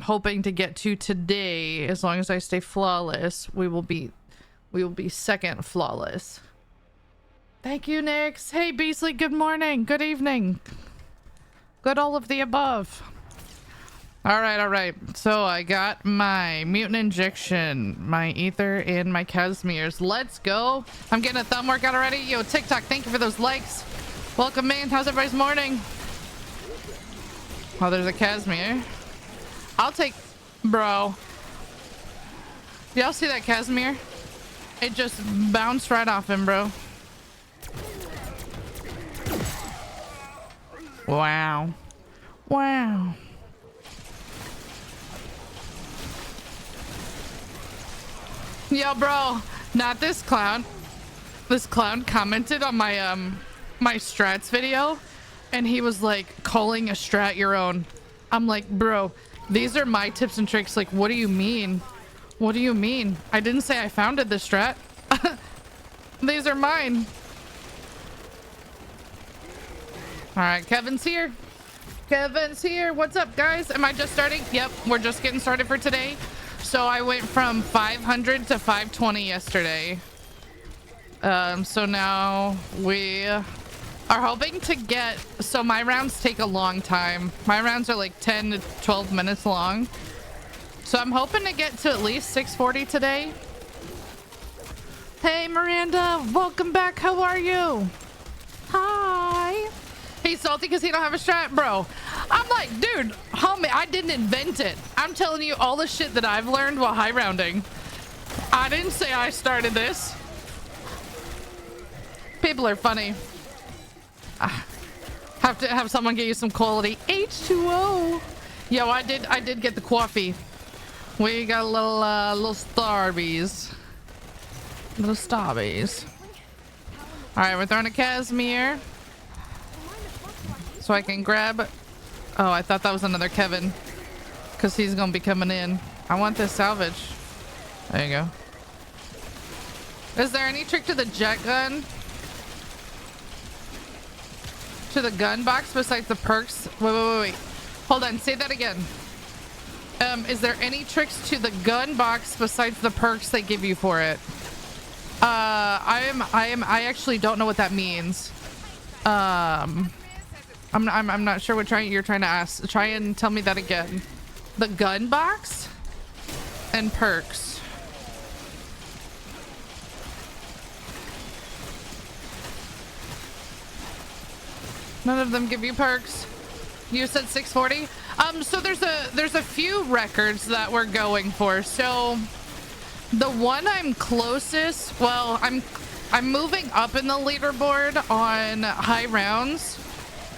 hoping to get to today. As long as I stay flawless, we will be second flawless. Thank you, Nix. Hey, Beasley, good morning, good evening, good all of the above. All right. So I got my mutant injection, my ether, and my Casimir's. Let's go. I'm getting a thumb workout already. Yo, TikTok, thank you for those likes. Welcome in. How's everybody's morning? Oh, there's a Casimir. I'll take, bro. Y'all see that Casimir? It just bounced right off him, bro. Wow. Yo, bro, not this clown. This clown commented on my my strats video, and he was like, calling a strat your own. I'm like, bro, these are my tips and tricks. Like, what do you mean? What do you mean? I didn't say I founded this strat. These are mine. All right, Kevin's here. What's up, guys? Am I just starting? Yep, we're just getting started for today. So I went from 500 to 520 yesterday. So now we are hoping to get, so my rounds take a long time. My rounds are like 10 to 12 minutes long. So I'm hoping to get to at least 640 today. Hey, Miranda, welcome back. How are you? Hi. He's salty because he don't have a strat, bro. I'm like, dude, homie, I didn't invent it. I'm telling you all the shit that I've learned while high rounding. I didn't say I started this. People are funny. Have to have someone get you some quality H2O. Yo, I did get the coffee. We got a little starbies. Little starbies. All right, we're throwing a Casimir. So I can grab... Oh, I thought that was another Kevin. Because he's going to be coming in. I want this salvage. There you go. Is there any trick to the jet gun? To the gun box besides the perks? Wait. Hold on. Say that again. Is there any tricks to the gun box besides the perks they give you for it? I actually don't know what that means. I'm not sure what you're trying to ask. Try and tell me that again. The gun box and perks. None of them give you perks. You said 640. So there's a few records that we're going for. So the one I'm closest, well, I'm moving up in the leaderboard on high rounds.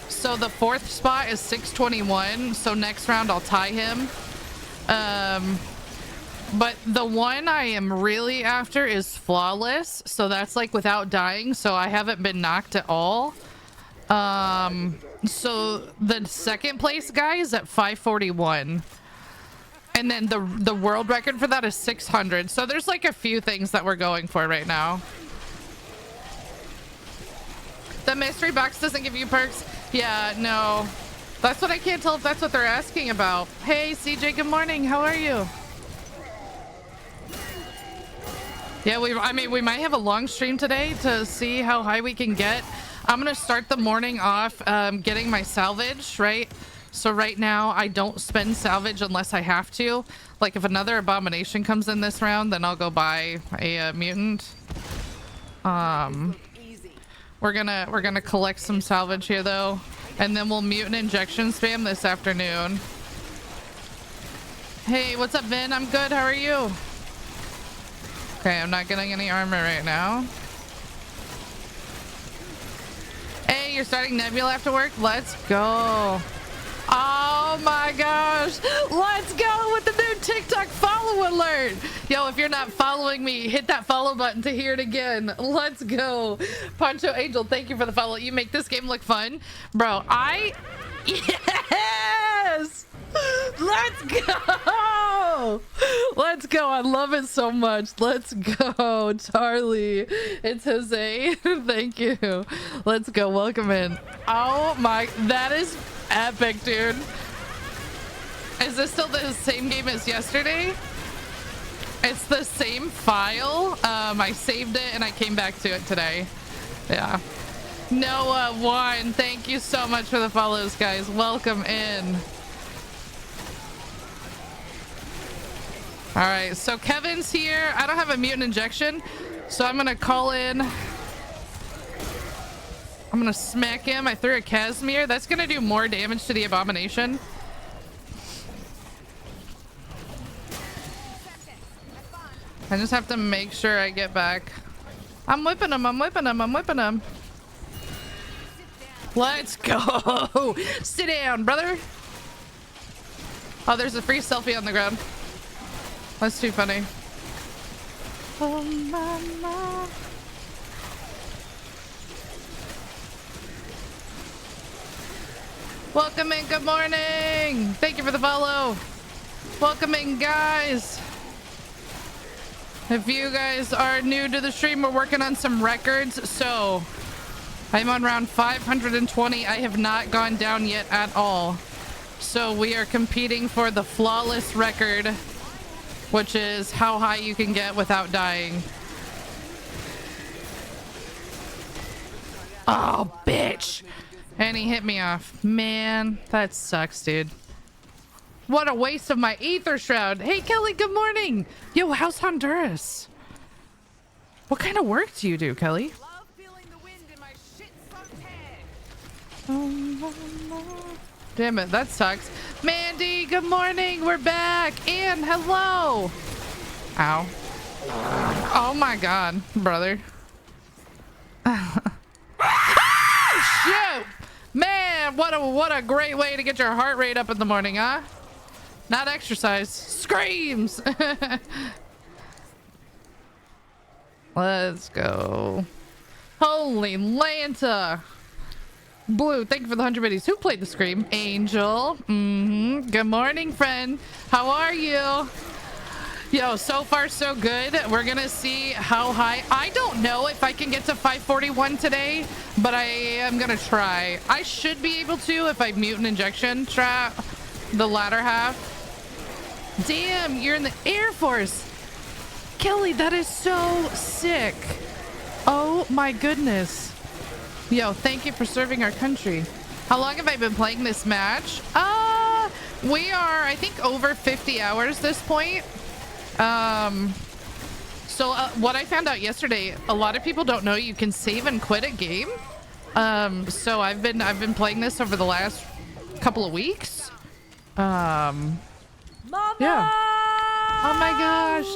So the 4th spot is 621. So next round I'll tie him. But the one I am really after is flawless. So that's like without dying. So I haven't been knocked at all. So the second place guy is at 541. And then the world record for that is 600. So there's like a few things that we're going for right now. The mystery box doesn't give you perks. Yeah, no. That's what I can't tell if that's what they're asking about. Hey, CJ, good morning. How are you? Yeah, we might have a long stream today to see how high we can get. I'm going to start the morning off getting my salvage, right? So right now, I don't spend salvage unless I have to. Like, if another abomination comes in this round, then I'll go buy a mutant. We're gonna collect some salvage here, though. And then we'll mutant injection spam this afternoon. Hey, what's up, Vin? I'm good. How are you? Okay, I'm not getting any armor right now. Hey, you're starting Nebula after work? Let's go. Oh my gosh. Let's go with the new TikTok follow alert. Yo, if you're not following me, hit that follow button to hear it again. Let's go. Poncho Angel, thank you for the follow. You make this game look fun. Bro, yes! Let's go! Let's go. I love it so much. Let's go, Charlie. It's Jose. Thank you. Let's go. Welcome in. Oh my, that is epic, dude. Is this still the same game as yesterday? It's the same file. I saved it and I came back to it today. Yeah. Noah One, thank you so much for the follows, guys. Welcome in. All right, so Kevin's here. I don't have a mutant injection, so I'm gonna call in. I'm gonna smack him. I threw a Casimir. That's gonna do more damage to the abomination. I just have to make sure I get back. I'm whipping him. I'm whipping him. I'm whipping him. Let's go. Sit down, brother. Oh, there's a free selfie on the ground. That's too funny. Oh, mama. Welcome in. Good morning. Thank you for the follow. Welcome in, guys. If you guys are new to the stream, we're working on some records. So I'm on round 520. I have not gone down yet at all. So we are competing for the flawless record, which is how high you can get without dying. Oh, bitch. And he hit me off. Man, that sucks, dude. What a waste of my ether shroud. Hey, Kelly, good morning. Yo, how's Honduras? What kind of work do you do, Kelly? Damn it, that sucks. Mandy, good morning. We're back. And hello. Ow. Oh my god, brother. Shoot! Man, what a great way to get your heart rate up in the morning, huh? Not exercise. Screams! Let's go. Holy Lanta! Blue, thank you for the 100 biddies. Who played the Scream? Angel. Good morning, friend. How are you? Yo, so far so good. We're gonna see how high. I don't know if I can get to 541 today, but I am gonna try. I should be able to if I mutant injection trap the latter half. Damn, you're in the Air Force. Kelly, that is so sick. Oh my goodness. Yo, thank you for serving our country. How long have I been playing this match? We are, I think, over 50 hours this point. So what I found out yesterday, a lot of people don't know you can save and quit a game. So I've been playing this over the last couple of weeks. Mama! Yeah. Oh my gosh,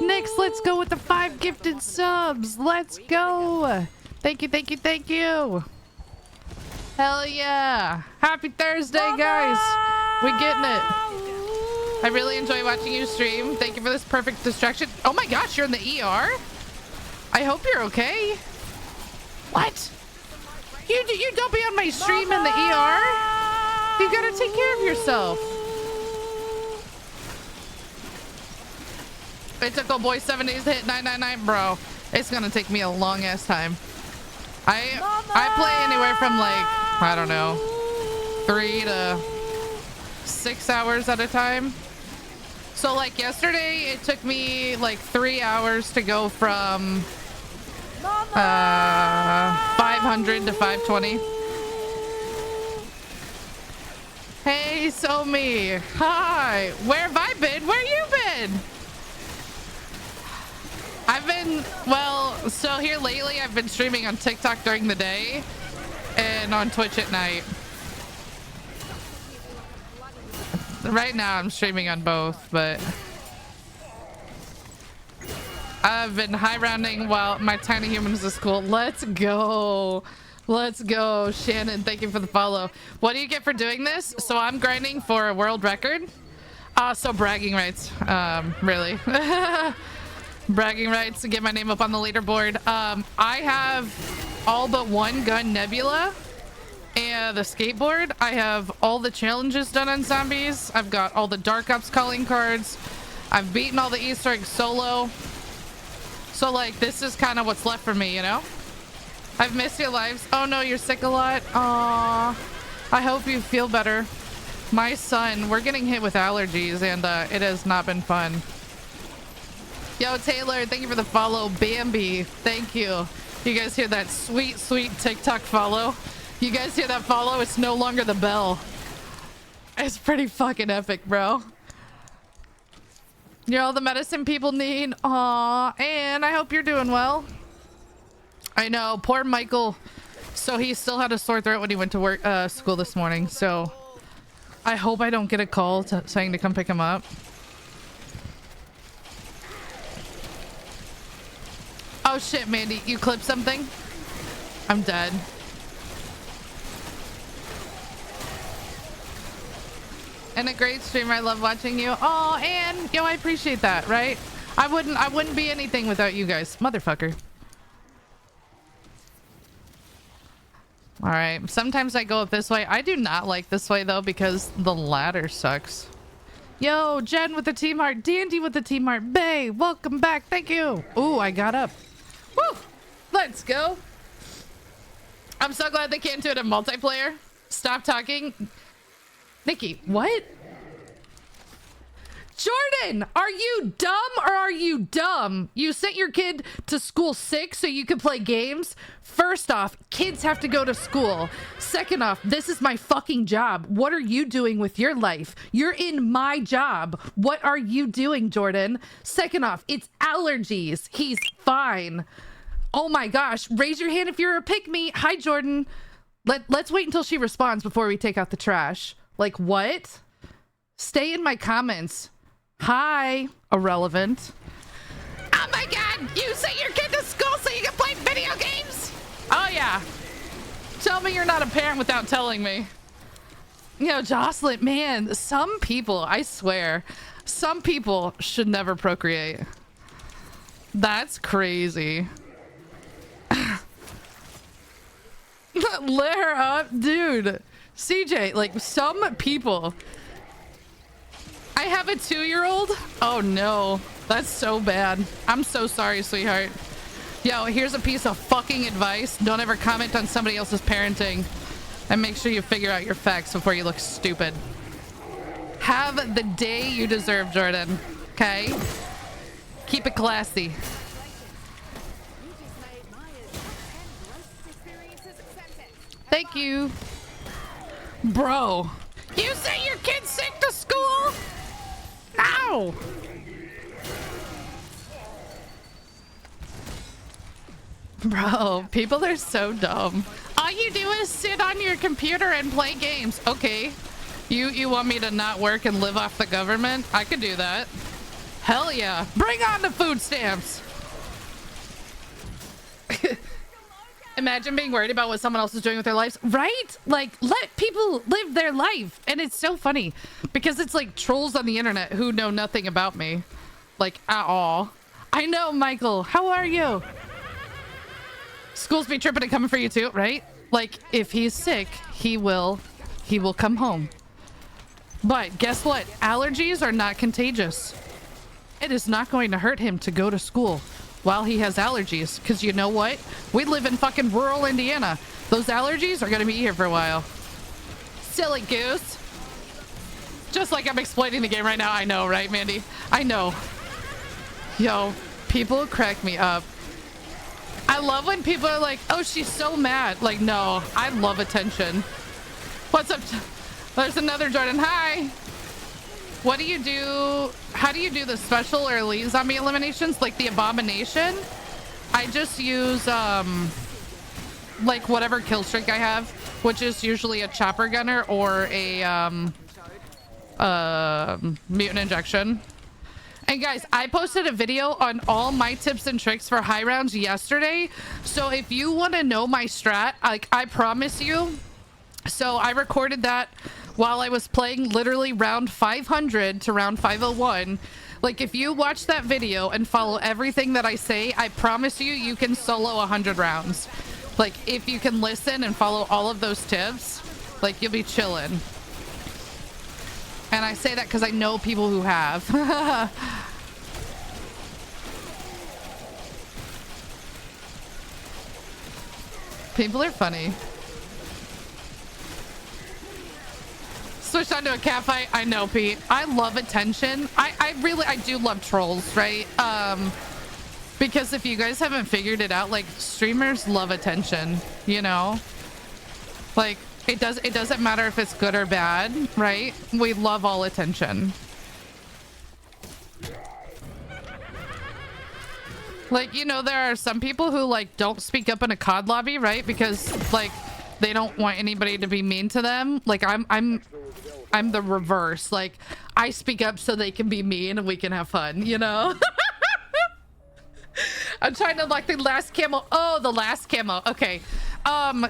Nyx, let's go with the 5 gifted subs. Let's go. Thank you, thank you, thank you. Hell yeah. Happy Thursday, Mama! guys. We getting it. I really enjoy watching you stream. Thank you for this perfect distraction. Oh my gosh, you're in the ER? I hope you're okay. What? You don't be on my stream in the ER? You gotta take care of yourself. It took old boy 7 days to hit 999, bro. It's gonna take me a long ass time. I play anywhere from like, I don't know, 3 to 6 hours at a time. So like yesterday, it took me like 3 hours to go from 500 to 520. Hey, Somi. Hi. Where have I been? Where you been? I've been, well, so here lately I've been streaming on TikTok during the day and on Twitch at night. Right now I'm streaming on both, but I've been high rounding while my tiny humans is cool. Let's go. Let's go. Shannon, thank you for the follow. What do you get for doing this? So I'm grinding for a world record. So bragging rights, really. Bragging rights to get my name up on the leaderboard. I have all but one gun Nebula and the skateboard. I have all the challenges done on zombies. I've got all the Dark Ops calling cards. I've beaten all the Easter eggs solo. So like this is kind of what's left for me, you know? I've missed your lives. Oh no, you're sick a lot. Aww. I hope you feel better. My son, we're getting hit with allergies, and it has not been fun. Yo, Taylor, thank you for the follow. Bambi, thank you. You guys hear that sweet, sweet TikTok follow? You guys hear that follow? It's no longer the bell. It's pretty fucking epic, bro. You're all the medicine people need. Aw, and I hope you're doing well. I know, poor Michael. So he still had a sore throat when he went to work, school this morning. So I hope I don't get a call saying to come pick him up. Oh shit, Mandy, you clipped something? I'm dead. And a great streamer. I love watching you. Oh, and yo, I appreciate that, right? I wouldn't be anything without you guys. Motherfucker. All right. Sometimes I go up this way. I do not like this way though because the ladder sucks. Yo, Jen with the team heart. Dandy with the team heart. Bay, welcome back. Thank you. Ooh, I got up. Woo! Let's go. I'm so glad they can't do it in multiplayer. Stop talking. Nikki, what? Jordan, are you dumb or are you dumb? You sent your kid to school sick so you could play games? First off, kids have to go to school. Second off, this is my fucking job. What are you doing with your life? You're in my job. What are you doing, Jordan? Second off, it's allergies. He's fine. Oh my gosh. Raise your hand if you're a pick-me. Hi, Jordan. Let's wait until she responds before we take out the trash. Like, what? Stay in my comments. Hi, irrelevant. Oh my god, you sent your kid to school so you can play video games? Oh yeah. Tell me you're not a parent without telling me. You know, Jocelyn, man, some people, I swear, some people should never procreate. That's crazy. Let her up, dude. CJ, like, some people. I have a 2-year-old. Oh no, that's so bad. I'm so sorry, sweetheart. Yo, here's a piece of fucking advice. Don't ever comment on somebody else's parenting, and make sure you figure out your facts before you look stupid. Have the day you deserve, Jordan. Okay? Keep it classy. Thank you. Bro, you sent your kid sick to school? Ow! Bro, people are so dumb. All you do is sit on your computer and play games. Okay. You want me to not work and live off the government? I could do that. Hell yeah. Bring on the food stamps. Imagine being worried about what someone else is doing with their lives, right? Like, let people live their life. And it's so funny because it's like trolls on the internet who know nothing about me, like, at all. I know, Michael. How are you? Schools be tripping and coming for you too, right? Like, if he's sick, he will come home. But guess what? Allergies are not contagious. It is not going to hurt him to go to school while he has allergies, because you know what? We live in fucking rural Indiana. Those allergies are gonna be here for a while. Silly goose. Just like I'm explaining the game right now. I know, right, Mandy? I know. Yo, people crack me up. I love when people are like, oh, she's so mad. Like, no, I love attention. What's up? There's another Jordan. Hi. What do you do? How do you do the special or elite zombie eliminations? Like the abomination? I just use, like whatever kill streak I have, which is usually a chopper gunner or a, mutant injection. And guys, I posted a video on all my tips and tricks for high rounds yesterday. So if you want to know my strat, like I promise you. So I recorded that while I was playing literally round 500 to round 501. Like if you watch that video and follow everything that I say, I promise you, you can solo 100 rounds. Like if you can listen and follow all of those tips, like you'll be chilling. And I say that because I know people who have. People are funny. switched on to a cat fight. I know, Pete. I love attention. I do love trolls, right? Because if you guys haven't figured it out, like, streamers love attention, you know? Like, it doesn't matter if it's good or bad, right? We love all attention. Like, you know, there are some people who, like, don't speak up in a COD lobby, right? Because, like, they don't want anybody to be mean to them. Like, I'm the reverse. Like, I speak up so they can be mean and we can have fun, you know? I'm trying to, like, the last camo. Oh, the last camo. Okay.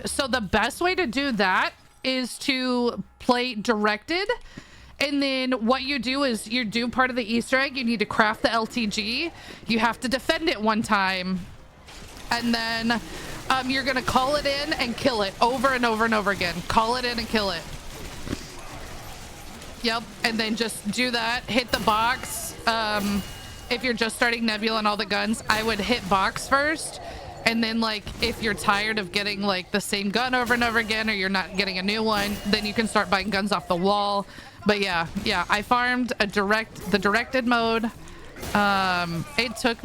So the best way to do that is to play directed. And then what you do is you do part of the Easter egg. You need to craft the LTG. You have to defend it one time. And then you're going to call it in and kill it over and over and over again. Call it in and kill it. Yep. And then just do that. Hit the box. If you're just starting Nebula and all the guns, I would hit box first. And then, like, if you're tired of getting, like, the same gun over and over again, or you're not getting a new one, then you can start buying guns off the wall. But yeah, I farmed the directed mode. It took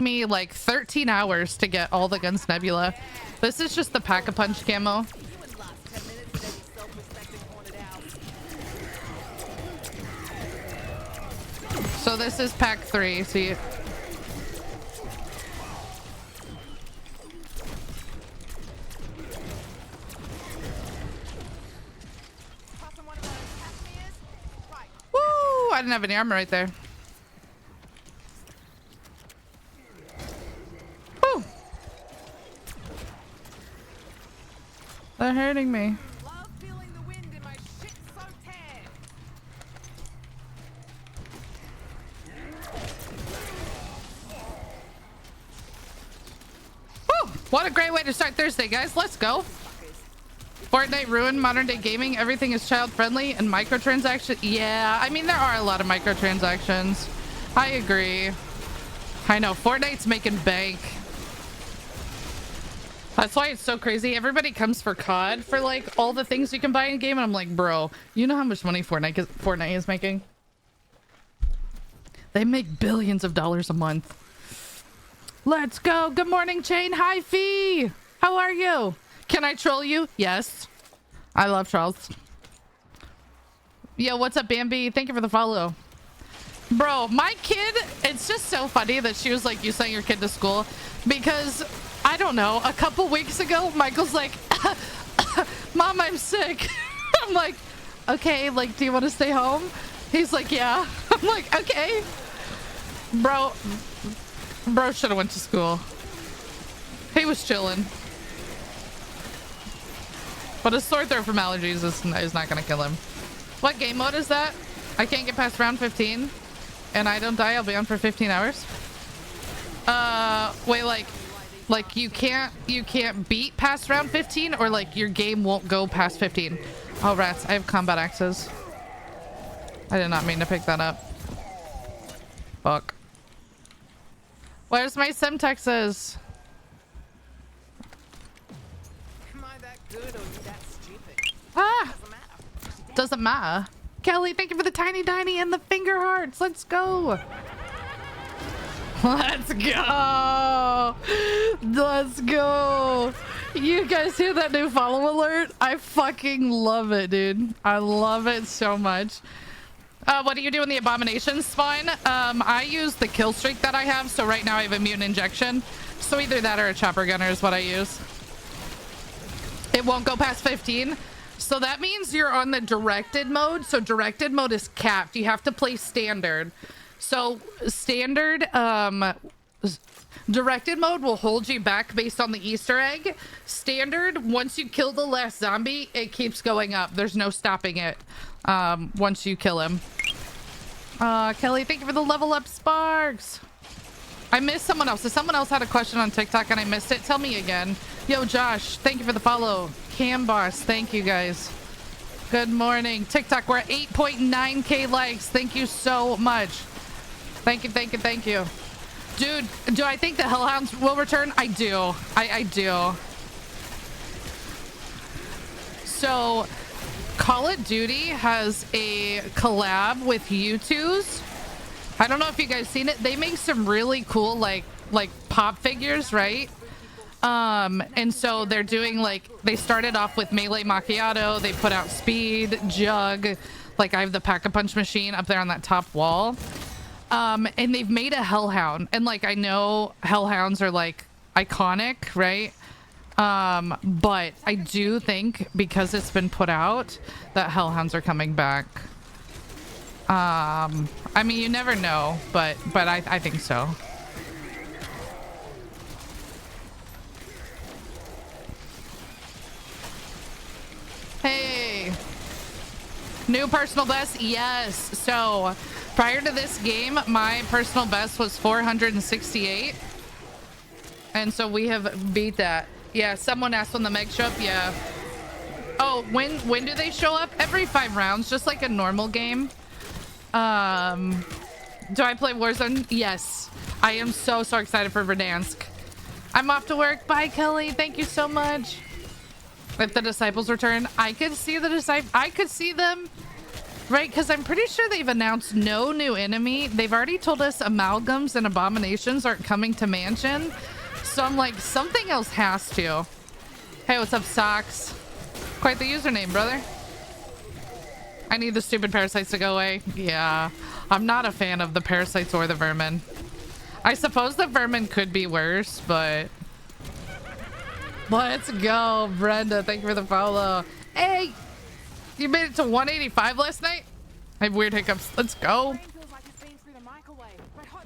me like 13 hours to get all the guns Nebula. This is just the Pack-a-Punch camo. So this is pack 3. See. Woo! I didn't have any armor right there. Woo! They're hurting me. What a great way to start Thursday, guys. Let's go. Fortnite ruined modern day gaming. Everything is child friendly and microtransactions. Yeah, I mean, there are a lot of microtransactions. I agree. I know. Fortnite's making bank. That's why it's so crazy. Everybody comes for COD for, like, all the things you can buy in game. And I'm like, bro, you know how much money Fortnite is making? They make billions of dollars a month. Let's go. Good morning, Chain. Hi, Fee. How are you? Can I troll you? Yes. I love trolls. Yo, what's up, Bambi? Thank you for the follow. Bro, my kid, it's just so funny that she was like, you sent your kid to school. Because, I don't know, a couple weeks ago, Michael's like, Mom, I'm sick. I'm like, okay, like, do you want to stay home? He's like, yeah. I'm like, okay. Bro should have went to school. He was chilling. But a sore throat from allergies is not gonna kill him. What game mode is that? I can't get past round 15 and I don't die. I'll be on for 15 hours. Wait, like you can't beat past round 15, or like your game won't go past 15. Oh rats, I have combat axes. I did not mean to pick that up. Fuck. Where's my Semtexes? Am I that good or you that stupid? Ah! Doesn't matter. Doesn't matter. Kelly, thank you for the tiny and the finger hearts. Let's go. Let's go. Let's go. You guys hear that new follow alert? I fucking love it, dude. I love it so much. What do you do in the abomination spawn? I use the kill streak that I have, so right now I have immune injection. So either that or a chopper gunner is what I use. It won't go past 15. So that means you're on the directed mode. So directed mode is capped. You have to play standard. So standard, directed mode will hold you back based on the Easter egg. Standard, once you kill the last zombie, it keeps going up. There's no stopping it. Once you kill him. Kelly, thank you for the level up sparks. I missed someone else. If someone else had a question on TikTok and I missed it, tell me again. Yo, Josh, thank you for the follow. Cam Boss, thank you guys. Good morning. TikTok, we're at 8.9k likes. Thank you so much. Thank you, thank you, thank you. Dude, do I think the Hellhounds will return? I do. I do. So Call of Duty has a collab with U2's. I don't know if you guys seen it. They make some really cool like pop figures, right? And so they're doing like, they started off with Melee Macchiato, they put out Speed, Jug, like I have the Pack-a-Punch machine up there on that top wall. And they've made a Hellhound, and like I know Hellhounds are like iconic, right? But I do think because it's been put out that Hellhounds are coming back. I mean, you never know, but I think so. Hey, new personal best. Yes. So prior to this game, my personal best was 468. And so we have beat that. Yeah, someone asked when the Megs show up. Yeah. Oh, when do they show up? Every 5 rounds, just like a normal game. Do I play Warzone? Yes. I am so excited for Verdansk. I'm off to work. Bye, Kelly. Thank you so much. If the disciples return, I could see the disciples. I could see them, right? Because I'm pretty sure they've announced no new enemy. They've already told us amalgams and abominations aren't coming to Mansion. So I'm like, something else has to. Hey, what's up, Socks? Quite the username, brother. I need the stupid parasites to go away. Yeah, I'm not a fan of the parasites or the vermin. I suppose the vermin could be worse, but... Let's go, Brenda. Thank you for the follow. Hey, you made it to 185 last night? I have weird hiccups. Let's go.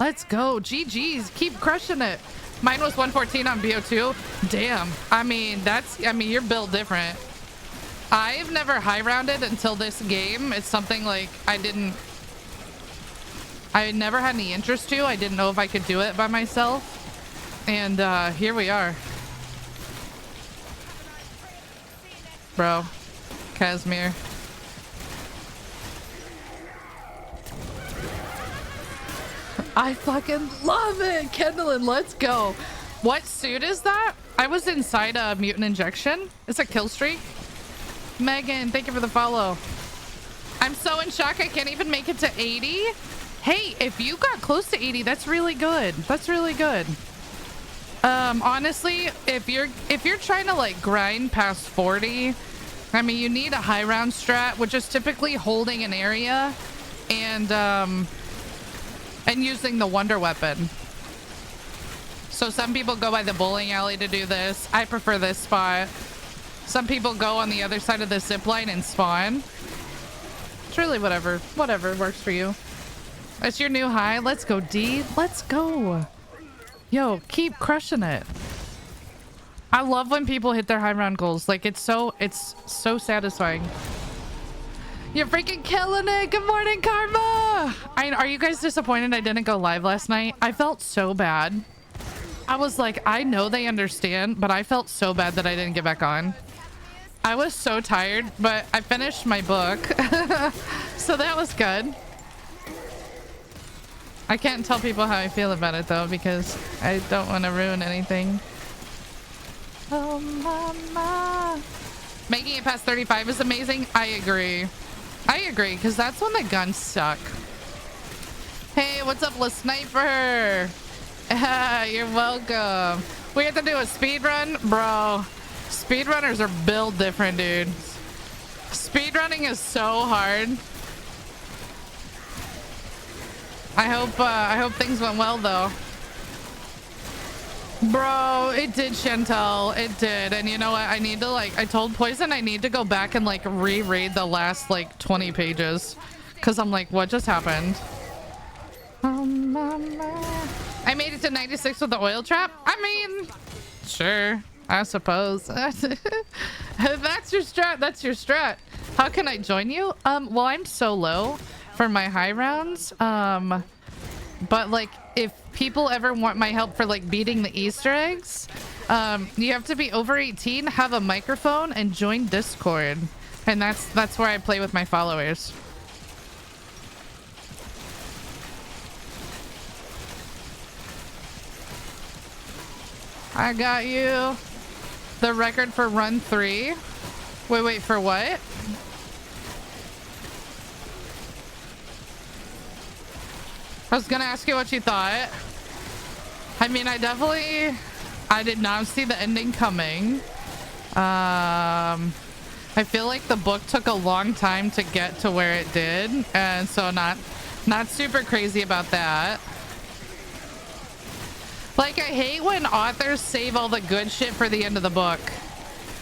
Let's go. GG's. Keep crushing it. Mine was 114 on BO2. Damn. I mean, you're built different. I've never high rounded until this game. It's something like I never had any interest to. I didn't know if I could do it by myself. And here we are. Bro, Casimir. I fucking love it, Kendallin. Let's go. What suit is that? I was inside a mutant injection. It's a kill streak. Megan, thank you for the follow. I'm so in shock I can't even make it to 80. Hey, if you got close to 80, that's really good. That's really good. Honestly, if you're trying to like grind past 40, I mean, you need a high round strat, which is typically holding an area and using the wonder weapon. So some people go by the bowling alley to do this. I prefer this spot. Some people go on the other side of the zip line and spawn. It's really whatever works for you. That's your new high. Let's go, D. Let's go. Yo, keep crushing it. I love when people hit their high round goals. Like, it's so satisfying. You're freaking killing it. Good morning, Karma. Are you guys disappointed I didn't go live last night? I felt so bad. I was like, I know they understand, but I felt so bad that I didn't get back on. I was so tired, but I finished my book. So that was good. I can't tell people how I feel about it though, because I don't want to ruin anything. Oh, mama. Making it past 35 is amazing. I agree, because that's when the guns suck. Hey, what's up, La Sniper? You're welcome. We have to do a speed run, bro. Speedrunners are built different, dude. Speedrunning is so hard. I hope things went well though. Bro, it did, Chantel. It did. And you know what? I need to I told Poison I need to go back and reread the last 20 pages. Cause I'm like, what just happened? I made it to 96 with the oil trap. I mean, sure, I suppose. That's your strat. That's your strat. How can I join you? Well, I'm so low for my high rounds. But if people ever want my help for beating the Easter eggs, you have to be over 18, have a microphone, and join Discord. And that's where I play with my followers. I got you. The record for run 3. Wait, for what? I was gonna ask you what you thought. I mean, I did not see the ending coming. I feel like the book took a long time to get to where it did, and so not super crazy about that. Like, I hate when authors save all the good shit for the end of the book.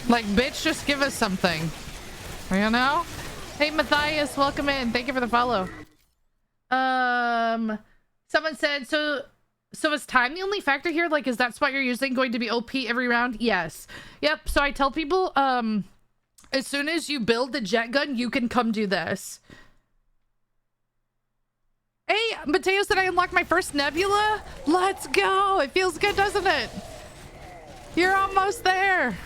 Like, bitch, just give us something. You know? Hey, Matthias, welcome in. Thank you for the follow. Someone said, so is time the only factor here? Like, is that spot you're using going to be OP every round? Yes. Yep. So I tell people, as soon as you build the jet gun, you can come do this. Hey, Mateo said I unlocked my first nebula. Let's go. It feels good, doesn't it? You're almost there.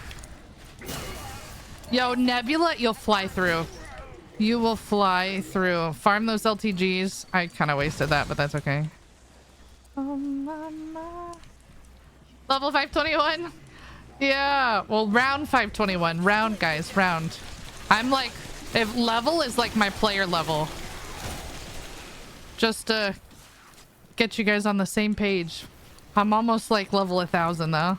Yo, nebula, you'll fly through. You will fly through. Farm those LTGs. I kind of wasted that, but that's okay. Oh, mama. Level 521. Yeah. Well, round 521. Round, guys. Round. I'm like, if level is like my player level. Just to get you guys on the same page. I'm almost like level 1000 though.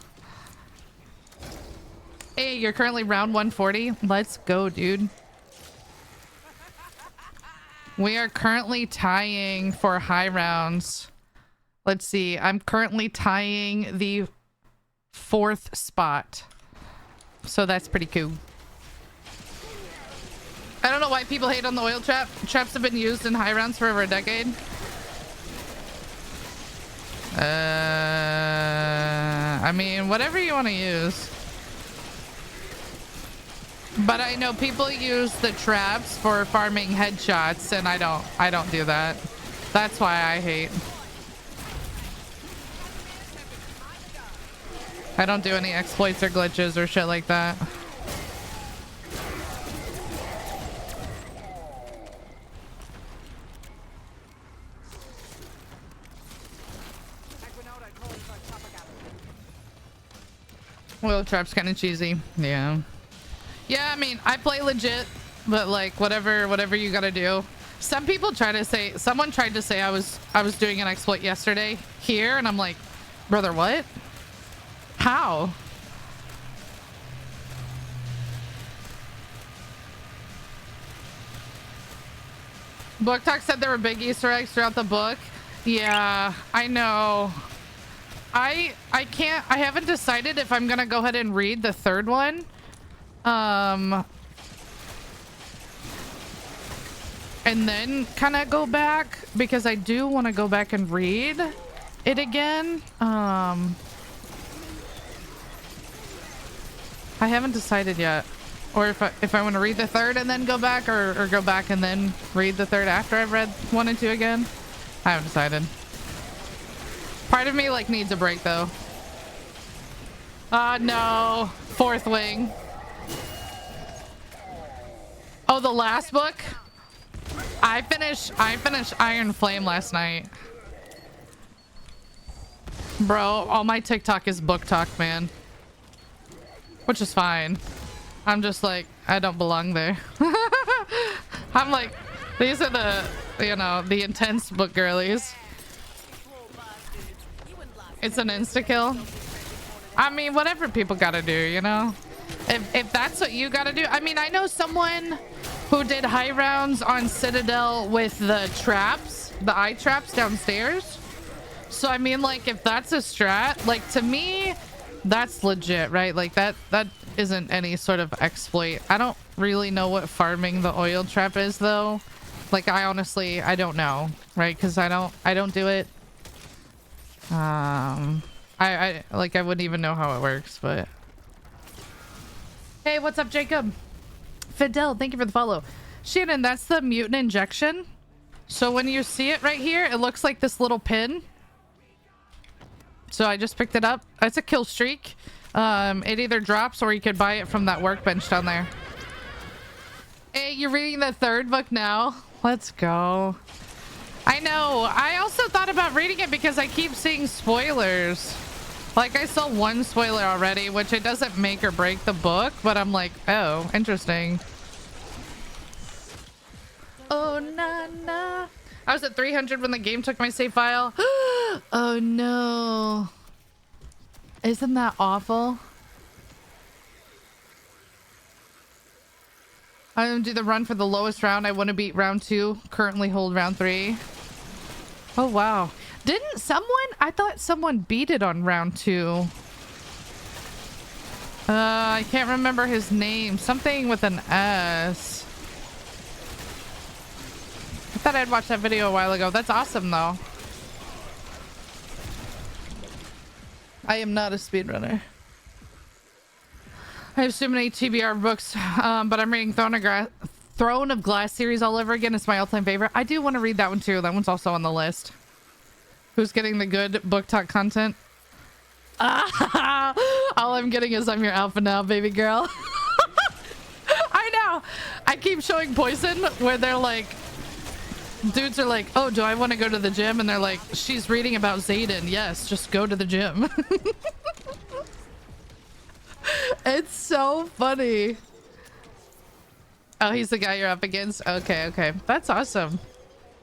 Hey, you're currently round 140. Let's go, dude. We are currently tying for high rounds. Let's see. I'm currently tying the 4th spot. So that's pretty cool. I don't know why people hate on the oil trap. Traps have been used in high rounds for over a decade. I mean, whatever you want to use. But I know people use the traps for farming headshots, and I don't do that. That's why I hate. I don't do any exploits or glitches or shit like that. Oil trap's kind of cheesy. Yeah. Yeah, I mean, I play legit, but like whatever you gotta do. Some people try to say, someone tried to say I was doing an exploit yesterday here, and I'm like, brother, what? How? Book Talk said there were big Easter eggs throughout the book. Yeah, I know. I haven't decided if I'm gonna go ahead and read the 3rd one. And then kind of go back, because I do want to go back and read it again. I haven't decided yet, or if I want to read the 3rd and then go back, or go back and then read the 3rd after I've read 1 and 2 again. I haven't decided. Part of me like needs a break though. No, 4th wing. Oh, the last book? I finished Iron Flame last night. Bro, all my TikTok is book talk, man. Which is fine. I'm just like, I don't belong there. I'm like, these are the, you know, the intense book girlies. It's an insta-kill. I mean, whatever people gotta do, you know? If that's what you gotta do. I mean, I know someone who did high rounds on Citadel with the traps, the eye traps downstairs. So I mean, like, if that's a strat, like, to me, that's legit, right? Like, that isn't any sort of exploit. I don't really know what farming the oil trap is though. Like, I honestly, I don't know, right? Because I don't do it. I wouldn't even know how it works, but hey, what's up, Jacob? Fidel, thank you for the follow. Shannon, that's the mutant injection. So when you see it right here, it looks like this little pin. So I just picked it up. It's a kill streak. It either drops or you could buy it from that workbench down there. Hey, you're reading the 3rd book now? Let's go. I know. I also thought about reading it because I keep seeing spoilers. Like, I saw one spoiler already, which it doesn't make or break the book, but I'm like, oh, interesting. Oh, nah, nah. I was at 300 when the game took my save file. Oh, no. Isn't that awful? I'm gonna do the run for the lowest round. I want to beat round 2. Currently hold round 3. Oh, wow. Didn't someone? I thought someone beat it on round 2. I can't remember his name. Something with an S. I thought I'd watched that video a while ago. That's awesome, though. I am not a speedrunner. I have so many TBR books, but I'm reading Throne of Glass series all over again. It's my all-time favorite. I do want to read that one too. That one's also on the list. Who's getting the good book talk content? All I'm getting is I'm your alpha now, baby girl. I know. I keep showing Poison where they're like, dudes are like, oh, do I want to go to the gym? And they're like, she's reading about Zayden. Yes, just go to the gym. It's so funny. Oh, he's the guy you're up against? Okay, okay. That's awesome.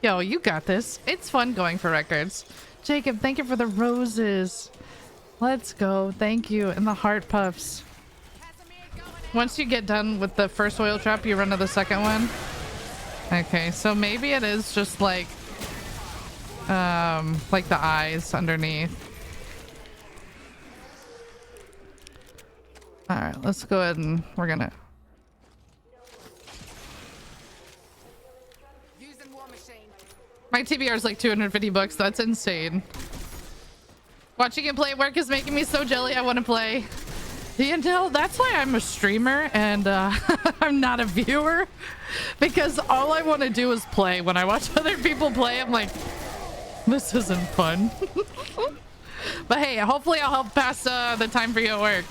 Yo, you got this. It's fun going for records. Jacob, thank you for the roses. Let's go. Thank you. And the heart puffs. Once you get done with the first oil trap, you run to the second one. Okay, so maybe it is just like the eyes underneath. All right, let's go ahead and we're gonna. My TBR is like 250 bucks. That's insane. Watching him play at work is making me so jelly. I want to play. You know, that's why I'm a streamer and I'm not a viewer, because all I want to do is play. When I watch other people play, I'm like, this isn't fun. But hey, hopefully I'll help pass the time for you at work.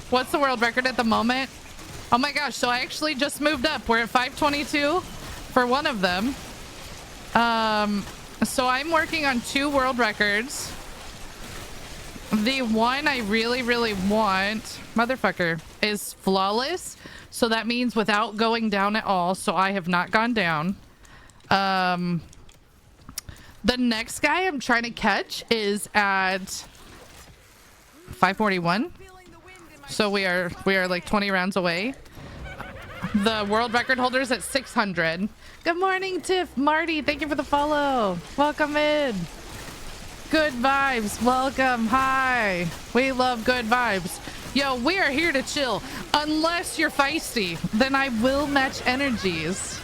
What's the world record at the moment? Oh my gosh, so I actually just moved up. We're at 522 for one of them. So I'm working on 2 world records. The one I really, really want, motherfucker, is flawless. So that means without going down at all. So I have not gone down. The next guy I'm trying to catch is at 541. So we are like 20 rounds away. The world record holder's at 600. Good morning, Tiff. Marty, thank you for the follow. Welcome in. Good vibes. Welcome. Hi. We love good vibes. Yo, we are here to chill. Unless you're feisty, then I will match energies.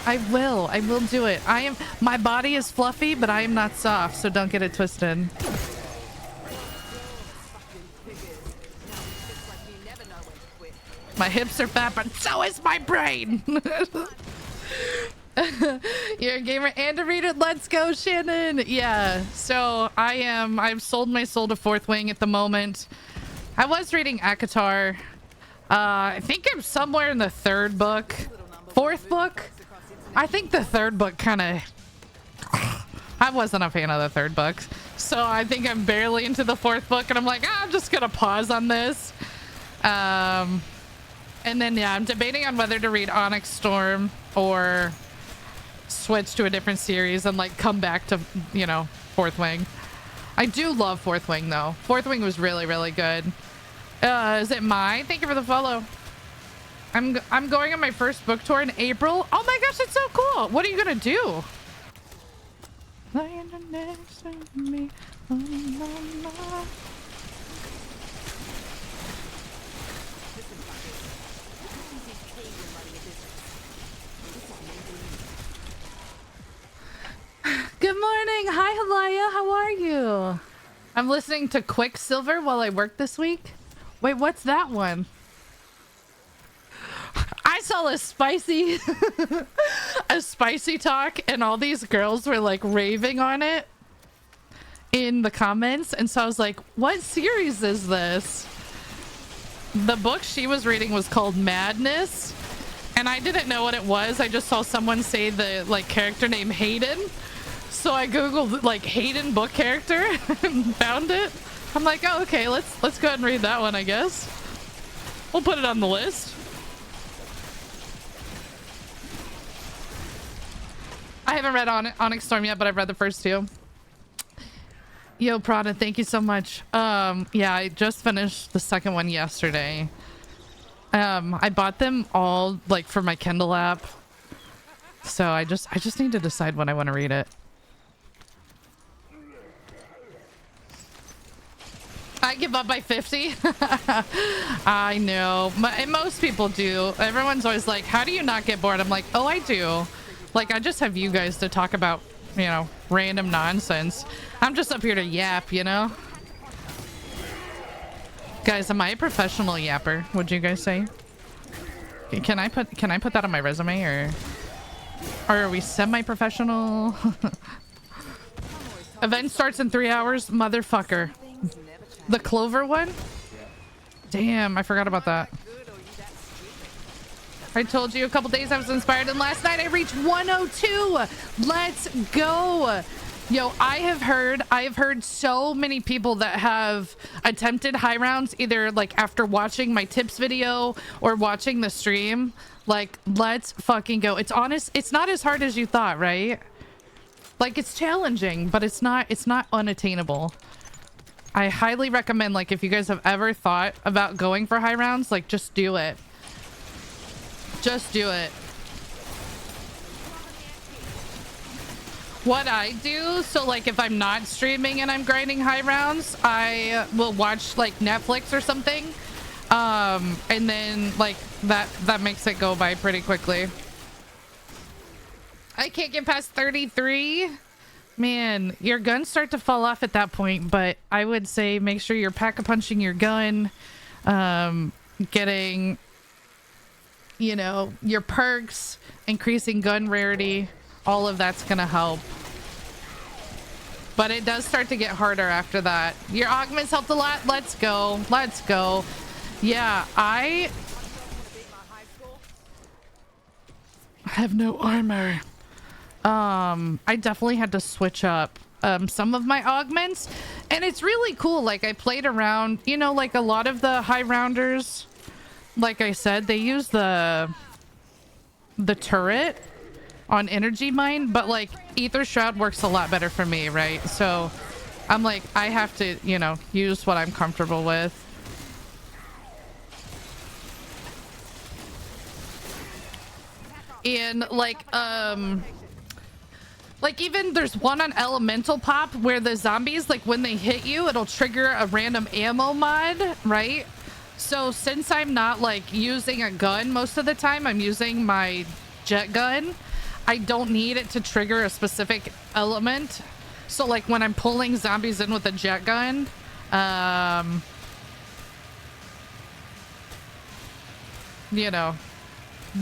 I will do it. My body is fluffy, but I am not soft, so don't get it twisted. My hips are fat, but so is my brain. You're a gamer and a reader. Let's go, Shannon. Yeah, so I've sold my soul to Fourth Wing at the moment. I was reading ACOTAR. I think I'm somewhere in the 3rd book. 4th book? I think the 3rd book kind of... I wasn't a fan of the 3rd book. So I think I'm barely into the 4th book, and I'm like, I'm just gonna pause on this. And then, yeah, I'm debating on whether to read Onyx Storm or switch to a different series and, like, come back to, you know, Fourth Wing. I do love Fourth Wing, though. Fourth Wing was really, really good. Is it Mai? Thank you for the follow. I'm going on my first book tour in April. Oh my gosh, it's so cool. What are you gonna do? Lying next to me. Good morning. Hi, Halaya. How are you? I'm listening to Quicksilver while I work this week. Wait, what's that one? I saw a spicy talk, and all these girls were like raving on it in the comments, and so I was like, what series is this? The book she was reading was called Madness, and I didn't know what it was. I just saw someone say the like character name Hayden, so I googled like Hayden book character and found it. I'm like, oh, okay, let's go ahead and read that one, I guess. We'll put it on the list. I haven't read Onyx Storm yet, but I've read the first two. Yo, Prada, thank you so much. Yeah, I just finished the second one yesterday. I bought them all like for my Kindle app. So I just need to decide when I want to read it. I give up by 50. I know. And most people do. Everyone's always like, how do you not get bored? I'm like, oh, I do. Like, I just have you guys to talk about, you know, random nonsense. I'm just up here to yap, you know? Guys, am I a professional yapper? Would you guys say? Can I put that on my resume, or are we semi-professional? Event starts in 3 hours, motherfucker. The Clover one? Damn, I forgot about that. I told you a couple days I was inspired, and last night I reached 102. Let's go. Yo, I have heard so many people that have attempted high rounds either like after watching my tips video or watching the stream. Like, let's fucking go. It's honest, it's not as hard as you thought, right? Like, it's challenging, but it's not unattainable. I highly recommend, like, if you guys have ever thought about going for high rounds, like, just do it. Just do it. What I do, so like if I'm not streaming and I'm grinding high rounds, I will watch like Netflix or something. And then like that makes it go by pretty quickly. I can't get past 33. Man, your guns start to fall off at that point, but I would say make sure you're pack-a-punching your gun, getting, you know, your perks, increasing gun rarity, all of that's gonna help. But it does start to get harder after that. Your augments helped a lot. Let's go. Let's go. Yeah, I have no armor. I definitely had to switch up some of my augments, and it's really cool. Like, I played around, you know, like a lot of the high rounders, like I said, they use the turret on Energy Mine, but like Ether Shroud works a lot better for me, right? So I'm like, I have to, you know, use what I'm comfortable with. And like even there's one on Elemental Pop where the zombies, like when they hit you, it'll trigger a random ammo mod, right? So since I'm not like using a gun most of the time, I'm using my jet gun. I don't need it to trigger a specific element. So like when I'm pulling zombies in with a jet gun, you know,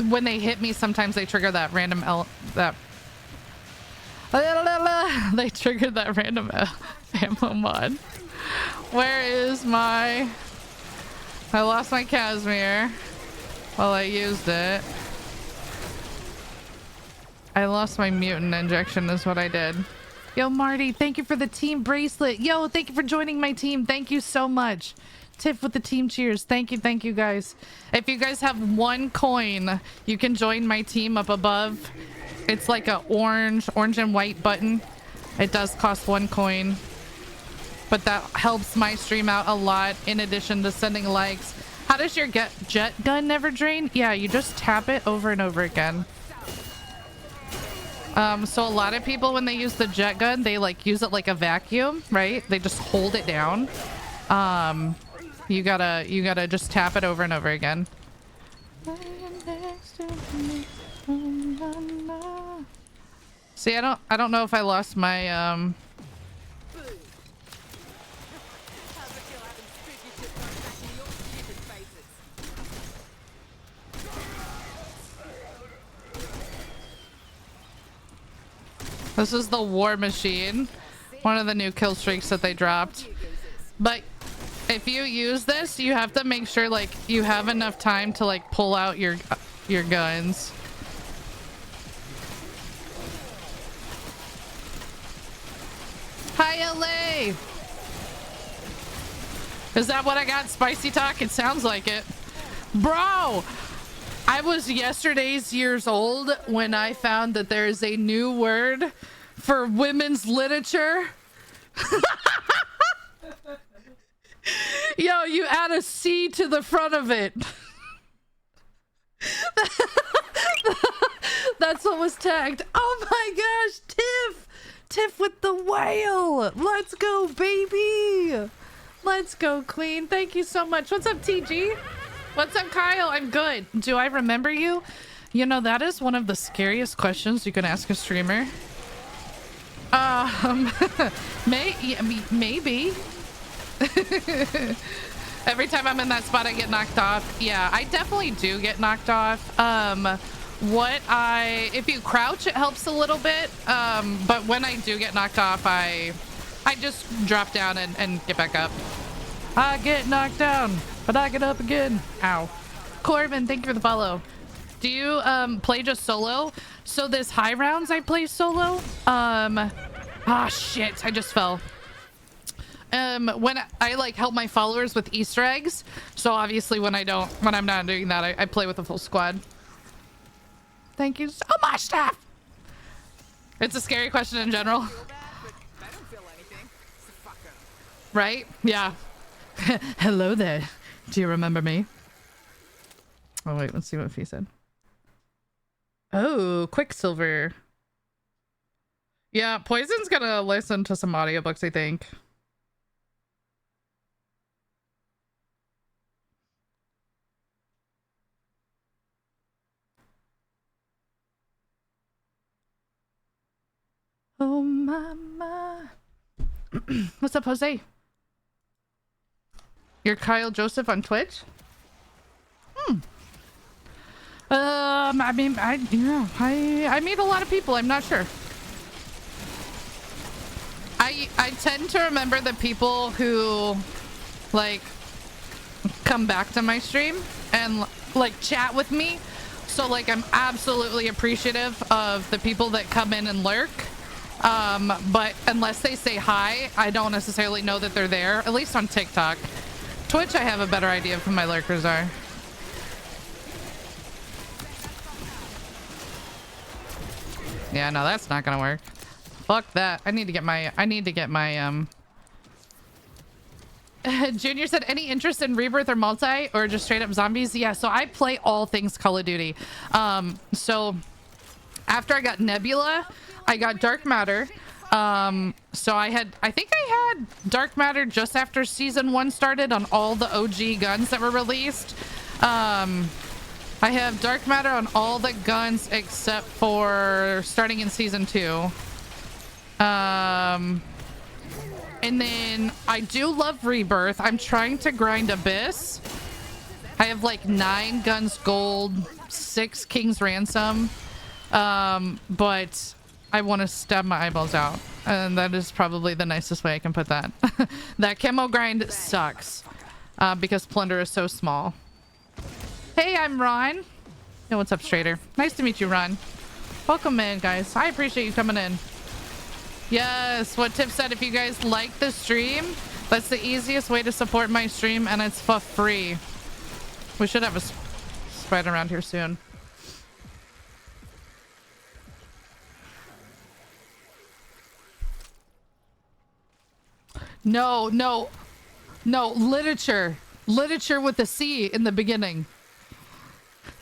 when they hit me, sometimes they trigger that random they triggered that random ammo mod. Where is my... I lost my Casimir while I used it. I lost my mutant injection is what I did. Yo, Marty, thank you for the team bracelet. Yo, thank you for joining my team. Thank you so much. Tiff with the team cheers. Thank you guys. If you guys have 1 coin, you can join my team up above. It's like a orange and white button. It does cost 1 coin, but that helps my stream out a lot in addition to sending likes. How does your jet gun never drain? Yeah, you just tap it over and over again. So a lot of people, when they use the jet gun, they like use it like a vacuum, right? They just hold it down. You gotta just tap it over and over again. See, I don't know if I lost my This is the War Machine, one of the new kill streaks that they dropped. But if you use this, you have to make sure like you have enough time to like pull out your guns. Hi, LA. Is that what I got? Spicy talk? It sounds like it. Bro, I was yesterday's years old when I found that there is a new word for women's literature. Yo, you add a C to the front of it. That's what was tagged. Oh my gosh, Tiff! Tiff with the whale! Let's go, baby! Let's go, Queen. Thank you so much. What's up, TG? What's up, Kyle? I'm good. Do I remember you? You know, that is one of the scariest questions you can ask a streamer. Maybe. Every time I'm in that spot, I get knocked off. Yeah, I definitely do get knocked off. If you crouch, it helps a little bit. But when I do get knocked off, I just drop down and get back up. I get knocked down, but I get up again. Ow. Corbin, thank you for the follow. Do you play just solo? So this high rounds I play solo. Shit, I just fell. When I like help my followers with Easter eggs. So obviously when I'm not doing that, I play with a full squad. Thank you so much, Steph. It's a scary question in general. Right? Yeah. Hello there. Do you remember me? Oh wait, let's see what he said. Oh, Quicksilver. Yeah, Poison's gonna listen to some audiobooks, I think. Oh mama. What's up, Jose? You're Kyle Joseph on Twitch? I mean, I meet a lot of people. I'm not sure. I tend to remember the people who like come back to my stream and like chat with me. So like I'm absolutely appreciative of the people that come in and lurk. But unless they say hi, I don't necessarily know that they're there, at least on TikTok. Twitch, I have a better idea of who my lurkers are. Yeah, no, that's not gonna work. Fuck that. I need to get my Junior said, any interest in Rebirth or multi or just straight up zombies? Yeah, so I play all things Call of Duty. So after I got Nebula, I got Dark Matter. So I think I had Dark Matter just after season 1 started on all the OG guns that were released. I have Dark Matter on all the guns except for starting in season 2. And then I do love Rebirth. I'm trying to grind Abyss. I have like 9 guns gold, 6 King's Ransom. But I want to stab my eyeballs out. And that is probably the nicest way I can put that. That camo grind sucks. Because Plunder is so small. Hey, I'm Ron. Yo, what's up, Strader? Nice to meet you, Ron. Welcome in, guys. I appreciate you coming in. Yes, what Tip said, if you guys like the stream, that's the easiest way to support my stream, and it's for free. We should have a spread around here soon. No, literature. Literature with a C in the beginning.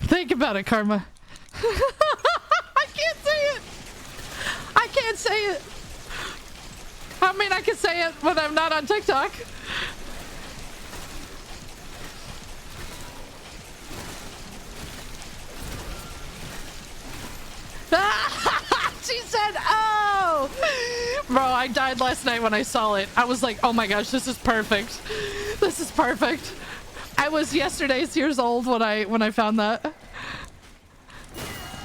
Think about it, Karma. I can't say it. I can't say it. I mean, I can say it when I'm not on TikTok. She said, oh! Bro, I died last night when I saw it. I was like, oh my gosh, this is perfect. This is perfect. I was yesterday's years old when I found that.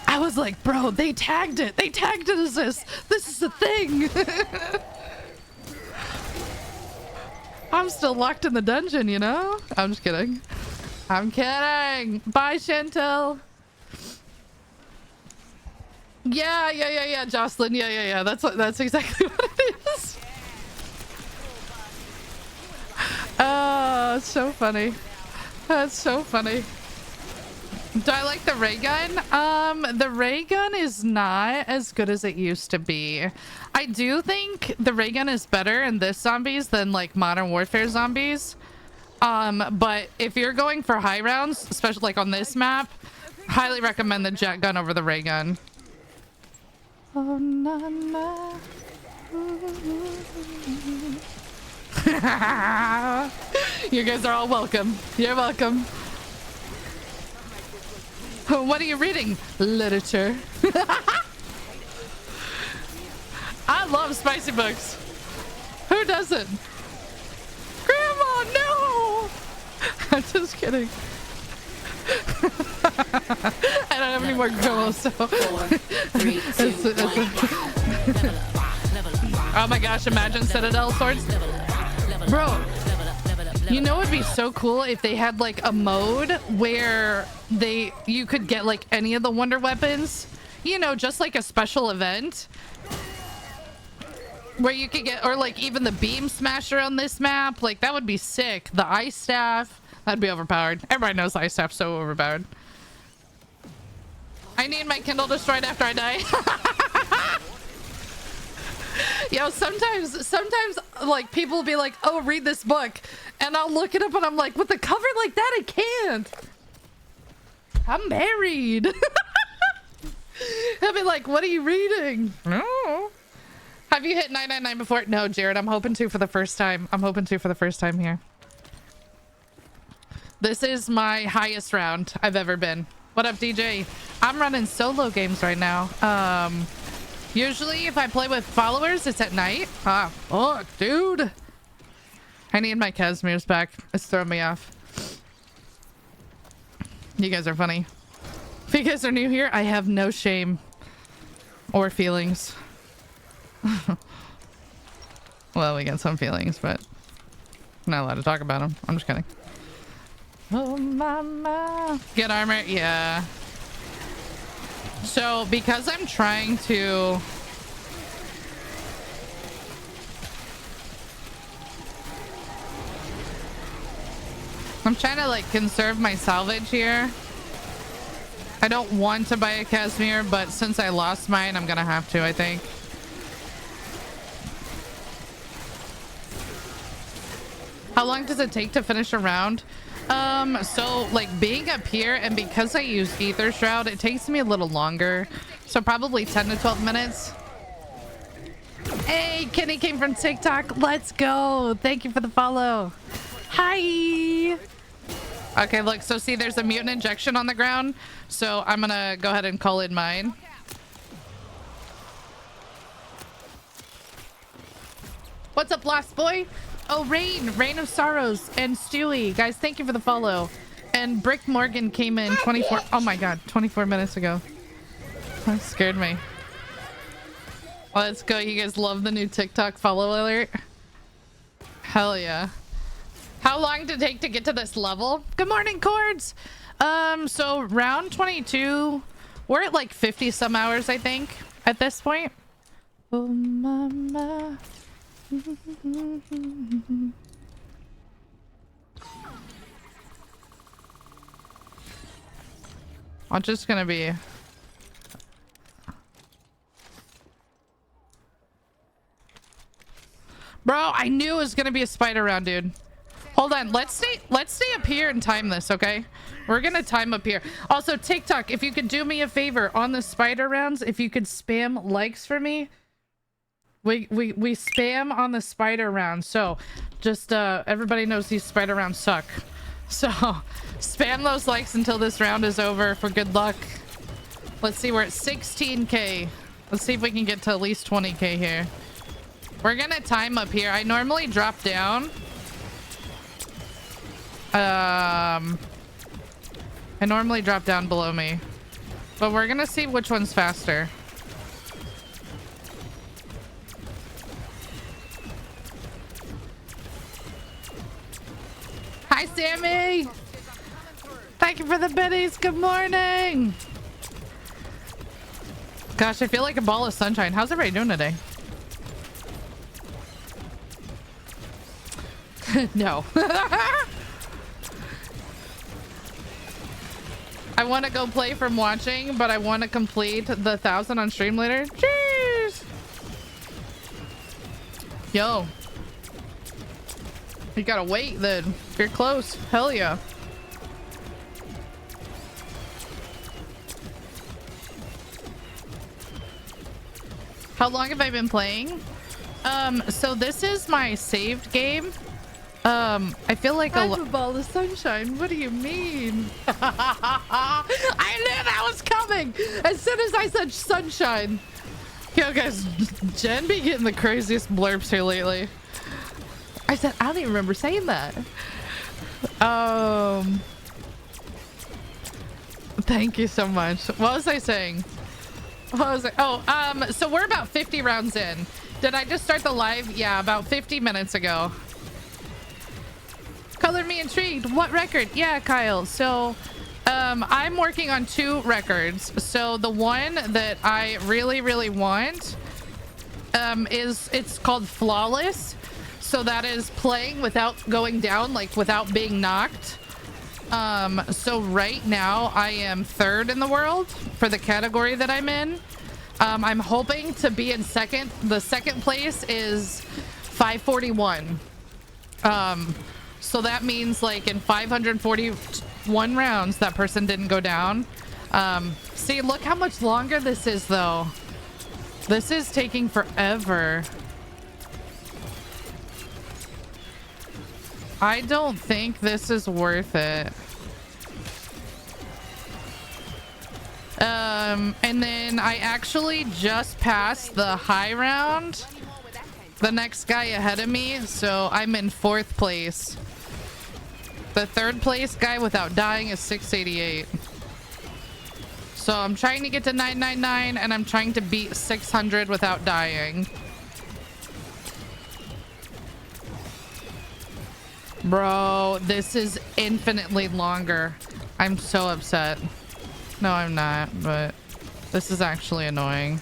I was like, bro, they tagged it. They tagged it as this. This is the thing. I'm still locked in the dungeon, you know? I'm just kidding. I'm kidding. Bye, Chantel. Yeah, Jocelyn. Yeah. That's exactly what it is. That's so funny. That's so funny. Do I like the ray gun? The ray gun is not as good as it used to be. I do think the ray gun is better in this zombies than like Modern Warfare zombies. But if you're going for high rounds, especially like on this map, highly recommend the jet gun over the ray gun. Oh, na, na. You guys are all welcome. You're welcome. What are you reading? Literature. I love spicy books. Who doesn't? Grandma, no! I'm just kidding. I don't have any more grandmas, so. 4, 3, 2, 1. Oh my gosh, imagine Citadel swords. Bro, you know it'd be so cool if they had like a mode where you could get like any of the wonder weapons, you know, just like a special event where you could get, or like even the beam smasher on this map. Like that would be sick. The ice staff, that'd be overpowered. Everybody knows ice staff's so overpowered. I need my Kindle destroyed after I die. Yo, sometimes like people will be like, oh, read this book, and I'll look it up and I'm like, with the cover like that I can't. I'm married. I'll be like, what are you reading? No. Have you hit 999 before? No, Jared, I'm hoping to for the first time. I'm hoping to for the first time here. This is my highest round I've ever been. What up, DJ? I'm running solo games right now. Usually if I play with followers, it's at night. Oh, dude. I need my Casimir's back. It's throwing me off. You guys are funny. If you guys are new here, I have no shame or feelings. Well, we got some feelings, but I'm not allowed to talk about them. I'm just kidding. Oh, mama. Get armor? Yeah. So, because I'm trying to... I'm trying to, like, conserve my salvage here. I don't want to buy a Casimir, but since I lost mine, I'm gonna have to, I think. How long does it take to finish a round? So like being up here, and because I use Ether Shroud, it takes me a little longer. So probably 10 to 12 minutes. Hey, Kenny came from TikTok. Let's go. Thank you for the follow. Hi. Okay, look, so see there's a mutant injection on the ground. So I'm gonna go ahead and call in mine. What's up, Lost Boy? Oh, Rain of Sorrows, and Stewie. Guys, thank you for the follow. And Brick Morgan came in 24... Oh my god, 24 minutes ago. That scared me. Let's go. You guys love the new TikTok follow alert? Hell yeah. How long did it take to get to this level? Good morning, Cords. So round 22, we're at like 50 some hours, I think, at this point. Oh, mama. I'm just gonna be... Bro, I knew it was gonna be a spider round, dude. Hold on, let's stay up here and time this, okay? We're gonna time up here. Also, TikTok, if you could do me a favor on the spider rounds, if you could spam likes for me. We spam on the spider round, so just everybody knows these spider rounds suck. So spam those likes until this round is over for good luck. Let's see, we're at 16k. Let's see if we can get to at least 20k here. We're gonna time up here. I normally drop down. I normally drop down below me, but we're gonna see which one's faster. Hi, Sammy. Thank you for the biddies. Good morning. Gosh, I feel like a ball of sunshine. How's everybody doing today? No. I want to go play from watching, but I want to complete the 1,000 on stream later. Cheers! Yo. You gotta wait then. If you're close. Hell yeah. How long have I been playing? So this is my saved game. I feel like I'm a ball of sunshine. What do you mean? I knew that was coming as soon as I said sunshine. Yo guys, Jen be getting the craziest blurbs here lately. I said, I don't even remember saying that. Thank you so much. What was I saying? What was I? Oh, so we're about 50 rounds in. Did I just start the live? Yeah, about 50 minutes ago. Color me intrigued. What record? Yeah, Kyle. So, I'm working on 2 records. So the one that I really, really want, it's called Flawless. So that is playing without going down, like without being knocked. So right now I am 3rd in the world for the category that I'm in. I'm hoping to be in 2nd. The 2nd place is 541. So that means like in 541 rounds, that person didn't go down. See, look how much longer this is though. This is taking forever. I don't think this is worth it. And then I actually just passed the high round. The next guy ahead of me, so I'm in 4th place. The 3rd place guy without dying is 688. So I'm trying to get to 999 and I'm trying to beat 600 without dying. Bro, this is infinitely longer. I'm so upset. No, I'm not, but this is actually annoying.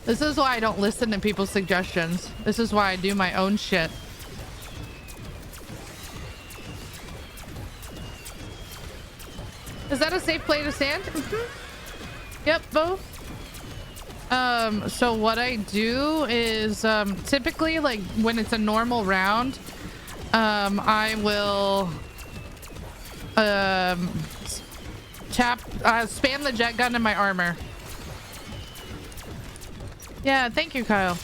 This is why I don't listen to people's suggestions. This is why I do my own shit. Is that a safe play to stand? Yep, both. So what I do is typically, like when it's a normal round, I will spam the jet gun in my armor. Yeah, thank you, Kyle.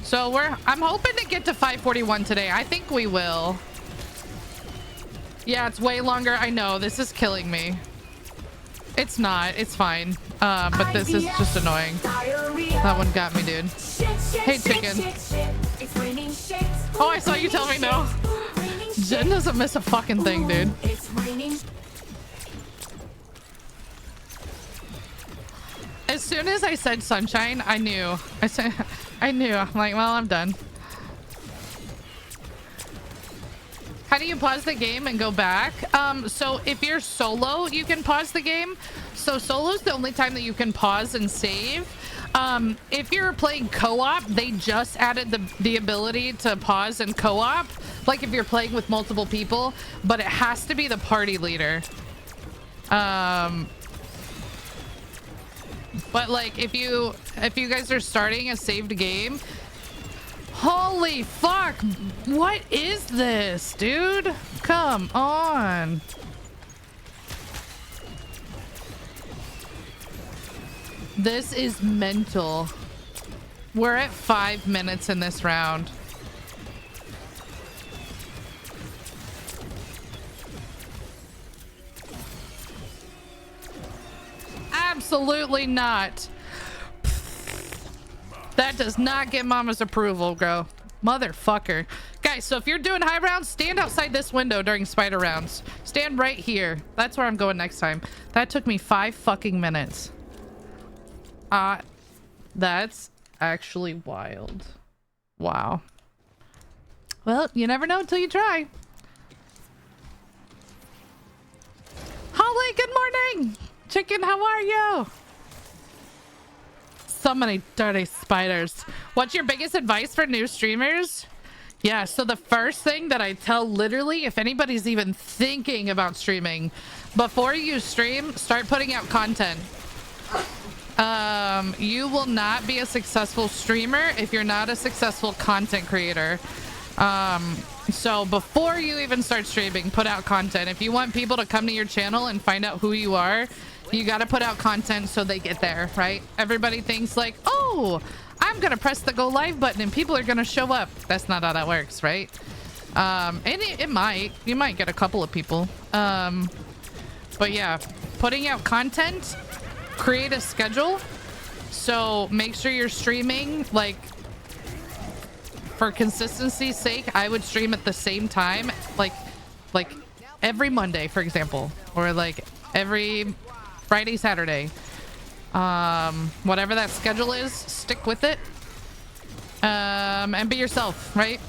So I'm hoping to get to 541 today. I think we will. Yeah, it's way longer. I know, this is killing me. It's not, it's fine. But this is just annoying. That one got me, dude. Hey, chicken. Oh, I saw you tell me no. Jen doesn't miss a fucking thing, dude. As soon as I said sunshine, I knew. I knew. I'm like, well, I'm done. How do you pause the game and go back? So if you're solo, you can pause the game. So solo is the only time that you can pause and save. If you're playing co-op, they just added the ability to pause and co-op. Like if you're playing with multiple people, but it has to be the party leader. But like if you guys are starting a saved game, holy fuck, what is this, dude? Come on. This is mental. We're at 5 minutes in this round. Absolutely not. That does not get mama's approval, bro. Motherfucker. Guys, so if you're doing high rounds, stand outside this window during spider rounds. Stand right here. That's where I'm going next time. That took me 5 fucking minutes. That's actually wild. Wow. Well, you never know until you try. Holly, good morning. Chicken, how are you? So many dirty spiders. What's your biggest advice for new streamers? Yeah, so the first thing that I tell literally, if anybody's even thinking about streaming, before you stream, start putting out content. You will not be a successful streamer if you're not a successful content creator. So before you even start streaming, put out content. If you want people to come to your channel and find out who you are, you got to put out content so they get there, right? Everybody thinks like, oh, I'm gonna press the go live button and people are gonna show up. That's not how that works, right? And it might, you might get a couple of people. But yeah, putting out content, create a schedule. So make sure you're streaming, like, for consistency's sake, I would stream at the same time, like every Monday, for example, or like every Friday, Saturday. Whatever that schedule is, stick with it. And be yourself, right?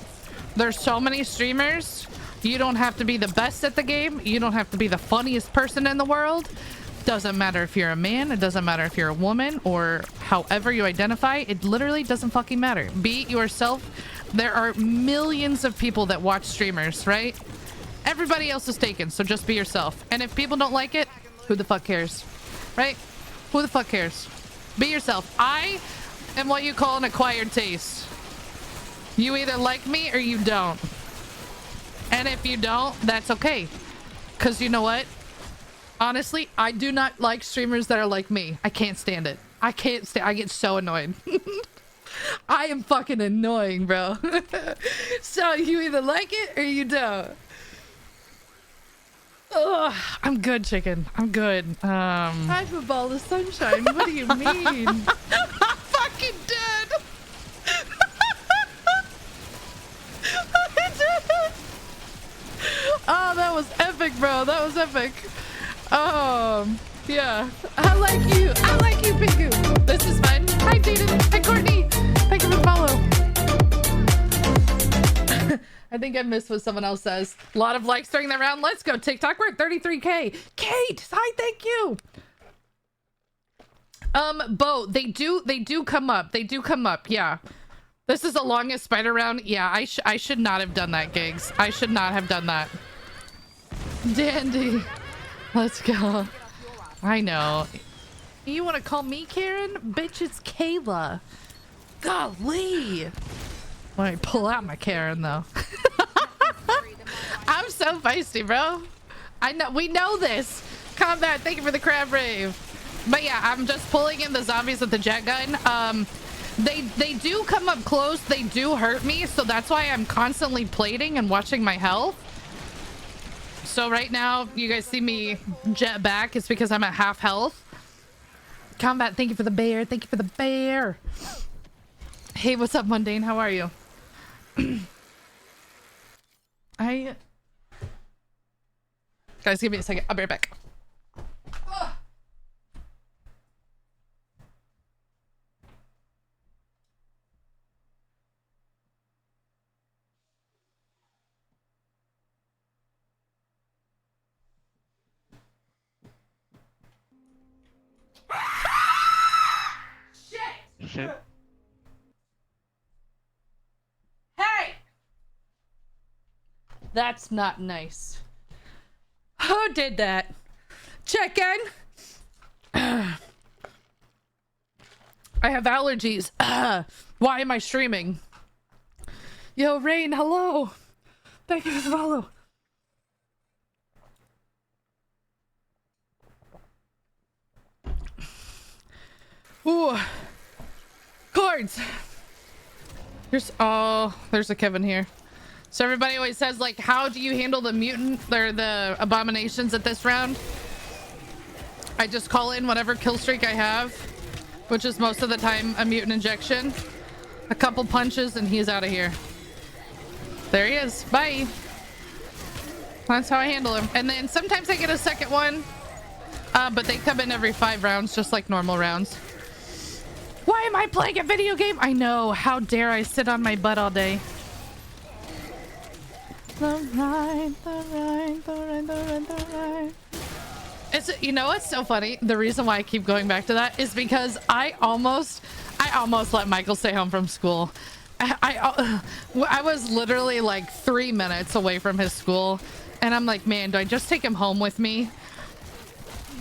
There's so many streamers. You don't have to be the best at the game. You don't have to be the funniest person in the world. Doesn't matter if you're a man. It doesn't matter if you're a woman or however you identify. It literally doesn't fucking matter. Be yourself. There are millions of people that watch streamers, right? Everybody else is taken, so just be yourself. And if people don't like it, who the fuck cares, right? Who the fuck cares? Be yourself. I am what you call an acquired taste. You either like me or you don't. And if you don't, that's okay. Because you know what? Honestly, I do not like streamers that are like me. I can't stand it. I can't stand. I get so annoyed. I am fucking annoying, bro. So you either like it or you don't. Ugh, I'm good, chicken. I'm good. I'm a ball of sunshine. What do you mean? I'm fucking dead. I'm dead. Oh, that was epic, bro. That was epic. Yeah. I like you. I like you, Pingu. This is fun. Hi, Jaden. Hi, Courtney. Thank you for the follow. I think I missed what someone else says. A lot of likes during the round. Let's go, TikTok. We're at 33K. Kate, hi, thank you. Bo, they do come up. They do come up. Yeah. This is the longest spider round. Yeah, I should not have done that, Gigs. I should not have done that. Dandy. Let's go. I know. You want to call me Karen? Bitch, it's Kayla. Golly. Let me pull out my Karen, though. I'm so feisty, bro. I know. We know this. Combat, thank you for the crab rave. But yeah, I'm just pulling in the zombies with the jet gun. They do come up close. They do hurt me. So that's why I'm constantly plating and watching my health. So right now, you guys see me jet back. It's because I'm at half health. Combat, thank you for the bear. Thank you for the bear. Hey, what's up, Mundane? How are you? Guys, give me a second. I'll be right back. Shit. Hey! That's not nice. Who did that? Chicken? I have allergies. Why am I streaming? Yo, Rain, hello. Thank you for the follow. Ooh. Chords. There's a Kevin here. So everybody always says, like, how do you handle the mutant or the abominations at this round? I just call in whatever kill streak I have, which is most of the time a mutant injection. A couple punches and he's out of here. There he is. Bye. That's how I handle him. And then sometimes I get a second one, but they come in every 5 rounds, just like normal rounds. Why am I playing a video game? I know. How dare I sit on my butt all day? The ride. It's, you know what's so funny? The reason why I keep going back to that is because I almost let Michael stay home from school. I was literally like 3 minutes away from his school, and I'm like, man, do I just take him home with me?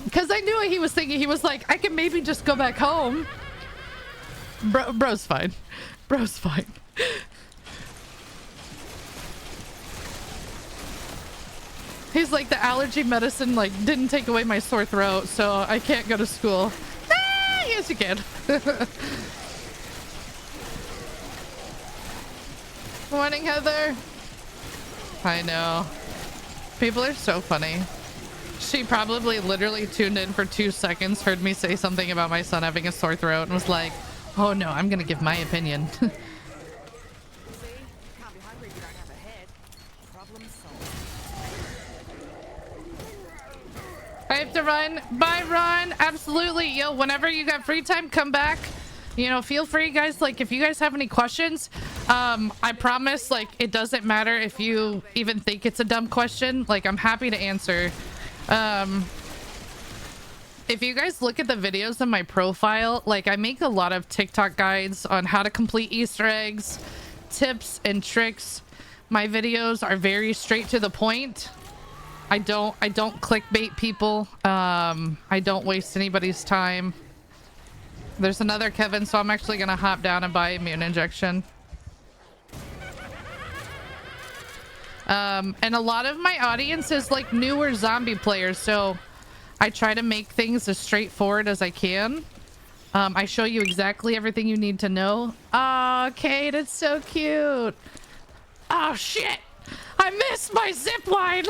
Because I knew what he was thinking. He was like, I can maybe just go back home. Bro's fine. Bro's fine. He's like, the allergy medicine like didn't take away my sore throat, so I can't go to school. Ah, yes you can. Morning, Heather. I know. People are so funny. She probably literally tuned in for 2 seconds, heard me say something about my son having a sore throat, and was like, oh no, I'm gonna give my opinion. See? You can't be hungry if you don't have a head. Problem solved. I have to run. Bye, Ron. Absolutely. Yo, whenever you got free time, come back. You know, feel free, guys. Like, if you guys have any questions, I promise, like, it doesn't matter if you even think it's a dumb question. Like, I'm happy to answer. If you guys look at the videos in my profile, like, I make a lot of TikTok guides on how to complete Easter eggs, tips and tricks. My videos are very straight to the point. I don't clickbait people. I don't waste anybody's time. There's another Kevin, so I'm actually gonna hop down and buy immune injection. And a lot of my audience is like newer zombie players, so I try to make things as straightforward as I can. I show you exactly everything you need to know. Oh, Kate, it's so cute. Oh shit! I missed my zip line.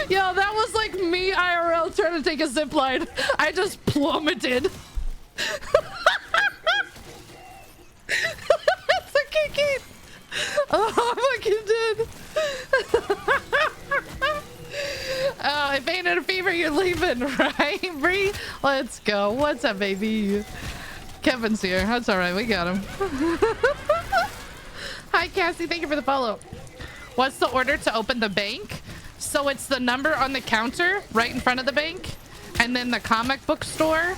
Yo, that was like me IRL trying to take a zip line. I just plummeted. That's a kick. Oh, I fucking did. Oh, if ain't in a fever, you're leaving, right, Bree? Let's go. What's up, baby? Kevin's here. That's all right. We got him. Hi, Cassie. Thank you for the follow. What's the order to open the bank? So it's the number on the counter right in front of the bank, and then the comic book store,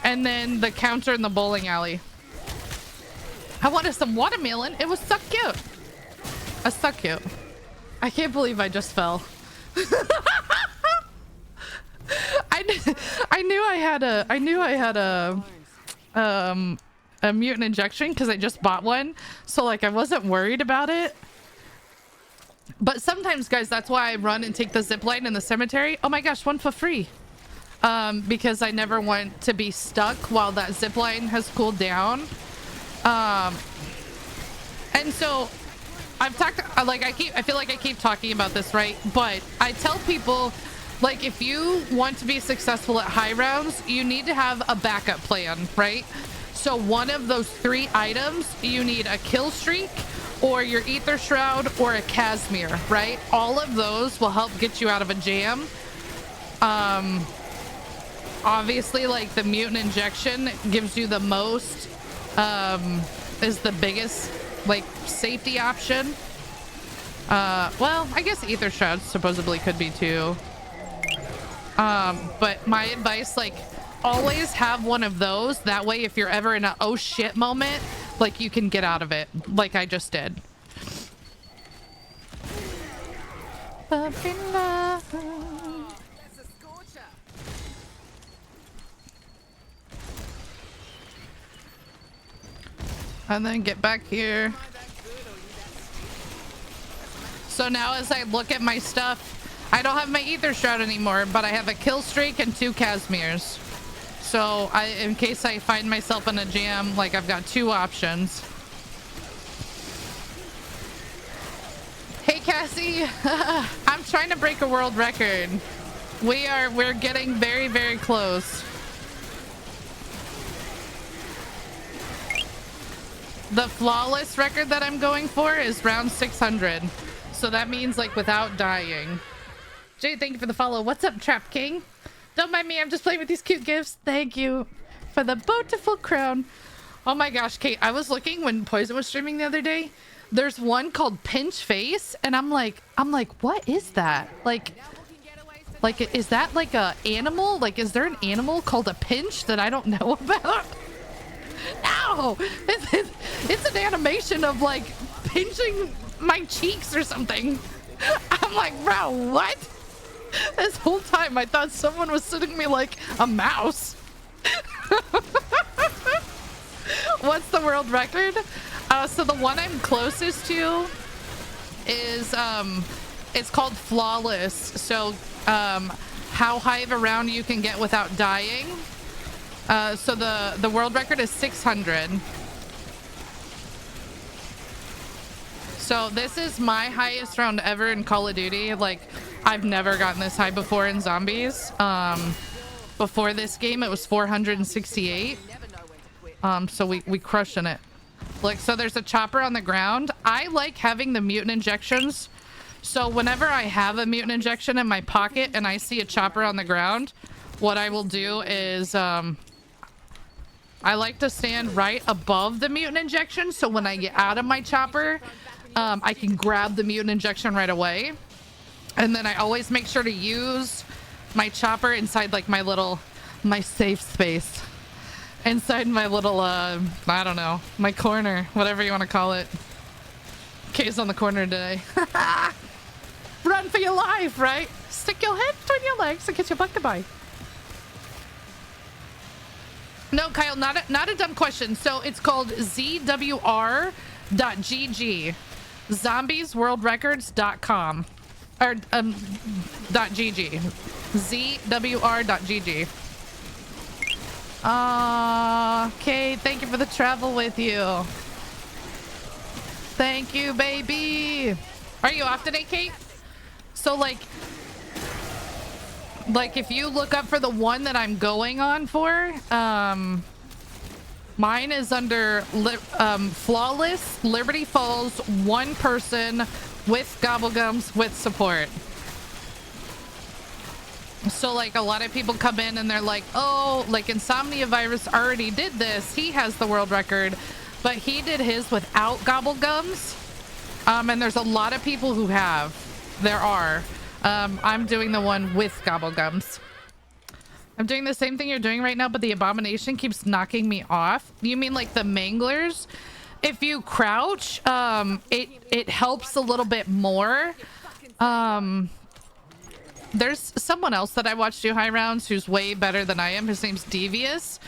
and then the counter in the bowling alley. I wanted some watermelon. It was so cute. It's so cute. I can't believe I just fell. I knew I had a mutant injection because I just bought one, so like I wasn't worried about it. But sometimes, guys, that's why I run and take the zip line in the cemetery. Oh my gosh, one for free. Because I never want to be stuck while that zip line has cooled down. And so I've talked, like, I feel like I keep talking about this, right? But I tell people, like, if you want to be successful at high rounds, you need to have a backup plan, right? So one of those 3 items, you need a kill streak, or your Ether Shroud, or a Casimir, right? All of those will help get you out of a jam. Obviously, like, the mutant injection gives you the most, is the biggest, like, safety option. Well, I guess Ether Shroud supposedly could be too. But my advice, like, always have one of those. That way, if you're ever in a oh shit moment, like, you can get out of it, like I just did. And then get back here. So now as I look at my stuff, I don't have my Ether Shroud anymore, but I have a kill streak and 2 Casimirs. So in case I find myself in a jam, like, I've got 2 options. Hey, Cassie. I'm trying to break a world record. We're getting very, very close. The flawless record that I'm going for is round 600. So that means, like, without dying. Jay, thank you for the follow. What's up, Trap King? Don't mind me, I'm just playing with these cute gifts. Thank you for the beautiful crown. Oh my gosh, Kate, I was looking when Poison was streaming the other day. There's one called Pinch Face, and I'm like, what is that? Like, Like, is that like a animal? Like, is there an animal called a pinch that I don't know about? No! It's an animation of like pinching my cheeks or something. I'm like, bro, what? This whole time I thought someone was sitting me like a mouse. What's the world record? So the one I'm closest to is it's called flawless. So how high of a round you can get without dying. So the world record is 600. So this is my highest round ever in Call of Duty. Like, I've never gotten this high before in zombies. Before this game, it was 468. So we crushing it. Like, so there's a chopper on the ground. I like having the mutant injections. So whenever I have a mutant injection in my pocket and I see a chopper on the ground, what I will do is I like to stand right above the mutant injection. So when I get out of my chopper, I can grab the mutant injection right away. And then I always make sure to use my chopper inside like my safe space. Inside my little, I don't know, my corner, whatever you want to call it. Kay's on the corner today. Run for your life, right? Stick your head between your legs and get your butt to bite. No, Kyle, not a dumb question. So it's called ZWR.GG. Zombiesworldrecords.com. Or, .gg. ZWR.GG. Kate, thank you for the travel with you. Thank you, baby. Are you off today, Kate? So, like if you look up for the one that I'm going on for, mine is under Flawless, Liberty Falls, one person with Gobblegums with support. So like a lot of people come in and they're like, oh, like Insomnia Virus already did this. He has the world record, but he did his without Gobblegums. And there's a lot of people who have. There are. I'm doing the one with Gobblegums. I'm doing the same thing you're doing right now, but the Abomination keeps knocking me off. You mean like the Manglers? If you crouch, it helps a little bit more. There's someone else that I watched do high rounds who's way better than I am. His name's Devious.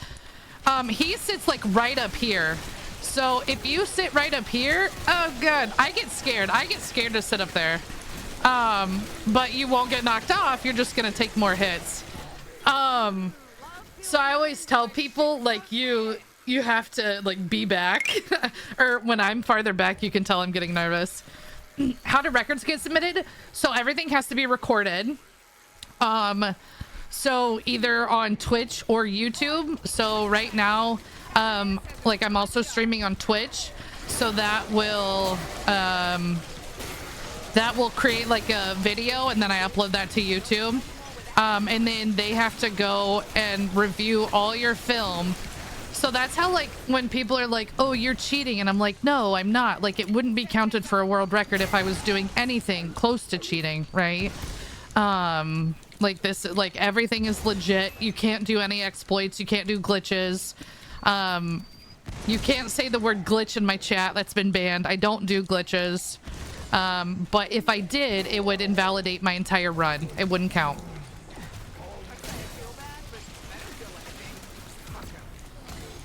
He sits like right up here. So if you sit right up here, oh god, I get scared. I get scared to sit up there. But you won't get knocked off. You're just gonna take more hits. So I always tell people like you have to like be back. Or when I'm farther back, you can tell I'm getting nervous. How do records get submitted? So everything has to be recorded. So either on Twitch or YouTube. So right now, like I'm also streaming on Twitch. So that will create like a video and then I upload that to YouTube. And then they have to go and review all your film. So that's how, like, when people are like, oh, you're cheating. And I'm like, no, I'm not. Like, it wouldn't be counted for a world record if I was doing anything close to cheating, right? Like this, like everything is legit. You can't do any exploits. You can't do glitches. You can't say the word glitch in my chat. That's been banned. I don't do glitches. But if I did, it would invalidate my entire run. It wouldn't count.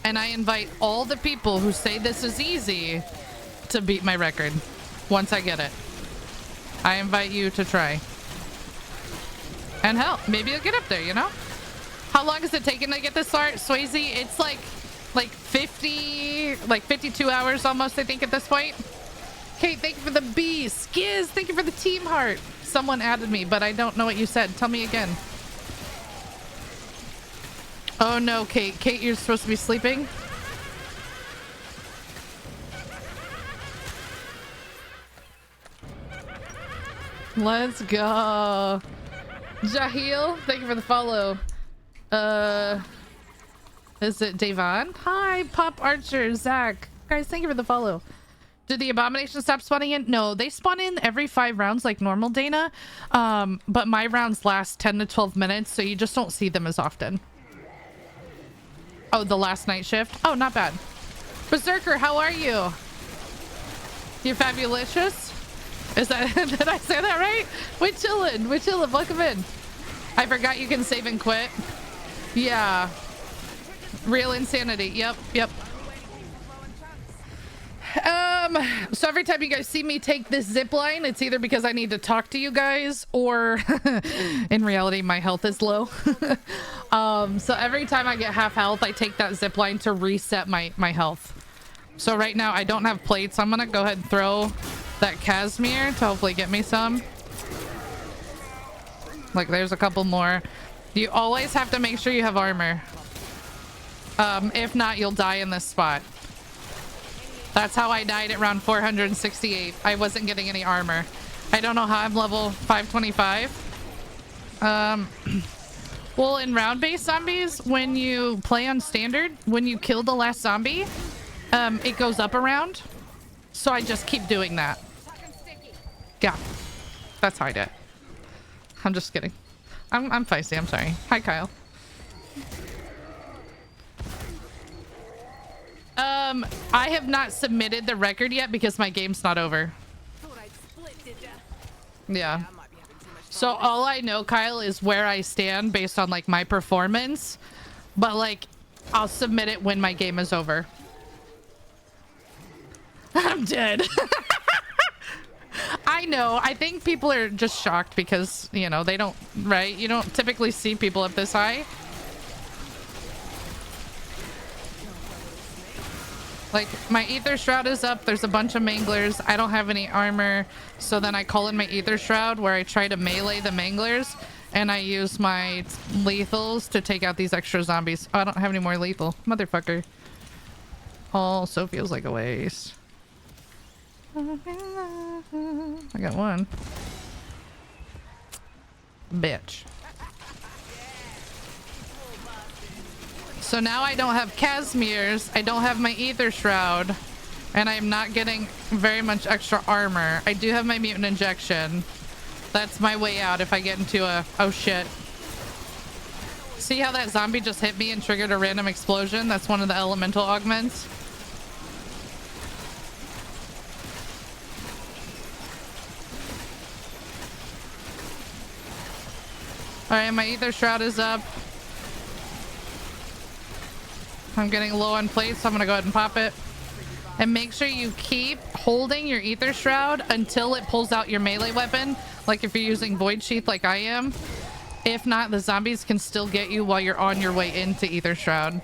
And I invite all the people who say this is easy to beat my record once I get it. I invite you to try. And hell, maybe you'll get up there, you know? How long is it taking to get this start, Swayze? It's like 52 hours almost, I think, at this point. Kate, thank you for the B. Skiz, thank you for the team heart. Someone added me, but I don't know what you said. Tell me again. Oh no, Kate. Kate, you're supposed to be sleeping? Let's go. Jahil, thank you for the follow. Is it Davon? Hi, Pop Archer, Zach. Guys, thank you for the follow. Did the abomination stop spawning in? No, they spawn in every 5 rounds like normal, Dana. But my rounds last 10 to 12 minutes, so you just don't see them as often. Oh, the last night shift? Oh, not bad. Berserker, how are you? You fabulicious? Is that, did I say that right? We're chillin', welcome in. I forgot you can save and quit. Yeah. Real insanity, yep. So every time you guys see me take this zip line, it's either because I need to talk to you guys or in reality my health is low. So every time I get half health, I take that zip line to reset my health. So right now I don't have plates. I'm gonna go ahead and throw that Casimir to hopefully get me some. Like there's a couple more. You always have to make sure you have armor. If not, you'll die in this spot. That's how I died at round 468. I wasn't getting any armor. I don't know how I'm level 525. Well, in round-based zombies, when you play on standard, when you kill the last zombie, it goes up a round. So I just keep doing that. Yeah, that's how I do it. I'm just kidding. I'm feisty. I'm sorry. Hi, Kyle. I have not submitted the record yet because my game's not over. Yeah. So all I know, Kyle, is where I stand based on like my performance, but like I'll submit it when my game is over. I'm dead. I know. I think people are just shocked because, you know, they don't, right? You don't typically see people up this high. Like, my Ether Shroud is up. There's a bunch of Manglers. I don't have any armor. So then I call in my Ether Shroud where I try to melee the Manglers. And I use my lethals to take out these extra zombies. Oh, I don't have any more lethal. Motherfucker. Also feels like a waste. I got one. Bitch. So now I don't have Casimirs, I don't have my Ether Shroud, and I'm not getting very much extra armor. I do have my Mutant Injection. That's my way out if I get into a... Oh shit. See how that zombie just hit me and triggered a random explosion? That's one of the elemental augments. Alright, my Ether Shroud is up. I'm getting low on plates, so I'm gonna go ahead and pop it. And make sure you keep holding your Ether Shroud until it pulls out your melee weapon. Like if you're using Void Sheath like I am. If not, the zombies can still get you while you're on your way into Ether Shroud.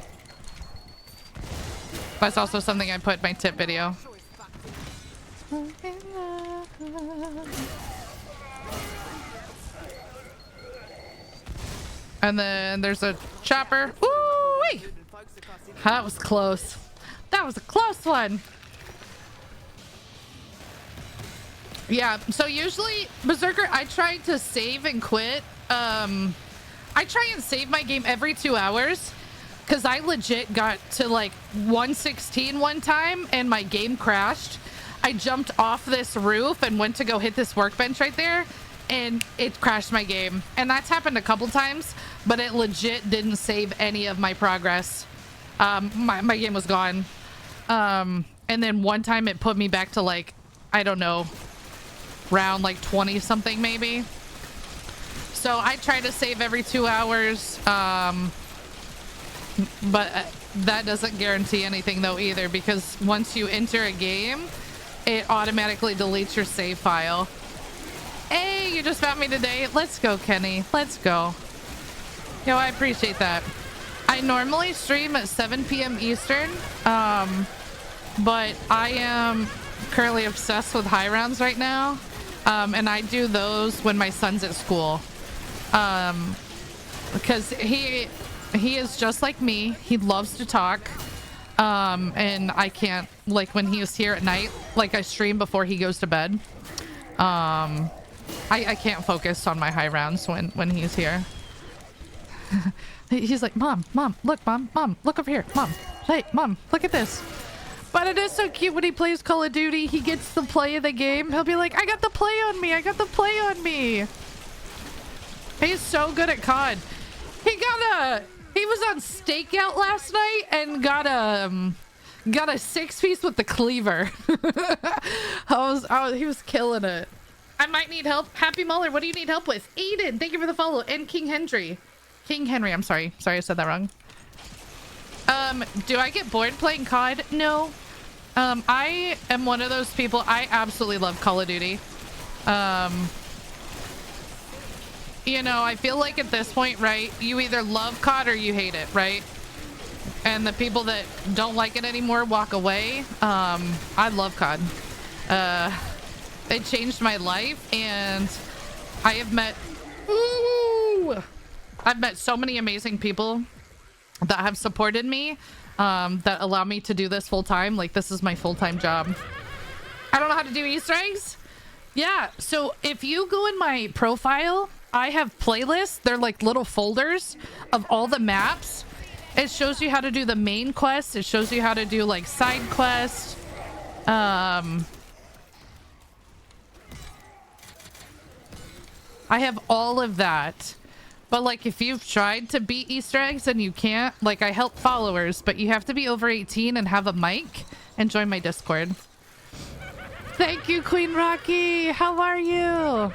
That's also something I put in my tip video. And then there's a chopper. Woo-wee! That was close. That was a close one. Yeah, so usually, Berserker, I try to save and quit. I try and save my game every 2 hours because I legit got to like 116 one time and my game crashed. I jumped off this roof and went to go hit this workbench right there and it crashed my game. And that's happened a couple times, but it legit didn't save any of my progress. My game was gone. And then one time it put me back to like, I don't know, round like 20 something maybe. So I try to save every 2 hours. But that doesn't guarantee anything though either, because once you enter a game, it automatically deletes your save file. Hey, you just found me today. Let's go, Kenny. Let's go. Yo, I appreciate that. I normally stream at 7 p.m. Eastern, but I am currently obsessed with high rounds right now, and I do those when my son's at school, because he is just like me. He loves to talk, and I can't, like when he is here at night, like I stream before he goes to bed. I can't focus on my high rounds when he's here. He's like, Mom, look, Mom, look over here. Mom, hey, Mom, look at this. But it is so cute when he plays Call of Duty. He gets the play of the game. He'll be like, I got the play on me. I got the play on me. He's so good at COD. He was on Stakeout last night and got a 6-piece with the cleaver. He was killing it. I might need help. Happy Muller, what do you need help with? Aiden, thank you for the follow. And King Henry. King Henry, I'm sorry. Sorry, I said that wrong. Do I get bored playing COD? No. I am one of those people. I absolutely love Call of Duty. You know, I feel like at this point, right, you either love COD or you hate it, right? And the people that don't like it anymore walk away. I love COD. It changed my life, and I have met I've met so many amazing people that have supported me, that allow me to do this full time. Like, this is my full-time job. I don't know how to do Easter eggs. Yeah, so if you go in my profile, I have playlists. They're like little folders of all the maps. It shows you how to do the main quest. It shows you how to do like side quests. I have all of that. But like, if you've tried to beat Easter eggs and you can't, like, I help followers, but you have to be over 18 and have a mic and join my Discord. Thank you, Queen Rocky. How are you?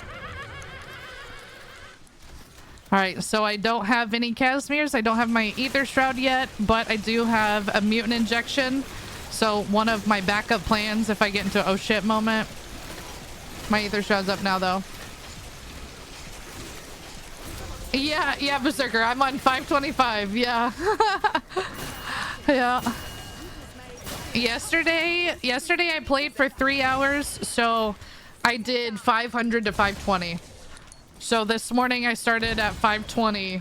All right, so I don't have any Casimirs. I don't have my Ether Shroud yet, but I do have a Mutant Injection. So one of my backup plans if I get into an oh shit moment. My Ether Shroud's up now, though. Yeah, Berserker. I'm on 525. Yeah. Yeah. Yesterday I played for 3 hours, so I did 500 to 520. So this morning I started at 520,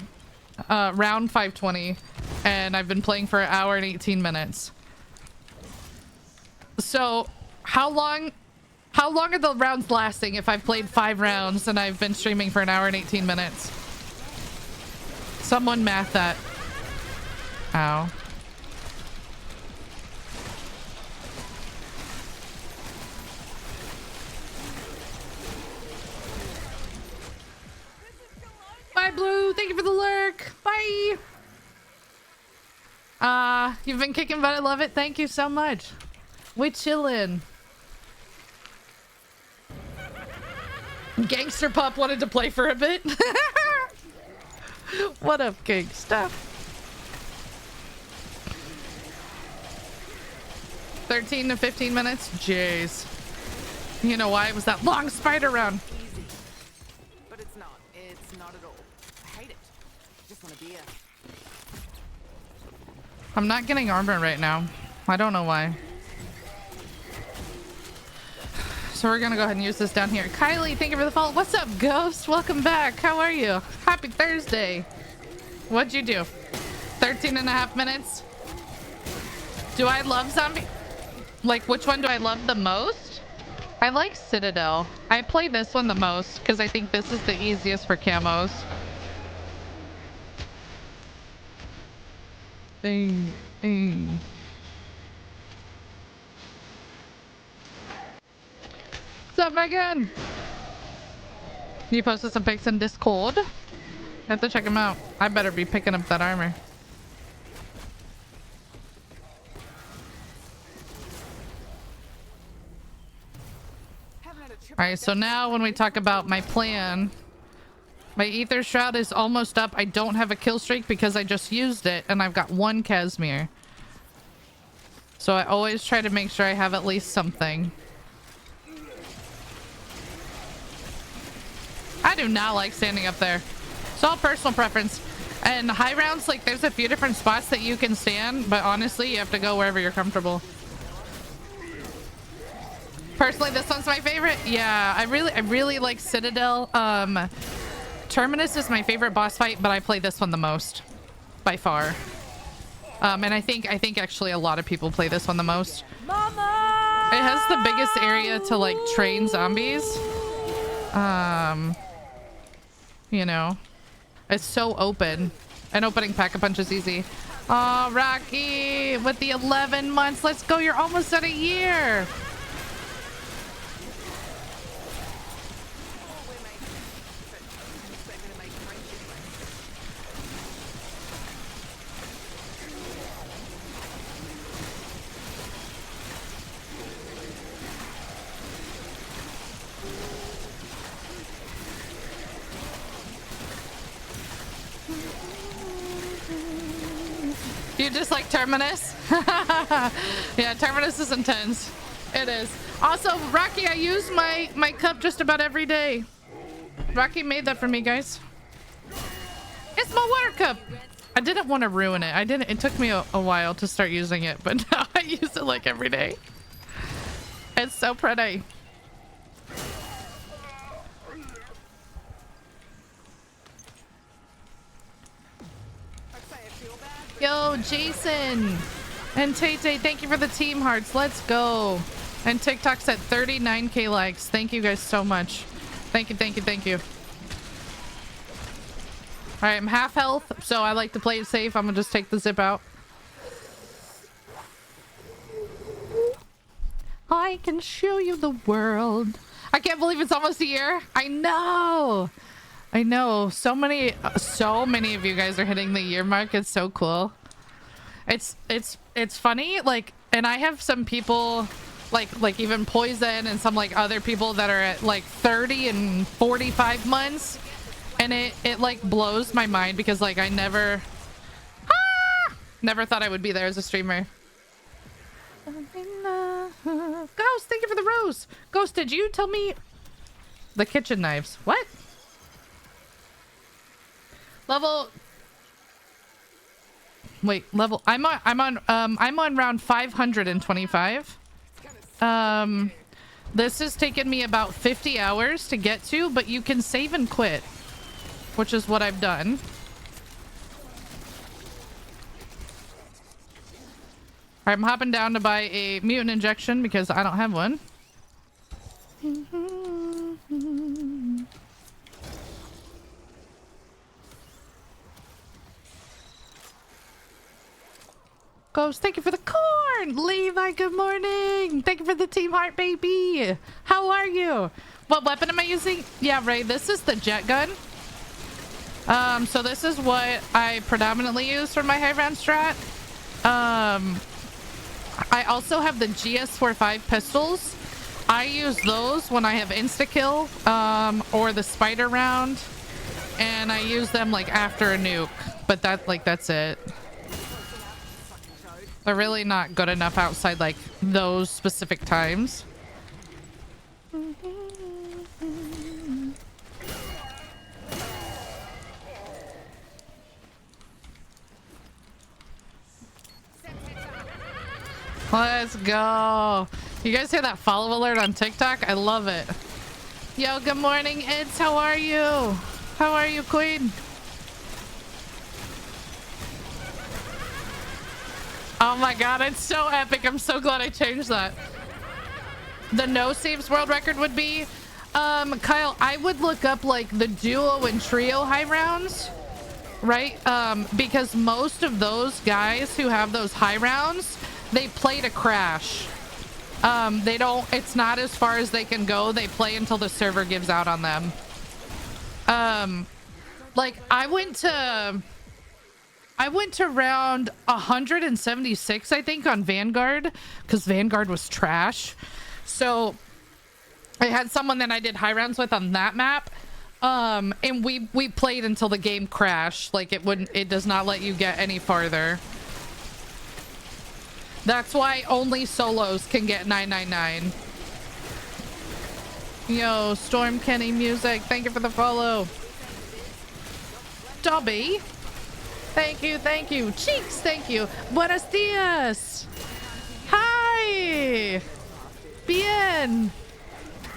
round 520, and I've been playing for 1 hour and 18 minutes. So how long are the rounds lasting if I've played 5 rounds and I've been streaming for 1 hour and 18 minutes? Someone math that. Ow. Bye, Blue. Thank you for the lurk. Bye. You've been kicking butt. I love it. Thank you so much. We chillin'. Gangster Pup wanted to play for a bit. What up, Gangsta? 13 to 15 minutes? Jeez. You know why? It was that long spider round. Easy. But it's not. It's not at all. I hate it. Just want to be a... I'm not getting armor right now. I don't know why. So we're gonna go ahead and use this down here. Kylie, thank you for the follow. What's up, Ghost? Welcome back. How are you? Happy Thursday. What'd you do? 13 and a half minutes? Do I love zombie? Like, which one do I love the most? I like Citadel. I play this one the most because I think this is the easiest for camos. Bing, bing. What's up, Megan? You posted some pics in Discord. I have to check them out. I better be picking up that armor. Alright, so now when we talk about my plan, my Ether Shroud is almost up. I don't have a kill streak because I just used it and I've got 1 Casimir. So I always try to make sure I have at least something. I do not like standing up there. It's all personal preference. And high rounds, like, there's a few different spots that you can stand, but honestly, you have to go wherever you're comfortable. Personally, this one's my favorite. Yeah, I really like Citadel. Terminus is my favorite boss fight, but I play this one the most, by far. And I think actually a lot of people play this one the most. Mama! It has the biggest area to like train zombies. You know, it's so open, and opening Pack-a-Punch is easy. Oh, Rocky, with the 11 months. Let's go. You're almost at a year. You just like Terminus? Yeah, Terminus is intense. It is. Also, Rocky, I use my cup just about every day. Rocky made that for me, guys. It's my water cup. I didn't want to ruin it. It took me a while to start using it, but now I use it like every day. It's so pretty. Yo, Jason and Tay-Tay, thank you for the team hearts. Let's go. And TikTok's at 39k likes. Thank you guys so much. Thank you, thank you, thank you. All right, I'm half health, so I like to play it safe. I'm gonna just take the zip out. I can show you the world. I can't believe it's almost a year. I know. I know. So many of you guys are hitting the year mark. It's so cool. It's funny. Like, and I have some people like even Poison and some like other people that are at like 30 and 45 months. And it like blows my mind because like I never thought I would be there as a streamer. Ghost, thank you for the rose. Ghost, did you tell me the kitchen knives? What? Level. Wait, level. I'm on round 525. This has taken me about 50 hours to get to, but you can save and quit, which is what I've done. I'm hopping down to buy a mutant injection because I don't have one. Ghost, thank you for the corn. Levi, good morning. Thank you for the team heart, baby. How are you? What weapon am I using? Yeah, Ray, this is the jet gun. So this is what I predominantly use for my high round strat. I also have the GS45 pistols. I use those when I have insta-kill, or the spider round, and I use them like after a nuke, but that's it. They're really not good enough outside like those specific times. Let's go. You guys hear that follow alert on TikTok? I love it. Yo, good morning, Ids. How are you? How are you, Queen? Oh my god, it's so epic. I'm so glad I changed that. The no saves world record would be, Kyle, I would look up like the duo and trio high rounds, right? Because most of those guys who have those high rounds, they play to crash. It's not as far as they can go. They play until the server gives out on them. Like I went to round 176, I think, on Vanguard, because Vanguard was trash. So I had someone that I did high rounds with on that map. And we played until the game crashed. Like it does not let you get any farther. That's why only solos can get 999. Yo, Storm Kenny Music, thank you for the follow. Dobby, thank you, thank you. Cheeks, thank you. Buenos dias. Hi. Bien.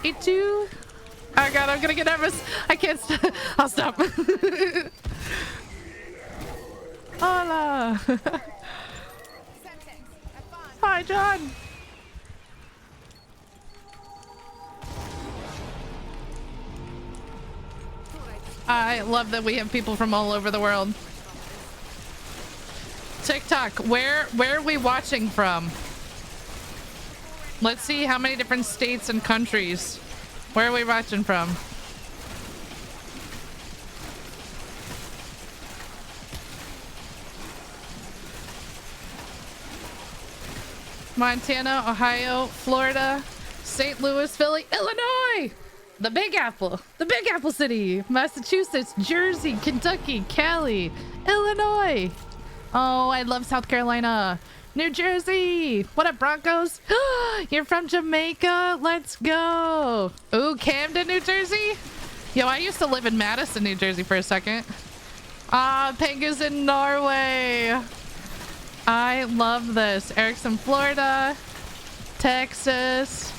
¿Y tú? Oh god, I'm gonna get nervous. I can't I'll stop. Hola. Hi, John. I love that we have people from all over the world. TikTok, where are we watching from? Let's see how many different states and countries. Where are we watching from? Montana, Ohio, Florida, St. Louis, Philly, Illinois, the Big Apple City, Massachusetts, Jersey, Kentucky, Cali, Illinois. Oh, I love South Carolina. New Jersey. What up, Broncos? You're from Jamaica? Let's go. Ooh, Camden, New Jersey? Yo, I used to live in Madison, New Jersey for a second. Ah, Pengu's in Norway. I love this. Eric's in Florida, Texas.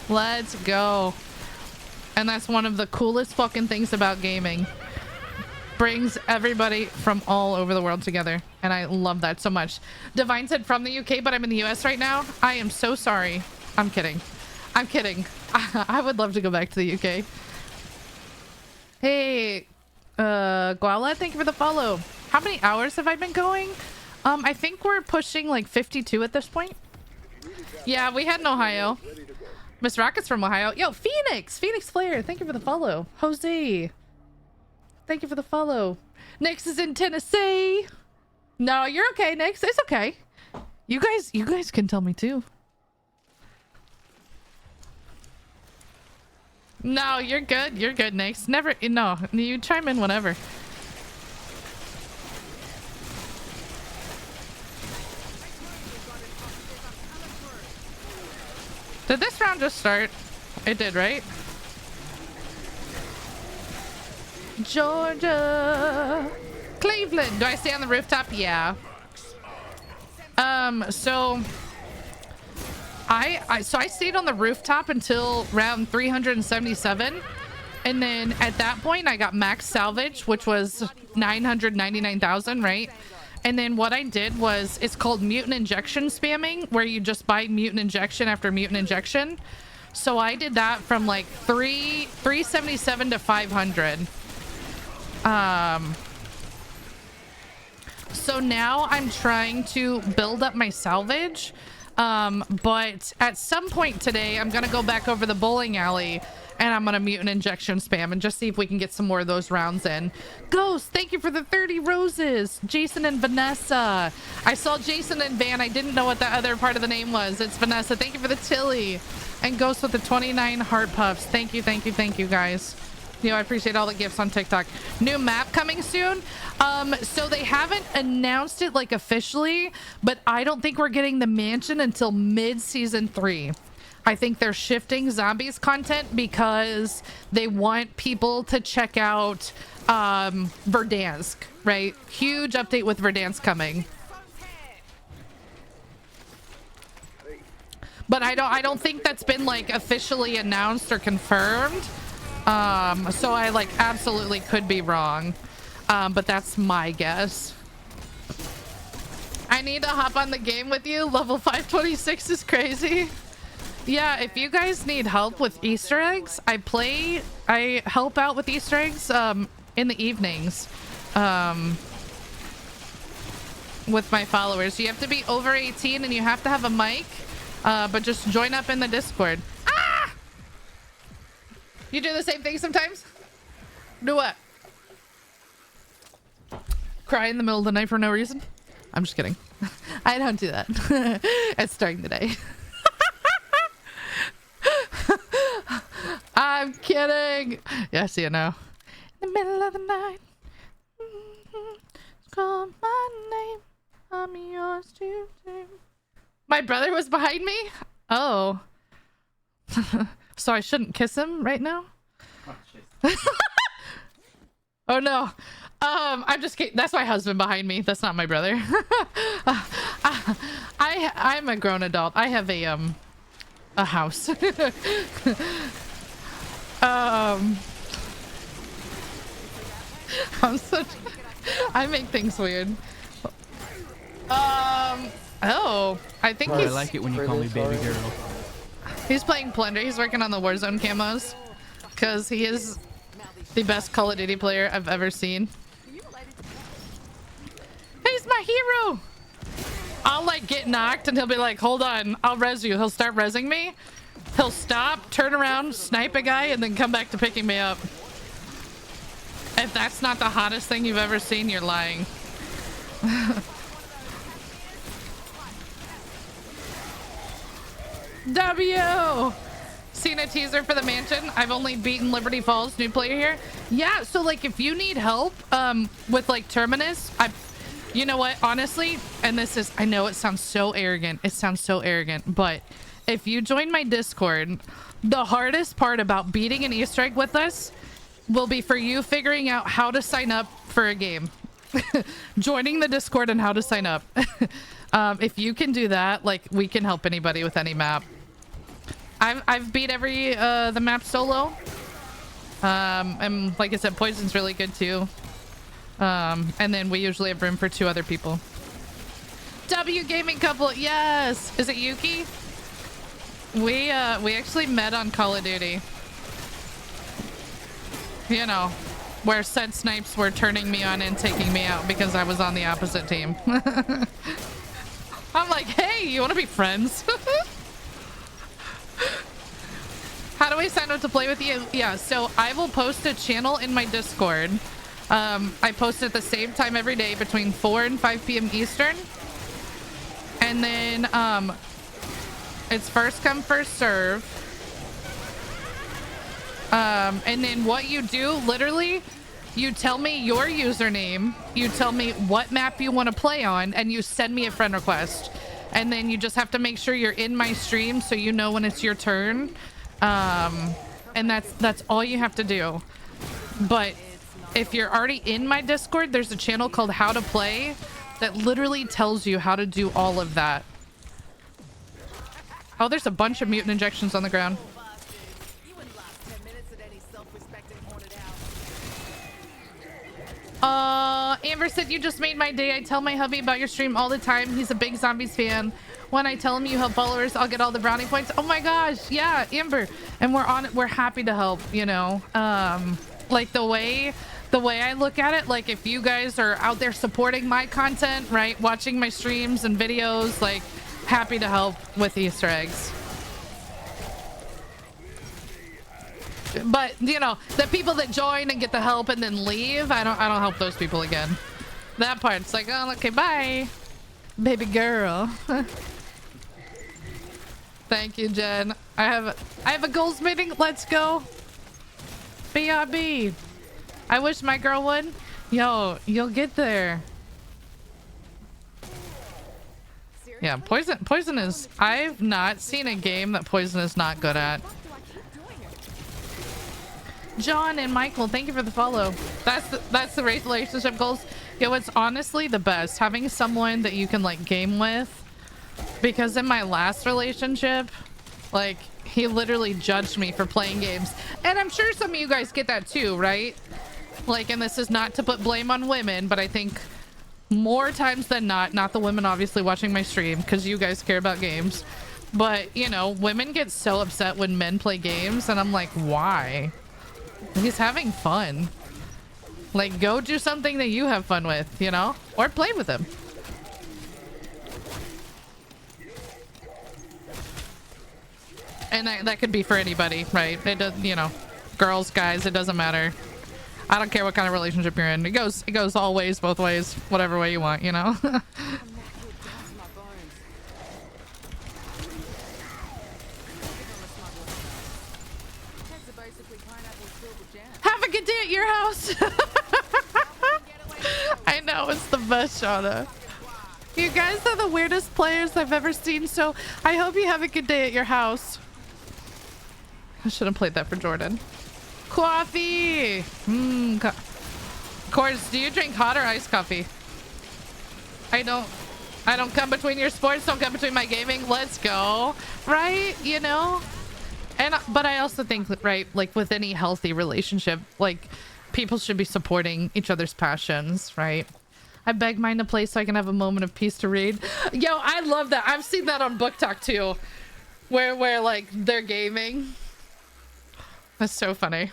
Let's go. And that's one of the coolest fucking things about gaming. Brings everybody from all over the world together. And I love that so much. Divine said from the UK, but I'm in the US right now. I am so sorry. I'm kidding. I'm kidding. I would love to go back to the UK. Hey, Guala, thank you for the follow. How many hours have I been going? I think we're pushing like 52 at this point. Yeah, we had in Ohio. Miss Rocket's from Ohio. Yo, Phoenix Flair, thank you for the follow. Jose, thank you for the follow. Nix is in Tennessee. No, you're okay, Nix. It's okay. You guys can tell me too. No, you're good. You're good, Nix. Never. No, you chime in whenever. Did this round just start? It did, right? Georgia, Cleveland. Do I stay on the rooftop? Yeah. So I stayed on the rooftop until round 377, and then at that point I got max salvage, which was 999,000, right? And then what I did was, it's called mutant injection spamming, where you just buy mutant injection after mutant injection. So I did that from like 377 to 500. So now I'm trying to build up my salvage. But at some point today, I'm gonna go back over the bowling alley and I'm gonna mutant injection spam and just see if we can get some more of those rounds in. Ghost, thank you for the 30 roses. Jason and Vanessa. I saw Jason and Van. I didn't know what the other part of the name was. It's Vanessa. Thank you for the Tilly. And Ghost with the 29 heart puffs. Thank you, guys. You know, I appreciate all the gifts on TikTok. New map coming soon. So they haven't announced it like officially, but I don't think we're getting the mansion until mid-season 3. I think they're shifting zombies content because they want people to check out Verdansk, right? Huge update with Verdansk coming. But I don't think that's been like officially announced or confirmed. So I like absolutely could be wrong. But that's my guess. I need to hop on the game with you. Level 526 is crazy. Yeah, if you guys need help with Easter eggs, I help out with Easter eggs in the evenings with my followers. You have to be over 18 and you have to have a mic, but just join up in the Discord. Ah! You do the same thing sometimes? Do what? Cry in the middle of the night for no reason? I'm just kidding. I don't do that. It's during the day. I'm kidding. Yes, you know. In the middle of the night, call my name. I'm yours to take. My brother was behind me? Oh. So I shouldn't kiss him right now? Oh no. I'm just kidding. That's my husband behind me. That's not my brother. I'm a grown adult. I have a house. I make things weird. Oh, I think I like it when you call me baby girl. He's playing Plunder. He's working on the Warzone camos because he is the best Call of Duty player I've ever seen. He's my hero. I'll like get knocked and he'll be like, hold on, I'll res you. He'll start resing me. He'll stop, turn around, snipe a guy, and then come back to picking me up. If that's not the hottest thing you've ever seen, you're lying. W! Seen a teaser for the mansion. I've only beaten Liberty Falls. New player here. Yeah, so like if you need help with like Terminus, you know what, honestly, and this is, I know it sounds so arrogant. It sounds so arrogant, but if you join my Discord, the hardest part about beating an Easter egg with us will be for you figuring out how to sign up for a game. Joining the Discord and how to sign up. If you can do that, like we can help anybody with any map. I've beat every the map solo. And like I said, Poison's really good too. And then we usually have room for 2 other people. W gaming couple, yes. Is it Yuki? We actually met on Call of Duty. You know, where said snipes were turning me on and taking me out because I was on the opposite team. I'm like, hey, you want to be friends? How do I sign up to play with you? Yeah, so I will post a channel in my Discord. I post at the same time every day between 4 and 5 p.m. Eastern. And then it's first come, first serve. And then what you do, literally, you tell me your username, you tell me what map you want to play on, and you send me a friend request. And then you just have to make sure you're in my stream so you know when it's your turn. And that's all you have to do. But if you're already in my Discord, there's a channel called How to Play that literally tells you how to do all of that. Oh, there's a bunch of mutant injections on the ground. Amber said, you just made my day. I tell my hubby about your stream all the time. He's a big Zombies fan. When I tell him you help followers, I'll get all the brownie points. Oh my gosh, yeah, Amber. And we're happy to help, you know. Like the way I look at it, like if you guys are out there supporting my content, right, watching my streams and videos, like happy to help with Easter eggs. But you know, the people that join and get the help and then leave, I don't help those people again. That part's like, oh, okay, bye, baby girl. Thank you, Jen. I have a goals meeting. Let's go. BRB. I wish my girl would. Yo, you'll get there. Yeah, Poison is, I've not seen a game that Poison is not good at. John and Michael, thank you for the follow. That's the relationship goals. Yo, it's honestly the best having someone that you can like game with, because in my last relationship, like he literally judged me for playing games, and I'm sure some of you guys get that too, right? Like, and this is not to put blame on women, but I think more times than not the women obviously watching my stream because you guys care about games, but you know, women get so upset when men play games, and I'm like, why? He's having fun. Like, go do something that you have fun with, you know, or play with him. And that could be for anybody, right? It does, you know, girls, guys, it doesn't matter. I don't care what kind of relationship you're in. It goes all ways, both ways, whatever way you want, you know. Have a good day at your house. I know, it's the best, Shauna. You guys are the weirdest players I've ever seen, so I hope you have a good day at your house. I should have played that for Jordan. Coffee! Course, do you drink hot or iced coffee? I don't come between your sports, don't come between my gaming. Let's go. Right? You know? But I also think that, right, like with any healthy relationship, like people should be supporting each other's passions, right? I beg mine to play so I can have a moment of peace to read. Yo, I love that. I've seen that on Book Talk too, where like they're gaming. That's so funny.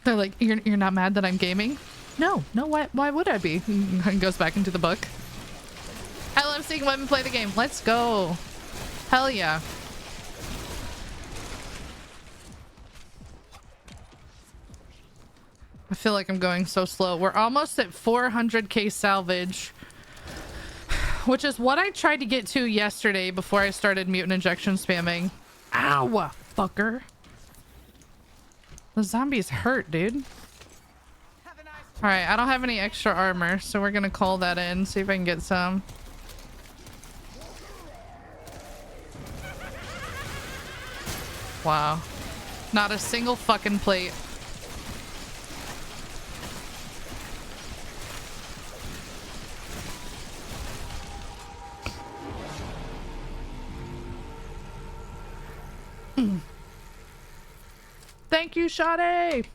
They're like, you're not mad that I'm gaming? No, why would I be? And goes back into the book. love seeing women play the game. Let's go. Hell yeah. I feel like I'm going so slow. We're almost at 400k salvage, which is what I tried to get to yesterday before I started mutant injection spamming. Ow, fucker. The zombies hurt, dude. Alright, I don't have any extra armor, so we're gonna call that in, see if I can get some. Wow. Not a single fucking plate. Thank you, Sade.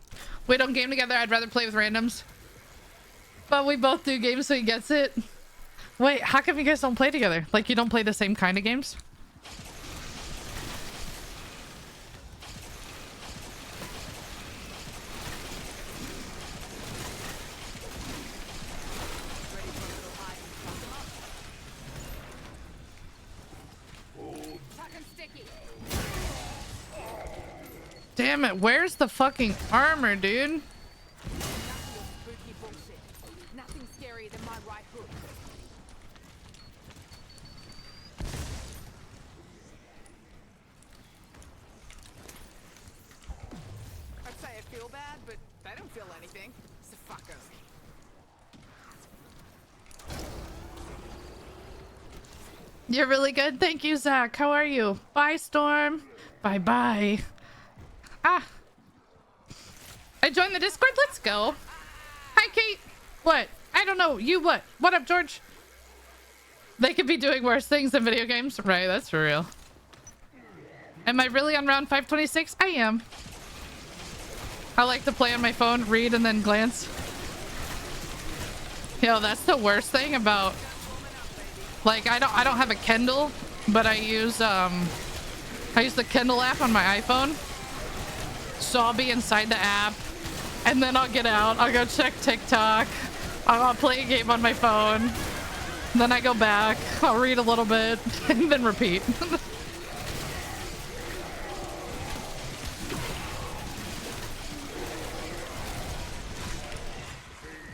We don't game together. I'd rather play with randoms. But we both do games, so he gets it. Wait, how come you guys don't play together? Like, you don't play the same kind of games? Damn it, where's the fucking armor, dude? Spooky bullshit. Nothing scarier than my right hook. I'd say I feel bad, but they don't feel anything. So fuck 'em. You're really good. Thank you, Zach. How are you? Bye, Storm. Bye-bye. Ah. I joined the Discord. Let's go. Hi, Kate. What? I don't know. You what? What up, George? They could be doing worse things than video games. Right, that's for real. Am I really on round 526? I am. I like to play on my phone, read, and then glance. Yo, that's the worst thing about... Like, I don't have a Kindle, but I use the Kindle app on my iPhone. So I'll be inside the app, and then I'll get out. I'll go check TikTok. I'll play a game on my phone. Then I go back. I'll read a little bit, and then repeat.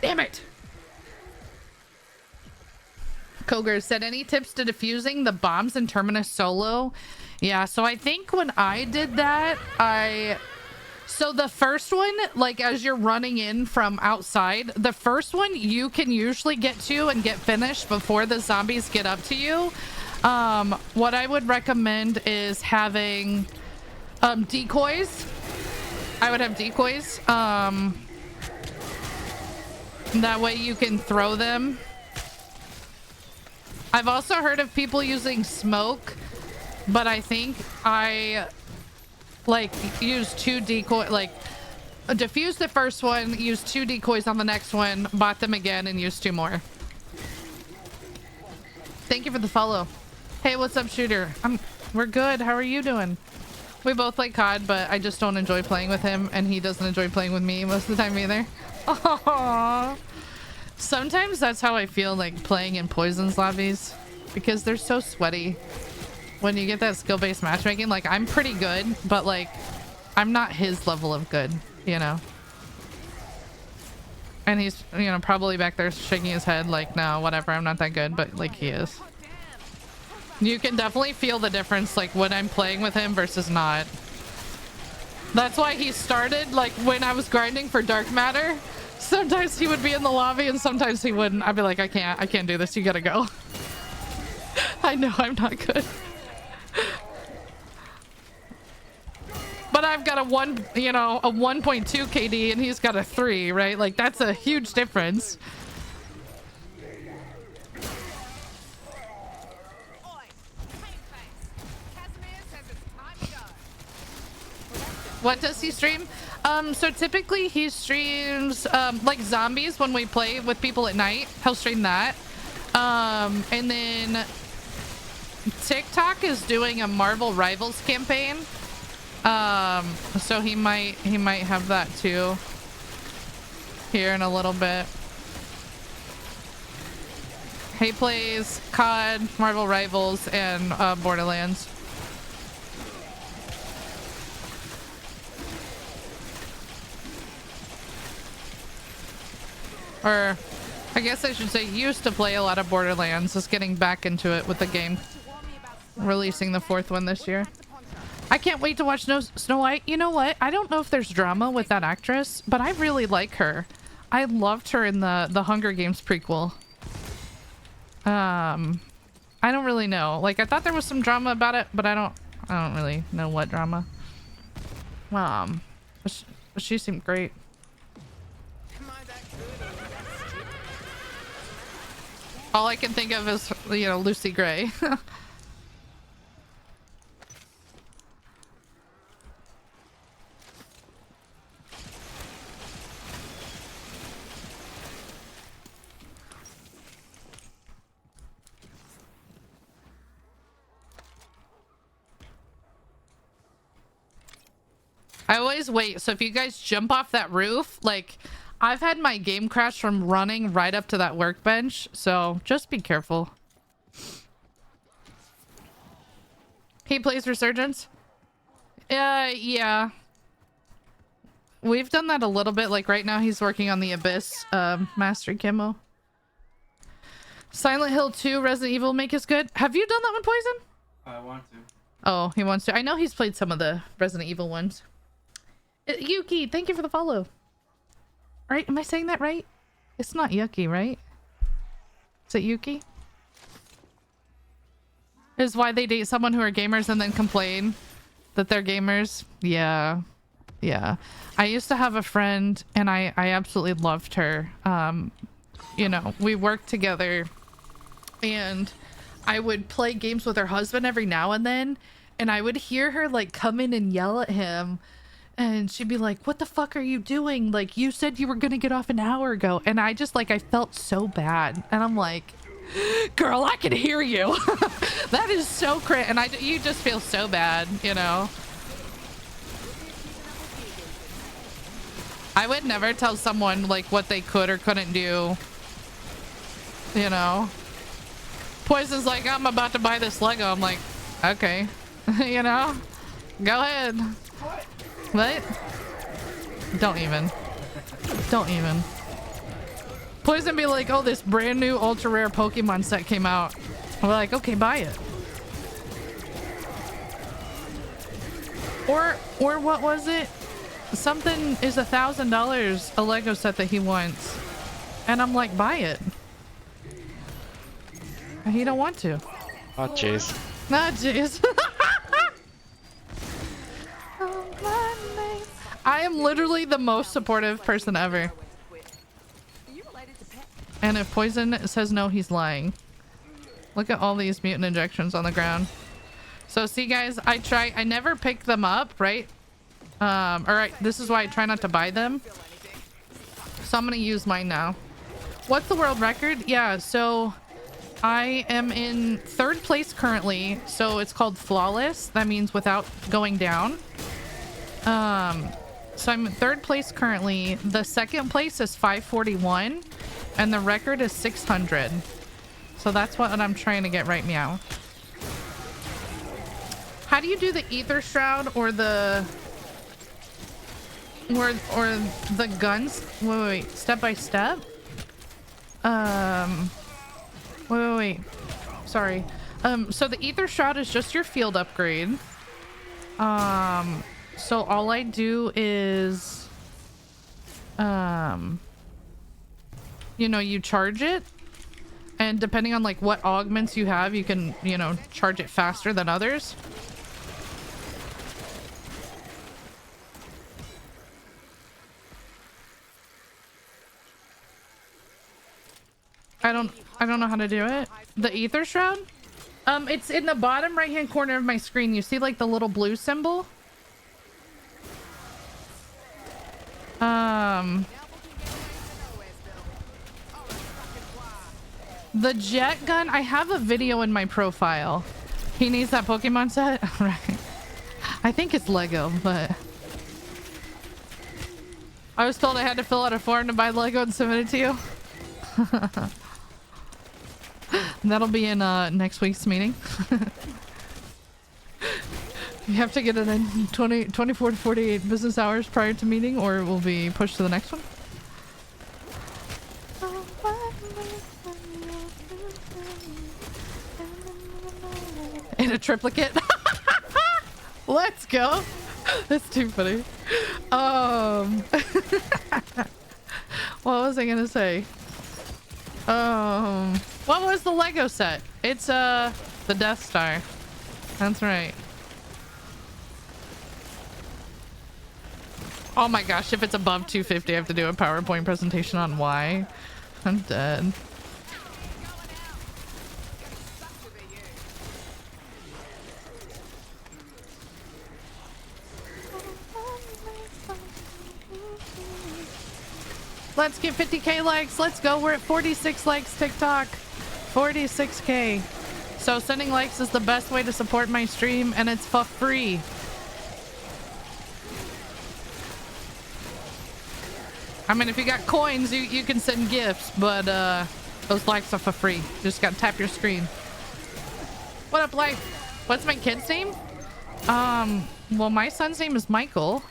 Damn it! Koger said, any tips to defusing the bombs in Terminus solo? Yeah, so I think when I did that, so the first one, like as you're running in from outside, the first one you can usually get to and get finished before the zombies get up to you. What I would recommend is having decoys. I would have decoys. That way you can throw them. I've also heard of people using smoke, but I think I like use 2 decoy, like diffuse the first one, use 2 decoys on the next one, bot them again, and use 2 more. Thank you for the follow. Hey, what's up, Shooter? We're good. How are you doing? We both like COD, but I just don't enjoy playing with him, and he doesn't enjoy playing with me most of the time either. Aww. Sometimes that's how I feel like playing in Poison's lobbies, because they're so sweaty. When you get that skill-based matchmaking, like I'm pretty good, but like I'm not his level of good, you know? And he's, you know, probably back there shaking his head like, no, whatever, I'm not that good, but like he is. You can definitely feel the difference, like when I'm playing with him versus not. That's why he started, like when I was grinding for Dark Matter, sometimes he would be in the lobby and sometimes he wouldn't. I'd be like, I can't do this, you gotta go. I know I'm not good. But I've got a 1.2 KD and he's got a 3, right? Like that's a huge difference. What does he stream? So typically he streams like zombies when we play with people at night. He'll stream that. And then TikTok is doing a Marvel Rivals campaign. So he might have that too here in a little bit. He plays COD, Marvel Rivals, and Borderlands. Or I guess I should say used to play a lot of Borderlands, just getting back into it with the game. Releasing the 4th one this year. I can't wait to watch Snow White. You know what? I don't know if there's drama with that actress, but I really like her. I loved her in the Hunger Games prequel. I don't really know. Like, I thought there was some drama about it, but I don't really know what drama. But she seemed great. All I can think of is, you know, Lucy Gray. I always wait. So if you guys jump off that roof, like, I've had my game crash from running right up to that workbench. So just be careful. He plays Resurgence? Yeah. We've done that a little bit. Like right now he's working on the Abyss Mastery Camo. Silent Hill 2 Resident Evil make is good. Have you done that one, Poison? I want to. Oh, he wants to. I know he's played some of the Resident Evil ones. Yuki, thank you for the follow. Right? Am I saying that right? It's not Yuki, right? Is it Yuki? Is why they date someone who are gamers and then complain that they're gamers. Yeah. I used to have a friend and I absolutely loved her. You know, we worked together and I would play games with her husband every now and then, and I would hear her like come in and yell at him, and she'd be like, what the fuck are you doing? Like, you said you were gonna get off an hour ago. And I just like, I felt so bad, and I'm like, girl, I can hear you. That is so crazy. And you just feel so bad, you know. I would never tell someone like what they could or couldn't do, you know. Poison's like, I'm about to buy this Lego. I'm like, okay. You know, go ahead. What? Don't even. Poison be like, oh, this brand new ultra rare Pokemon set came out. We're like, okay, buy it. Or what was it? Something is $1,000 a Lego set that he wants, and I'm like, buy it. He don't want to. Oh jeez. Nah, jeez. I am literally the most supportive person ever. And if Poison says no, he's lying. Look at all these mutant injections on the ground. So see guys, I never pick them up, right? This is why I try not to buy them. So I'm gonna use mine now. What's the world record? Yeah, so I am in 3rd place currently, so it's called flawless. That means without going down. So I'm in 3rd place currently. The 2nd place is 541 and the record is 600. So that's what I'm trying to get right now. How do you do the Ether Shroud or the guns? Wait, step by step? Wait. Sorry. So the Ether Shroud is just your field upgrade. So all I do is, you know, you charge it, and depending on like what augments you have, you can, you know, charge it faster than others. I don't know how to do it. The Ether Shroud? It's in the bottom right hand corner of my screen. You see like the little blue symbol? The jet gun, I have a video in my profile. He needs that Pokemon set? Right. I think it's Lego, but I was told I had to fill out a form to buy Lego and submit it to you. That'll be in next week's meeting. You have to get it in 24 to 48 business hours prior to meeting, or it will be pushed to the next one. In a triplicate. Let's go. That's too funny. What was I gonna say? What was the Lego set? It's the Death Star. That's right. Oh my gosh, if it's above 250, I have to do a PowerPoint presentation on why. I'm dead. Let's get 50k likes. Let's go. We're at 46 likes TikTok. 46k. So sending likes is the best way to support my stream, and it's for free. I mean, if you got coins, you can send gifts, but those likes are for free. Just gotta tap your screen. What up, life? What's my kid's name? Well, my son's name is Michael.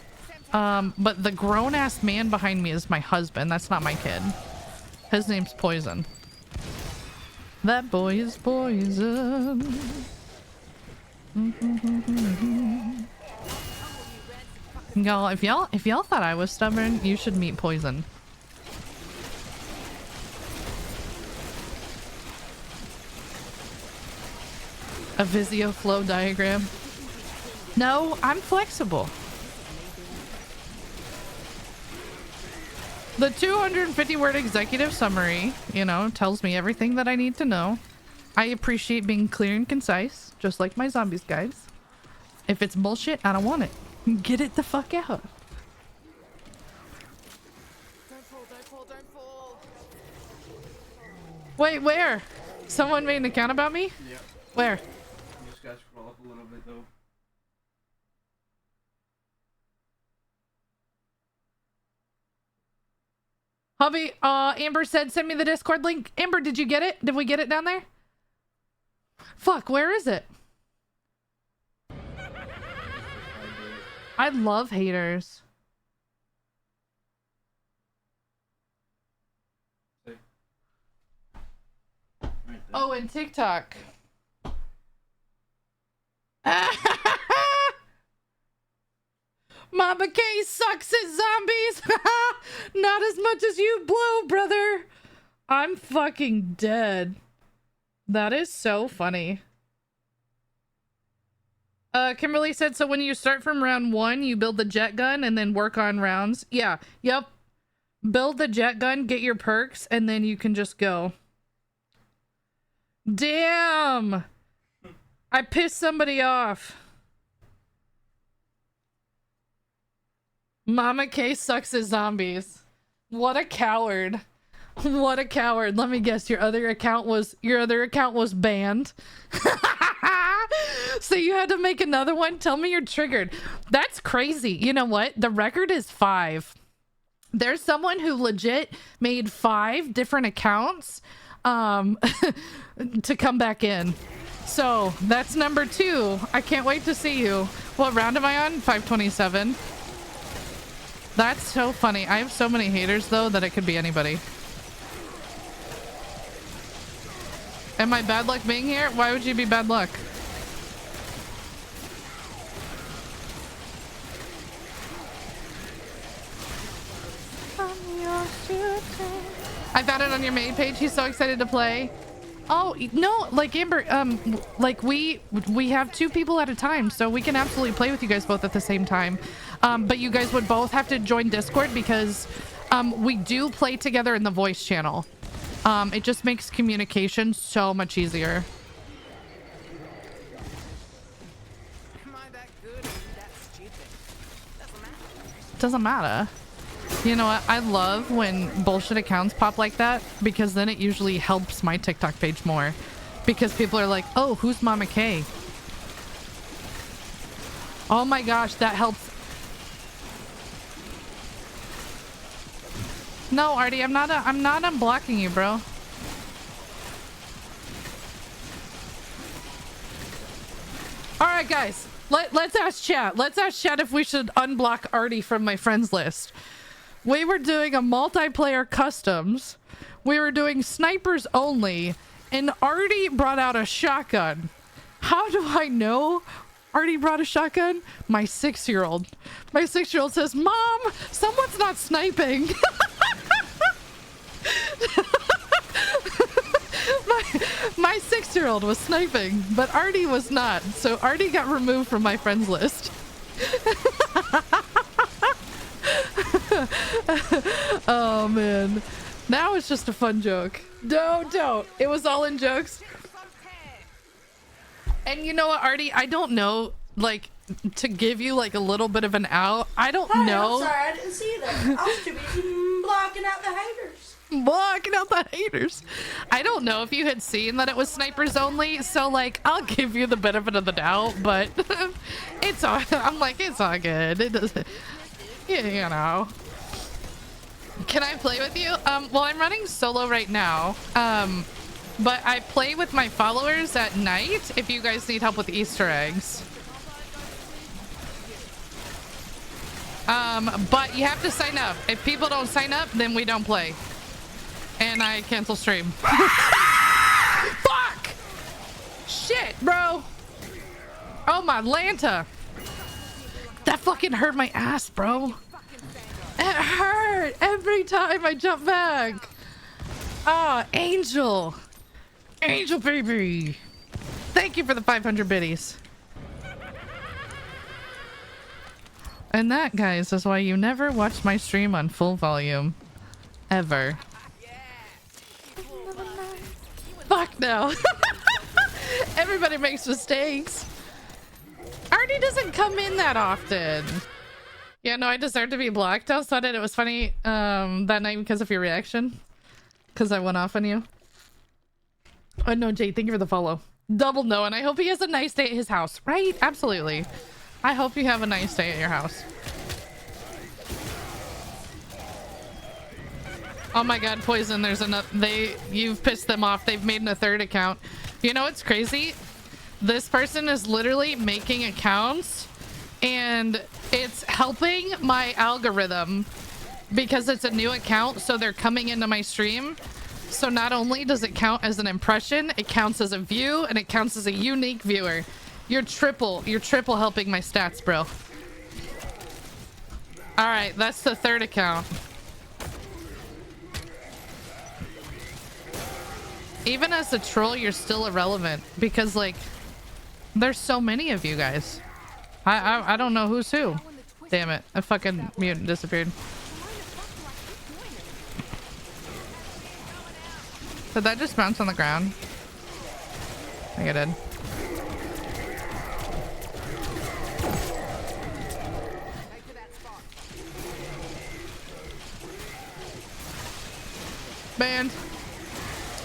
But the grown-ass man behind me is my husband. That's not my kid. His name's Poison. That boy is poison. Y'all, if y'all thought I was stubborn, you should meet Poison. A Visio flow diagram. No, I'm flexible. The 250 word executive summary, you know, tells me everything that I need to know. I appreciate being clear and concise, just like my zombies guides. If it's bullshit, I don't want it. Get it the fuck out. Don't fall, don't fall, don't fall. Wait, where? Someone made an account about me? Yeah. Where? You just gotta scroll up a little bit though. Hubby, Amber said send me the Discord link. Amber, did you get it? Did we get it down there? Fuck, where is it? I love haters. Right there. Oh, and TikTok. Mama K sucks at zombies. Not as much as you blow, brother. I'm fucking dead. That is so funny. Kimberly said, so when you start from round 1, you build the jet gun and then work on rounds. Yeah, yep. Build the jet gun, get your perks, and then you can just go. Damn! I pissed somebody off. Mama K sucks at zombies. What a coward. What a coward. Let me guess, your other account was banned. So you had to make another one? Tell me you're triggered. That's crazy. You know what? The record is 5. There's someone who legit made 5 different accounts to come back in. So that's number 2. I can't wait to see you. What round am I on? 527. That's so funny. I have so many haters though that it could be anybody. Am I bad luck being here? Why would you be bad luck? I've got it on your main page. He's so excited to play. Oh no, like Amber, like we have 2 people at a time, so we can absolutely play with you guys both at the same time. But you guys would both have to join Discord because we do play together in the voice channel. It just makes communication so much easier. Am I that good or that stupid? Doesn't matter. You know what? I love when bullshit accounts pop like that because then it usually helps my TikTok page more. Because people are like, oh, who's Mama K? Oh my gosh, that helps. No, Artie, I'm not unblocking you, bro. right, guys. Let's ask chat. Let's ask chat if we should unblock Artie from my friends list. We were doing a multiplayer customs. We were doing snipers only, and Artie brought out a shotgun. How do I know Artie brought a shotgun? My 6-year-old. My 6-year-old says, "Mom, someone's not sniping." My 6-year-old was sniping, but Artie was not. So Artie got removed from my friends list. Oh man. Now it's just a fun joke. Don't. It was all in jokes. And you know what, Artie? I don't know, like, to give you like a little bit of an out. I don't know. I'm sorry, I didn't see that. I was too busy blocking out the haters. Blocking out the haters. I don't know if you had seen that it was snipers only, so like I'll give you the benefit of the doubt, but it's all. I'm like, it's all good. It doesn't. You know. Can I play with you? Well, I'm running solo right now. But I play with my followers at night if you guys need help with Easter eggs. But you have to sign up. If people don't sign up, then we don't play. And I cancel stream. Fuck! Shit, bro. Oh, my Lanta. That fucking hurt my ass, bro. It hurt every time I jump back. Ah, Angel. Angel baby. Thank you for the 500 biddies. And that, guys, is why you never watch my stream on full volume. Ever. Fuck no. Everybody makes mistakes. Artie doesn't come in that often. Yeah, no, I deserve to be blocked. I also thought it was funny that night because of your reaction. Because I went off on you. Oh, no, Jade, thank you for the follow. Double no, and I hope he has a nice day at his house, right? Absolutely. I hope you have a nice day at your house. Oh my god, Poison, there's another. You've pissed them off. They've made a third account. You know what's crazy? This person is literally making accounts, and it's helping my algorithm because it's a new account, so they're coming into my stream. So not only does it count as an impression, it counts as a view, and it counts as a unique viewer. You're triple helping my stats, bro. All right, that's the third account. Even as a troll, you're still irrelevant because, like, there's so many of you guys. I don't know who's who. Damn it, I fucking mutant disappeared. Did that just bounce on the ground? I think it did. Man,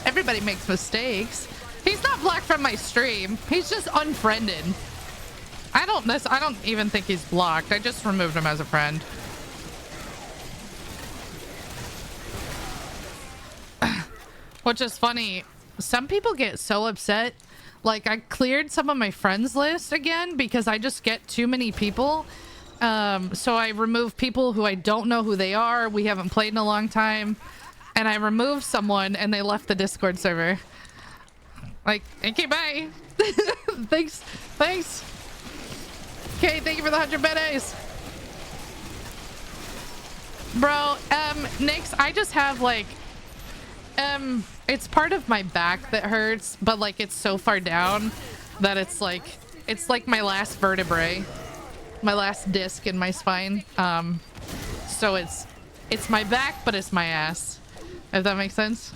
everybody makes mistakes. He's not blocked from my stream. He's just unfriended. I don't even think he's blocked. I just removed him as a friend. Which is funny. Some people get so upset. Like, I cleared some of my friends list again because I just get too many people. So I remove people who I don't know who they are. We haven't played in a long time. And I removed someone and they left the Discord server. Like, okay, bye. Thanks. Okay, thank you for the 100 biddies. Bro, Nyx, I just have like, it's part of my back that hurts, but like it's so far down that it's like my last vertebrae, my last disc in my spine. So it's my back, but it's my ass, if that makes sense.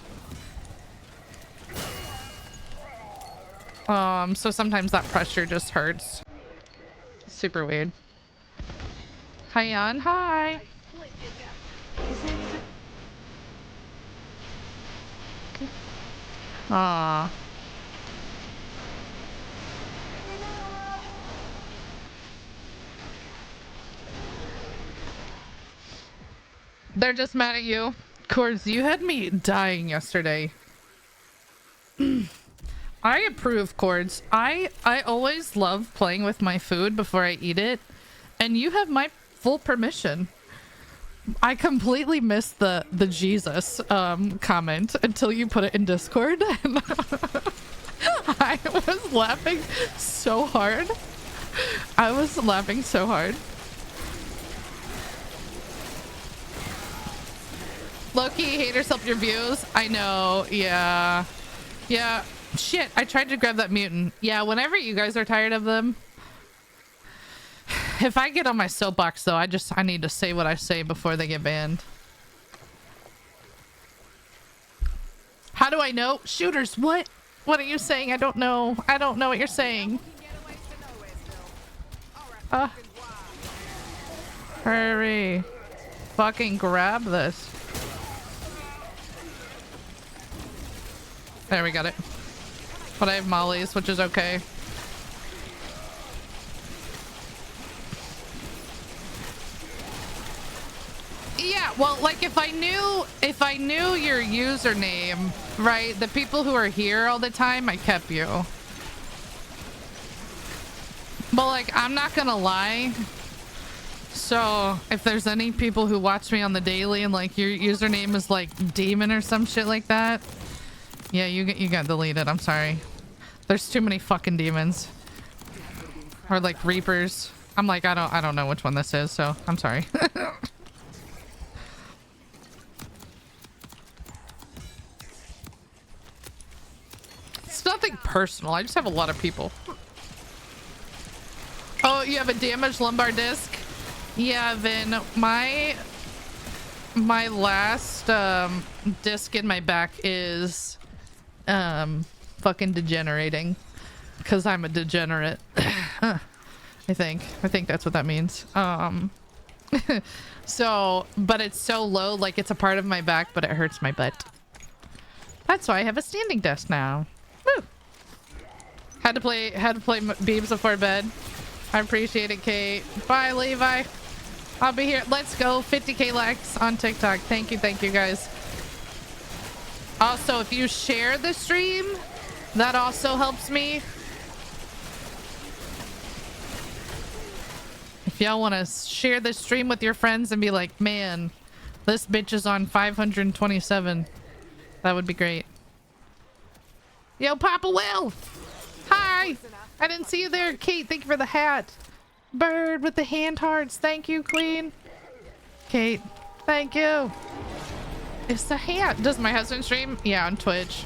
So sometimes that pressure just hurts. Super weird. Hi, Jan. Hi. Aww. They're just mad at you. Cords, you had me dying yesterday. I approve, Cords. I always love playing with my food before I eat it, and you have my full permission. I completely missed the Jesus comment until you put it in Discord, and I was laughing so hard. I was laughing so hard. Loki, haters help your views. I know, yeah. Yeah, shit, I tried to grab that mutant. Yeah, whenever you guys are tired of them. If I get on my soapbox though, I need to say what I say before they get banned. How do I know? Shooters, what? What are you saying? I don't know. I don't know what you're saying. Hurry. Fucking grab this. There, we got it. But I have mollies, which is okay. Yeah, well, like if I knew your username, right? The people who are here all the time, I kept you. But like, I'm not gonna lie. So if there's any people who watch me on the daily and like your username is like demon or some shit like that, yeah, you got deleted. I'm sorry. There's too many fucking demons. Or like reapers. I'm like, I don't know which one this is, so I'm sorry. It's nothing personal. I just have a lot of people. Oh, you have a damaged lumbar disc? Yeah, Vin. My last disc in my back is fucking degenerating because I'm a degenerate. I think that's what that means. So, but it's so low, like it's a part of my back, but it hurts my butt. That's why I have a standing desk now. Woo! Had to play Beebs before bed. I appreciate it, Kate. Bye, Levi. I'll be here. Let's go. 50k likes on TikTok. Thank you guys. Also, if you share the stream, that also helps me. If y'all want to share the stream with your friends and be like, man, this bitch is on 527, that would be great. Yo, Papa Will. Hi. I didn't see you there. Kate, thank you for the hat. Bird with the hand hearts. Thank you, Queen. Kate, thank you. It's the hat. Does my husband stream? Yeah, on Twitch.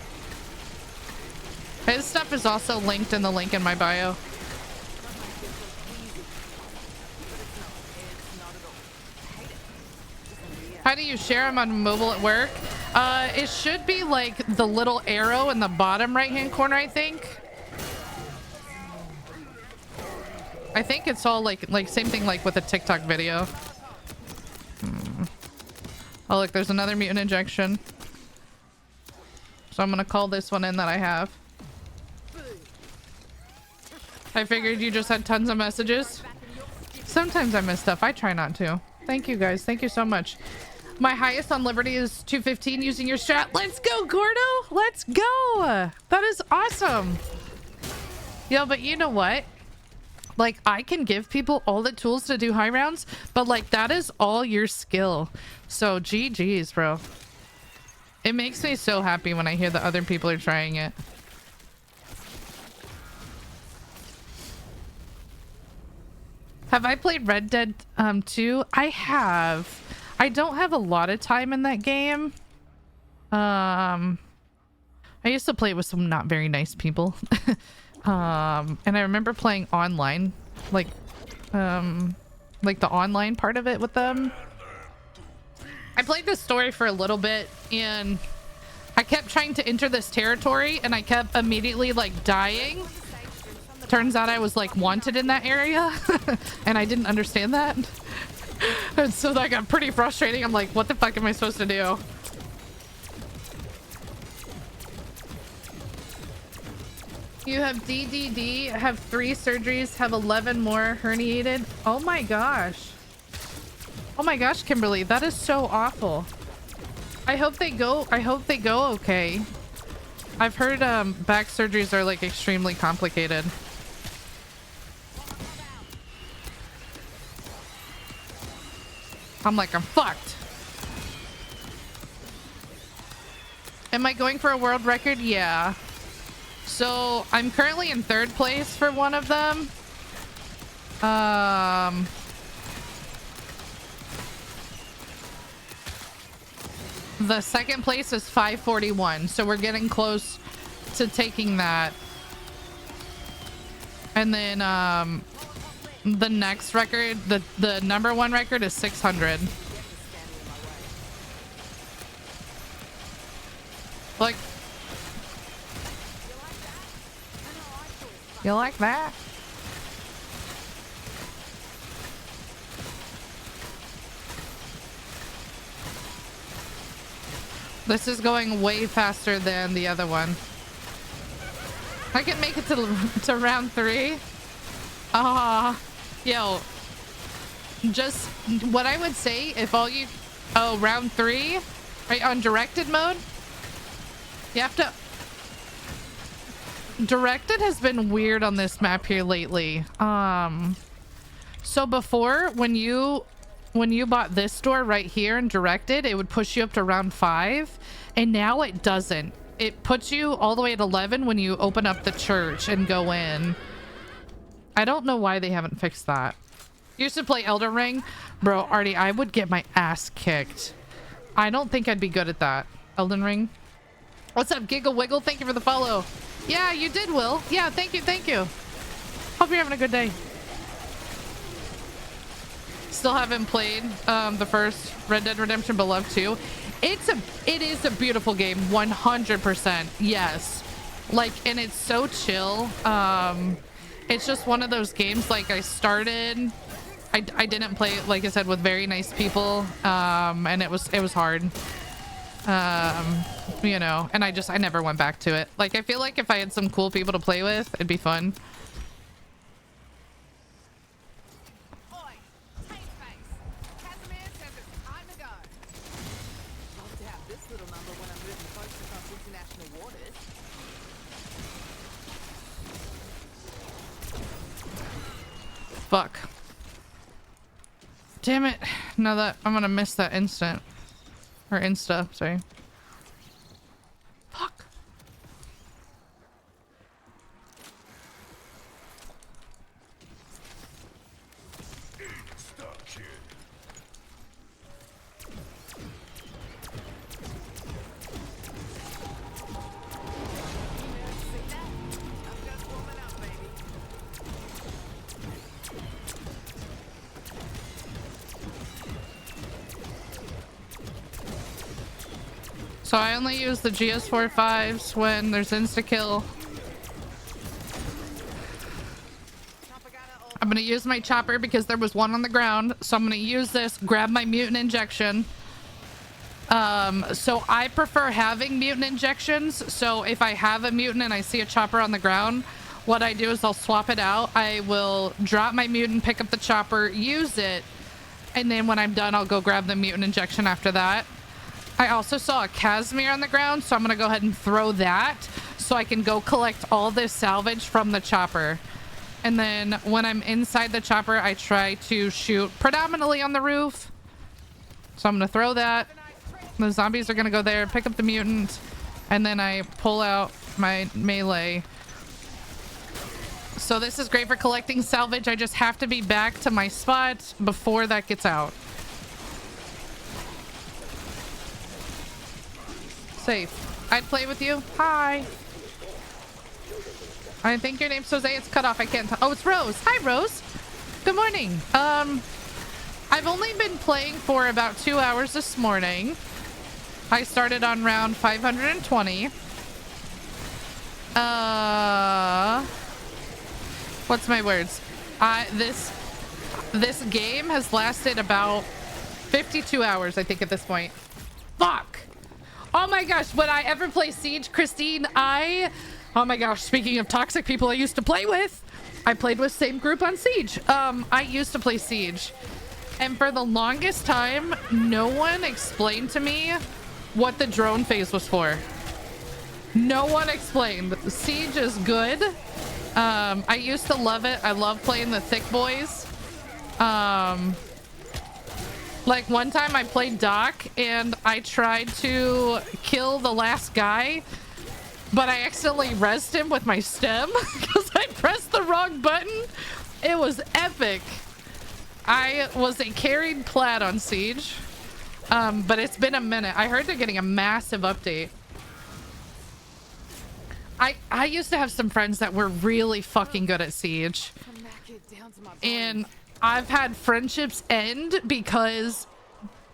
His stuff is also linked in the link in my bio. How do you share them on mobile at work? It should be like the little arrow in the bottom right hand corner, I think. I think it's all like same thing like with a TikTok video. Oh look, there's another mutant injection. So I'm gonna call this one in that I have. I figured you just had tons of messages. Sometimes I miss stuff. I try not to. Thank you guys. Thank you so much. My highest on Liberty is 215 using your strat. Let's go, Gordo. Let's go. That is awesome. Yo, but you know what? Like, I can give people all the tools to do high rounds, but like that is all your skill. So GG's, bro. It makes me so happy when I hear that other people are trying it. Have I played Red Dead 2? I have. I don't have a lot of time in that game. I used to play with some not very nice people. And I remember playing online, like the online part of it with them. I played this story for a little bit and I kept trying to enter this territory and I kept immediately like dying. Turns out I was like wanted in that area and I didn't understand that. And so that got pretty frustrating. I'm like, what the fuck am I supposed to do? You have DDD, have 3 surgeries, have 11 more herniated. Oh my gosh. Oh my gosh, Kimberly, that is so awful. I hope they go okay. I've heard back surgeries are like extremely complicated. I'm fucked. Am I going for a world record? Yeah. So I'm currently in 3rd place for one of them. The 2nd place is 541, so we're getting close to taking that. And then the next record, the #1 record is 600. Like, you like that? This is going way faster than the other one. I can make it to round 3. Yo, just what I would say if all you, round 3, right, on directed mode, you have to, directed has been weird on this map here lately. So before, when you bought this door right here and directed, it would push you up to round 5, and now it doesn't. It puts you all the way at 11 when you open up the church and go in. I don't know why they haven't fixed that. Used to play Elden Ring. Bro, Artie, I would get my ass kicked. I don't think I'd be good at that. Elden Ring. What's up, Giggle Wiggle? Thank you for the follow. Yeah, you did, Will. Yeah, thank you, thank you. Hope you're having a good day. Still haven't played the first Red Dead Redemption, but love to. It is a beautiful game, 100%. Yes. Like, and it's so chill. It's just one of those games, like, I started, I didn't play it, like I said, with very nice people, and it was hard, you know, and I never went back to it. Like, I feel like if I had some cool people to play with, it'd be fun. Fuck. Damn it. Now that I'm gonna miss that instant. Or insta, sorry. Fuck. So I only use the GS45s when there's insta-kill. I'm gonna use my chopper because there was one on the ground. So I'm gonna use this, grab my mutant injection. So I prefer having mutant injections. So if I have a mutant and I see a chopper on the ground, what I do is I'll swap it out. I will drop my mutant, pick up the chopper, use it. And then when I'm done, I'll go grab the mutant injection after that. I also saw a Casimir on the ground, so I'm gonna go ahead and throw that so I can go collect all this salvage from the chopper. And then when I'm inside the chopper, I try to shoot predominantly on the roof. So I'm gonna throw that. The zombies are gonna go there, pick up the mutant, and then I pull out my melee. So this is great for collecting salvage. I just have to be back to my spot before that gets out. Safe. I'd play with you. Hi. I think your name's Jose. It's cut off. I can't. Oh, it's Rose. Hi, Rose. Good morning. I've only been playing for about 2 hours this morning. I started on round 520. What's my words? This game has lasted about 52 hours, I think, at this point. Fuck. Oh my gosh, would I ever play Siege, Christine? Oh my gosh, speaking of toxic people I used to play with, I played with same group on Siege. I used to play Siege. And for the longest time, no one explained to me what the drone phase was for. No one explained. Siege is good. I used to love it. I love playing the thick boys. Like one time I played Doc and I tried to kill the last guy, but I accidentally rezzed him with my stem because I pressed the wrong button. It was epic. I was a carried plat on Siege, but it's been a minute. I heard they're getting a massive update. I used to have some friends that were really fucking good at Siege, and I've had friendships end because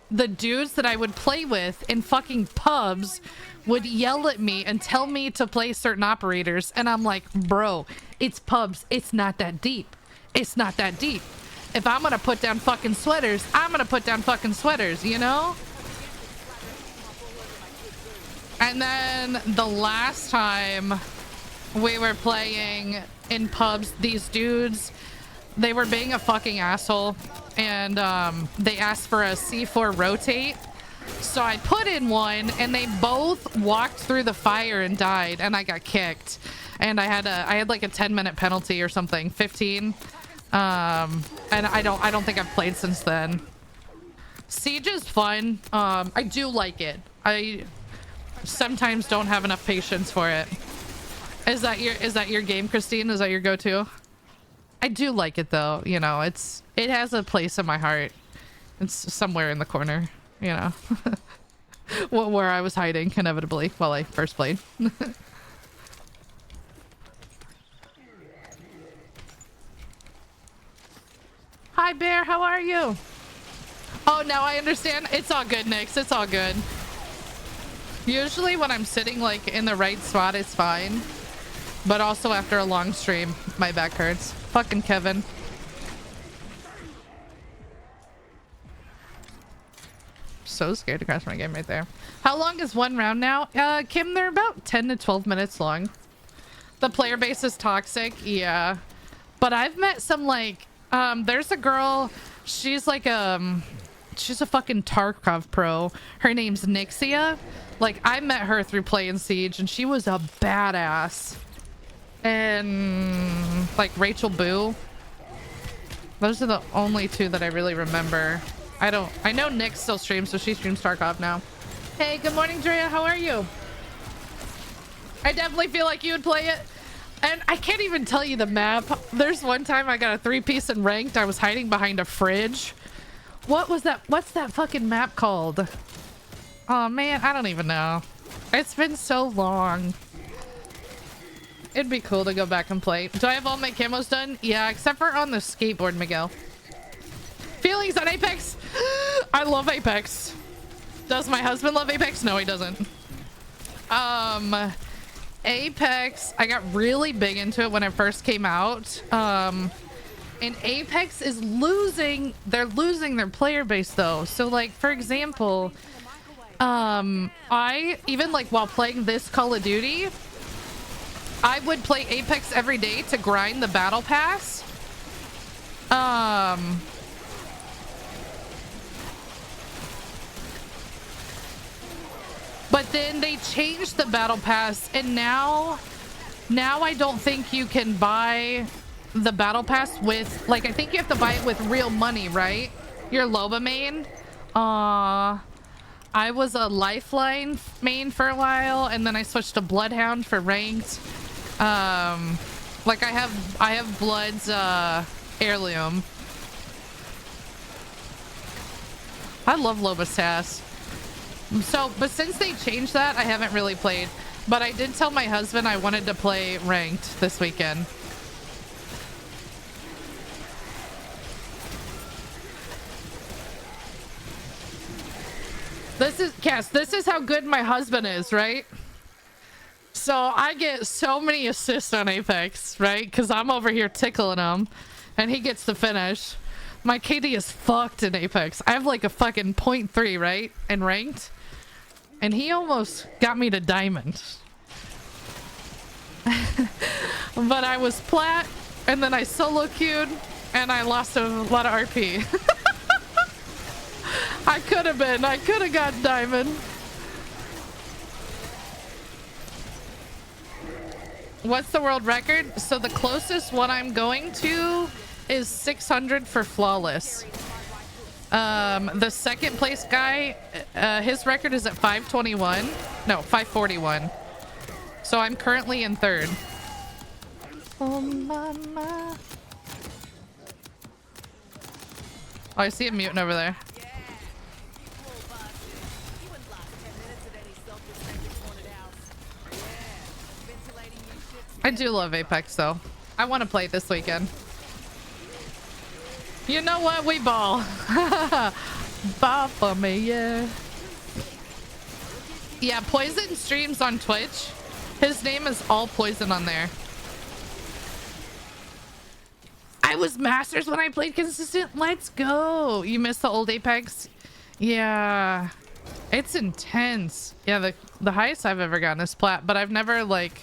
the dudes that I would play with in fucking pubs would yell at me and tell me to play certain operators, and I'm like, bro, it's pubs. It's not that deep. It's not that deep. If I'm gonna put down fucking sweaters, I'm gonna put down fucking sweaters, you know? And then the last time we were playing in pubs, these dudes, they were being a fucking asshole, and they asked for a C4 rotate. So I put in one, and they both walked through the fire and died, and I got kicked. And I had like a 10-minute penalty or something, 15. And I don't think I've played since then. Siege is fun. I do like it. I sometimes don't have enough patience for it. Is that your game, Christine? Is that your go-to? I do like it though, you know. It has a place in my heart. It's somewhere in the corner, you know. Where I was hiding inevitably while I first played. Hi Bear, how are you? Oh, now I understand. It's all good, Nyx. It's all good. Usually when I'm sitting like in the right spot, it's fine. But also after a long stream, my back hurts. Fucking Kevin. So scared to crash my game right there. How long is one round now? Kim, they're about 10 to 12 minutes long. The player base is toxic, yeah. But I've met some like, there's a girl, she's like, she's a fucking Tarkov pro. Her name's Nixia. Like, I met her through playing Siege, and she was a badass. And like Rachel Boo. Those are the only two that I really remember. I know Nick still streams, so she streams Tarkov now. Hey, good morning, Drea. How are you? I definitely feel like you would play it. And I can't even tell you the map. There's one time I got a 3-piece in ranked. I was hiding behind a fridge. What was that? What's that fucking map called? Oh man, I don't even know. It's been so long. It'd be cool to go back and play. Do I have all my camos done? Yeah, except for on the skateboard, Miguel. Feelings on Apex? I love Apex. Does my husband love Apex? No, he doesn't. Apex, I got really big into it when it first came out. And Apex is losing, they're losing their player base though. So like, for example, I, even like while playing this Call of Duty, I would play Apex every day to grind the battle pass. But then they changed the battle pass, and now I don't think you can buy the battle pass with, like, I think you have to buy it with real money, right? Your Loba main. I was a Lifeline main for a while, and then I switched to Bloodhound for ranked. Like I have Blood's heirloom. I love Loba's Sass. So, but since they changed that, I haven't really played. But I did tell my husband I wanted to play ranked this weekend. This is, Cass, this is how good my husband is, right? So I get so many assists on Apex, right? Because I'm over here tickling him, and he gets the finish. My KD is fucked in Apex. I have like a fucking 0.3, right? In ranked. And he almost got me to diamond. But I was plat, and then I solo queued, and I lost a lot of RP. I could have got diamond. What's the world record? So the closest one I'm going to is 600 for flawless. The second place guy, his record is at 521. No, 541. So I'm currently in third. Oh, mama. Oh, I see him muting over there. I do love Apex though. I want to play it this weekend. You know what? We ball. Ball for me, yeah. Yeah, Poison streams on Twitch. His name is All Poison on there. I was Masters when I played consistent. Let's go. You missed the old Apex? Yeah. It's intense. Yeah, the highest I've ever gotten is plat, but I've never like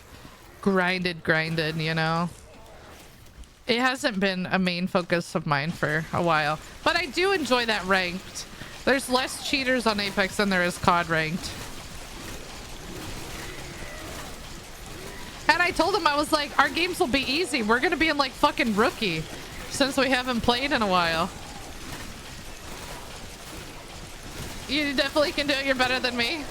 grinded, you know. It hasn't been a main focus of mine for a while, but I do enjoy that ranked. There's less cheaters on Apex than there is COD ranked. And I told him, I was like, our games will be easy. We're gonna be in like fucking rookie since we haven't played in a while. You definitely can do it. You're better than me.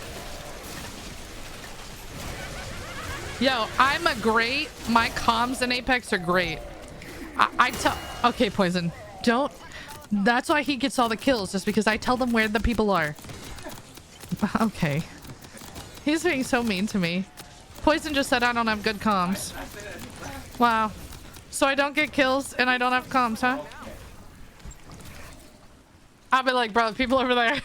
Yo, I'm a great. My comms in Apex are great. I tell. Okay, Poison. Don't. That's why he gets all the kills, just because I tell them where the people are. Okay. He's being so mean to me. Poison just said I don't have good comms. Wow. So I don't get kills and I don't have comms, huh? I'll be like, bro, people over there.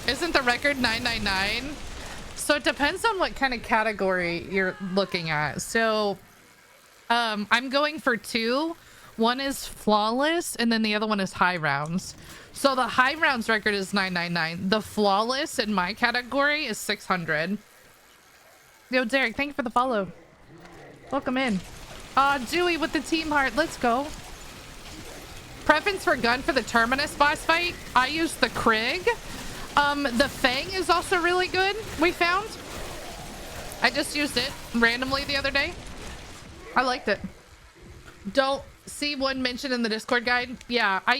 Isn't the record 999? So it depends on what kind of category you're looking at. So I'm going for two. One is flawless and then the other one is high rounds. So the high rounds record is 999. The flawless in my category is 600. Yo, Derek, thank you for the follow. Welcome in. Dewey with the team heart. Let's go. Preference for gun for the Terminus boss fight. I use the Krig. The Fang is also really good, we found. I just used it randomly the other day. I liked it. Don't see one mentioned in the Discord guide. Yeah, I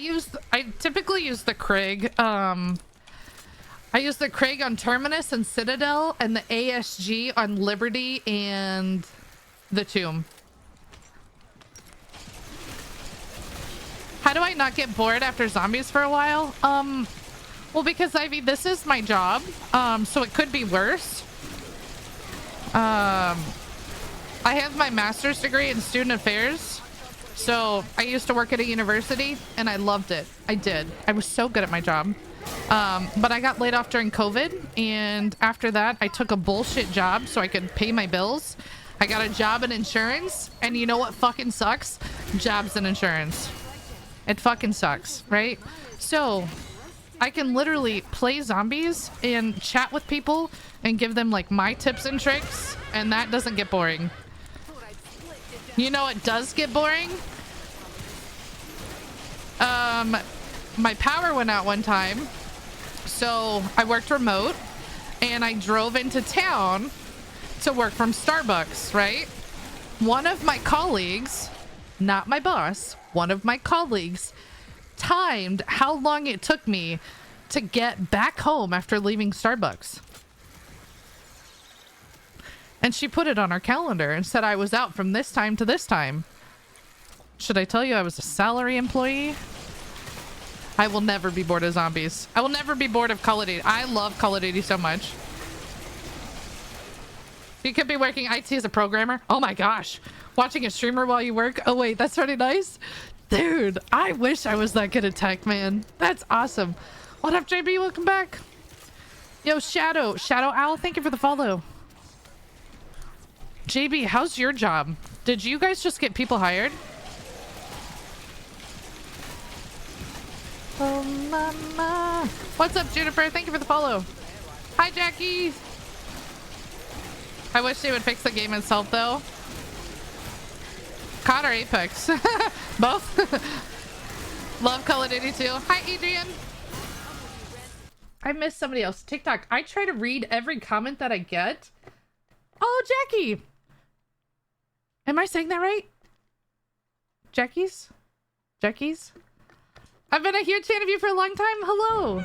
typically use the Krig. I use the Krig on Terminus and Citadel, and the ASG on Liberty and the Tomb. How do I not get bored after zombies for a while? Well, because Ivy, this is my job, so it could be worse. I have my master's degree in student affairs, so I used to work at a university, and I loved it. I did. I was so good at my job. But I got laid off during COVID, and after that, I took a bullshit job so I could pay my bills. I got a job in insurance, and you know what fucking sucks? Jobs in insurance. It fucking sucks, right? So I can literally play zombies and chat with people and give them like my tips and tricks, and that doesn't get boring. You know it does get boring? My power went out one time, so I worked remote and I drove into town to work from Starbucks, right? One of my colleagues, not my boss, one of my colleagues timed how long it took me to get back home after leaving Starbucks. And she put it on our calendar and said I was out from this time to this time. Should I tell you I was a salary employee? I will never be bored of zombies. I will never be bored of Call of Duty. I love Call of Duty so much. You could be working IT as a programmer. Oh my gosh. Watching a streamer while you work. Oh wait, that's pretty nice. Dude, I wish I was that good at tech, man. That's awesome. What up, JB? Welcome back. Yo, Shadow Owl, thank you for the follow. JB, how's your job? Did you guys just get people hired? Oh, mama. What's up, Juniper? Thank you for the follow. Hi, Jackie. I wish they would fix the game itself, though. COD or Apex? Both. Love Call of Duty too. Hi, Adrian. I missed somebody else. TikTok. I try to read every comment that I get. Oh, Jackie. Am I saying that right? Jackie's? Jackie's? I've been a huge fan of you for a long time. Hello.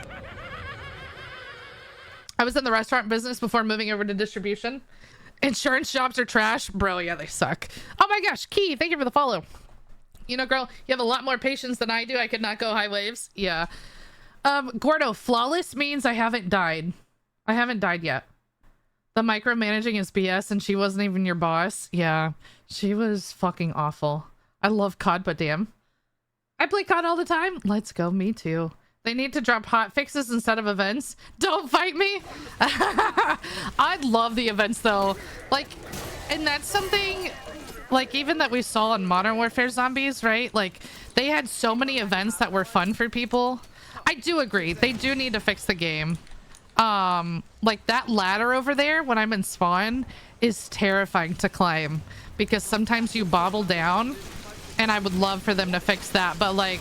I was in the restaurant business before moving over to distribution. Insurance jobs are trash. Bro, yeah, they suck. Oh my gosh, Key, thank you for the follow. You know, girl, you have a lot more patience than I do. I could not go high waves. Yeah. Gordo, flawless means I haven't died. I haven't died yet. The micromanaging is BS and she wasn't even your boss. Yeah, she was fucking awful. I love COD, but damn. I play COD all the time. Let's go, me too. They need to drop hot fixes instead of events. Don't fight me. I'd love the events though. Like, and that's something like even that we saw in Modern Warfare Zombies, right? Like they had so many events that were fun for people. I do agree. They do need to fix the game. Like that ladder over there when I'm in spawn is terrifying to climb because sometimes you bobble down and I would love for them to fix that. But like,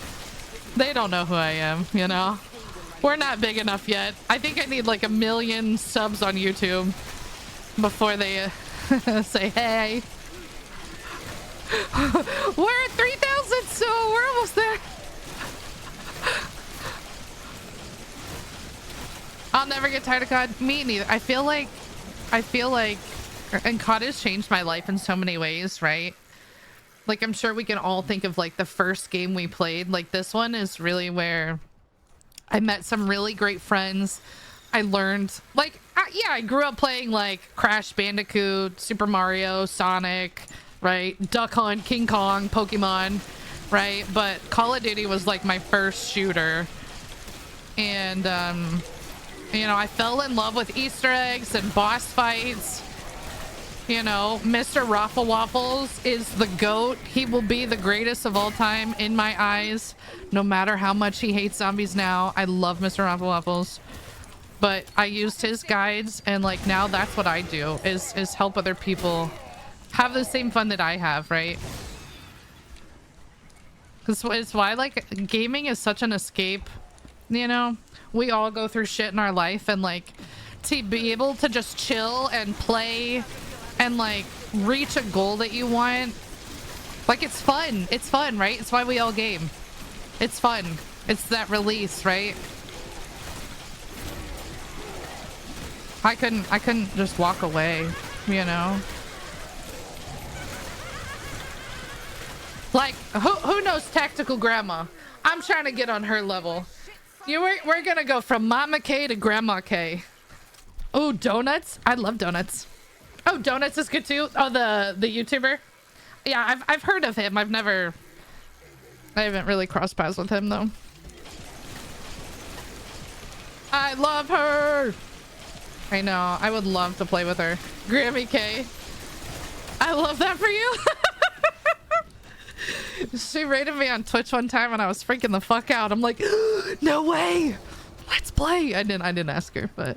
they don't know who I am, you know? We're not big enough yet. I think I need like 1 million subs on YouTube before they say, hey. We're at 3,000, so we're almost there. I'll never get tired of COD. Me neither. I feel like, and COD has changed my life in so many ways, right? Like, I'm sure we can all think of like the first game we played. Like this one is really where I met some really great friends. I learned like, yeah, I grew up playing like Crash Bandicoot, Super Mario, Sonic, right? Duck Hunt, King Kong, Pokemon, right? But Call of Duty was like my first shooter. And, you know, I fell in love with Easter eggs and boss fights. You know, Mr. Raffle Waffles is the GOAT. He will be the greatest of all time in my eyes, no matter how much he hates zombies now. I love Mr. Raffle Waffles. But I used his guides and like now that's what I do is help other people have the same fun that I have, right? Because it's why like gaming is such an escape, you know? We all go through shit in our life and like to be able to just chill and play and like reach a goal that you want, like it's fun, right? It's why we all game. It's fun. It's that release, right? I couldn't just walk away, you know? Like who knows Tactical Grandma? I'm trying to get on her level. We're gonna go from Mama K to Grandma K. Oh, donuts? I love donuts. Oh, donuts is good too. Oh, the YouTuber. Yeah, I've heard of him. I haven't really crossed paths with him though. I love her. I know. I would love to play with her. Grammy K. I love that for you. She rated me on Twitch one time and I was freaking the fuck out. I'm like, no way. Let's play. I didn't ask her, but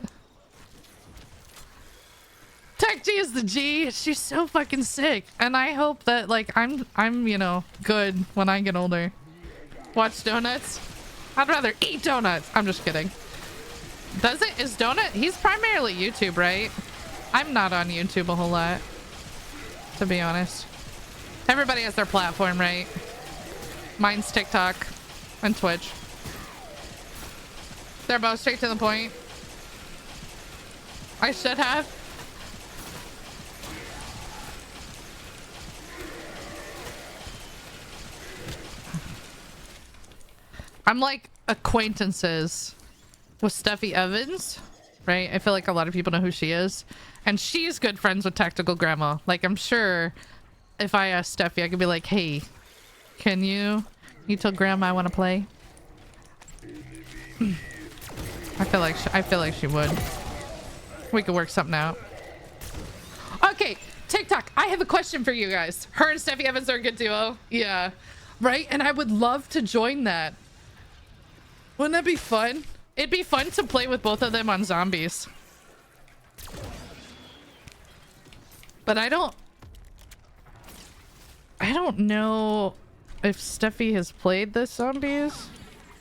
Tech G is the G. She's so fucking sick. And I hope that like I'm, you know, good when I get older. Watch donuts. I'd rather eat donuts. I'm just kidding. Is Donut? He's primarily YouTube, right? I'm not on YouTube a whole lot, to be honest. Everybody has their platform, right? Mine's TikTok and Twitch. They're both straight to the point. I should have. I'm like acquaintances with Steffi Evans, right? I feel like a lot of people know who she is. And she's good friends with Tactical Grandma. Like, I'm sure if I asked Steffi, I could be like, hey, can you tell Grandma I want to play? I feel like she would. We could work something out. Okay, TikTok. I have a question for you guys. Her and Steffi Evans are a good duo. Yeah, right? And I would love to join that. Wouldn't that be fun? It'd be fun to play with both of them on zombies. But I don't know if Steffi has played this zombies.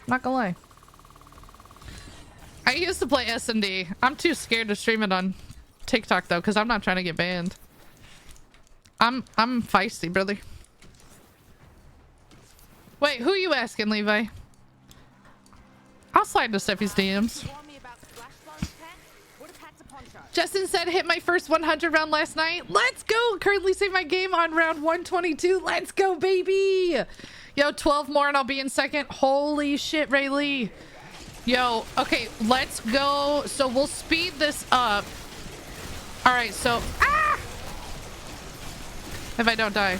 Not gonna lie. I used to play S&D. I'm too scared to stream it on TikTok though, because I'm not trying to get banned. I'm feisty, brother. Wait, who you asking, Levi? I'll slide to Steffi's DMs. Justin said hit my first 100 round last night. Let's go. Currently save my game on round 122. Let's go, baby. Yo, 12 more and I'll be in second. Holy shit, Rayleigh. Yo, okay, let's go. So we'll speed this up. All right, so if I don't die.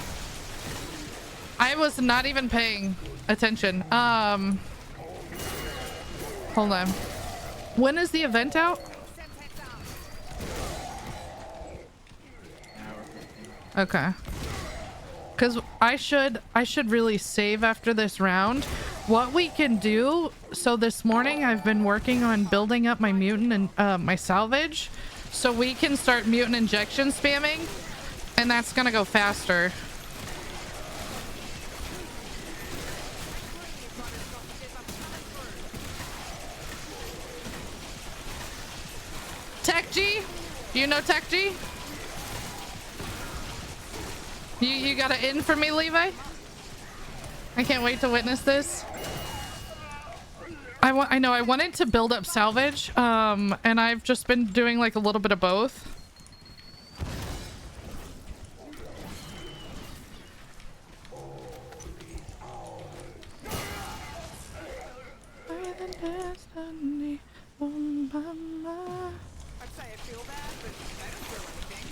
I was not even paying attention. Hold on. When is the event out? Okay. Because I should really save after this round. What we can do, so this morning I've been working on building up my mutant and my salvage, so we can start mutant injection spamming, and that's gonna go faster. Tech G? You know Tech G? You got an in for me, Levi? I can't wait to witness this. I know I wanted to build up salvage, and I've just been doing like a little bit of both. I'd say I feel bad, but I don't feel anything.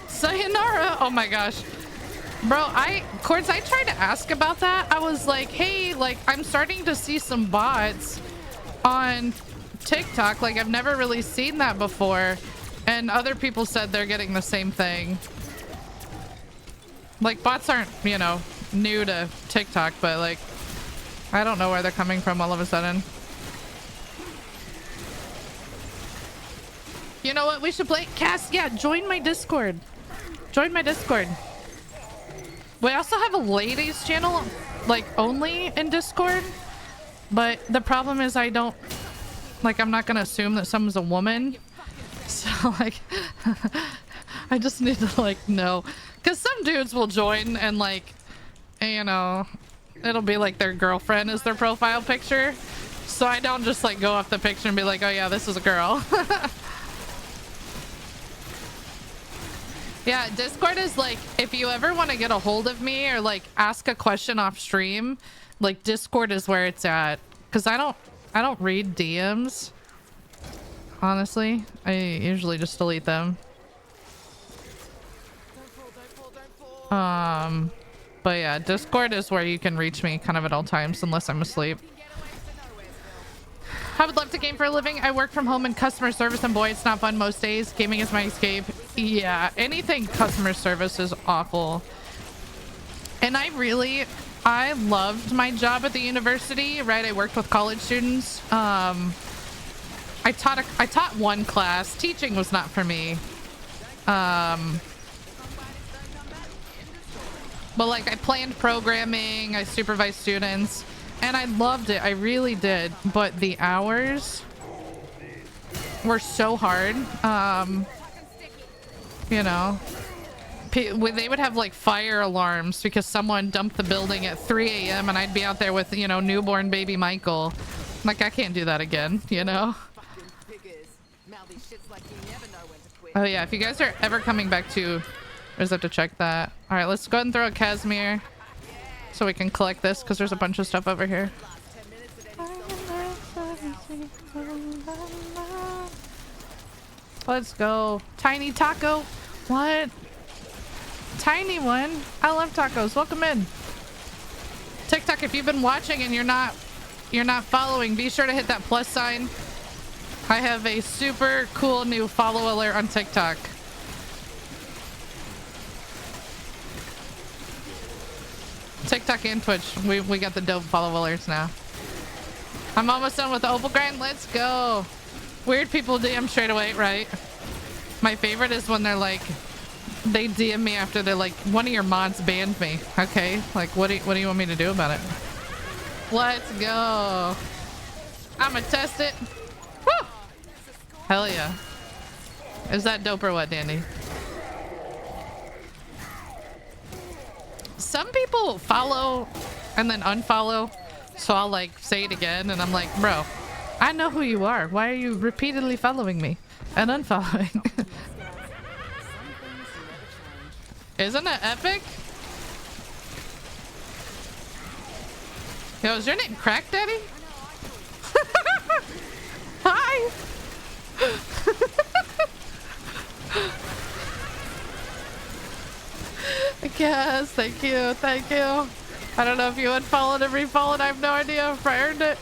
Sayonara! Oh my gosh. Bro, Cords, I tried to ask about that. I was like, hey, like, I'm starting to see some bots on TikTok. Like, I've never really seen that before. And other people said they're getting the same thing. Like, bots aren't, you know, new to TikTok, but like, I don't know where they're coming from all of a sudden. You know what? We should play Cass. Yeah, join my Discord. Join my Discord. We also have a ladies channel, like only in Discord, but the problem is I don't, like, I'm not gonna assume that someone's a woman, so like, I just need to like know, because some dudes will join and like, you know, it'll be like their girlfriend is their profile picture, so I don't just like go off the picture and be like, oh yeah, this is a girl. Yeah, Discord is like, if you ever want to get a hold of me or like ask a question off stream, like Discord is where it's at. Cause I don't read DMs. Honestly, I usually just delete them. But yeah, Discord is where you can reach me kind of at all times unless I'm asleep. I would love to game for a living. I work from home in customer service, and boy, it's not fun most days. Gaming is my escape. Yeah, anything customer service is awful. And I loved my job at the university, right? I worked with college students. I taught one class. Teaching was not for me. But like, I planned programming, I supervised students. And I loved it. I really did. But the hours were so hard. You know, they would have like fire alarms because someone dumped the building at 3 a.m. and I'd be out there with, you know, newborn baby Michael. Like, I can't do that again, you know? Oh yeah, if you guys are ever coming back to, I just have to check that. All right, let's go ahead and throw a Casimir. So we can collect this because there's a bunch of stuff over here. Let's go. Tiny taco. What? Tiny one. I love tacos. Welcome in. TikTok, if you've been watching and you're not following, be sure to hit that plus sign. I have a super cool new follow alert on TikTok. TikTok and Twitch. We got the dope follow alerts now. I'm almost done with the Opal grind. Let's go. Weird people DM straight away, right? My favorite is when they're like, they DM me after they're like, one of your mods banned me. Okay, like what do you want me to do about it? Let's go. I'ma test it. Woo! Hell yeah. Is that dope or what, Dandy? Some people follow and then unfollow, so I'll like say it again and I'm like, bro, I know who you are. Why are you repeatedly following me and unfollowing? Isn't it epic? Yo, is your name Crack Daddy? Hi! Yes, thank you, thank you. I don't know if you unfollowed or refollowed. I have no idea if I earned it.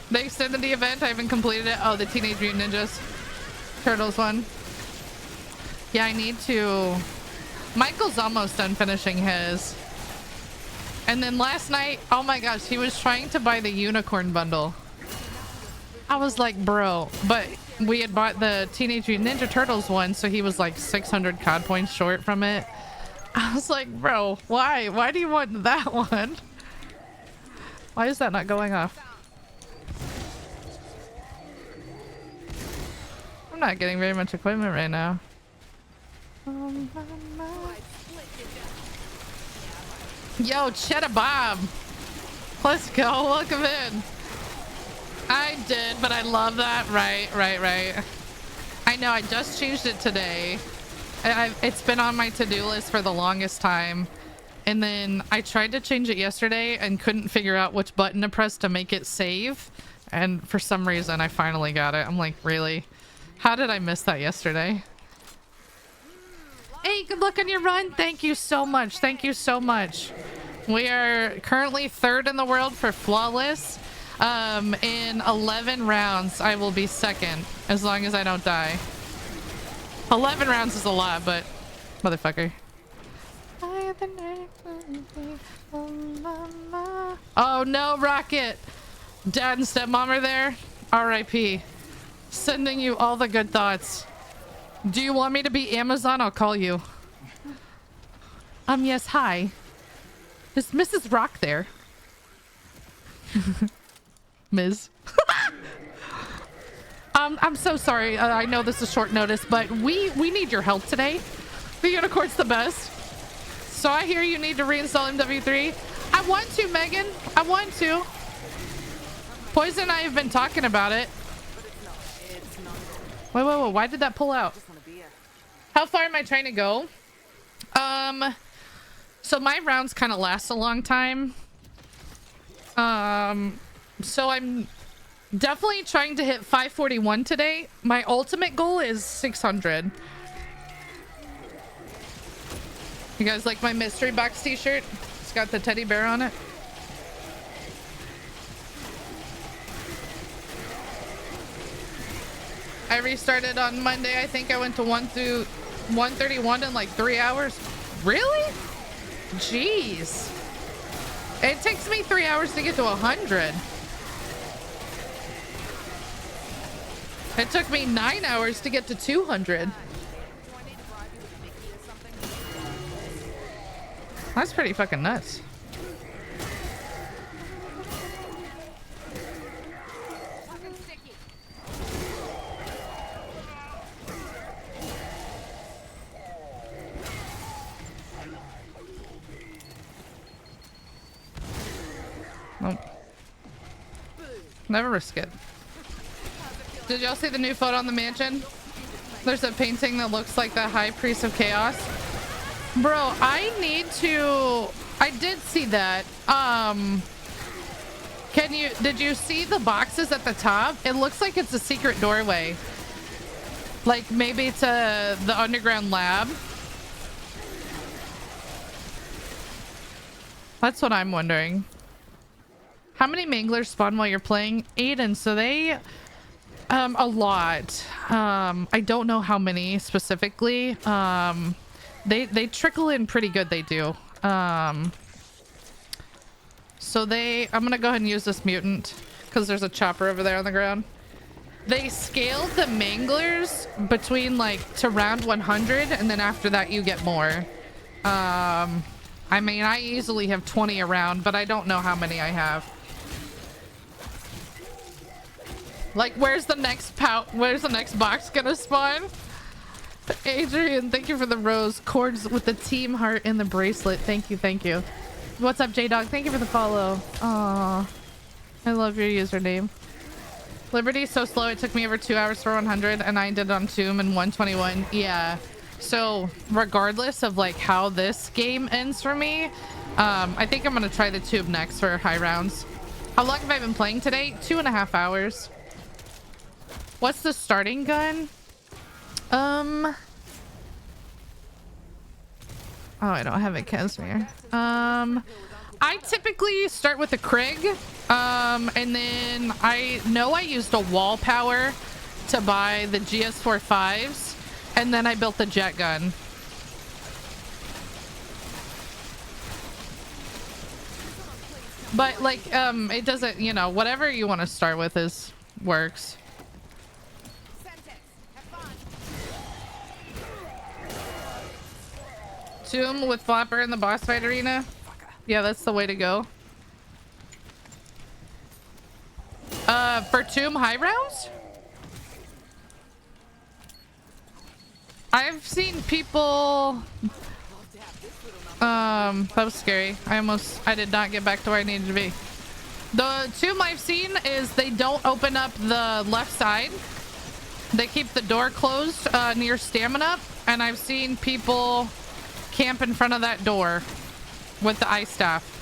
They extended the event. I haven't completed it. Oh, the Teenage Mutant Ninjas Turtles one. Yeah, I need to. Michael's almost done finishing his. And then last night, oh my gosh, he was trying to buy the unicorn bundle. I was like, bro, but we had bought the Teenage Mutant Ninja Turtles one, so he was like 600 COD points short from it. I was like, bro, why? Why do you want that one? Why is that not going off? I'm not getting very much equipment right now. Yo, Cheddar Bob. Let's go. Welcome in. I did, but I love that. Right. I know, I just changed it today. It's been on my to-do list for the longest time. And then I tried to change it yesterday and couldn't figure out which button to press to make it save. And for some reason, I finally got it. I'm like, really? How did I miss that yesterday? Hey, good luck on your run. Thank you so much. Thank you so much. We are currently 3rd in the world for flawless. In 11 rounds, I will be 2nd as long as I don't die. 11 rounds is a lot, but motherfucker. Oh no, Rocket. Dad and stepmom are there. R.I.P. Sending you all the good thoughts. Do you want me to be Amazon? I'll call you. Yes, hi. Is Mrs. Rock there? Ms. I'm so sorry. I know this is short notice, but we need your help today. The unicorn's the best. So I hear you need to reinstall MW3. I want to, Megan. I want to. Poison and I have been talking about it. Wait. Why did that pull out? How far am I trying to go? So my rounds kind of last a long time. So I'm definitely trying to hit 541 today. My ultimate goal is 600. You guys like my mystery box t-shirt? It's got the teddy bear on it. I restarted on Monday. I think I went to 1 through 131 in like 3 hours. Really? Jeez. It takes me 3 hours to get to 100. It took me 9 hours to get to 200. That's pretty fucking nuts. Nope. Never risk it. Did y'all see the new photo on the mansion? There's a painting that looks like the High Priest of Chaos. Bro, I need to... I did see that. Did you see the boxes at the top? It looks like it's a secret doorway. Like maybe to the underground lab. That's what I'm wondering. How many manglers spawn while you're playing? Aiden, so they... a lot. I don't know how many specifically. They trickle in pretty good, they do. So I'm gonna go ahead and use this mutant because there's a chopper over there on the ground. They scaled the manglers between like to round 100, and then after that you get more. I mean, I easily have 20 around, but I don't know how many I have. Like, where's the next box gonna spawn? Adrian, thank you for the rose. Cords with the team heart and the bracelet. Thank you, thank you. What's up, J-Dog? Thank you for the follow. Aww. I love your username. Liberty's so slow, it took me over 2 hours for 100, and I did it on Tomb in 121. Yeah. So, regardless of, like, how this game ends for me, I think I'm gonna try the Tube next for high rounds. How long have I been playing today? 2.5 hours. What's the starting gun? Oh, I don't have it, Casimir. I typically start with a Krig, and then I know I used a wall power to buy the GS45s, and then I built the jet gun. But like, it doesn't, you know, whatever you want to start with works. Tomb with Flopper in the boss fight arena. Yeah, that's the way to go. For Tomb high rounds? I've seen people... that was scary. I did not get back to where I needed to be. The Tomb I've seen is they don't open up the left side. They keep the door closed near stamina. And I've seen people camp in front of that door with the ice staff.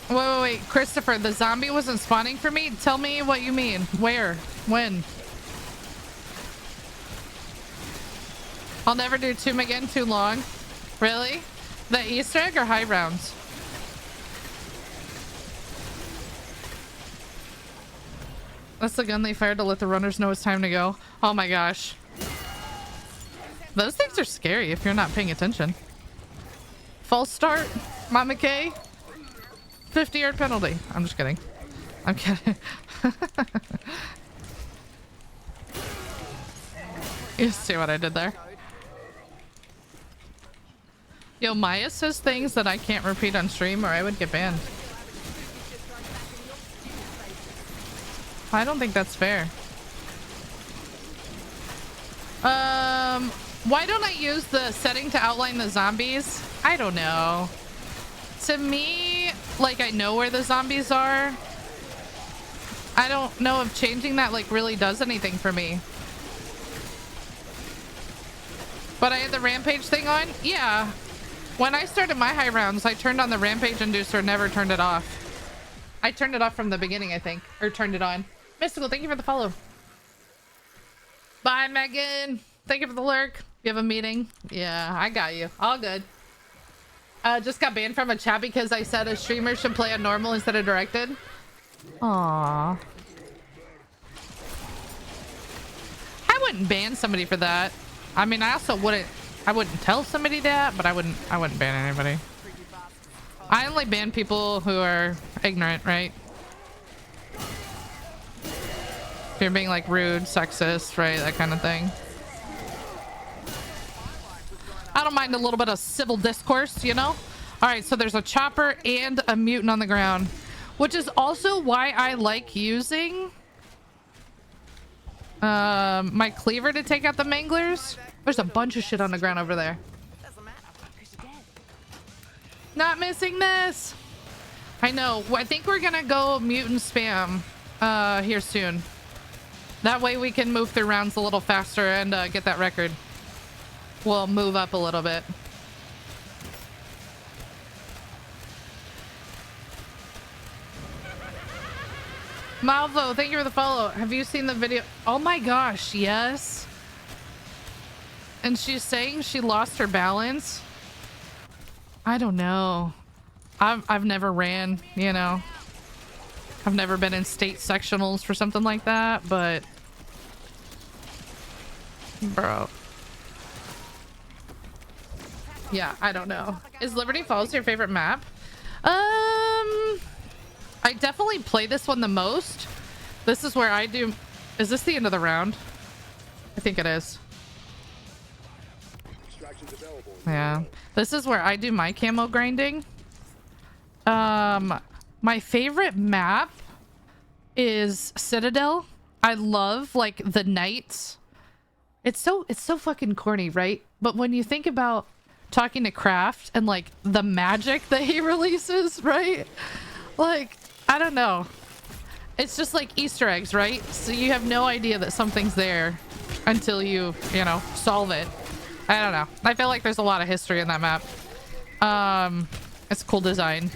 Wait, Christopher, the zombie wasn't spawning for me? Tell me what you mean. Where? When? I'll never do Tomb again, too long. Really? The Easter egg or high rounds? That's the gun they fired to let the runners know it's time to go. Oh my gosh. Those things are scary if you're not paying attention. False start, Mama K. 50-yard penalty. I'm just kidding. I'm kidding. You see what I did there? Yo, Maya says things that I can't repeat on stream or I would get banned. I don't think that's fair. Why don't I use the setting to outline the zombies? I don't know. To me, like, I know where the zombies are. I don't know if changing that, like, really does anything for me. But I had the rampage thing on? Yeah. When I started my high rounds, I turned on the rampage inducer, never turned it off. I turned it off from the beginning, I think. Or turned it on. Mystical, thank you for the follow. Bye, Megan. Thank you for the lurk. You have a meeting? Yeah, I got you. All good. Just got banned from a chat because I said a streamer should play on normal instead of directed. Aww. I wouldn't ban somebody for that. I mean, I wouldn't tell somebody that, but I wouldn't ban anybody. I only ban people who are ignorant, right? If you're being like rude, sexist, right? That kind of thing. I don't mind a little bit of civil discourse, you know? All right, so there's a chopper and a mutant on the ground, which is also why I like using my cleaver to take out the manglers. There's a bunch of shit on the ground over there. Not missing this. I know. I think we're gonna go mutant spam here soon. That way we can move through rounds a little faster and get that record. We'll move up a little bit. Malvo, thank you for the follow. Have you seen the video? Oh my gosh, yes. And she's saying she lost her balance. I don't know. I've never ran, you know. I've never been in state sectionals for something like that, but bro. Yeah, I don't know. Is Liberty Falls your favorite map? I definitely play this one the most. This is where I do... Is this the end of the round? I think it is. Yeah. This is where I do my camo grinding. My favorite map is Citadel. I love, like, the knights. It's so fucking corny, right? But when you think about talking to Kraft and, like, the magic that he releases, right? Like, I don't know. It's just like Easter eggs, right? So you have no idea that something's there until you know, solve it. I don't know. I feel like there's a lot of history in that map. It's a cool design.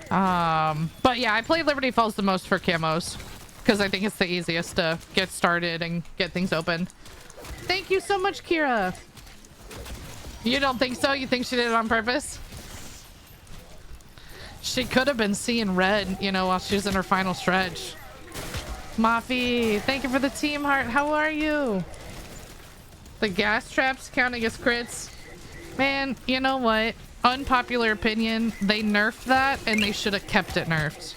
But yeah, I play Liberty Falls the most for camos because I think it's the easiest to get started and get things open. Thank you so much, Kira. You don't think so? You think she did it on purpose? She could have been seeing red, you know, while she was in her final stretch. Mafi, thank you for the team heart. How are you? The gas traps counting as crits. Man, you know what? Unpopular opinion. They nerfed that and they should have kept it nerfed.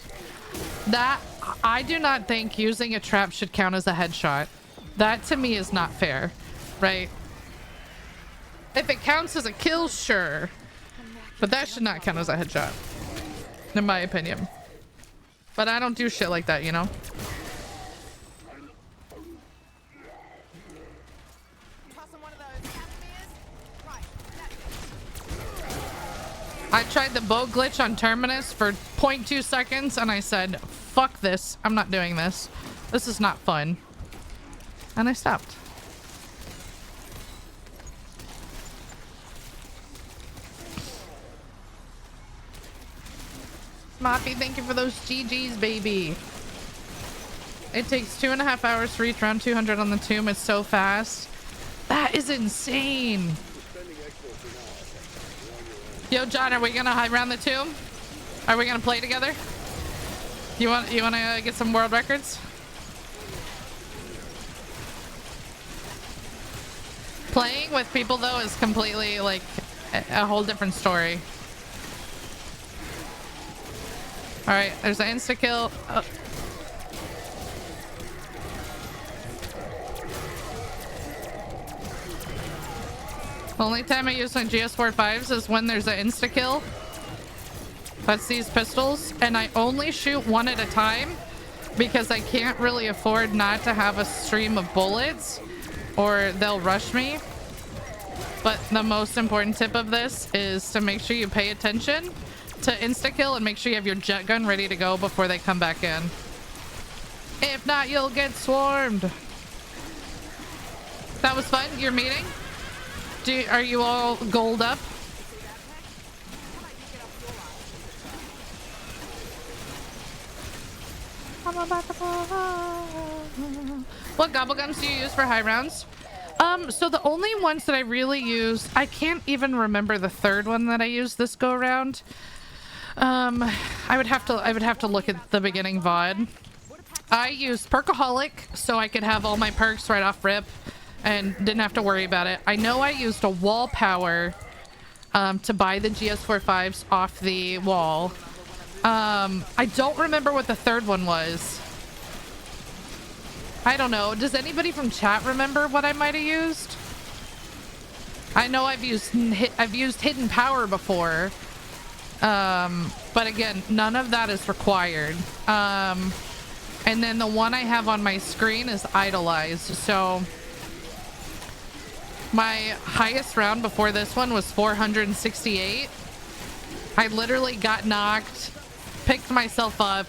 That, I do not think using a trap should count as a headshot. That to me is not fair, right? If it counts as a kill, sure. But that should not count as a headshot. In my opinion. But I don't do shit like that, you know? I tried the boat glitch on Terminus for 0.2 seconds and I said, fuck this. I'm not doing this. This is not fun. And I stopped. Moppy, thank you for those GGs, baby. It takes 2.5 hours to reach round 200 on the tomb. It's so fast. That is insane. Yo, John, are we gonna high round the tomb? Are we gonna play together? You want to get some world records? Playing with people though is completely like a whole different story. All right, there's an insta kill. The only time I use my GS45s is when there's an insta kill. That's these pistols, and I only shoot one at a time because I can't really afford not to have a stream of bullets or they'll rush me. But the most important tip of this is to make sure you pay attention to insta-kill and make sure you have your jet gun ready to go before they come back in. If not, you'll get swarmed. That was fun. Your meeting? Are you all gold up? What gobble gums do you use for high rounds? So the only ones that I really use, I can't even remember the third one that I used this go around. I would have to look at the beginning VOD. I used Perkaholic so I could have all my perks right off rip and didn't have to worry about it. I know I used a wall power to buy the GS45s off the wall. I don't remember what the third one was. I don't know. Does anybody from chat remember what I might have used? I know I've used hidden power before. But again, none of that is required. And then the one I have on my screen is idolized. So my highest round before this one was 468. I literally got knocked, picked myself up,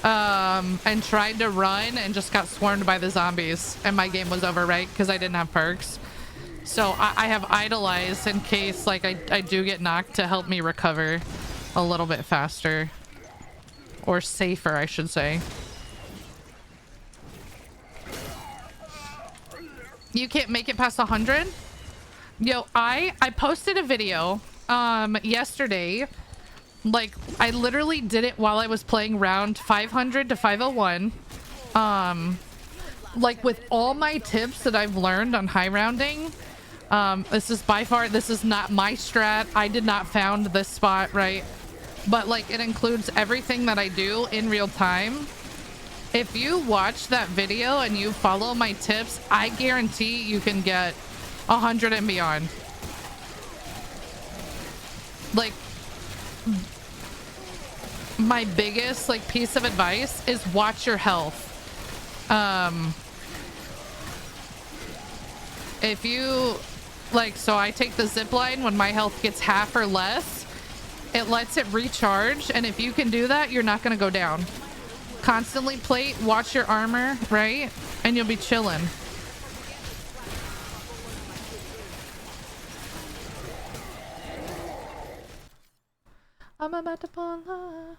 and tried to run and just got swarmed by the zombies, and my game was over, right? Because I didn't have perks. So I have idolized in case like I do get knocked to help me recover a little bit faster. Or safer, I should say. You can't make it past 100? Yo, I posted a video yesterday. Like, I literally did it while I was playing round 500 to 501. Like, with all my tips that I've learned on high rounding, This is by far, this is not my strat. I did not found this spot, right? But like it includes everything that I do in real time. If you watch that video and you follow my tips, I guarantee you can get 100 and beyond. Like, my biggest like piece of advice is watch your health. If you like, so I take the zip line when my health gets half or less, it lets it recharge, and if you can do that, you're not going to go down. Constantly plate, watch your armor, right? And you'll be chilling. I'm about to fall off.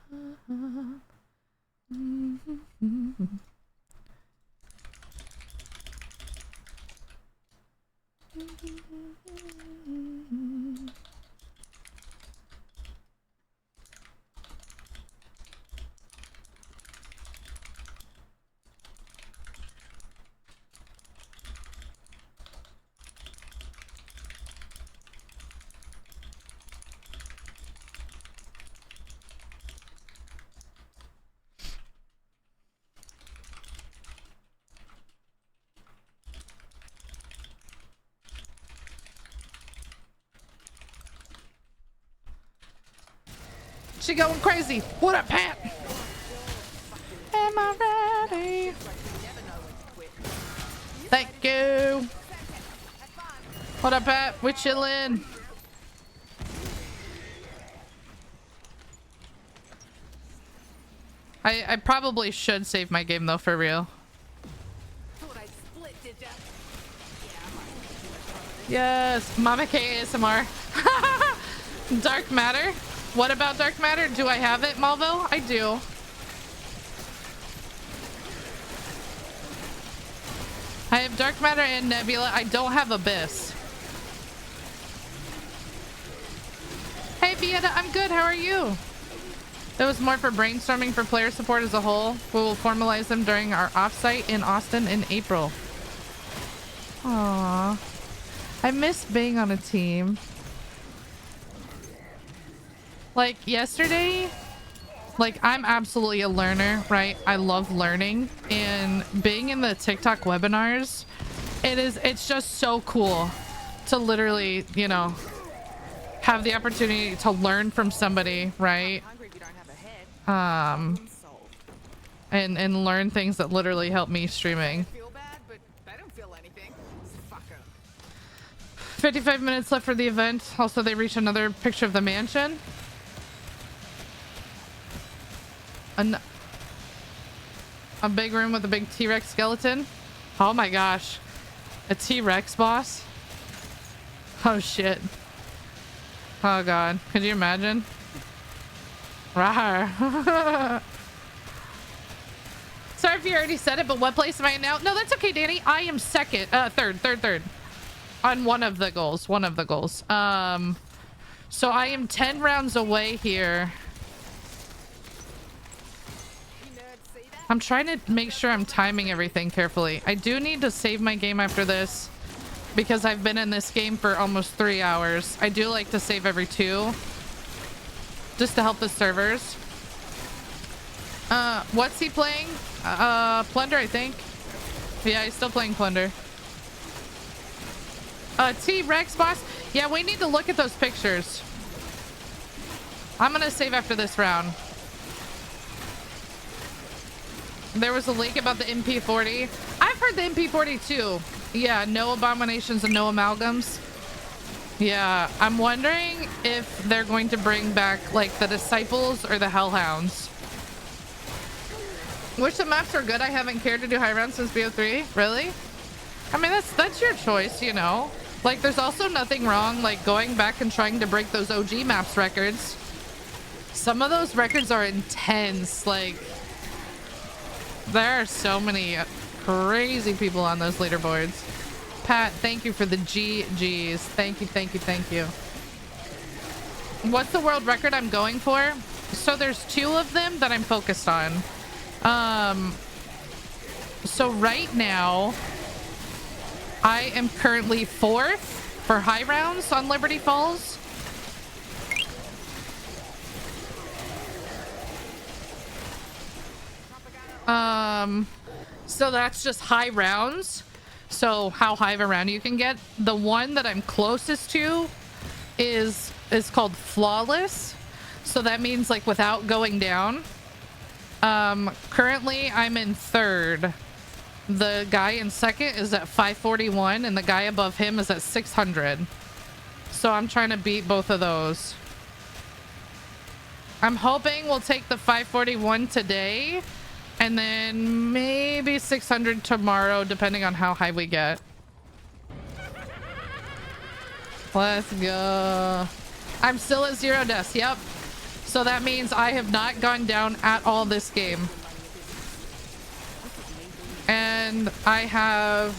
She going crazy. What up, Pat? Am I ready? Thank you. What up, Pat? We chillin'. I probably should save my game though, for real. Yes, Mama K ASMR. Dark Matter. What about Dark Matter? Do I have it, Malvo? I do. I have Dark Matter and Nebula. I don't have Abyss. Hey, Vieta, I'm good. How are you? That was more for brainstorming for player support as a whole. We will formalize them during our offsite in Austin in April. Aww. I miss being on a team. Like yesterday, like I'm absolutely a learner, right? I love learning, and being in the TikTok webinars, it's just so cool to literally, you know, have the opportunity to learn from somebody, right? And learn things that literally help me streaming. 55 minutes left for the event. Also, they reach another picture of the mansion. A big room with a big T-Rex skeleton. Oh my gosh. A T-Rex boss? Oh shit. Oh god. Could you imagine? Rawr. Sorry if you already said it, but what place am I in now? No, that's okay, Danny. I am second. Third. On one of the goals. So I am 10 rounds away here. I'm trying to make sure I'm timing everything carefully. I do need to save my game after this because I've been in this game for almost 3 hours. I do like to save every 2 just to help the servers. What's he playing? Plunder, I think. Yeah, he's still playing Plunder. T-Rex boss. Yeah, we need to look at those pictures. I'm gonna save after this round. There was a leak about the MP40. I've heard the MP40 too. Yeah, no abominations and no amalgams. Yeah, I'm wondering if they're going to bring back like the Disciples or the Hellhounds. Wish the maps are good. I haven't cared to do high rounds since BO3. Really? I mean, that's your choice, you know? Like, there's also nothing wrong like going back and trying to break those OG maps records. Some of those records are intense. Like, there are so many crazy people on those leaderboards. Pat, thank you for the GGs. Thank you. What's the world record I'm going for? So there's 2 of them that I'm focused on. So right now, I am currently 4th for high rounds on Liberty Falls. So that's just high rounds. So how high of a round you can get. The one that I'm closest to is called Flawless. So that means like without going down. Currently I'm in third. The guy in second is at 541 and the guy above him is at 600. So I'm trying to beat both of those. I'm hoping we'll take the 541 today and then maybe 600 tomorrow, depending on how high we get. Let's go. I'm still at 0 deaths. Yep. So that means I have not gone down at all this game. And I have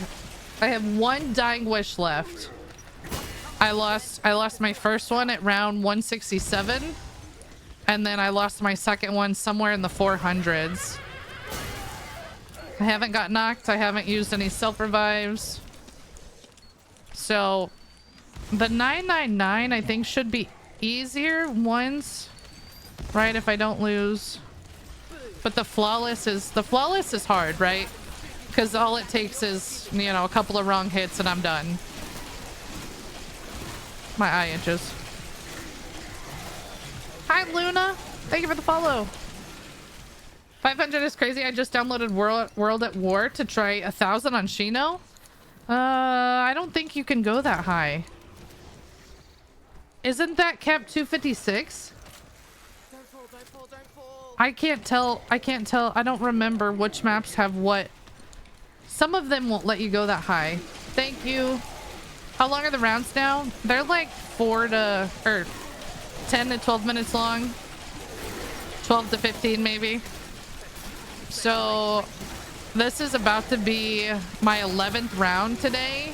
one dying wish left. I lost my first one at round 167. And then I lost my second one somewhere in the 400s. I haven't got knocked. I haven't used any self-revives. So the 999 I think should be easier once, right? If I don't lose. But the flawless is hard, right? Because all it takes is, you know, a couple of wrong hits and I'm done. My eye itches. Hi, Luna. Thank you for the follow. 500 is crazy. I just downloaded World at War to try 1,000 on Shino. I don't think you can go that high. Isn't that cap 256? Don't fall, don't fall, don't fall. I can't tell. I don't remember which maps have what. Some of them won't let you go that high. Thank you. How long are the rounds now? They're like 10 to 12 minutes long. 12 to 15 maybe. So this is about to be my 11th round today.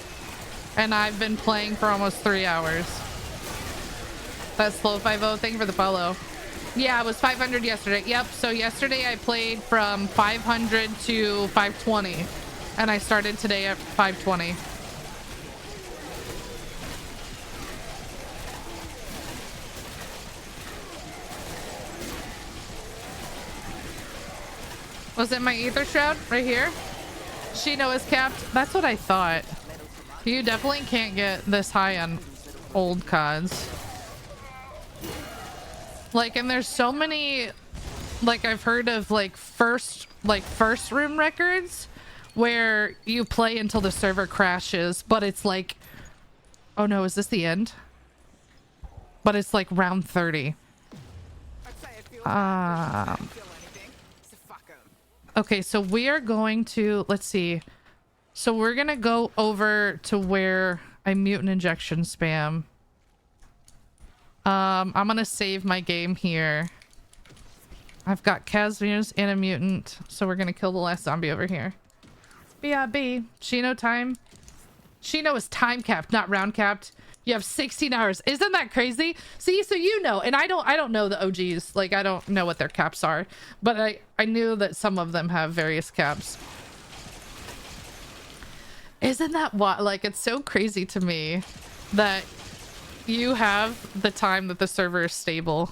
And I've been playing for almost 3 hours. That's Slow 50. Thank you for the follow. Yeah, it was 500 yesterday. Yep. So yesterday I played from 500 to 520. And I started today at 520. Was it my Ether Shroud? Right here? Shino is capped. That's what I thought. You definitely can't get this high on old CODs. Like, and there's so many, like, I've heard of like first room records where you play until the server crashes, but it's like, oh no, is this the end? But it's like round 30. Okay, so we are going to, let's see. So we're gonna go over to where I mutant injection spam. I'm gonna save my game here. I've got Casimirs and a mutant, so we're gonna kill the last zombie over here. BRB. Shino time. Shino is time capped, not round capped. You have 16 hours. Isn't that crazy? See, so you know, and I don't know the OGs. Like, I don't know what their caps are, but I knew that some of them have various caps. Isn't that what? Like, it's so crazy to me that you have the time that the server is stable.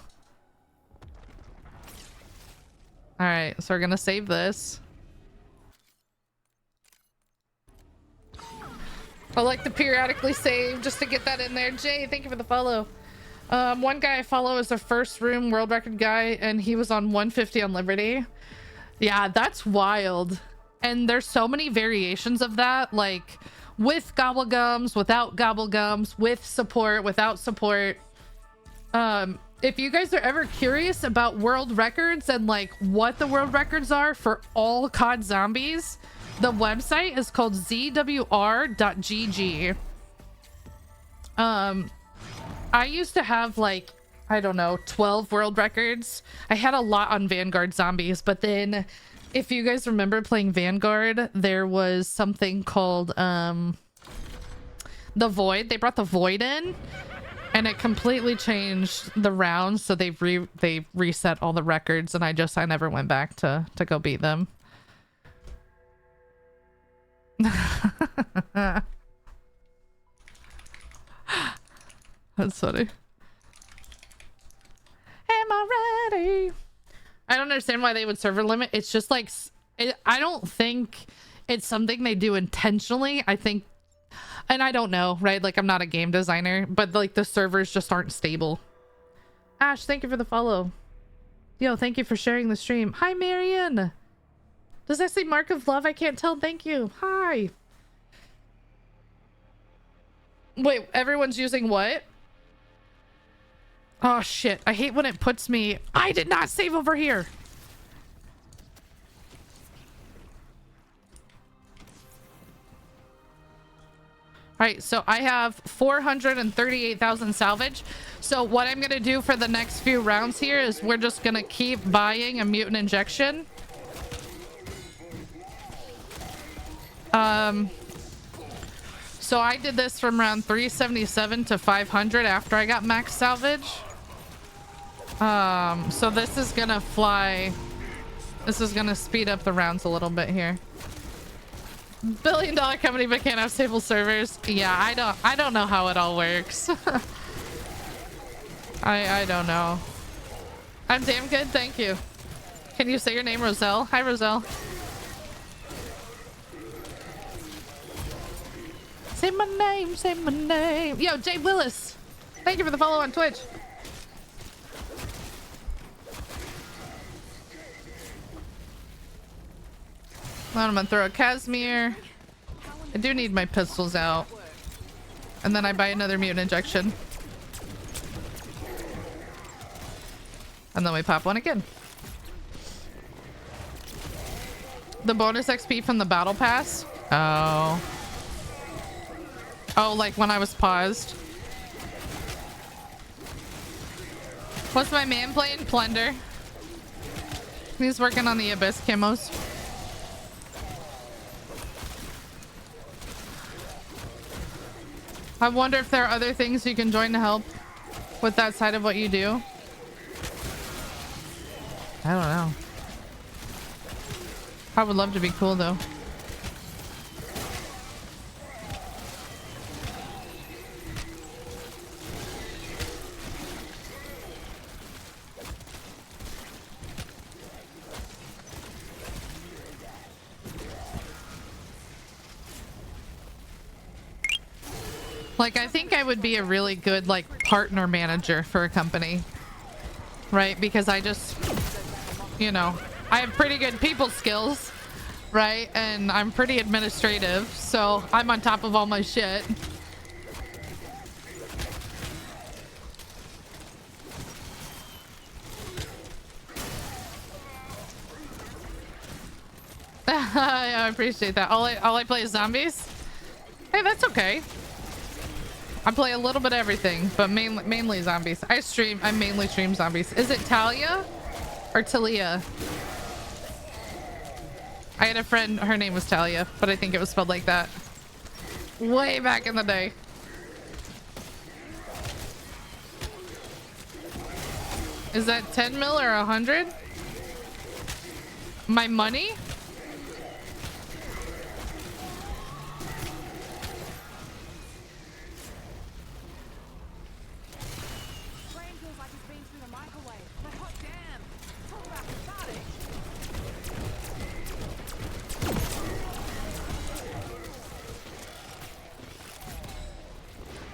All right, so we're gonna save this. I like to periodically save just to get that in there. Jay, thank you for the follow. One guy I follow is the first room world record guy, and he was on 150 on Liberty. Yeah, that's wild. And there's so many variations of that, like with gobblegums, without gobblegums, with support, without support. If you guys are ever curious about world records and like what the world records are for all COD zombies, the website is called zwr.gg. I used to have like, I don't know, 12 world records. I had a lot on Vanguard zombies, but then if you guys remember playing Vanguard, there was something called the Void. They brought the Void in and it completely changed the rounds, so they reset all the records, and I never went back to go beat them. That's funny. Am I ready? I don't understand why they would server limit. It's just like, I don't think it's something they do intentionally. I think, and I don't know, right? Like, I'm not a game designer, but like the servers just aren't stable. Ash, thank you for the follow. Yo, thank you for sharing the stream. Hi, Marion. Does that say mark of love? I can't tell. Thank you. Hi. Wait, everyone's using what? Oh, shit. I hate when it puts me... I did not save over here. Alright, so I have 438,000 salvage. So what I'm going to do for the next few rounds here is we're just going to keep buying a mutant injection. So I did this from round 377 to 500 after I got max salvage. So this is going to fly. This is going to speed up the rounds a little bit here. $1 billion company but can't have stable servers. Yeah, I don't know how it all works. I don't know. I'm damn good, thank you. Can you say your name, Roselle? Hi, Roselle. Say my name, say my name. Yo, Jay Willis. Thank you for the follow on Twitch. I'm gonna throw a Casimir. I do need my pistols out. And then I buy another mutant injection. And then we pop one again. The bonus XP from the battle pass? Oh. Oh, like when I was paused. What's my man playing? Plunder. He's working on the Abyss camos. I wonder if there are other things you can join to help with that side of what you do. I don't know. I would love to be cool though. Like, I think I would be a really good, like, partner manager for a company. Right? Because I just, you know, I have pretty good people skills. Right? And I'm pretty administrative. So I'm on top of all my shit. I appreciate that. All I play is zombies? Hey, that's okay. I play a little bit of everything, but mainly zombies. I mainly stream zombies. Is it Talia or Talia? I had a friend, her name was Talia, but I think it was spelled like that. Way back in the day. Is that 10 mil or 100? My money?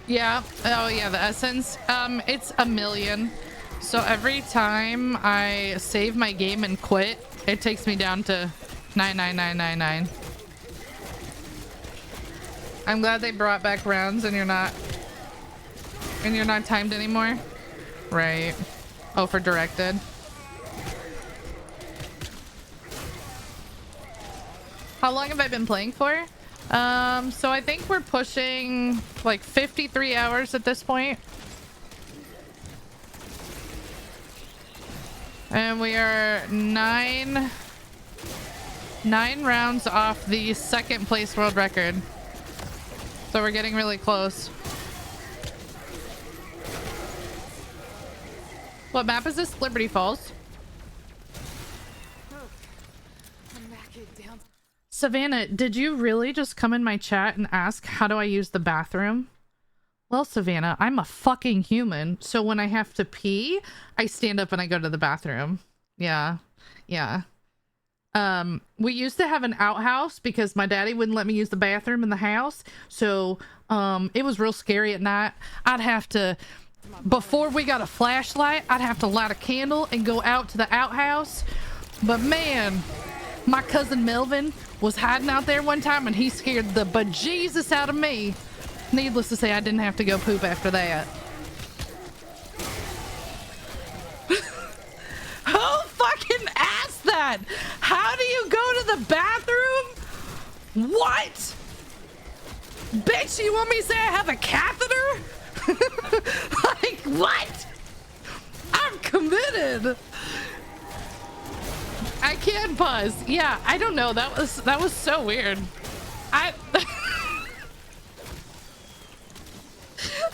Yeah. Oh yeah, the essence. It's 1 million. So every time I save my game and quit, it takes me down to 99999. I'm glad they brought back rounds and you're not timed anymore. Right. Oh, for directed. How long have I been playing for? So I think we're pushing like 53 hours at this point. And we are nine rounds off the second place world record. So we're getting really close. What map is this? Liberty Falls. Savannah, did you really just come in my chat and ask how do I use the bathroom? Well, Savannah, I'm a fucking human. So when I have to pee, I stand up and I go to the bathroom. Yeah. Yeah. We used to have an outhouse because my daddy wouldn't let me use the bathroom in the house. So, it was real scary at night. I'd have to, before we got a flashlight, I'd have to light a candle and go out to the outhouse. But man, my cousin Melvin was hiding out there one time and he scared the bejesus out of me. Needless to say, I didn't have to go poop after that. Who fucking asked that? How do you go to the bathroom? What? Bitch, you want me to say I have a catheter? Like, what? I'm committed. I can pause. Yeah, I don't know. That was so weird.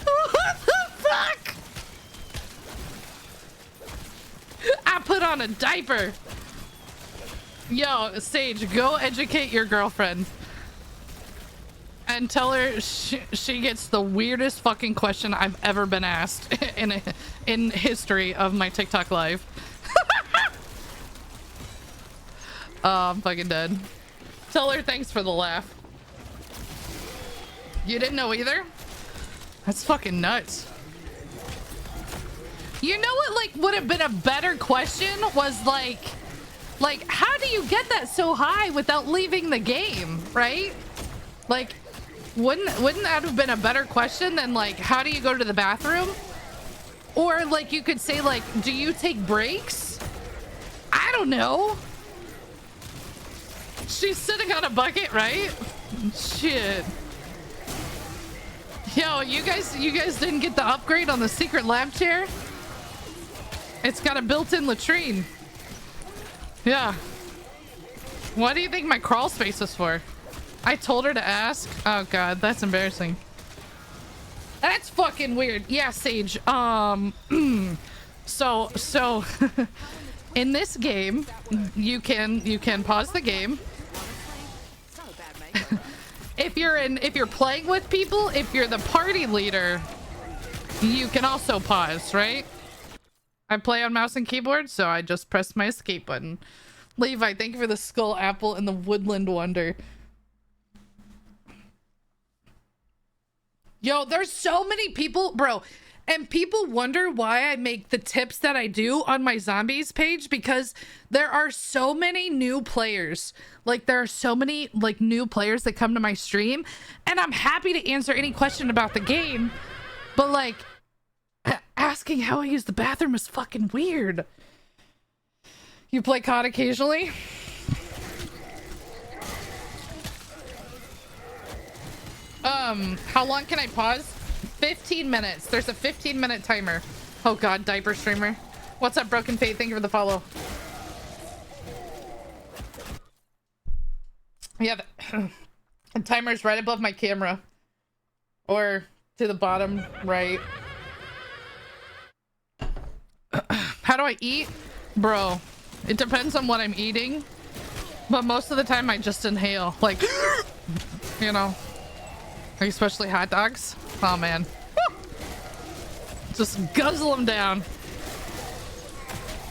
What the fuck? I put on a diaper. Yo, Sage, go educate your girlfriend. And tell her she gets the weirdest fucking question I've ever been asked in history of my TikTok live. Oh, I'm fucking dead. Tell her thanks for the laugh. You didn't know either? That's fucking nuts. You know what, like, would have been a better question was like, how do you get that so high without leaving the game, right? Like, wouldn't that have been a better question than, like, how do you go to the bathroom? Or, like, you could say, like, do you take breaks? I don't know. She's sitting on a bucket, right? Shit. Yo, you guys didn't get the upgrade on the secret lab chair? It's got a built-in latrine. Yeah. What do you think my crawl space is for? I told her to ask. Oh god, that's embarrassing. That's fucking weird. Yeah, Sage. So in this game, you can pause the game. If you're playing with people, if you're the party leader, you can also pause, right? I play on mouse and keyboard, so I just press my escape button. Levi, thank you for the skull apple and the woodland wonder. Yo, there's so many people, bro. And people wonder why I make the tips that I do on my zombies page, because there are so many new players. Like, there are so many, like, new players that come to my stream, and I'm happy to answer any question about the game, but, like, asking how I use the bathroom is fucking weird. You play COD occasionally? How long can I pause? 15 minutes. There's a 15-minute timer. Oh god, diaper streamer. What's up, Broken Fate? Thank you for the follow. Yeah, the timer's right above my camera. Or to the bottom right. How do I eat? Bro, it depends on what I'm eating. But most of the time I just inhale. Like, you know. Like, especially hot dogs. Oh man. Woo! Just guzzle them down.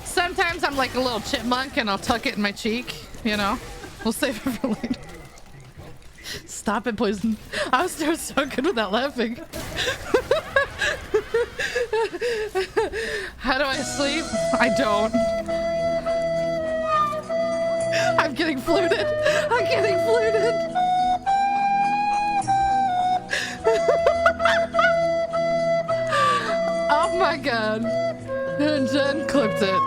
Sometimes I'm like a little chipmunk and I'll tuck it in my cheek, you know. We'll save it for later. Stop it, Poison. I was doing so good without laughing. How do I sleep? I don't. I'm getting fluted. I'm getting fluted. Oh my god. And Jen clipped it.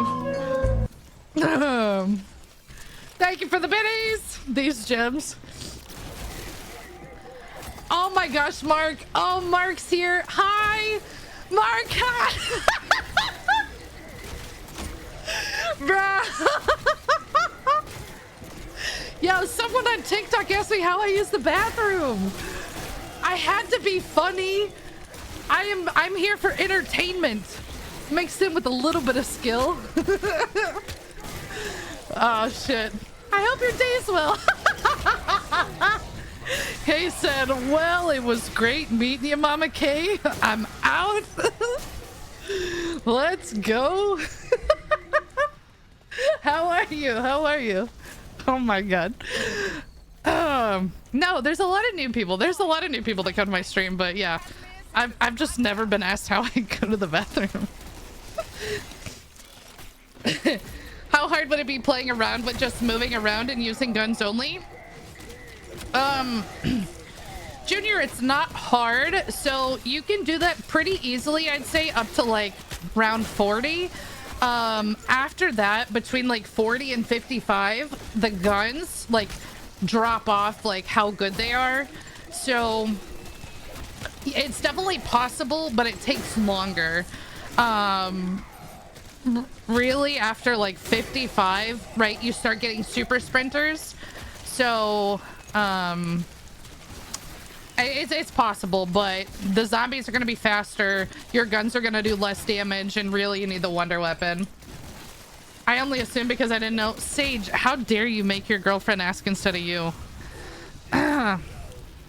Thank you for the biddies. These gems. Oh my gosh, Mark. Oh, Mark's here. Hi. Mark, hi. Bruh. Yo, someone on TikTok asked me how I use the bathroom. I had to be funny. I'm here for entertainment. Mixed in with a little bit of skill. Oh shit. I hope your day is well. Kay said, well, it was great meeting you, Mama Kay. I'm out. Let's go. How are you? How are you? Oh my god. No, there's a lot of new people. There's a lot of new people that come to my stream, but yeah. I've just never been asked how I go to the bathroom. How hard would it be playing around with just moving around and using guns only? Junior, it's not hard, so you can do that pretty easily, I'd say, up to like round 40. After that, between like 40 and 55, the guns like drop off like how good they are. So it's definitely possible, but it takes longer. Really, after like 55, right, you start getting super sprinters. So it's possible, but the zombies are going to be faster, your guns are going to do less damage, and really you need the wonder weapon. I only assume because I didn't know. Sage, how dare you make your girlfriend ask instead of you?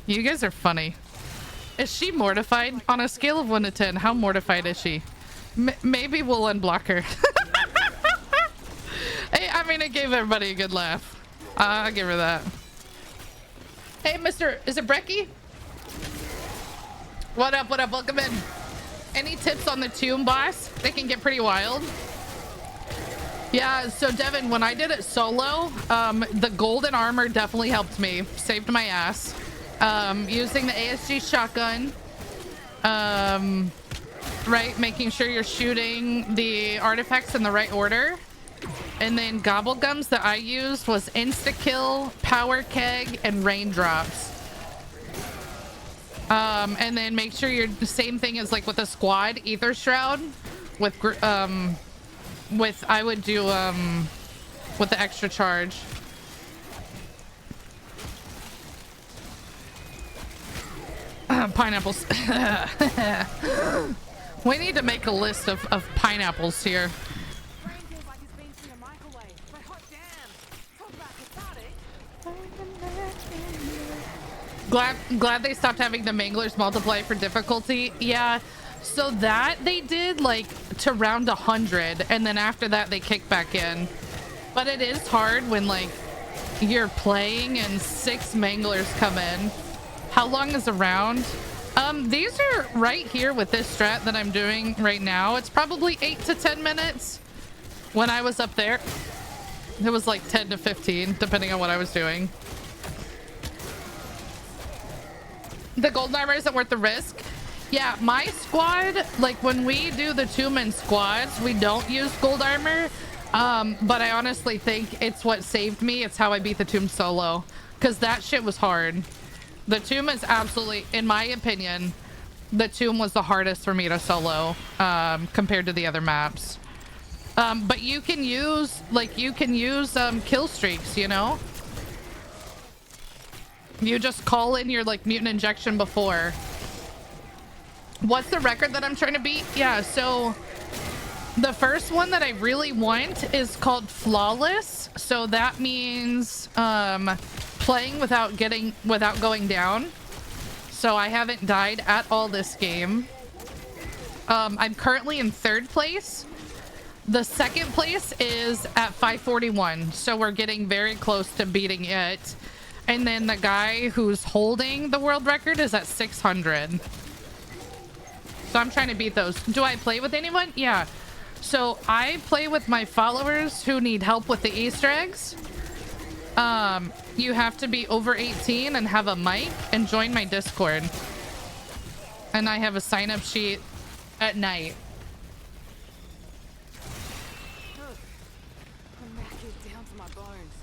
You guys are funny. Is she mortified? On a scale of 1 to 10, how mortified is she? Maybe we'll unblock her. Hey, I mean, it gave everybody a good laugh. I'll give her that. Hey, is it Brecky? What up, what up? Welcome in. Any tips on the tomb boss? They can get pretty wild. Yeah, so Devin, when I did it solo, the golden armor definitely helped me. Saved my ass. Using the ASG shotgun. Right, making sure you're shooting the artifacts in the right order. And then gobblegums that I used was insta-kill, power keg, and raindrops. And then make sure you're the same thing as like with a squad, ether shroud with I would do with the extra charge. Pineapples. We need to make a list of pineapples here. Glad they stopped having the manglers multiply for difficulty. Yeah, so that they did like to round 100, and then after that they kick back in. But it is hard when like you're playing and 6 manglers come in. How long is a round? These are right here with this strat that I'm doing right now. It's probably 8 to 10 minutes. When I was up there, it was like 10 to 15, depending on what I was doing. The gold armor isn't worth the risk. Yeah, my squad, like when we do the 2-man squads, we don't use gold armor. But I honestly think it's what saved me. It's how I beat the tomb solo, because that shit was hard. The tomb is absolutely, in my opinion, the tomb was the hardest for me to solo compared to the other maps. But you can use kill streaks, you know? You just call in your like mutant injection before. What's the record that I'm trying to beat? Yeah, so the first one that I really want is called flawless. So that means playing without going down. So I haven't died at all this game. I'm currently in 3rd place. The 2nd place is at 541. So we're getting very close to beating it. And then the guy who's holding the world record is at 600. So I'm trying to beat those. Do I play with anyone? Yeah. So I play with my followers who need help with the Easter eggs. You have to be over 18 and have a mic and join my Discord. And I have a sign-up sheet at night. I'm knackered down to my bones.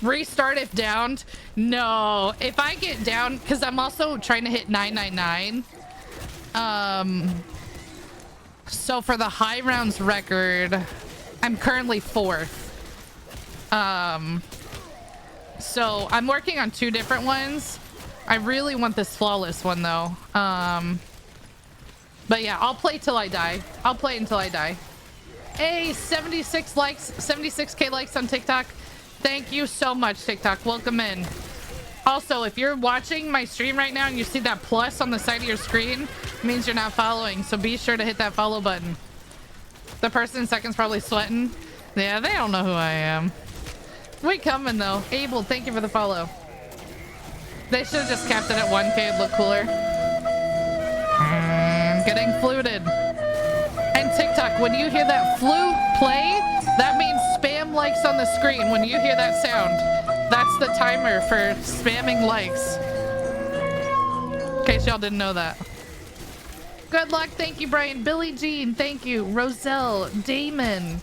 Restart if downed. No, if I get down, because I'm also trying to hit 999. So for the high rounds record, I'm currently 4th. So I'm working on 2 different ones. I really want this flawless one though. But yeah, I'll play till I die. I'll play until I die. Hey, 76 likes, 76k likes on TikTok. Thank you so much, TikTok. Welcome in. Also, if you're watching my stream right now and you see that plus on the side of your screen, it means you're not following. So be sure to hit that follow button. The person in second's probably sweating. Yeah, they don't know who I am. We coming though. Abel, thank you for the follow. They should have just capped it at 1k. It'd look cooler. Getting fluted. And TikTok, when you hear that flute play, that means spam likes on the screen. When you hear that sound, that's the timer for spamming likes. In case y'all didn't know that. Good luck. Thank you, Brian. Billie Jean, thank you. Roselle, Damon,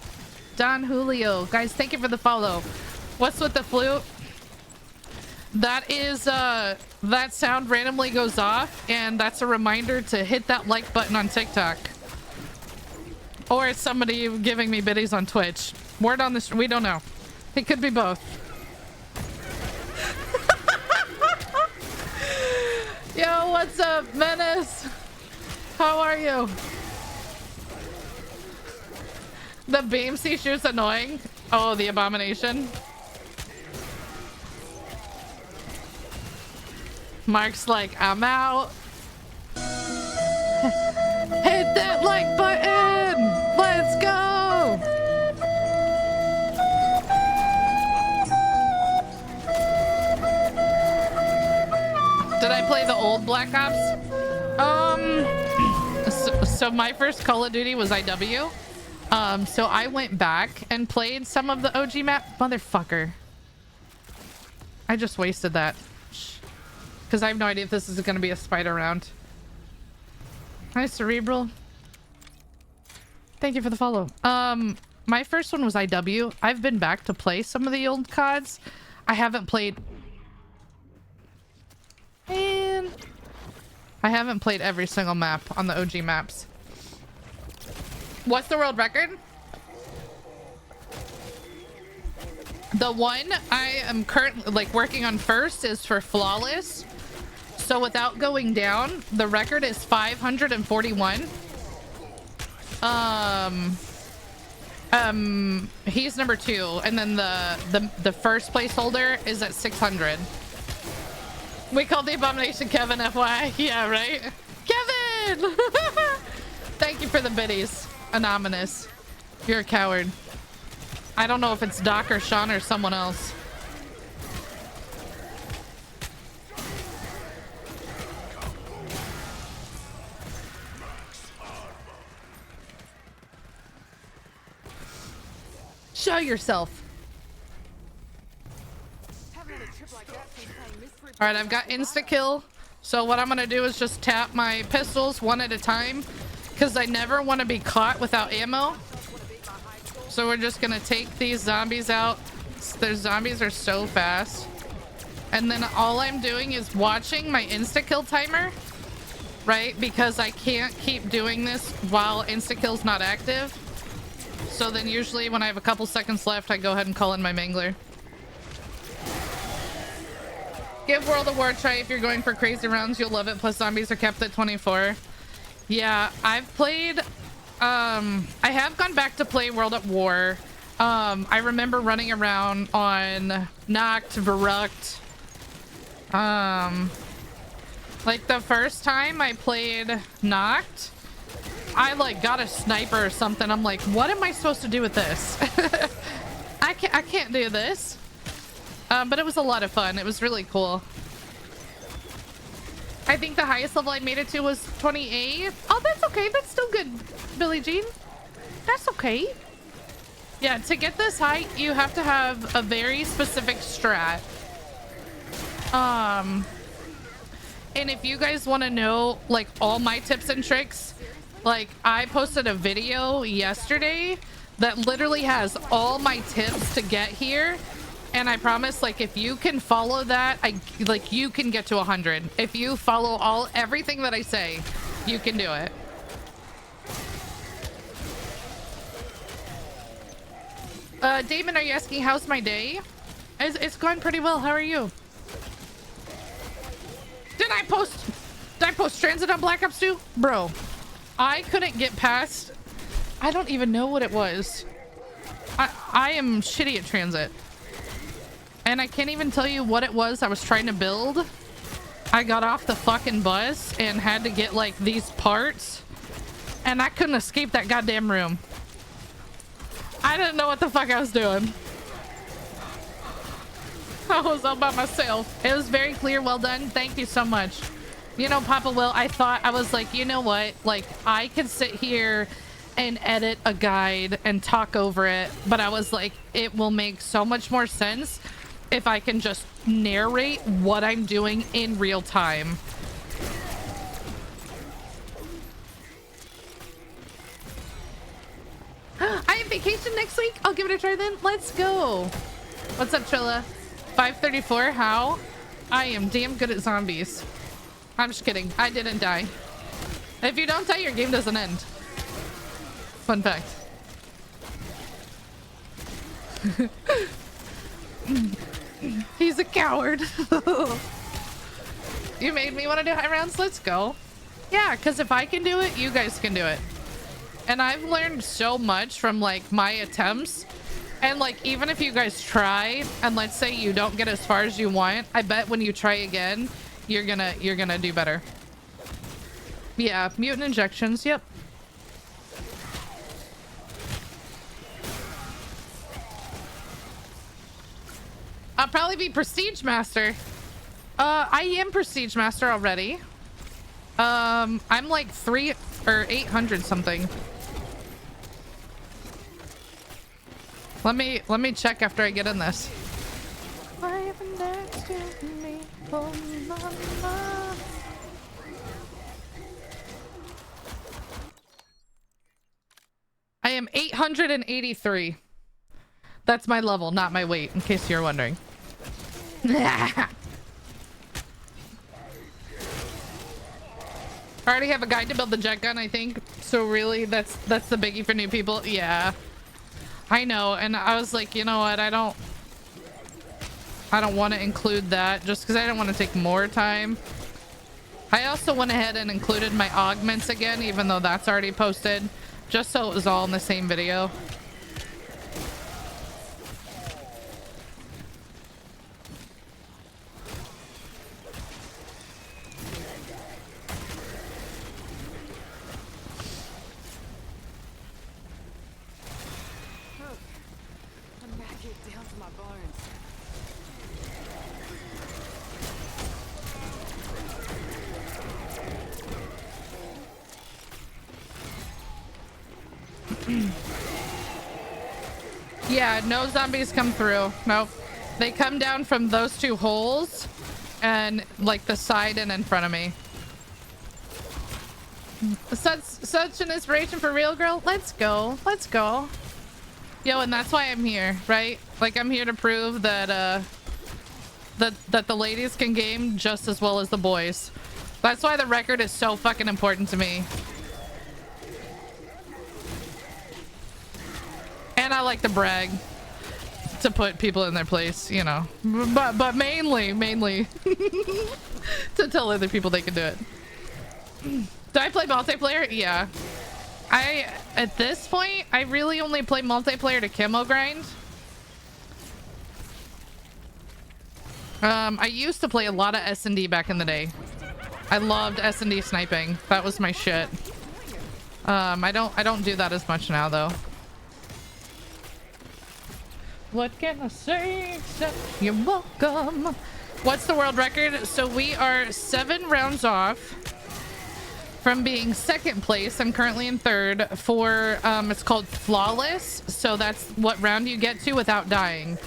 Don Julio. Guys, thank you for the follow. What's with the flute? That is, that sound randomly goes off, and that's a reminder to hit that like button on TikTok. Or it's somebody giving me biddies on Twitch. Word on this, we don't know. It could be both. Yo, what's up, Menace? How are you? The Beamsy shoot's annoying. Oh, the abomination. Mark's like, I'm out. Hit that like button. Let's go. Did I play the old Black Ops? So my first Call of Duty was IW. So I went back and played some of the OG map. Motherfucker. I just wasted that. Because I have no idea if this is going to be a spider round. Hi, Cerebral. Thank you for the follow. My first one was IW. I've been back to play some of the old CODs. I haven't played... Man. I haven't played every single map on the OG maps. What's the world record? The one I am currently like working on first is for flawless. So without going down, the record is 541. He's number 2, and then the first place holder is at 600. We called the abomination Kevin, FYI. Yeah, right? Kevin! Thank you for the biddies. Anonymous. You're a coward. I don't know if it's Doc or Sean or someone else. Show yourself. All right, I've got insta-kill. So what I'm going to do is just tap my pistols one at a time because I never want to be caught without ammo. So we're just going to take these zombies out. Their zombies are so fast. And then all I'm doing is watching my insta-kill timer, right? Because I can't keep doing this while insta-kill's not active. So then usually when I have a couple seconds left, I go ahead and call in my mangler. Give World of War a try if you're going for crazy rounds. You'll love it. Plus zombies are kept at 24. Yeah, I've played... I have gone back to play World at War. I remember running around on Nacht, Verrucht. Like the first time I played Nacht, I like got a sniper or something. I'm like, what am I supposed to do with this? I can't do this. But it was a lot of fun. It was really cool. I think the highest level I made it to was 28. Oh, that's okay. That's still good, Billie Jean. That's okay. Yeah, to get this height, you have to have a very specific strat. And if you guys want to know, like, all my tips and tricks, like, I posted a video yesterday that literally has all my tips to get here. And I promise, like, if you can follow that, you can get to 100. If you follow everything that I say, you can do it. Damon, are you asking how's my day? It's going pretty well. How are you? Did I post Transit on Black Ops 2? Bro, I couldn't get past I don't even know what it was. I am shitty at transit. And I can't even tell you what it was I was trying to build. I got off the fucking bus and had to get like these parts. And I couldn't escape that goddamn room. I didn't know what the fuck I was doing. I was all by myself. It was very clear. Well done. Thank you so much. You know, Papa Will, I was like, you know what? Like, I could sit here and edit a guide and talk over it. But I was like, it will make so much more sense if I can just narrate what I'm doing in real time. I have vacation next week. I'll give it a try then. Let's go. What's up, Trilla? 534. How? I am damn good at zombies. I'm just kidding. I didn't die. If you don't die, your game doesn't end. Fun fact. He's a coward. You made me want to do high rounds. Let's go. Yeah, because if I can do it, you guys can do it. And I've learned so much from like my attempts. And like, even if you guys try and let's say you don't get as far as you want, I bet when you try again, you're gonna do better. Yeah, mutant injections. Yep. I'll probably be Prestige Master. I am Prestige Master already. I'm like 300 or 800 something. Let me check after I get in this. I am 883. That's my level, not my weight, in case you're wondering. I already have a guide to build the jet gun, I think. So really, that's the biggie for new people. Yeah, I know. And I was like, you know what? I don't want to include that just because I don't want to take more time. I also went ahead and included my augments again, even though that's already posted, just so it was all in the same video. Yeah, no zombies come through. Nope. They come down from those two holes and like the side and in front of me. Such an inspiration for real, girl. Let's go. Let's go. Yo, and that's why I'm here, right? Like, I'm here to prove that that the ladies can game just as well as the boys. That's why the record is so fucking important to me. And I like to brag to put people in their place, you know, but mainly to tell other people they can do it. Do I play multiplayer? Yeah. At this point, I really only play multiplayer to camo grind. I used to play a lot of S&D back in the day. I loved S&D sniping. That was my shit. I don't do that as much now though. What can I say except you're welcome? What's the world record? So we are 7 rounds off from being second place. I'm currently in third for it's called flawless. So that's what round you get to without dying.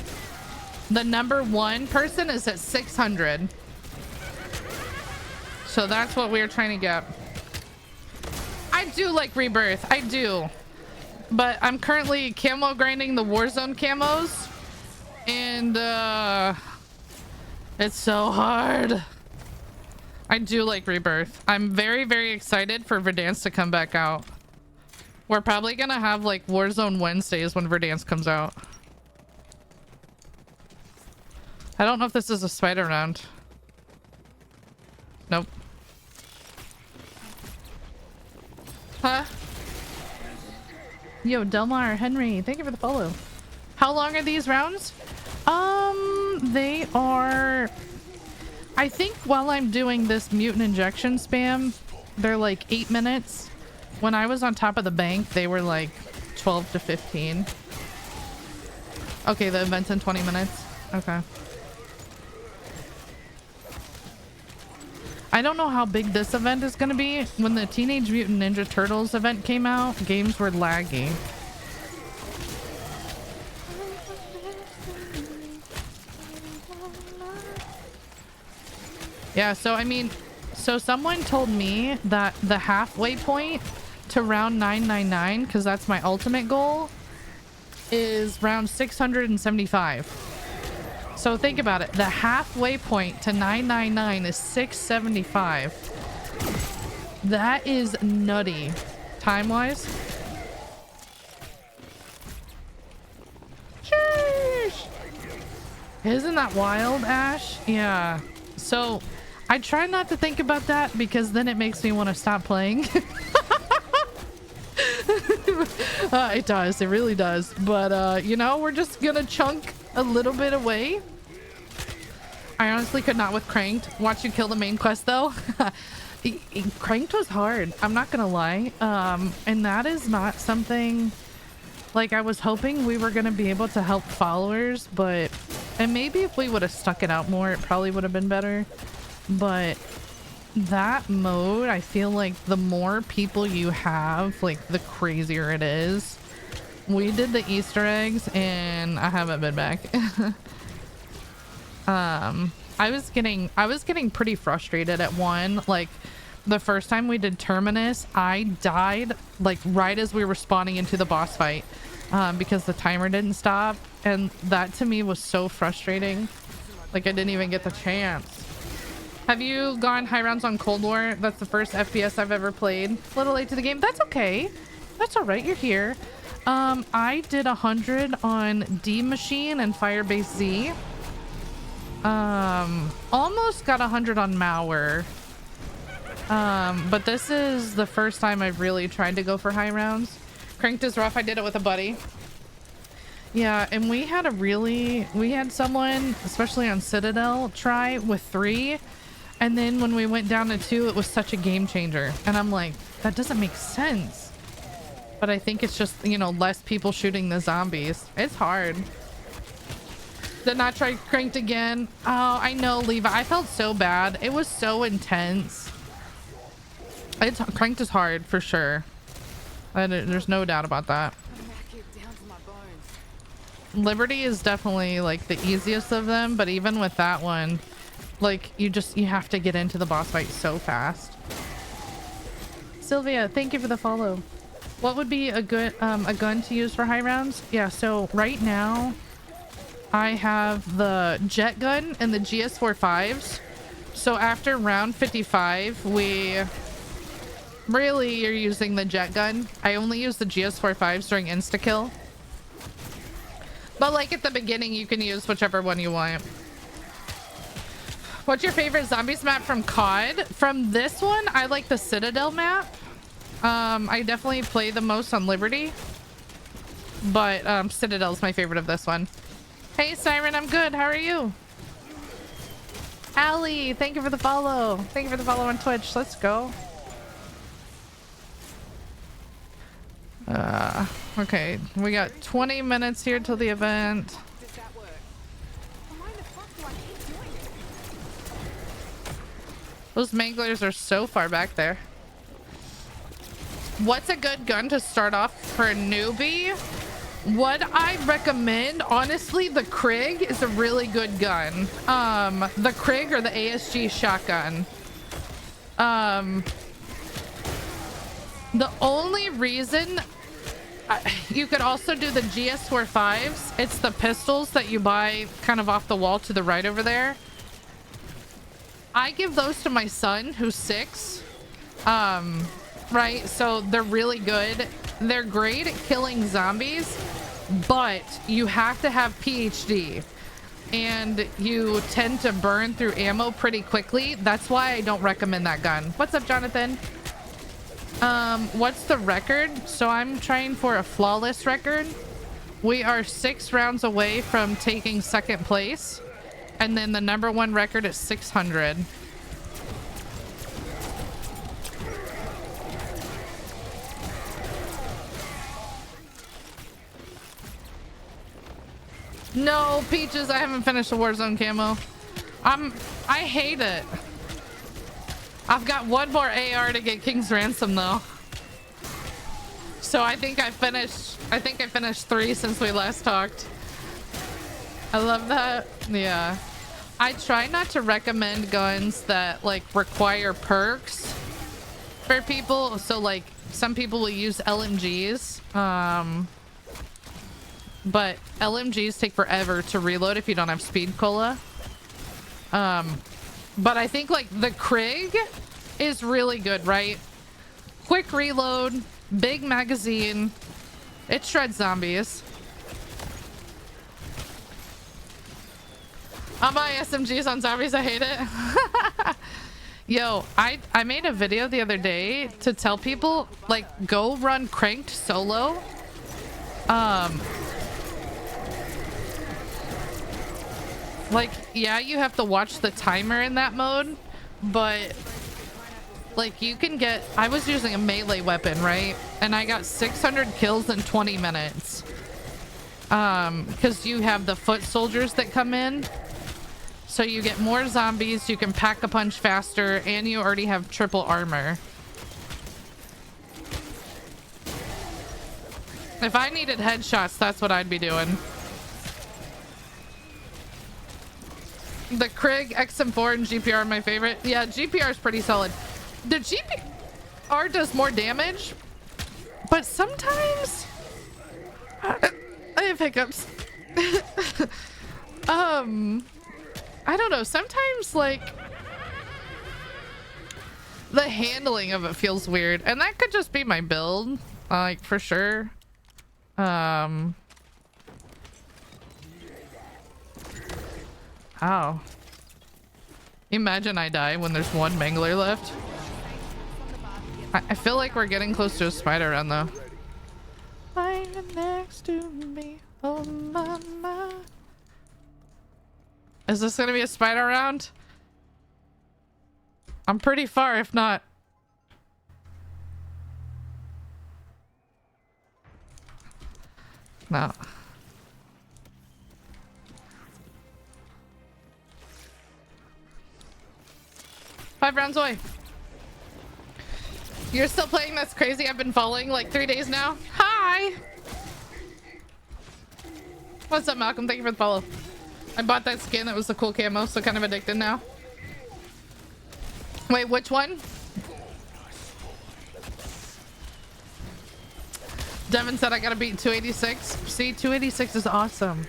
The number 1 person is at 600. So that's what we're trying to get. I do like Rebirth. I do. But I'm currently camo grinding the Warzone camos. And it's so hard. I do like Rebirth. I'm very, very excited for Verdansk to come back out. We're probably gonna have like Warzone Wednesdays when Verdansk comes out. I don't know if this is a spider round. Nope. Huh? Yo, Delmar Henry, thank you for the follow. How long are these rounds? They are, I think while I'm doing this mutant injection spam, they're like 8 minutes. When I was on top of the bank, they were like 12 to 15. Okay, the event's in 20 minutes. Okay. I don't know how big this event is gonna be. When the Teenage Mutant Ninja Turtles event came out, games were laggy. Yeah, so I mean, so someone told me that the halfway point to round 999, because that's my ultimate goal, is round 675. So think about it. The halfway point to 999 is 675. That is nutty. Time-wise. Sheesh. Isn't that wild, Ash? Yeah. So I try not to think about that because then it makes me want to stop playing. It does. It really does. But, you know, we're just gonna chunk a little bit away. I honestly could not with Cranked. Watch you kill the main quest, though. Cranked was hard. I'm not gonna lie. And that is not something... Like, I was hoping we were gonna be able to help followers, but... And maybe if we would have stuck it out more, it probably would have been better. But... that mode, I feel like the more people you have, like the crazier it is. We did the Easter eggs and I haven't been back. I was getting pretty frustrated at one. Like the first time we did Terminus, I died like right as we were spawning into the boss fight because the timer didn't stop, and that to me was so frustrating. Like I didn't even get the chance. Have you gone high rounds on Cold War? That's the first FPS I've ever played. A little late to the game. That's okay. That's all right. You're here. I did 100 on D Machine and Firebase Z. Almost got 100 on Mauer. But this is the first time I've really tried to go for high rounds. Cranked is rough. I did it with a buddy. Yeah, and we had someone, especially on Citadel, try with 3. And then when we went down to 2, it was such a game changer. And I'm like, that doesn't make sense. But I think it's just, you know, less people shooting the zombies. It's hard. Did not try Cranked again. Oh, I know, Levi. I felt so bad. It was so intense. Cranked is hard for sure. There's no doubt about that. Liberty is definitely like the easiest of them, but even with that one, like you have to get into the boss fight so fast. Sylvia, thank you for the follow. What would be a good a gun to use for high rounds? Yeah, so right now I have the jet gun and the GS45s. So after round 55, we really are using the jet gun. I only use the GS45s during insta-kill. But like at the beginning, you can use whichever one you want. What's your favorite zombies map from COD? From this one, I like the Citadel map. I definitely play the most on Liberty. But Citadel's my favorite of this one. Hey Siren, I'm good. How are you? Allie, thank you for the follow. Thank you for the follow on Twitch. Let's go. Okay, we got 20 minutes here till the event. Those manglers are so far back there. What's a good gun to start off for a newbie? What I recommend, honestly, the Krig is a really good gun. The Krig or the ASG shotgun. The only reason you could also do the GS45s. It's the pistols that you buy kind of off the wall to the right over there. I give those to my son who's 6. Right, so they're really good. They're great at killing zombies, but you have to have PhD and you tend to burn through ammo pretty quickly. That's why I don't recommend that gun. What's up, Jonathan? What's the record? So I'm trying for a flawless record. We are 6 rounds away from taking second place. And then the number 1 record is 600. No, Peaches, I haven't finished the Warzone camo. I hate it. I've got 1 more AR to get King's Ransom though. So I think I finished 3 since we last talked. I love that. Yeah. I try not to recommend guns that like require perks for people. So like some people will use LMGs. But LMGs take forever to reload if you don't have speed cola. But I think like the Krig is really good, right? Quick reload, big magazine. It shreds zombies. I'll buy SMGs on zombies. I hate it. Yo, I made a video the other day to tell people like go run Cranked solo. Like, yeah, you have to watch the timer in that mode, but like you can get, I was using a melee weapon, right? And I got 600 kills in 20 minutes. Because you have the foot soldiers that come in. So you get more zombies, you can pack a punch faster, and you already have triple armor. If I needed headshots, that's what I'd be doing. The Krig, XM4, and GPR are my favorite. Yeah, GPR is pretty solid. The GPR does more damage, but sometimes I have hiccups. I don't know. Sometimes like the handling of it feels weird, and that could just be my build, like for sure. Ow. Imagine I die when there's 1 mangler left. I feel like we're getting close to a spider run though. Lying next to me, oh mama. Is this gonna be a spider round? I'm pretty far, if not. No. Five rounds away. You're still playing? That's crazy. I've been following like 3 days now. Hi. What's up, Malcolm? Thank you for the follow. I bought that skin. That was the cool camo, so kind of addicted now. Wait, which one? Devin said I gotta beat 286. See, 286 is awesome.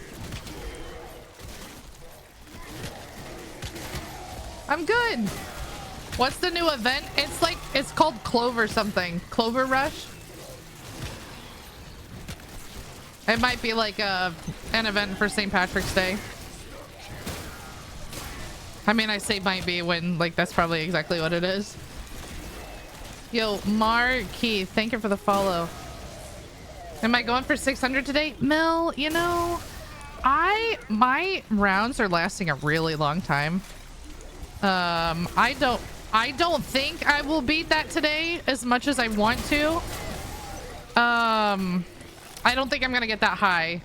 I'm good. What's the new event? It's like, it's called Clover something. Clover Rush? It might be like an event for St. Patrick's Day. I mean, I say might be when like that's probably exactly what it is. Yo, Keith, thank you for the follow. Am I going for 600 today? Mel, you know, my rounds are lasting a really long time. I don't think I will beat that today as much as I want to. I don't think I'm gonna get that high.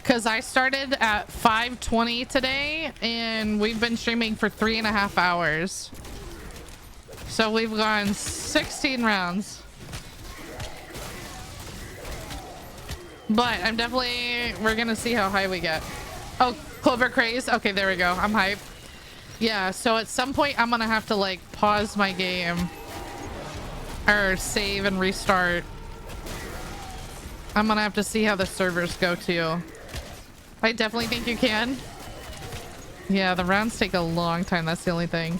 Because I started at 5:20 today, and we've been streaming for 3.5 hours. So we've gone 16 rounds. But I'm definitely, we're gonna see how high we get. Oh, Clover Craze. Okay, there we go. I'm hyped. Yeah, so at some point I'm gonna have to like pause my game. Or save and restart. I'm gonna have to see how the servers go too. I definitely think you can. Yeah, the rounds take a long time. That's the only thing.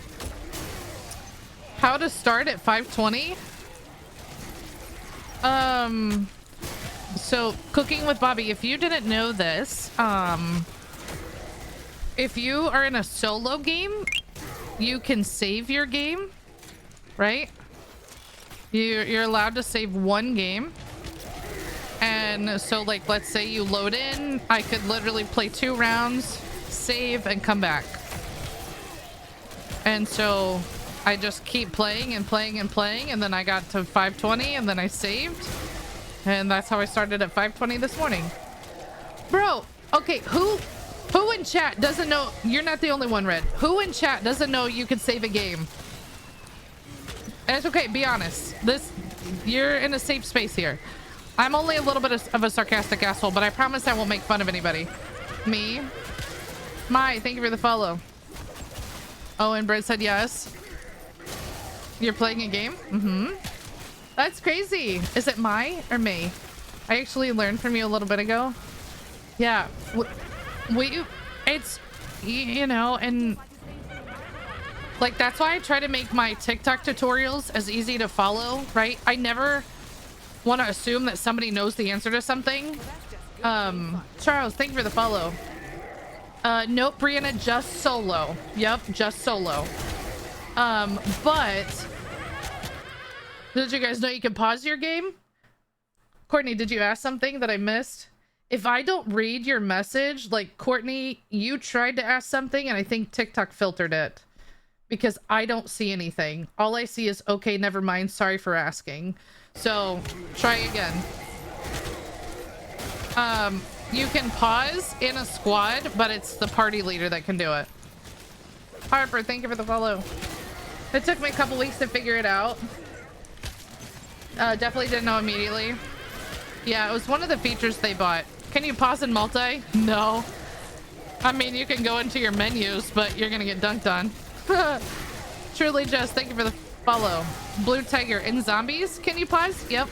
How to start at 5:20? So Cooking with Bobby, if you didn't know this, if you are in a solo game, you can save your game, right? You're allowed to save one game. And so like, let's say you load in, I could literally play 2 rounds, save, and come back. And so I just keep playing and playing and playing, and then I got to 520 and then I saved. And that's how I started at 520 this morning. Bro, okay, who in chat doesn't know? You're not the only one, Red. Who in chat doesn't know you could save a game? And it's okay, be honest. You're in a safe space here. I'm only a little bit of a sarcastic asshole, but I promise I won't make fun of anybody. Me? Mai, thank you for the follow. Oh, and Brett said yes. You're playing a game? Mm-hmm. That's crazy. Is it Mai or May? I actually learned from you a little bit ago. Yeah. It's, you know, and like, that's why I try to make my TikTok tutorials as easy to follow, right? I never want to assume that somebody knows the answer to something. Charles, thank you for the follow. Nope, Brianna, just solo. Yep, just solo. But did you guys know you can pause your game? Courtney, did you ask something that I missed? If I don't read your message, like, Courtney, you tried to ask something and I think TikTok filtered it because I don't see anything. All I see is, okay, never mind. Sorry for asking. So try again. You can pause in a squad, but it's the party leader that can do it. Harper, thank you for the follow. It took me a couple weeks to figure it out. Definitely didn't know immediately. Yeah, it was one of the features they bought. Can you pause in multi? No. I mean, you can go into your menus, but you're gonna get dunked on. Truly Just, thank you for the follow. Blue Tiger, in zombies, can you pause? Yep.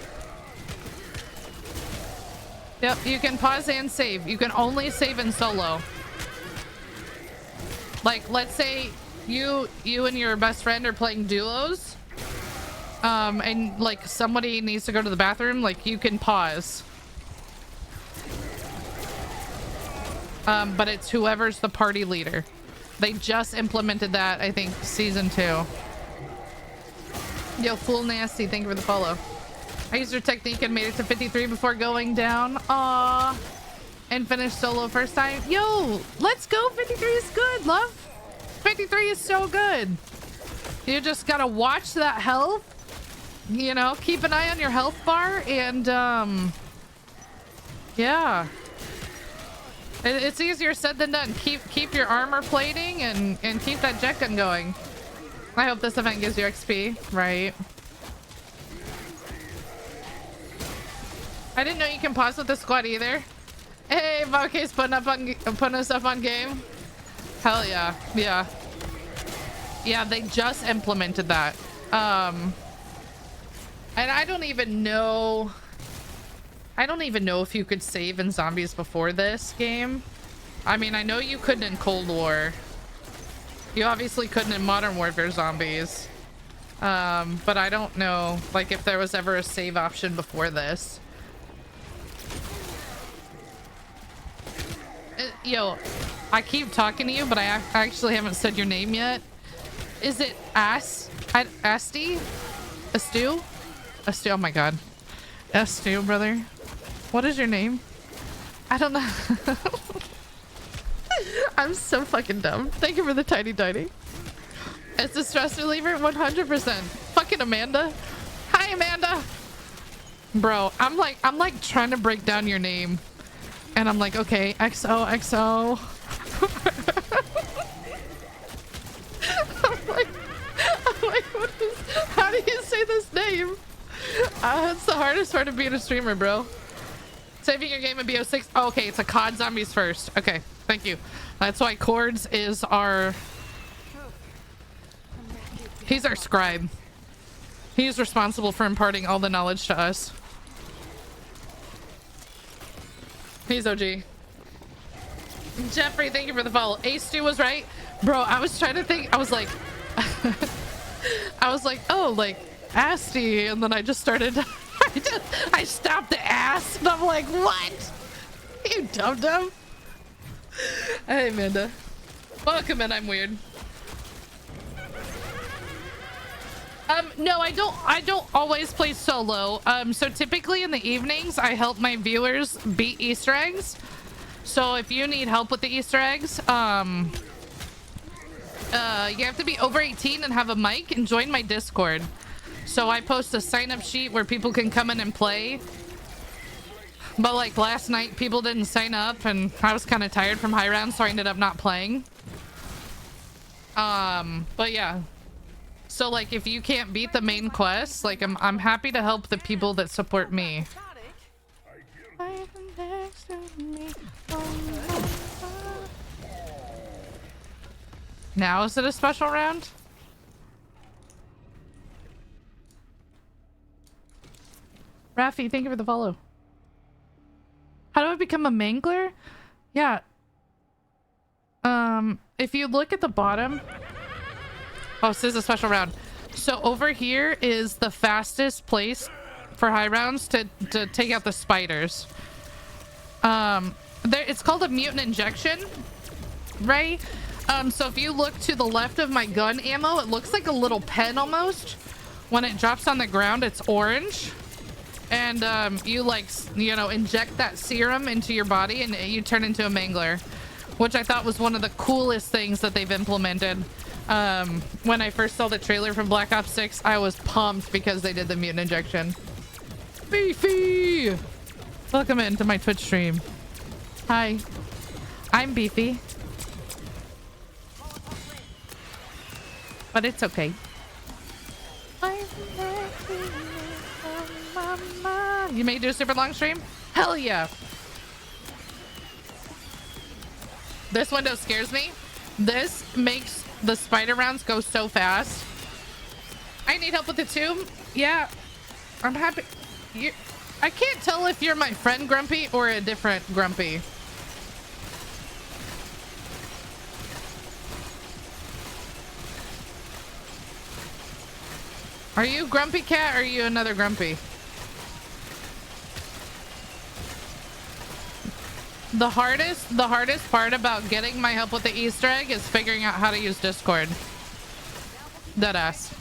Yep, you can pause and save. You can only save in solo. Like, let's say you and your best friend are playing duos. And like somebody needs to go to the bathroom, like you can pause. But it's whoever's the party leader. They just implemented that, I think, season 2. Yo, Fool Nasty, thank you for the follow. I used your technique and made it to 53 before going down. Aww. And finished solo first time. Yo, let's go. 53 is good, love. 53 is so good. You just gotta watch that health. You know, keep an eye on your health bar and, yeah. It's easier said than done. Keep your armor plating and keep that jet gun going. I hope this event gives you XP, right? I didn't know you can pause with the squad either. Hey, Valky's putting us up on game. Hell yeah, yeah. Yeah, they just implemented that. And I don't even know if you could save in zombies before this game. I mean, I know you couldn't in Cold War. You obviously couldn't in Modern Warfare Zombies. But I don't know, like, if there was ever a save option before this. Yo, I keep talking to you, but I actually haven't said your name yet. Is it Asti? Astu? Astu, oh my god. Astu, brother. What is your name? I don't know. I'm so fucking dumb. Thank you for the tiny. It's a stress reliever? 100%. Fucking Amanda. Hi, Amanda. Bro, I'm like trying to break down your name. And I'm like, okay, XOXO. I'm like, how do you say this name? It's the hardest part of being a streamer, bro. Saving your game in BO6. Oh, okay, it's a COD Zombies first. Okay, thank you. That's why Cords is our... He's our scribe. He's responsible for imparting all the knowledge to us. He's OG. Jeffrey, thank you for the follow. Ace2 was right. Bro, I was trying to think. I was like... I was like, oh, like, Asti. And then I just started... I stopped the ass. And I'm like, what? You dum-dum. Hey, Amanda. Welcome in, I'm weird. No, I don't always play solo. So typically in the evenings, I help my viewers beat Easter eggs. So if you need help with the Easter eggs, you have to be over 18 and have a mic and join my Discord. So I post a sign-up sheet where people can come in and play. But like last night, people didn't sign up and I was kind of tired from high rounds, so I ended up not playing. But yeah. So like if you can't beat the main quest, like I'm happy to help the people that support me. Now is it a special round? Rafi, thank you for the follow. How do I become a mangler? Yeah. If you look at the bottom. Oh, this is a special round. So over here is the fastest place for high rounds to take out the spiders. It's called a mutant injection, right? So if you look to the left of my gun ammo, it looks like a little pen almost. When it drops on the ground, it's orange. And you like, you know, inject that serum into your body and you turn into a mangler, which I thought was one of the coolest things that they've implemented. When I first saw the trailer from Black Ops 6, I was pumped because they did the mutant injection. Beefy! Welcome into my Twitch stream. Hi. I'm Beefy. But it's okay. You may do a super long stream? Hell yeah. This window scares me. This makes the spider rounds go so fast. I need help with the tomb. Yeah, I'm happy. I can't tell if you're my friend Grumpy or a different Grumpy. Are you Grumpy Cat or are you another Grumpy? The hardest part about getting my help with the Easter egg is figuring out how to use Discord. Deadass.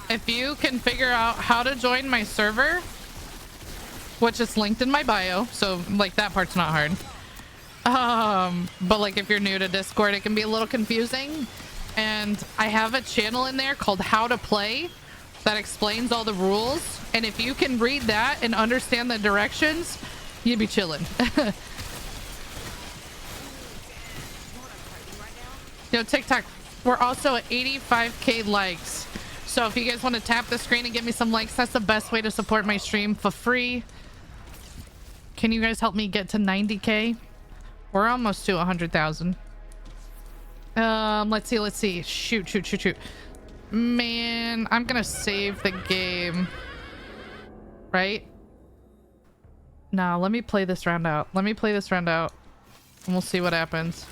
If you can figure out how to join my server, which is linked in my bio, so like that part's not hard. But like if you're new to Discord, it can be a little confusing. And I have a channel in there called How to Play that explains all the rules. And if you can read that and understand the directions, you'd be chilling. Yo, TikTok, we're also at 85k likes. So if you guys want to tap the screen and give me some likes, that's the best way to support my stream for free. Can you guys help me get to 90k? We're almost to 100,000. Let's see. Shoot. Man, I'm gonna save the game. Right? No, let me play this round out. And we'll see what happens.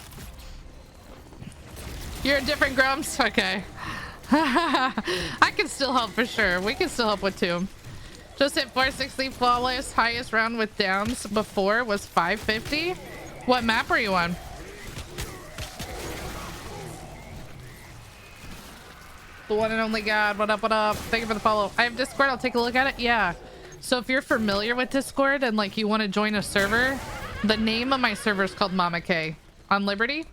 You're a different Grumps? Okay. I can still help for sure. We can still help with Tomb. Just hit 460 flawless. Highest round with downs before was 550. What map are you on? The one and only God. What up? Thank you for the follow. I have Discord. I'll take a look at it. Yeah. So if you're familiar with Discord and like you want to join a server, the name of my server is called Mama K on Liberty.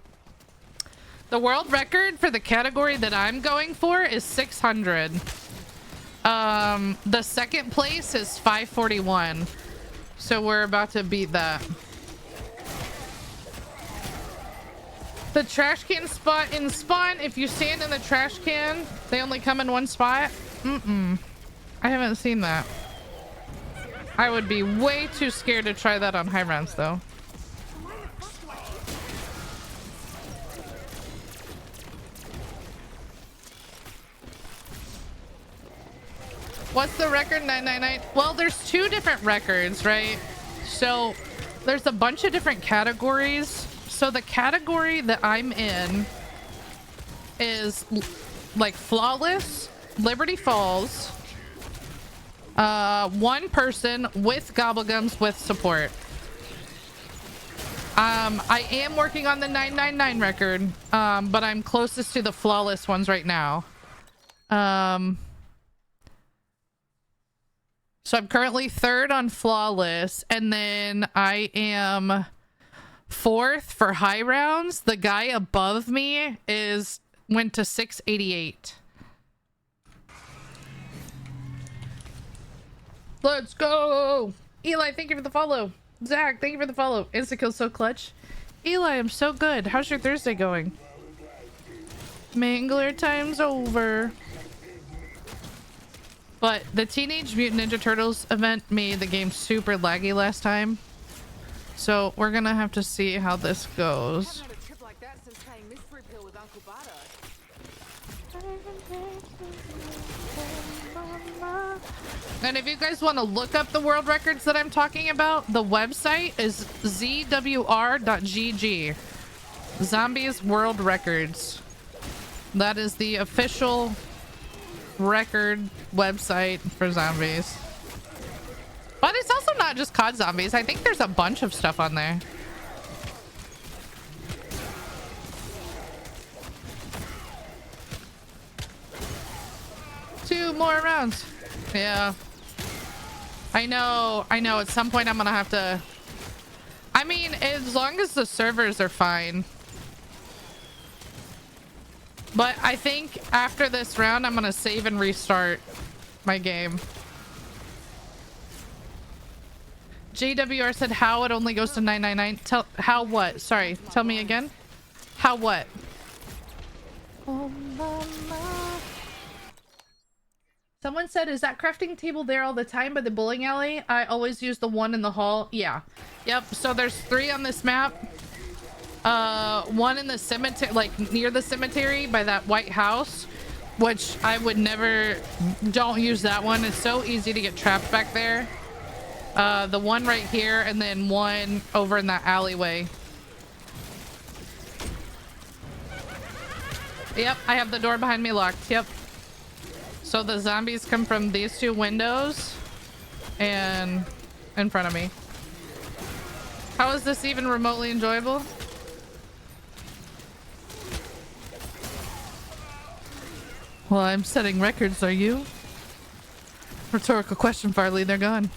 The world record for the category that I'm going for is 600. The second place is 541. So we're about to beat that. The trash can spot in spawn, if you stand in the trash can, they only come in one spot. I haven't seen that. I would be way too scared to try that on high rounds though. What's the record? 999. Well, there's two different records, right? So there's a bunch of different categories. So the category that I'm in is like flawless, Liberty Falls, one person with Gobblegums with support. I am working on the 999 record, but I'm closest to the flawless ones right now. So I'm currently 3rd on flawless, and then I am 4th for high rounds. The guy above me went to 688. Let's go! Eli, thank you for the follow. Zach, thank you for the follow. Insta-kill so clutch. Eli, I'm so good. How's your Thursday going? Mangler time's over. But the Teenage Mutant Ninja Turtles event made the game super laggy last time. So we're gonna have to see how this goes. Haven't had a trip like that since playing Mystery Pill with Uncle Butter. And if you guys want to look up the world records that I'm talking about, the website is zwr.gg. Zombies World Records. That is the official record website for zombies. But it's also not just COD Zombies. I think there's a bunch of stuff on there. Two more rounds. Yeah. I know. At some point I'm gonna have to... I mean, as long as the servers are fine. But I think after this round, I'm gonna save and restart my game. JWR said how it only goes to 999. How what? Sorry, tell me again. How what? Someone said, is that crafting table there all the time by the bowling alley? I always use the one in the hall. Yeah. Yep. So there's 3 on this map. One in the cemetery, like near the cemetery by that white house, which I would never, don't use that one. It's so easy to get trapped back there. The one right here, and then one over in that alleyway. Yep, I have the door behind me locked. Yep. So the zombies come from these 2 windows and in front of me. How is this even remotely enjoyable? Well, I'm setting records, are you? Rhetorical question, Farley, they're gone.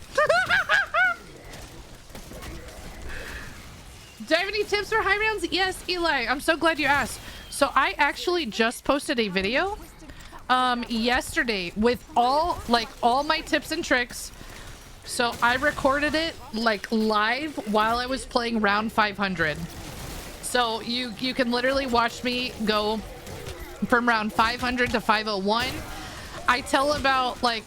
Do I have any tips for high rounds? Yes, Eli, I'm so glad you asked. So I actually just posted a video yesterday with all my tips and tricks. So I recorded it like live while I was playing round 500. So you can literally watch me go from round 500 to 501. I tell about like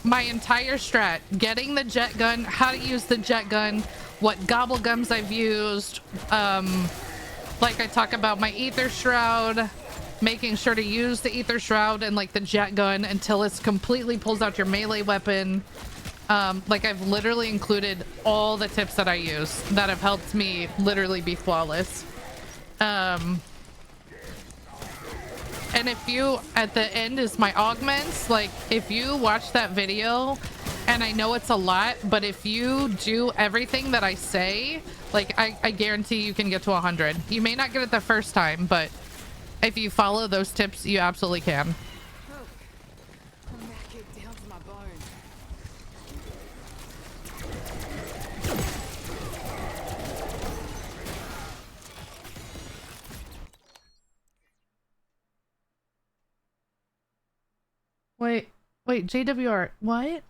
my entire strat, getting the jet gun, how to use the jet gun, what gobble gums I've used. Like I talk about my ether shroud, making sure to use the ether shroud and like the jet gun until it's completely pulls out your melee weapon. Like I've literally included all the tips that I use that have helped me literally be flawless. And if you, at the end is my augments, like if you watch that video, and I know it's a lot, but if you do everything that I say, like I guarantee you can get to 100. You may not get it the first time, but if you follow those tips, you absolutely can. I'm knackered down to my bones. Wait, JWR, what?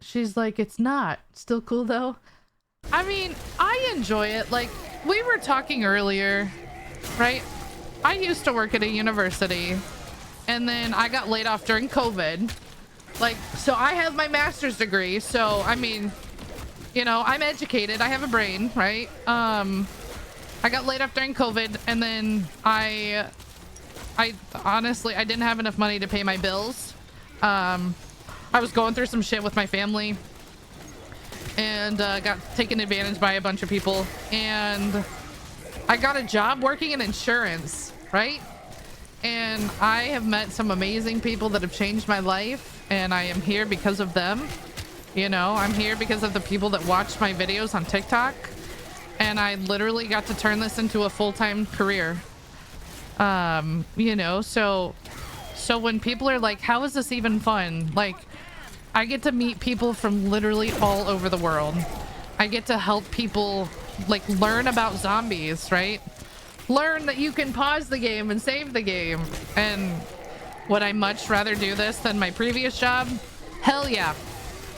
She's like, it's not. Still cool though? I mean, I enjoy it. Like, we were talking earlier, right? I used to work at a university, and then I got laid off during COVID. Like, so I have my master's degree, so, I mean, you know, I'm educated. I have a brain, right? I got laid off during COVID, and then I honestly, I didn't have enough money to pay my bills. I was going through some shit with my family and got taken advantage by a bunch of people, and I got a job working in insurance, right? And I have met some amazing people that have changed my life, and I am here because of them. You know, I'm here because of the people that watched my videos on TikTok, and I literally got to turn this into a full-time career. You know, so when people are like, how is this even fun? Like, I get to meet people from literally all over the world. I get to help people, like, learn about zombies, right? Learn that you can pause the game and save the game. And would I much rather do this than my previous job? Hell yeah.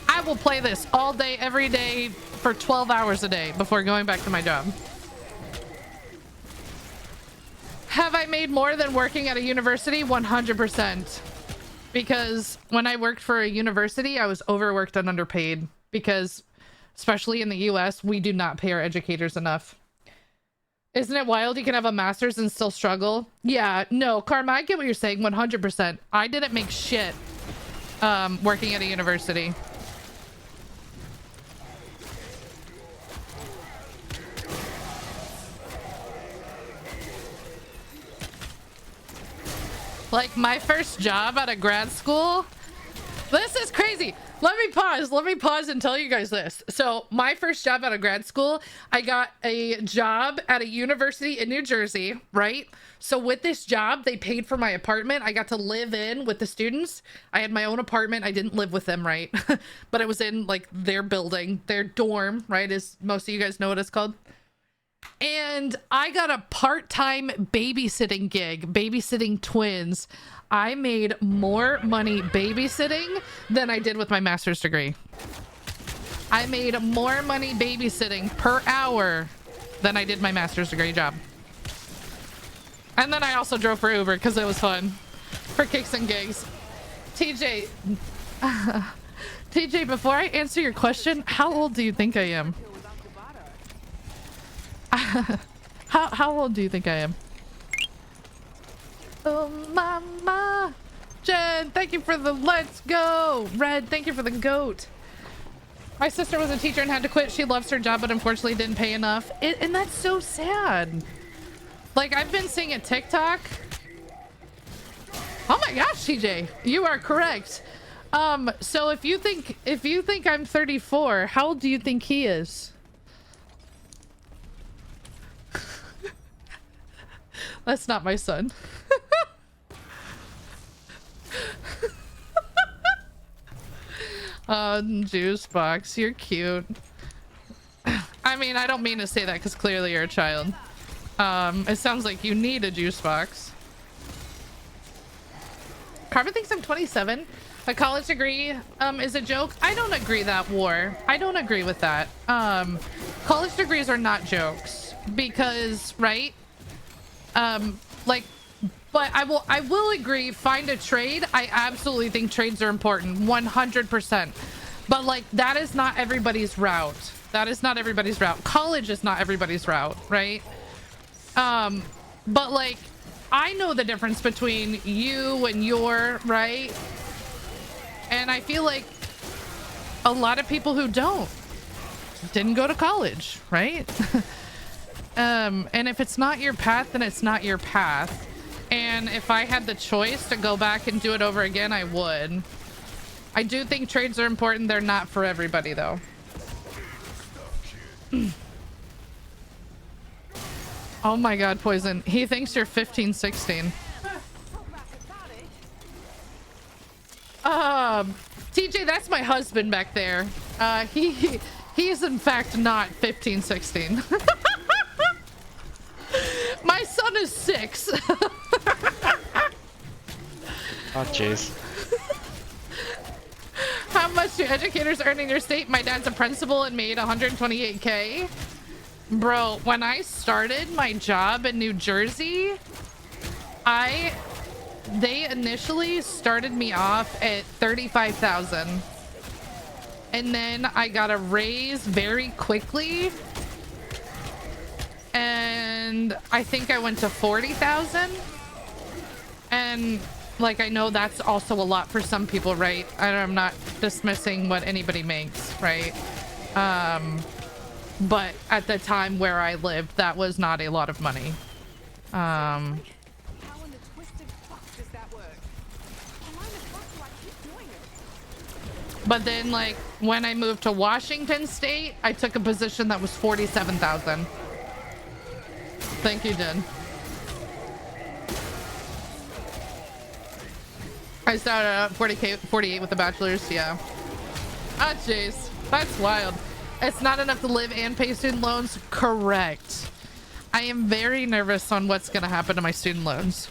I will play this all day, every day for 12 hours a day before going back to my job. Have I made more than working at a university? 100%. Because when I worked for a university, I was overworked and underpaid. Because, especially in the US, we do not pay our educators enough. Isn't it wild you can have a master's and still struggle? Yeah, no, Karma, I get what you're saying, 100%. I didn't make shit working at a university. Like, my first job out of grad school, this is crazy. Let me pause and tell you guys this. So my first job out of grad school, I got a job at a university in New Jersey, right? So with this job, they paid for my apartment. I got to live in with the students. I had my own apartment. I didn't live with them, right? But it was in like their building, their dorm, right? As most of you guys know what it's called. And I got a part-time babysitting gig, babysitting twins. I made more money babysitting than I did with my master's degree. I made more money babysitting per hour than I did my master's degree job. And then I also drove for Uber because it was fun. For kicks and gigs. TJ, TJ, before I answer your question, how old do you think I am? How old do you think I am? Oh, mama. Jen, thank you for the let's go. Red, thank you for the goat. My sister was a teacher and had to quit. She loves her job, but unfortunately didn't pay enough. And that's so sad. Like, I've been seeing a TikTok. Oh my gosh, TJ, you are correct. So if you think I'm 34, how old do you think he is? That's not my son. Juice box, you're cute. I mean, I don't mean to say that because clearly you're a child. It sounds like you need a juice box. Carmen thinks I'm 27. A college degree is a joke. I don't agree that, War. I don't agree with that. College degrees are not jokes because, right? Like, but I will agree, find a trade. I absolutely think trades are important, 100%. But like, that is not everybody's route. That is not everybody's route. College is not everybody's route, right? But like, I know the difference between you and your, right? And I feel like a lot of people who didn't go to college, right? And if it's not your path, then it's not your path. And if I had the choice to go back and do it over again, I would. I do think trades are important. They're not for everybody, though. Oh my god, Poison. He thinks you're 15, 16. TJ, that's my husband back there. He's in fact not 15, 16. My son is 6. Oh, jeez. How much do educators earn in your state? My dad's a principal and made 128K. Bro, when I started my job in New Jersey, they initially started me off at 35,000. And then I got a raise very quickly. And I think I went to 40,000. And like, I know that's also a lot for some people, right? I'm not dismissing what anybody makes, right? But at the time where I lived, that was not a lot of money. How in the twisted fuck does that work? Why the fuck do I keep doing it? But then, like, when I moved to Washington State, I took a position that was 47,000. Thank you, Jen. I started at 48 with the bachelor's. Yeah. Ah, jeez. That's wild. It's not enough to live and pay student loans. Correct. I am very nervous on what's going to happen to my student loans.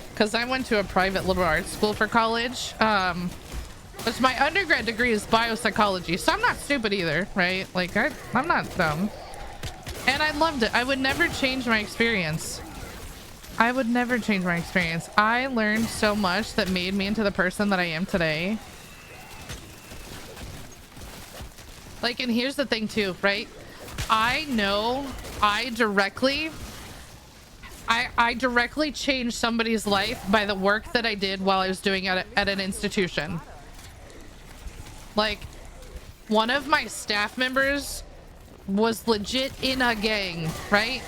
Because I went to a private liberal arts school for college. Which my undergrad degree is biopsychology. So I'm not stupid either, right? Like, I'm not dumb. And I loved it. I would never change my experience. I would never change my experience. I learned so much that made me into the person that I am today. Like, and here's the thing too, right? I know I directly changed somebody's life by the work that I did while I was doing it at an institution. Like, one of my staff members was legit in a gang, right?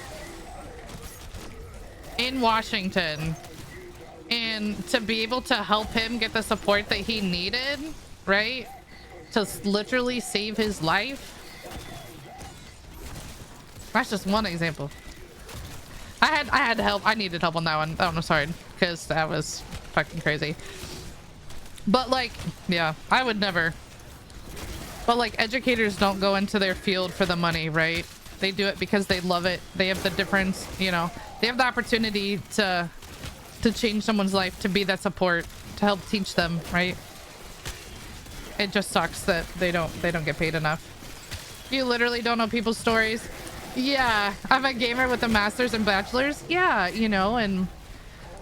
In Washington. And to be able to help him get the support that he needed, right? To literally save his life. That's just one example. I had help. I needed help on that one. Oh, I'm sorry, because that was fucking crazy. But like, yeah, I would never. But like, educators don't go into their field for the money, right? They do it because they love it. They have the difference, you know, they have the opportunity to change someone's life, to be that support, to help teach them, right? It just sucks that they don't get paid enough. You literally don't know people's stories. Yeah, I'm a gamer with a master's and bachelor's. Yeah, you know, and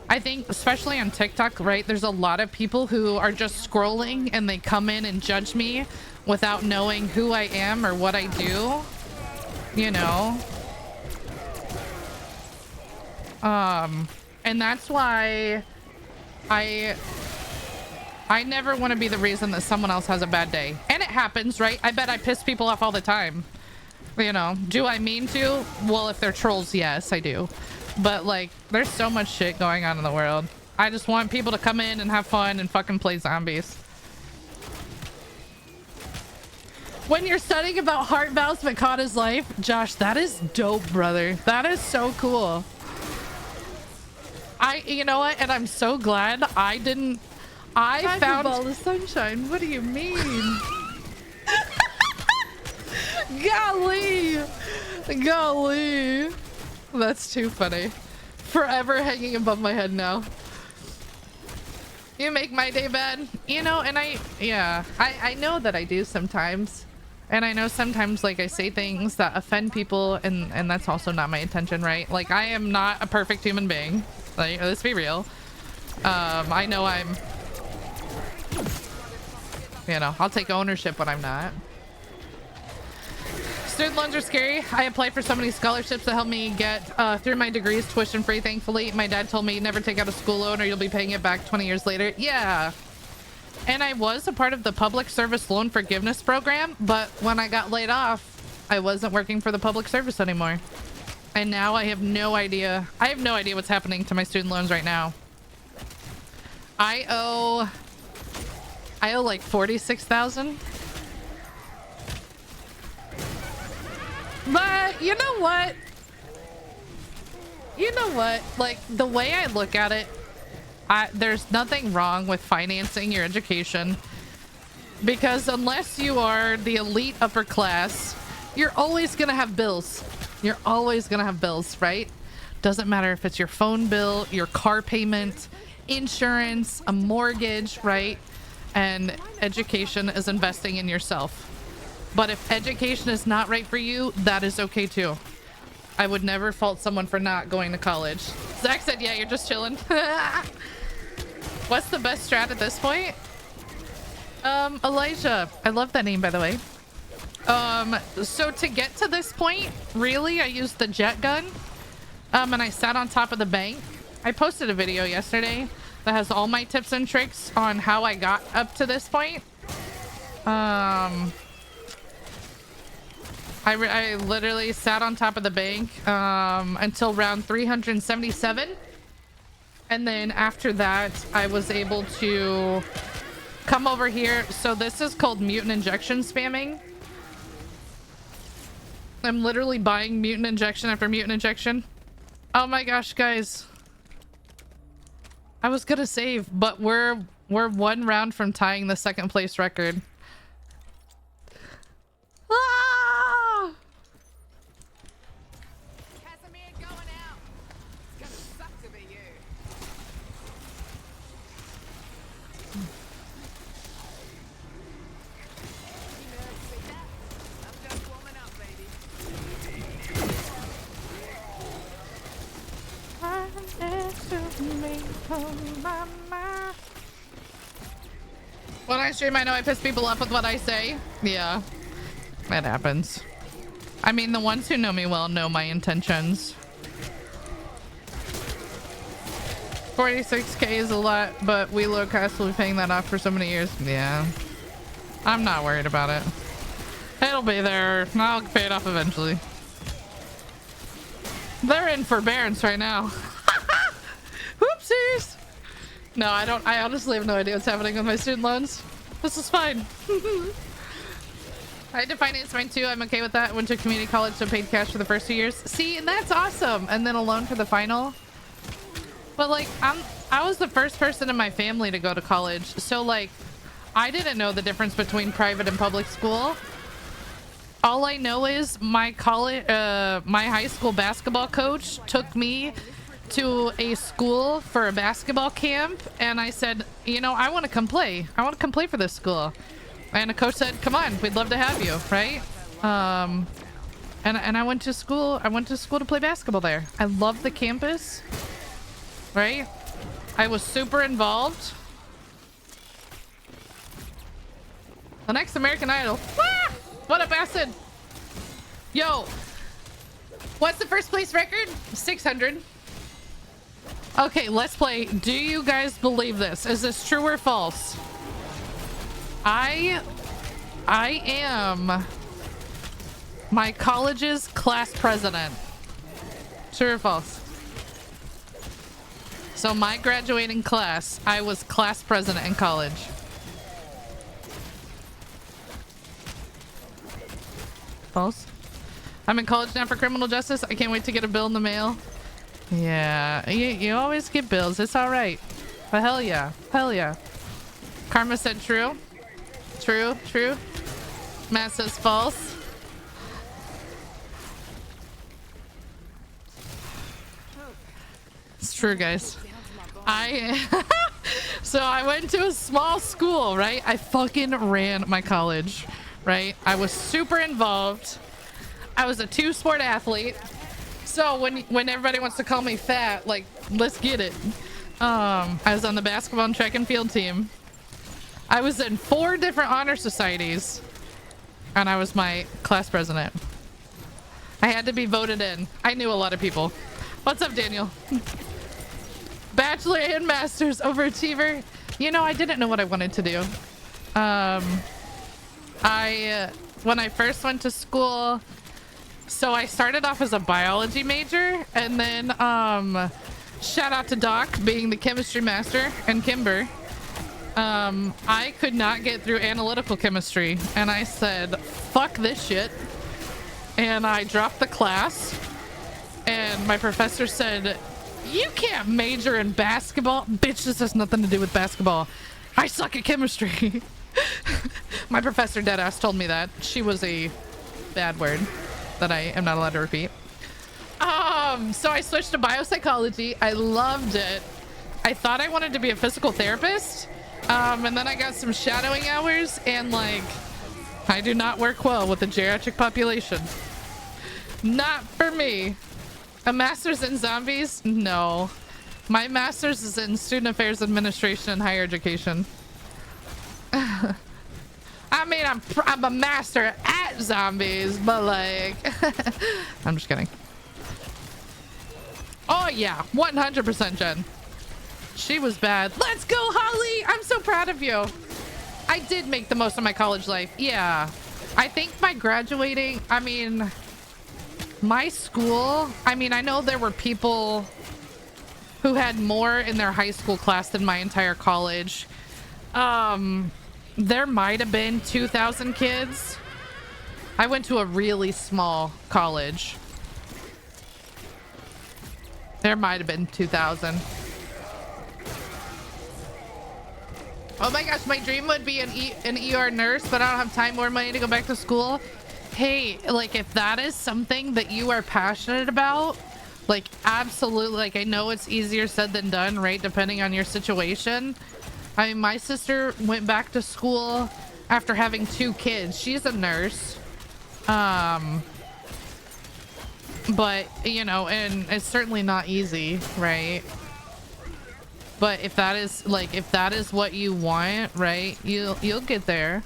I think especially on TikTok, right? There's a lot of people who are just scrolling and they come in and judge me without knowing who I am or what I do, you know? And that's why I never want to be the reason that someone else has a bad day. And it happens, right? I bet I piss people off all the time. You know, do I mean to? Well, if they're trolls, yes, I do. But like, there's so much shit going on in the world. I just want people to come in and have fun and fucking play zombies. When you're studying about heart valves Mikada's life, Josh, that is dope, brother. That is so cool. You know what? And I'm so glad I didn't. I found all the sunshine. What do you mean? Golly, that's too funny. Forever hanging above my head now. You make my day bad, you know. And I know that I do sometimes, and I know sometimes like I say things that offend people, and that's also not my intention, right? Like, I am not a perfect human being, like, let's be real. I know I'm, you know, I'll take ownership when I'm not. Student loans are scary. I applied for so many scholarships that helped me get through my degrees tuition free, thankfully. My dad told me never take out a school loan or you'll be paying it back 20 years later. Yeah. And I was a part of the public service loan forgiveness program, but when I got laid off, I wasn't working for the public service anymore. And now I have no idea. I have no idea what's happening to my student loans right now. I owe like 46,000. But you know what? Like, the way I look at it, there's nothing wrong with financing your education, because unless you are the elite upper class, you're always gonna have bills. You're always gonna have bills, right? Doesn't matter if it's your phone bill, your car payment, insurance, a mortgage, right? And education is investing in yourself. But if education is not right for you, that is okay too. I would never fault someone for not going to college. Zach said, yeah, you're just chilling. What's the best strat at this point? Elijah. I love that name, by the way. So to get to this point, really, I used the jet gun. And I sat on top of the bank. I posted a video yesterday that has all my tips and tricks on how I got up to this point. I literally sat on top of the bank until round 377. And then after that, I was able to come over here. So this is called mutant injection spamming. I'm literally buying mutant injection after mutant injection. Oh my gosh, guys. I was gonna save, but we're We're 1 round from tying the 2nd place record. Ah! Casimir going out. It's gonna suck to be you. You nerds see that? I'm just warming up, baby. When I stream, I know I piss people off with what I say. Yeah, that happens. I mean, the ones who know me well know my intentions. 46k is a lot, but we low cost will be paying that off for so many years. Yeah, I'm not worried about it. It'll be there. I'll pay it off eventually. They're in forbearance right now. Whoopsies. No, I don't. I honestly have no idea what's happening with my student loans. This is fine. I had to finance mine too. I'm okay with that. Went to community college, so paid cash for the first 2 years. See, and that's awesome. And then a loan for the final. But like, I was the first person in my family to go to college, so like, I didn't know the difference between private and public school. All I know is my college, my high school basketball coach took me to a school for a basketball camp, and I said, you know, I want to come play. I want to come play for this school. And the coach said, come on, we'd love to have you, right? And I went to school. I went to school to play basketball there. I love the campus, right? I was super involved. The next American Idol. Ah! What up, Acid? Yo, what's the first place record? 600. Okay, let's play. Do you guys believe this? Is this true or false? I am my college's class president. True or false? So my graduating class, I was class president in college. False. I'm in college now for criminal justice. I can't wait to get a bill in the mail. Yeah, you always get bills. It's all right. But hell yeah. Hell yeah. Karma said true. True, true. Matt says false. It's true, guys. So I went to a small school, right? I fucking ran my college, right? I was super involved. I was a 2-sport athlete. So when everybody wants to call me fat, like, let's get it. I was on the basketball and track and field team. I was in 4 different honor societies, and I was my class president. I had to be voted in. I knew a lot of people. What's up, Daniel? Bachelor and master's overachiever. You know, I didn't know what I wanted to do. When I first went to school, so I started off as a biology major, and then shout out to Doc being the chemistry master and Kimber. I could not get through analytical chemistry, and I said, fuck this shit. And I dropped the class, and my professor said, you can't major in basketball. Bitch, this has nothing to do with basketball. I suck at chemistry. My professor deadass told me that. She was a bad word that I am not allowed to repeat. So I switched to biopsychology. I loved it. I thought I wanted to be a physical therapist. And then I got some shadowing hours, and like, I do not work well with the geriatric population. Not for me. A master's in zombies? No. My master's is in student affairs administration and higher education. I mean, I'm a master at zombies, but like, I'm just kidding. Oh yeah, 100% Jen. She was bad. Let's go, Holly! I'm so proud of you. I did make the most of my college life. Yeah. I think by graduating, I mean, my school, I mean, I know there were people who had more in their high school class than my entire college. There might have been 2,000 kids. I went to a really small college. There might have been 2,000. Oh my gosh, my dream would be an ER nurse, but I don't have time or money to go back to school. Hey, like if that is something that you are passionate about, like absolutely, like I know it's easier said than done, right? Depending on your situation. I mean, my sister went back to school after having 2 kids. She's a nurse. But you know, and it's certainly not easy, right? But if that is like, if that is what you want, right? You'll get there.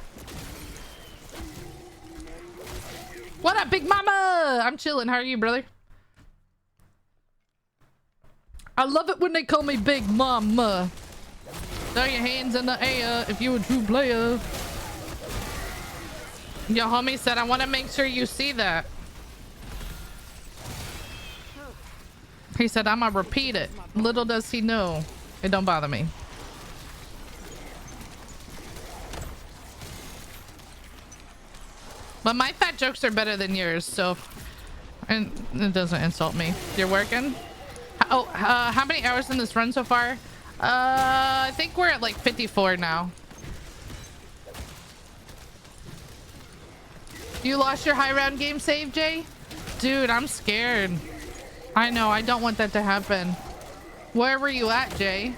What up, Big Mama? I'm chilling. How are you, brother? I love it when they call me Big Mama. Throw your hands in the air if you a true player. Your homie said, I want to make sure you see that. He said, I'm gonna repeat it. Little does he know, it don't bother me. But my fat jokes are better than yours, so... And it doesn't insult me. You're working? Oh, how many hours in this run so far? I think we're at like 54 now. You lost your high round game save, Jay? Dude, I'm scared. I know, I don't want that to happen. Where were you at, Jay?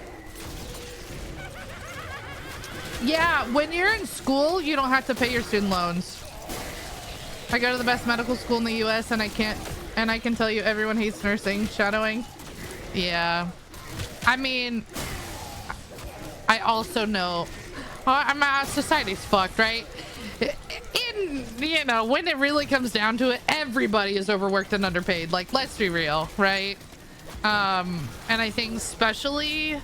Yeah, when you're in school, you don't have to pay your student loans. I go to the best medical school in the US and I can tell you everyone hates nursing. Shadowing. Yeah. I mean, I also know society's fucked, right? You know, when it really comes down to it, everybody is overworked and underpaid. Like, let's be real, right? And I think especially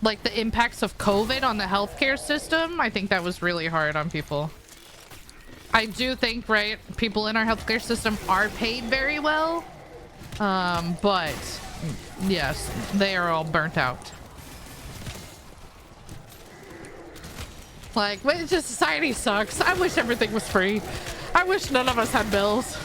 like the impacts of COVID on the healthcare system, I think that was really hard on people. I do think, right, people in our healthcare system are paid very well, but yes, they are all burnt out. Like, well, it's just society sucks. I wish everything was free. I wish none of us had bills.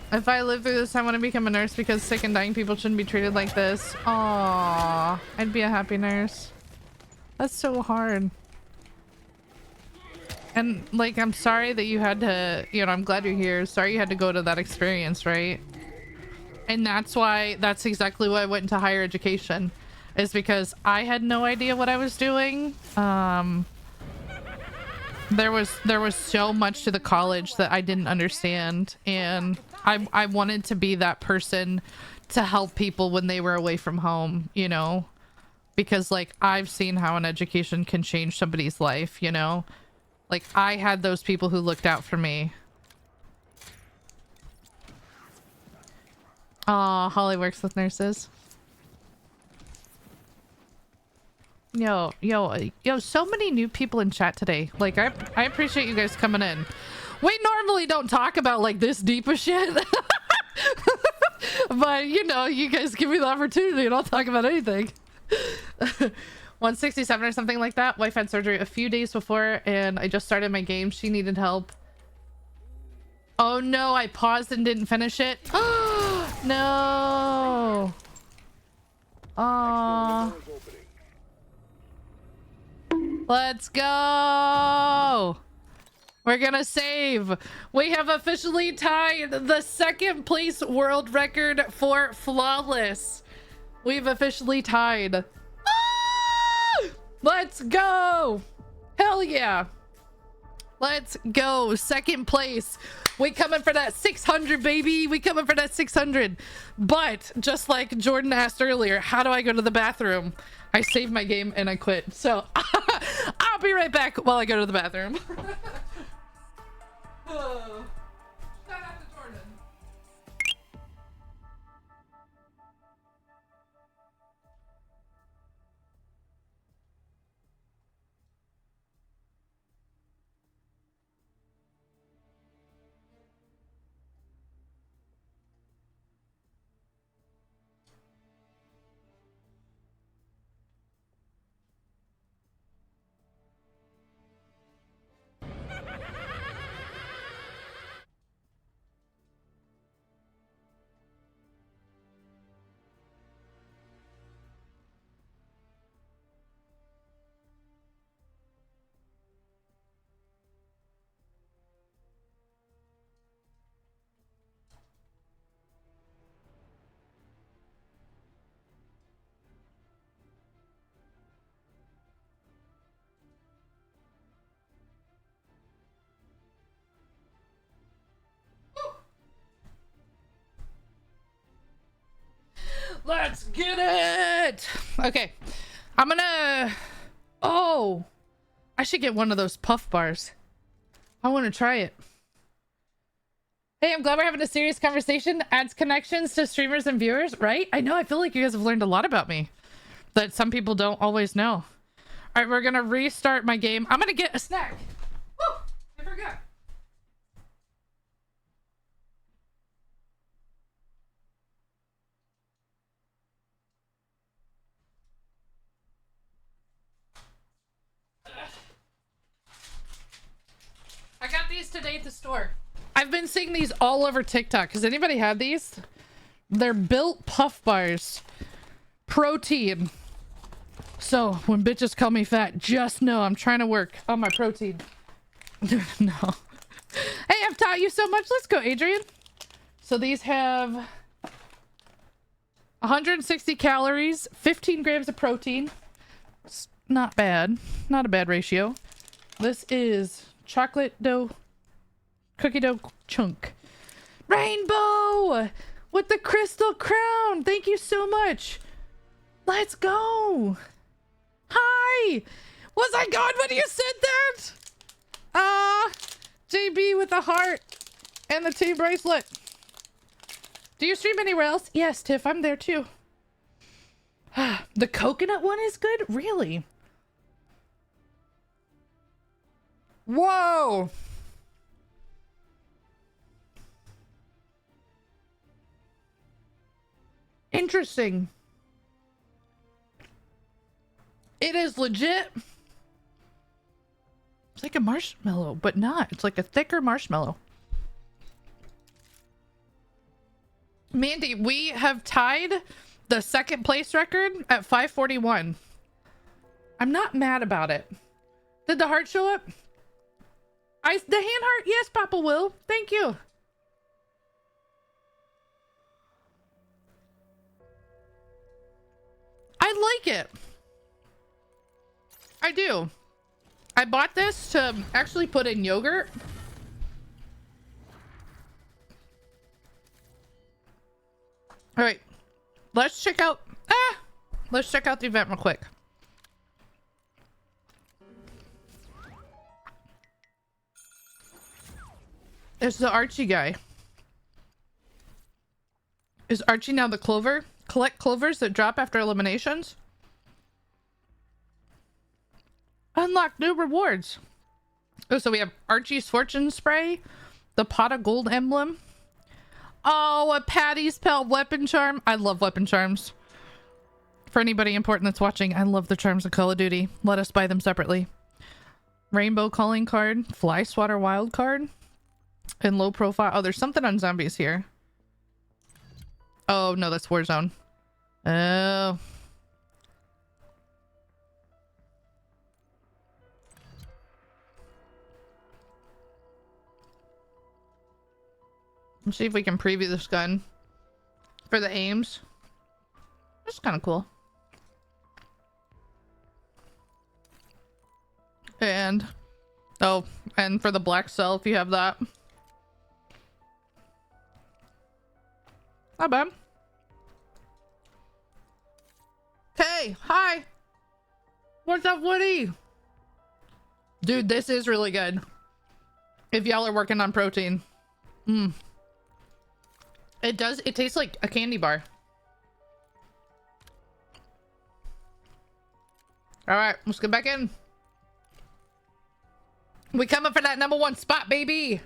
If I live through this, I want to become a nurse because sick and dying people shouldn't be treated like this. Aww, I'd be a happy nurse. That's so hard. And like, I'm sorry that you had to, you know, I'm glad you're here. Sorry you had to go to that experience, right? And that's exactly why I went into higher education, is because I had no idea what I was doing. There was so much to the college that I didn't understand, and I wanted to be that person to help people when they were away from home, you know, because like I've seen how an education can change somebody's life, you know, like I had those people who looked out for me. Holly works with nurses. Yo, so many new people in chat today. Like, I appreciate you guys coming in. We normally don't talk about, like, this deep of shit. But, you know, you guys give me the opportunity and I'll talk about anything. 167 or something like that. Wife had surgery a few days before and I just started my game. She needed help. Oh, no, I paused and didn't finish it. No. Aww. Let's go. We're gonna save. We have officially tied the 2nd place world record for flawless. We've officially tied. Ah! Let's go. Hell yeah. Let's go. 2nd place. We coming for that 600, baby. We coming for that 600. But just like Jordan asked earlier, how do I go to the bathroom? I saved my game and I quit. So I'll be right back while I go to the bathroom. Oh. Shout out to Jordan. Get it. Okay. I'm gonna... Oh. I should get one of those puff bars. I want to try it. Hey, I'm glad we're having a serious conversation. Adds connections to streamers and viewers, right? I know. I feel like you guys have learned a lot about me that some people don't always know. All right, we're going to restart my game. I'm going to get a snack. Woo! I forgot. I got these today at the store. I've been seeing these all over TikTok. Has anybody had these? They're built puff bars. Protein. So when bitches call me fat, just know I'm trying to work on my protein. No. Hey, I've taught you so much. Let's go, Adrian. So these have 160 calories, 15 grams of protein. It's not bad. Not a bad ratio. This is chocolate dough, cookie dough chunk. Rainbow with the crystal crown. Thank you so much. Let's go. Hi. Was I gone when you said that? JB with the heart and the T bracelet. Do you stream anywhere else? Yes, Tiff, I'm there too. The coconut one is good? Really? Whoa. Interesting. It is legit. It's like a marshmallow, but not. It's like a thicker marshmallow. Mandy, we have tied the second place record at 541. I'm not mad about it. Did the heart show up? The hand heart? Yes, Papa Will. Thank you. I like it. I do. I bought this to actually put in yogurt. All right, let's check out the event real quick. It's the Archie guy. Is Archie now the clover? Collect clovers that drop after eliminations. Unlock new rewards. Oh, so we have Archie's fortune spray, the pot of gold emblem. Oh, a Patty's Pal weapon charm. I love weapon charms. For anybody important that's watching, I love the charms of Call of Duty. Let us buy them separately. Rainbow calling card, fly swatter wild card, and low profile. Oh, there's something on zombies here. Oh no, that's Warzone. Oh. Let's see if we can preview this gun for the aims. That's kind of cool. And oh, and for the black cell, if you have that. Not bad. Hey, hi. What's up, Woody? Dude, this is really good. If y'all are working on protein. It tastes like a candy bar. All right, let's get back in. We coming for that #1 spot, baby.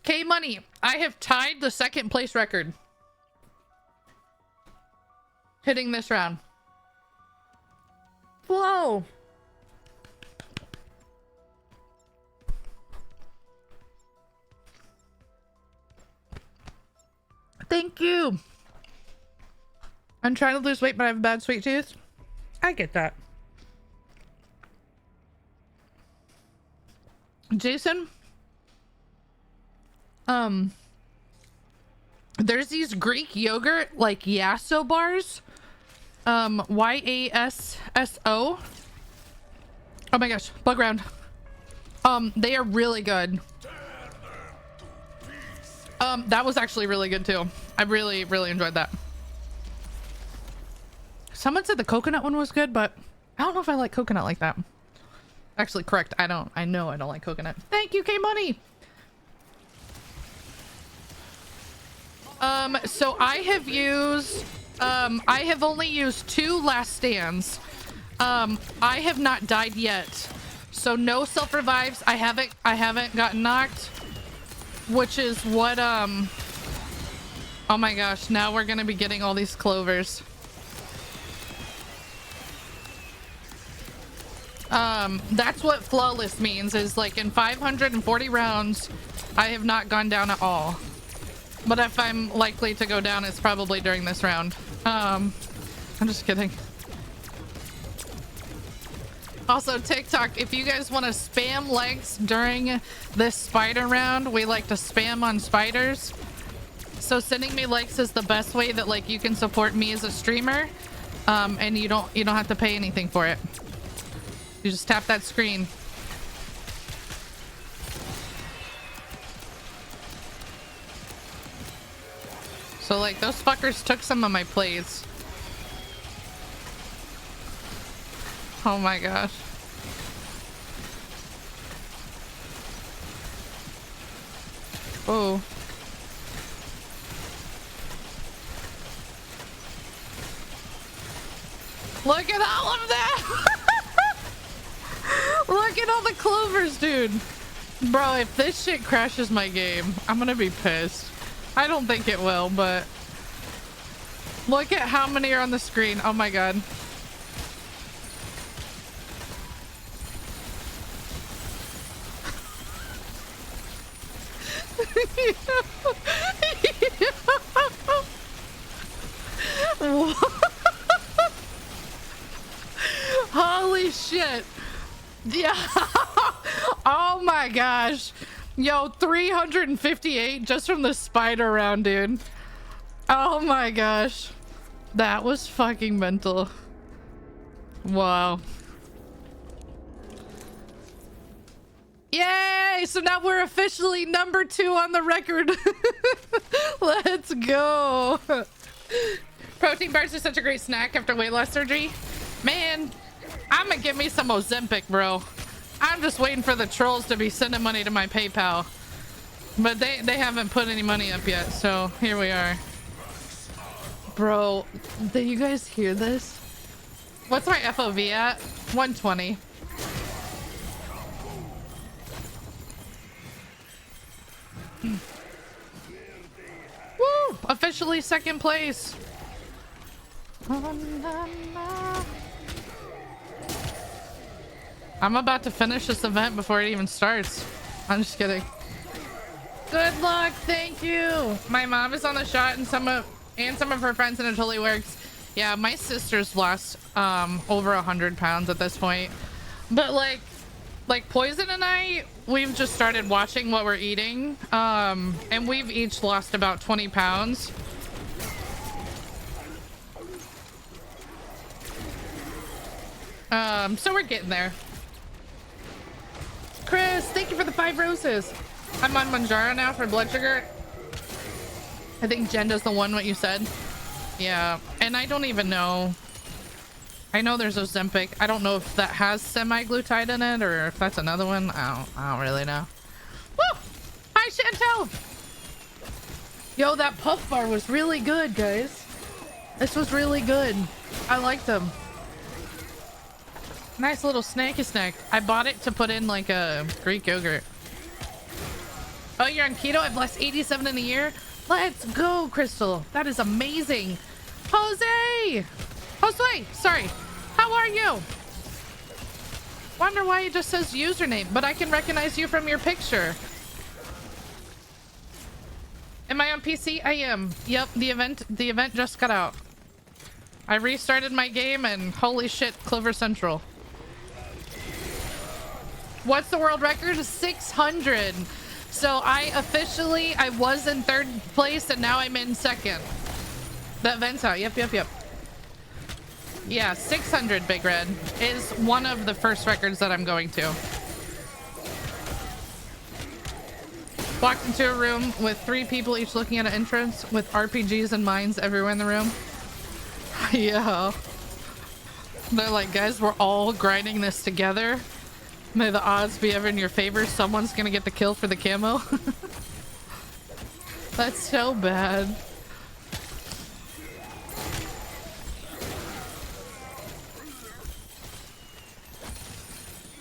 K Money, I have tied the second place record. Hitting this round. Whoa. Thank you. I'm trying to lose weight, but I have a bad sweet tooth. I get that. Jason? There's these Greek yogurt, like Yasso bars. Y-A-S-S-O. Oh my gosh, bug round. They are really good. That was actually really good too. I really, really enjoyed that. Someone said the coconut one was good, but I don't know if I like coconut like that. Actually, correct. I know I don't like coconut. Thank you, K Money. So I have used, I have only used 2 last stands. I have not died yet. So no self revives. I haven't gotten knocked, which is what, oh my gosh, now we're gonna be getting all these clovers. That's what flawless means, is like in 540 rounds, I have not gone down at all. But if I'm likely to go down, it's probably during this round. I'm just kidding. Also, TikTok, if you guys want to spam likes during this spider round, we like to spam on spiders. So sending me likes is the best way that like you can support me as a streamer. And you don't have to pay anything for it. You just tap that screen. So like those fuckers took some of my plays. Oh my gosh. Oh. Look at all of that! Look at all the clovers, dude. Bro, if this shit crashes my game, I'm gonna be pissed. I don't think it will, but look at how many are on the screen. Oh my god. Holy shit. Yeah. Oh my gosh. Yo, 358 just from the spider round, dude. Oh my gosh. That was fucking mental. Wow. Yay! So now we're officially number 2 on the record. Let's go. Protein bars are such a great snack after weight loss surgery. Man, I'm gonna get me some Ozempic, bro. I'm just waiting for the trolls to be sending money to my PayPal. But they haven't put any money up yet, so here we are. Bro, did you guys hear this? What's my FOV at? 120. Woo! Officially 2nd place. I'm about to finish this event before it even starts. I'm just kidding. Good luck, thank you. My mom is on the shot and some of her friends, and it totally works. Yeah, my sister's lost over 100 pounds at this point. But like Poison and I, we've just started watching what we're eating. And we've each lost about 20 pounds. So we're getting there. Chris, thank you for the 5 roses. I'm on Mounjaro now for blood sugar. I think Jenda's the one, what you said. Yeah, and I don't even know. I know there's Ozempic. I don't know if that has semi-glutide in it or if that's another one. I don't really know. Woo! Hi, Chantel! Yo, that puff bar was really good, guys. This was really good. I liked them. Nice little snacky snack. I bought it to put in like a Greek yogurt. Oh, you're on keto? I've lost 87 in a year. Let's go, Crystal. That is amazing. Jose! Josue, sorry. How are you? Wonder why it just says username, but I can recognize you from your picture. Am I on PC? I am. Yep, the event just got out. I restarted my game and holy shit, Clover Central. What's the world record? 600. So I was in 3rd place and now I'm in 2nd. That event's out. Yep. Yeah, 600 Big Red is one of the first records that I'm going to. Walked into a room with 3 people each looking at an entrance with RPGs and mines everywhere in the room. Yeah. They're like, guys, we're all grinding this together. May the odds be ever in your favor. Someone's gonna get the kill for the camo. That's so bad.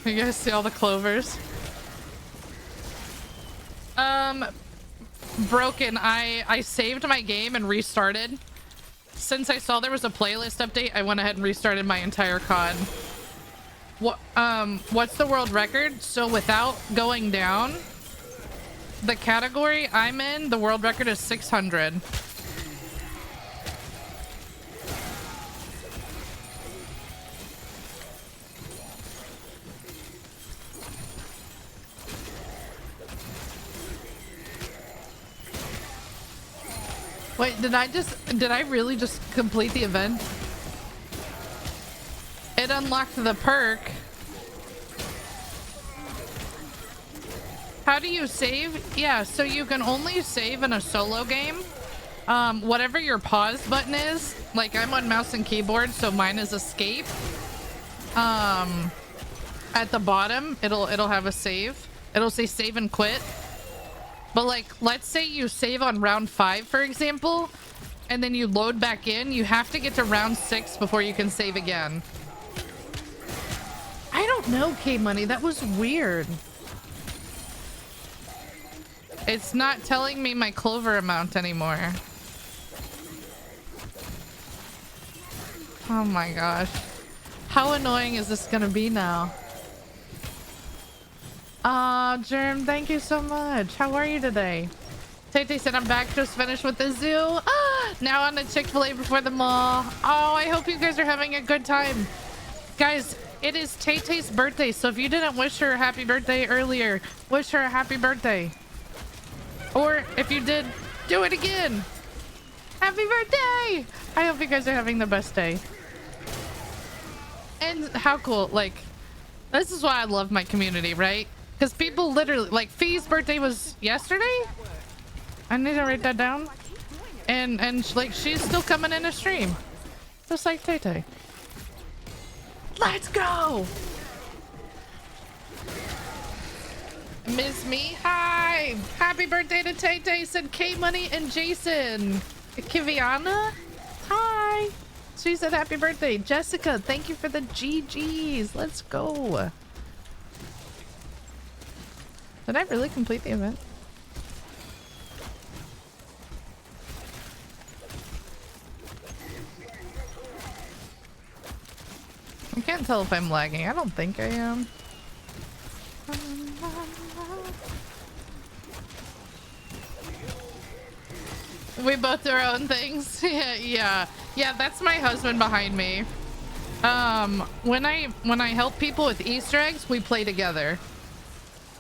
You guys see all the clovers? Broken. I saved my game and restarted. Since I saw there was a playlist update, I went ahead and restarted my entire COD. What's the world record? So without going down, the category I'm in, the world record is 600. Wait, did I really just complete the event? It unlocked the perk. How do you save? Yeah, so you can only save in a solo game. Whatever your pause button is, like I'm on mouse and keyboard, so mine is escape. At the bottom, it'll have a save. It'll say save and quit. But like, let's say you save on round 5, for example, and then you load back in, you have to get to round 6 before you can save again. I don't know, K-Money. That was weird. It's not telling me my clover amount anymore. Oh my gosh. How annoying is this gonna be now? Germ, thank you so much. How are you today? Tay said I'm back, just finished with the zoo. Now on the Chick-fil-A before the mall. Oh, I hope you guys are having a good time. Guys, it is Tay-Tay's birthday, so if you didn't wish her a happy birthday earlier, wish her a happy birthday. Or if you did, do it again. Happy birthday! I hope you guys are having the best day. And how cool, like, this is why I love my community, right? Because people literally, like, Fee's birthday was yesterday? I need to write that down. And like, she's still coming in a stream. Just like Tay-Tay. Let's go! Miss Me, hi! Happy birthday to Tay-Tay, said K-Money and Jason. Kiviana, hi! She said happy birthday. Jessica, thank you for the GGs. Let's go. Did I really complete the event? I can't tell if I'm lagging. I don't think I am. We both do our own things. Yeah, that's my husband behind me. When I help people with Easter eggs, we play together.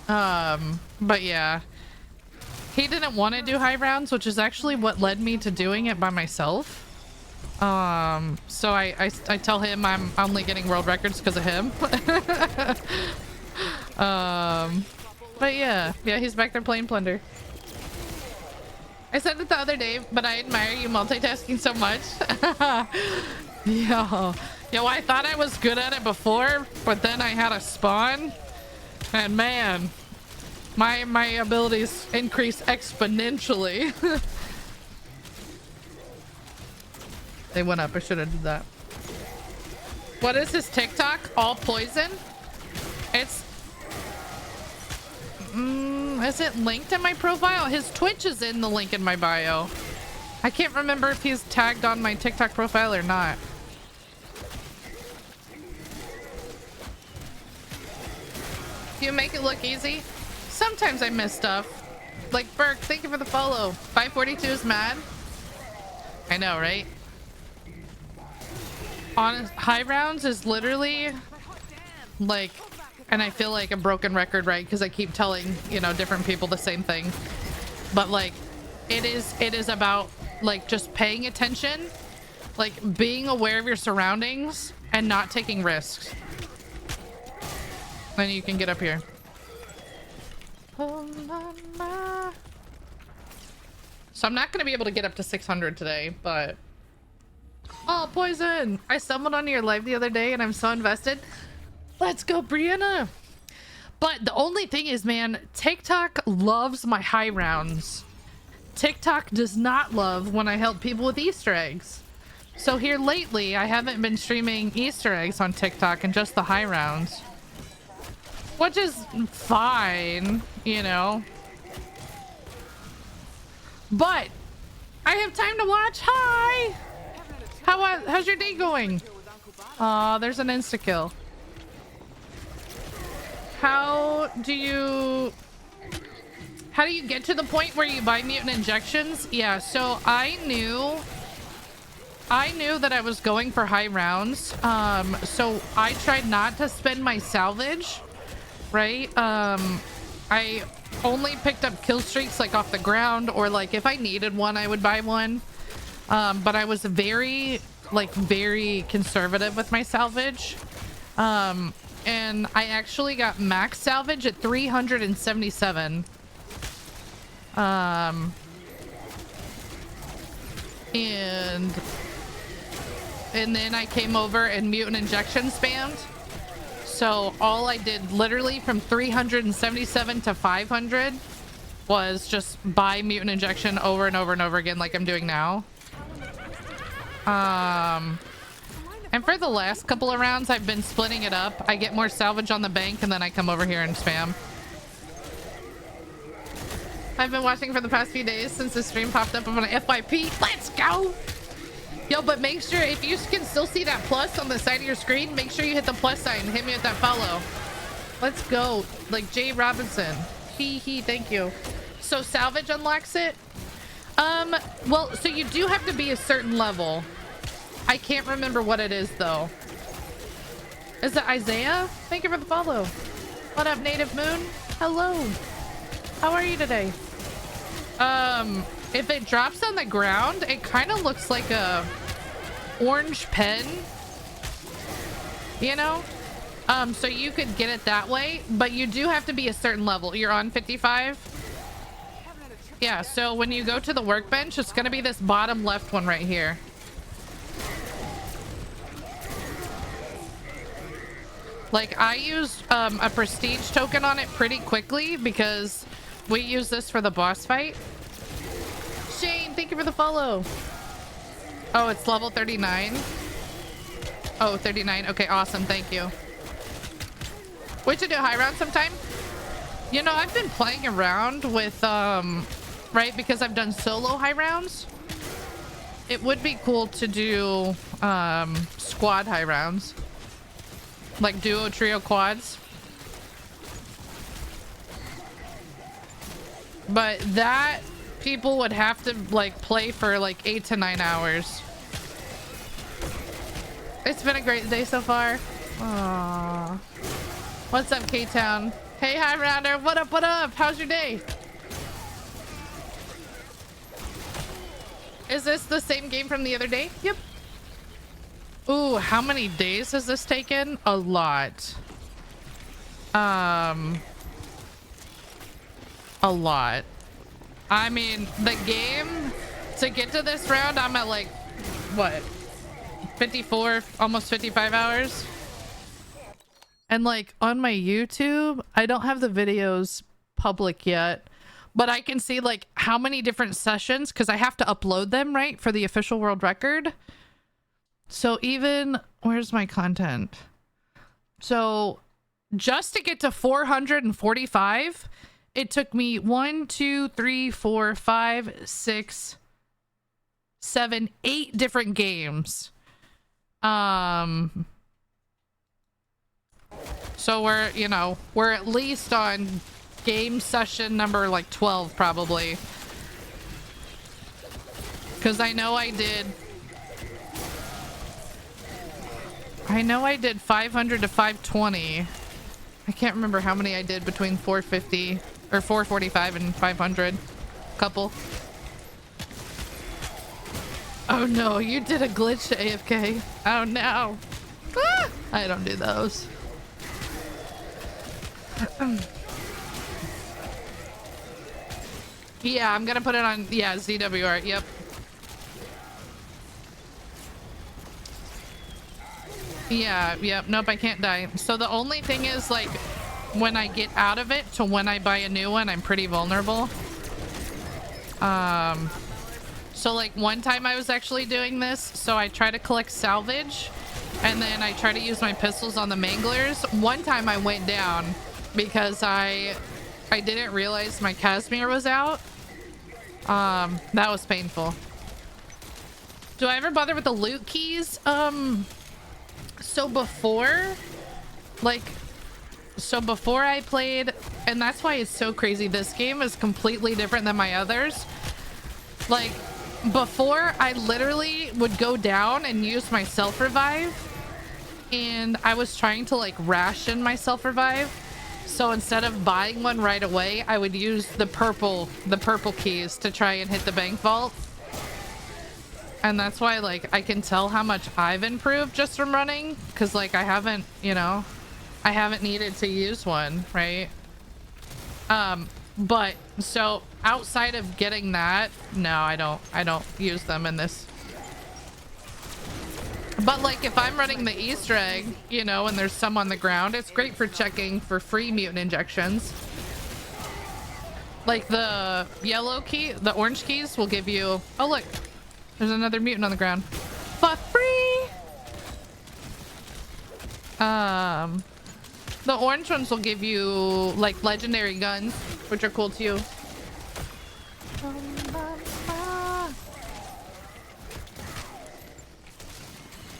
But yeah, he didn't want to do high rounds, which is actually what led me to doing it by myself. So I tell him I'm only getting world records because of him. But yeah, he's back there playing Plunder. I said it the other day, but I admire you multitasking so much. Yo, I thought I was good at it before, but then I had a spawn, and man, my abilities increased exponentially. They went up. I should have did that. What is his TikTok? All poison? It's is it linked in my profile? His Twitch is in the link in my bio. I can't remember if he's tagged on my TikTok profile or not. You make it look easy? Sometimes I miss stuff. Like Burke, thank you for the follow. 542 is mad. I know, right? Honest, high rounds is literally like, and I feel like a broken record, right? Because I keep telling, you know, different people the same thing. But like, it is about like just paying attention, like being aware of your surroundings and not taking risks. Then you can get up here. So I'm not going to be able to get up to 600 today, but Oh, Poison! I stumbled onto your live the other day and I'm so invested. Let's go, Brianna! But the only thing is, man, TikTok loves my high rounds. TikTok does not love when I help people with Easter eggs. So here lately, I haven't been streaming Easter eggs on TikTok and just the high rounds. Which is fine, you know. But I have time to watch. Hi! How's your day going? Aw, there's an insta-kill. How do you get to the point where you buy mutant injections? Yeah, so I knew that I was going for high rounds. So I tried not to spend my salvage, right? I only picked up kill streaks like off the ground, or like if I needed one, I would buy one. But I was very conservative with my salvage. And I actually got max salvage at 377. And then I came over and mutant injection spammed. So all I did literally from 377 to 500 was just buy mutant injection over and over and over again like I'm doing now. And for the last couple of rounds, I've been splitting it up. I get more salvage on the bank and then I come over here and spam. I've been watching for the past few days since the stream popped up on an FYP. Let's go! Yo, but make sure, if you can still see that plus on the side of your screen, make sure you hit the plus sign and hit me with that follow. Let's go. Like Jay Robinson. Thank you. So salvage unlocks it? Well, so you do have to be a certain level. I can't remember what it is though. Is it Isaiah? Thank you for the follow. What up, Native Moon? Hello. How are you today? If it drops on the ground, it kind of looks like a orange pen, you know? So you could get it that way, but you do have to be a certain level. You're on 55. Yeah, so when you go to the workbench, it's gonna be this bottom left one right here. Like, I used a prestige token on it pretty quickly because we use this for the boss fight. Shane, thank you for the follow. Oh, it's level 39. Oh, 39. Okay, awesome. Thank you. We should do a high round sometime. You know, I've been playing around with, right, because I've done solo high rounds. It would be cool to do squad high rounds. Like duo, trio, quads. But that people would have to like play for like 8 to 9 hours. It's been a great day so far. Aww. What's up, K-Town? Hey, hi, Rounder. What up, what up? How's your day? Is this the same game from the other day? Yep. Ooh, how many days has this taken? A lot. A lot. I mean, the game, to get to this round, I'm at like, what? 54, almost 55 hours. And like on my YouTube, I don't have the videos public yet, but I can see like how many different sessions, because I have to upload them, right, for the official world record. So even, where's my content? So just to get to 445, it took me 1, 2, 3, 4, 5, 6, 7, 8 different games. So we're, you know, we're at least on game session number like 12 probably. Because I know I did 500 to 520. I can't remember how many I did between 450 or 445 and 500. Couple. Oh no, you did a glitch to AFK. Oh no. Ah! I don't do those. Yeah, I'm gonna put it on, yeah, ZWR, yep. Yeah, yep, nope, I can't die. So the only thing is, like, when I get out of it to when I buy a new one, I'm pretty vulnerable. So like one time I was actually doing this, so I try to collect salvage, and then I try to use my pistols on the manglers. One time I went down because I didn't realize my Casimir was out. That was painful. Do I ever bother with the loot keys? So before I played, and that's why it's so crazy, this game is completely different than my others. Like, before, I literally would go down and use my self-revive, and I was trying to, like, ration my self-revive. So instead of buying one right away, I would use the purple keys to try and hit the bank vault. And that's why, like, I can tell how much I've improved just from running, because, like, I haven't, you know, I haven't needed to use one, right? But so outside of getting that, no, I don't use them in this. But like if I'm running the Easter egg, you know, and there's some on the ground, it's great for checking for free mutant injections. Like the yellow key, the orange keys will give you, oh look, there's another mutant on the ground. For free! The orange ones will give you like legendary guns, which are cool too.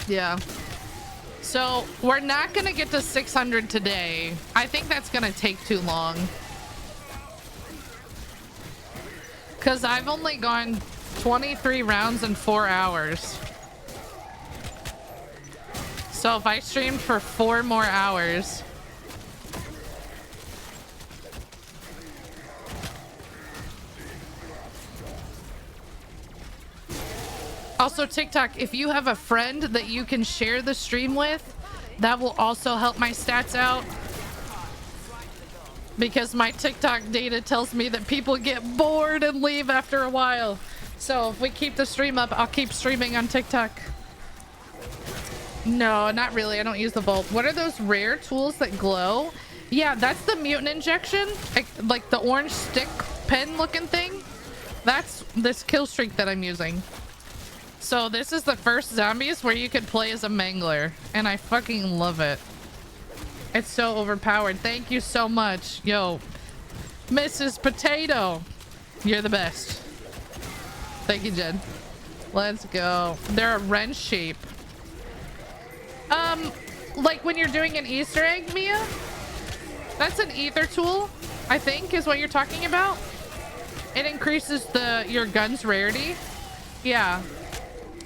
Yeah. So we're not gonna get to 600 today. I think that's gonna take too long. Cause I've only gone 23 rounds in 4 hours. So if I streamed for 4 more hours. Also, TikTok, if you have a friend that you can share the stream with, that will also help my stats out. Because my TikTok data tells me that people get bored and leave after a while. So if we keep the stream up, I'll keep streaming on TikTok. No, not really. I don't use the vault. What are those rare tools that glow? Yeah, that's the mutant injection. Like the orange stick pen looking thing. That's this kill streak that I'm using. So this is the first zombies where you could play as a mangler, and I fucking love it. It's so overpowered. Thank you so much. Yo, Mrs. Potato, you're the best. Thank you, Jen. Let's go. They're a wrench shape. Like when you're doing an Easter egg, Mia? That's an ether tool, I think, is what you're talking about. It increases your gun's rarity. Yeah.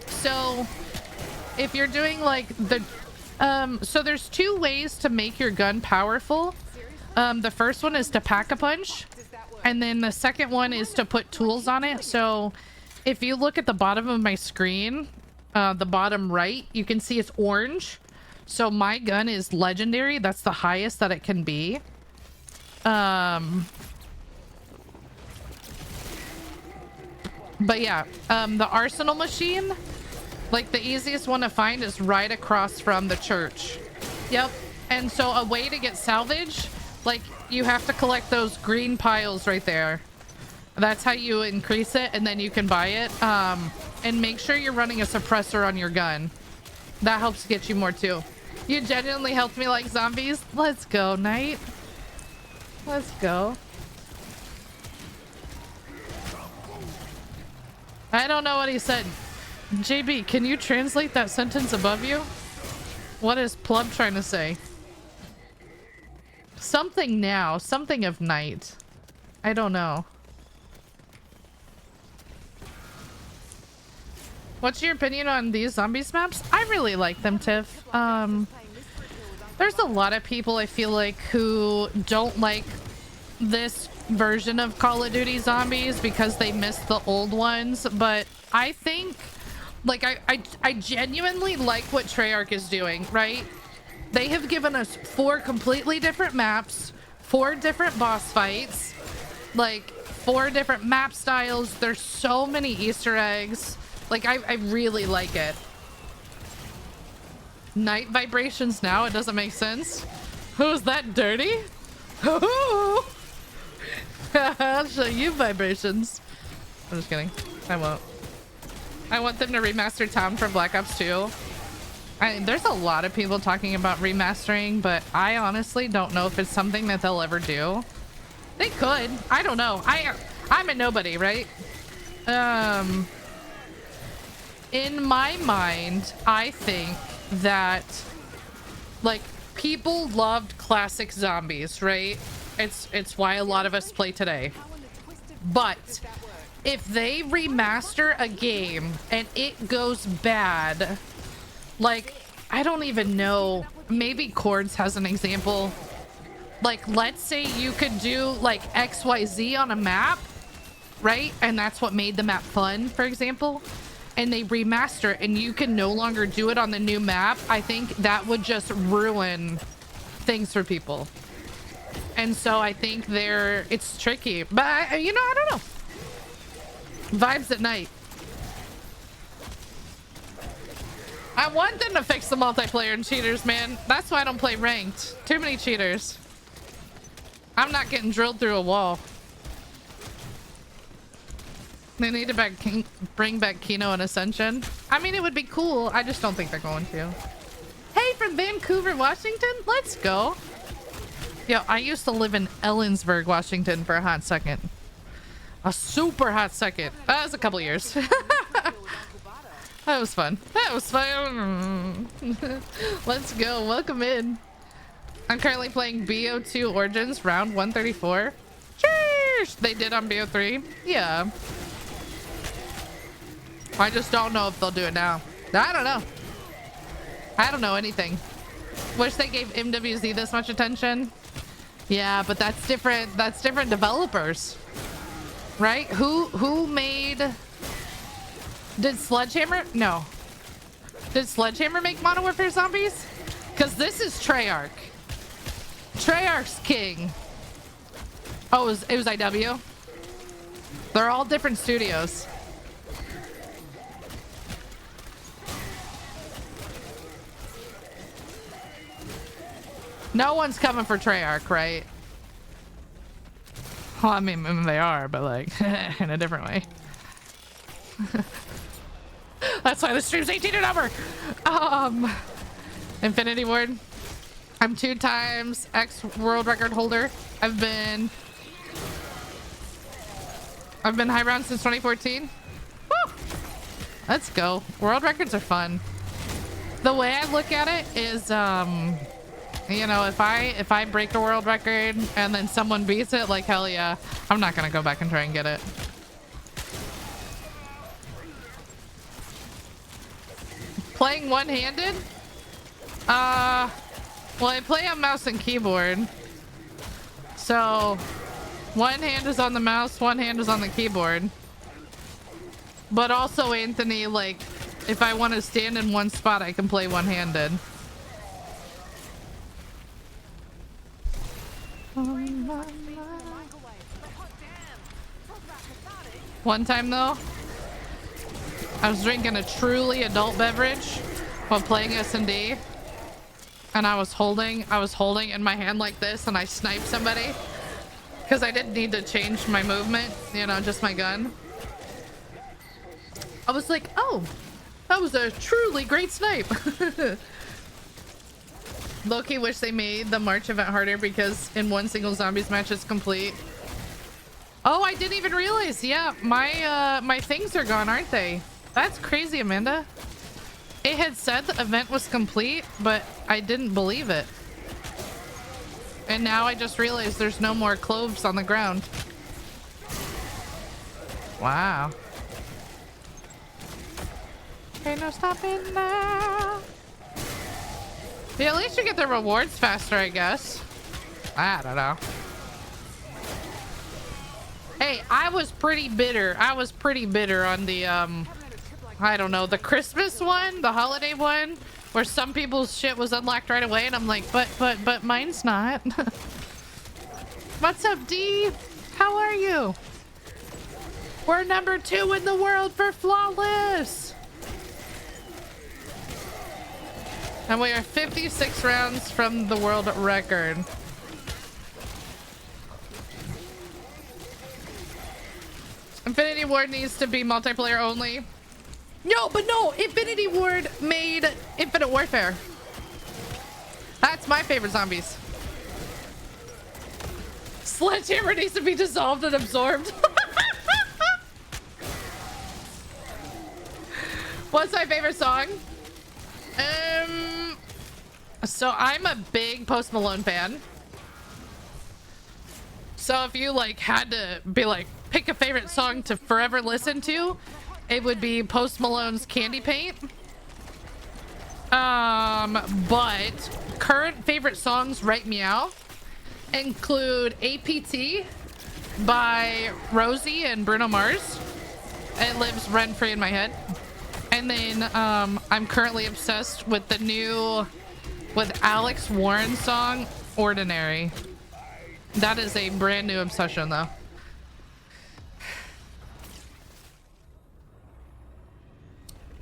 So if you're doing like the so there's 2 ways to make your gun powerful. The first one is to pack a punch, and then the second one is to put tools on it. So if you look at the bottom of my screen, the bottom right, you can see it's orange. So my gun is legendary. That's the highest that it can be. But yeah, the arsenal machine, like the easiest one to find is right across from the church. Yep. And so a way to get salvage, like you have to collect those green piles right there. That's how you increase it, and then you can buy it. And make sure you're running a suppressor on your gun. That helps get you more too. You genuinely helped me like zombies. Let's go, Knight. Let's go. I don't know what he said. JB, can you translate that sentence above you? What is Plub trying to say? Something now. Something of night. I don't know. What's your opinion on these zombies maps? I really like them, Tiff. There's a lot of people I feel like who don't like this version of Call of Duty Zombies because they missed the old ones, but I think like I genuinely like what Treyarch is doing, right? They have given us 4 completely different maps, 4 different boss fights, like 4 different map styles. There's so many Easter eggs. Like I really like it. Night vibrations now? It doesn't make sense. Who's that dirty? I'll show you vibrations. I'm just kidding. I won't. I want them to remaster Tom from Black Ops 2. There's a lot of people talking about remastering, but I honestly don't know if it's something that they'll ever do. They could. I don't know. I'm a nobody, right? In my mind, I think that like people loved classic zombies, right? It's why a lot of us play today. But if they remaster a game and it goes bad, like, I don't even know, maybe Chords has an example. Like, let's say you could do like XYZ on a map, right? And that's what made the map fun, for example. And they remaster it and you can no longer do it on the new map. I think that would just ruin things for people. And so I think it's tricky, but you know, I don't know. Vibes at night. I want them to fix the multiplayer and cheaters, man. That's why I don't play ranked. Too many cheaters. I'm not getting drilled through a wall. They need to bring back Kino and Ascension. I mean, it would be cool. I just don't think they're going to. Hey, from Vancouver, Washington. Let's go. Yo, I used to live in Ellensburg, Washington for a hot second. A super hot second. That was a couple years. That was fun. That was fun. Let's go. Welcome in. I'm currently playing BO2 Origins, round 134. Cheers! They did on BO3. Yeah. I just don't know if they'll do it now. I don't know. I don't know anything. Wish they gave MWZ this much attention. Yeah, but that's different. That's different developers. Right? Who made... Did Sledgehammer? No. Did Sledgehammer make Modern Warfare Zombies? Because this is Treyarch. Treyarch's king. Oh, it was IW? They're all different studios. No one's coming for Treyarch, right? Well, I mean, they are, but like, in a different way. That's why the stream's 18 and over. Infinity Ward. I'm 2 times X world record holder. I've been high round since 2014. Woo! Let's go. World records are fun. The way I look at it is, you know, if I break a world record and then someone beats it, like, hell yeah, I'm not gonna go back and try and get it. Playing one-handed? Well, I play on mouse and keyboard. So, one hand is on the mouse, one hand is on the keyboard. But also, Anthony, like, if I want to stand in one spot, I can play one-handed. One time, though, I was drinking a truly adult beverage while playing S&D, and I was holding in my hand like this, and I sniped somebody because I didn't need to change my movement, you know, just my gun. I was like, oh, that was a truly great snipe. Low-key wish they made the March event harder because in one single zombies match it's complete. Oh, I didn't even realize. Yeah, my things are gone, aren't they? That's crazy, Amanda. It had said the event was complete, but I didn't believe it. And now I just realized there's no more cloves on the ground. Wow. Ain't no stopping now. Yeah, at least you get the rewards faster, I guess. I don't know. Hey, I was pretty bitter. I was pretty bitter on the, I don't know, the Christmas one, the holiday one, where some people's shit was unlocked right away, and I'm like, but mine's not. What's up, D? How are you? We're number 2 in the world for flawless. And we are 56 rounds from the world record. Infinity Ward needs to be multiplayer only. No, but no, Infinity Ward made Infinite Warfare. That's my favorite zombies. Sledgehammer needs to be dissolved and absorbed. What's my favorite song? So I'm a big Post Malone fan. So if you like had to be like pick a favorite song to forever listen to, it would be Post Malone's Candy Paint. But current favorite songs right meow include APT by Rosie and Bruno Mars. It lives rent free in my head. And then I'm currently obsessed with the new Alex Warren song Ordinary. That is a brand new obsession though.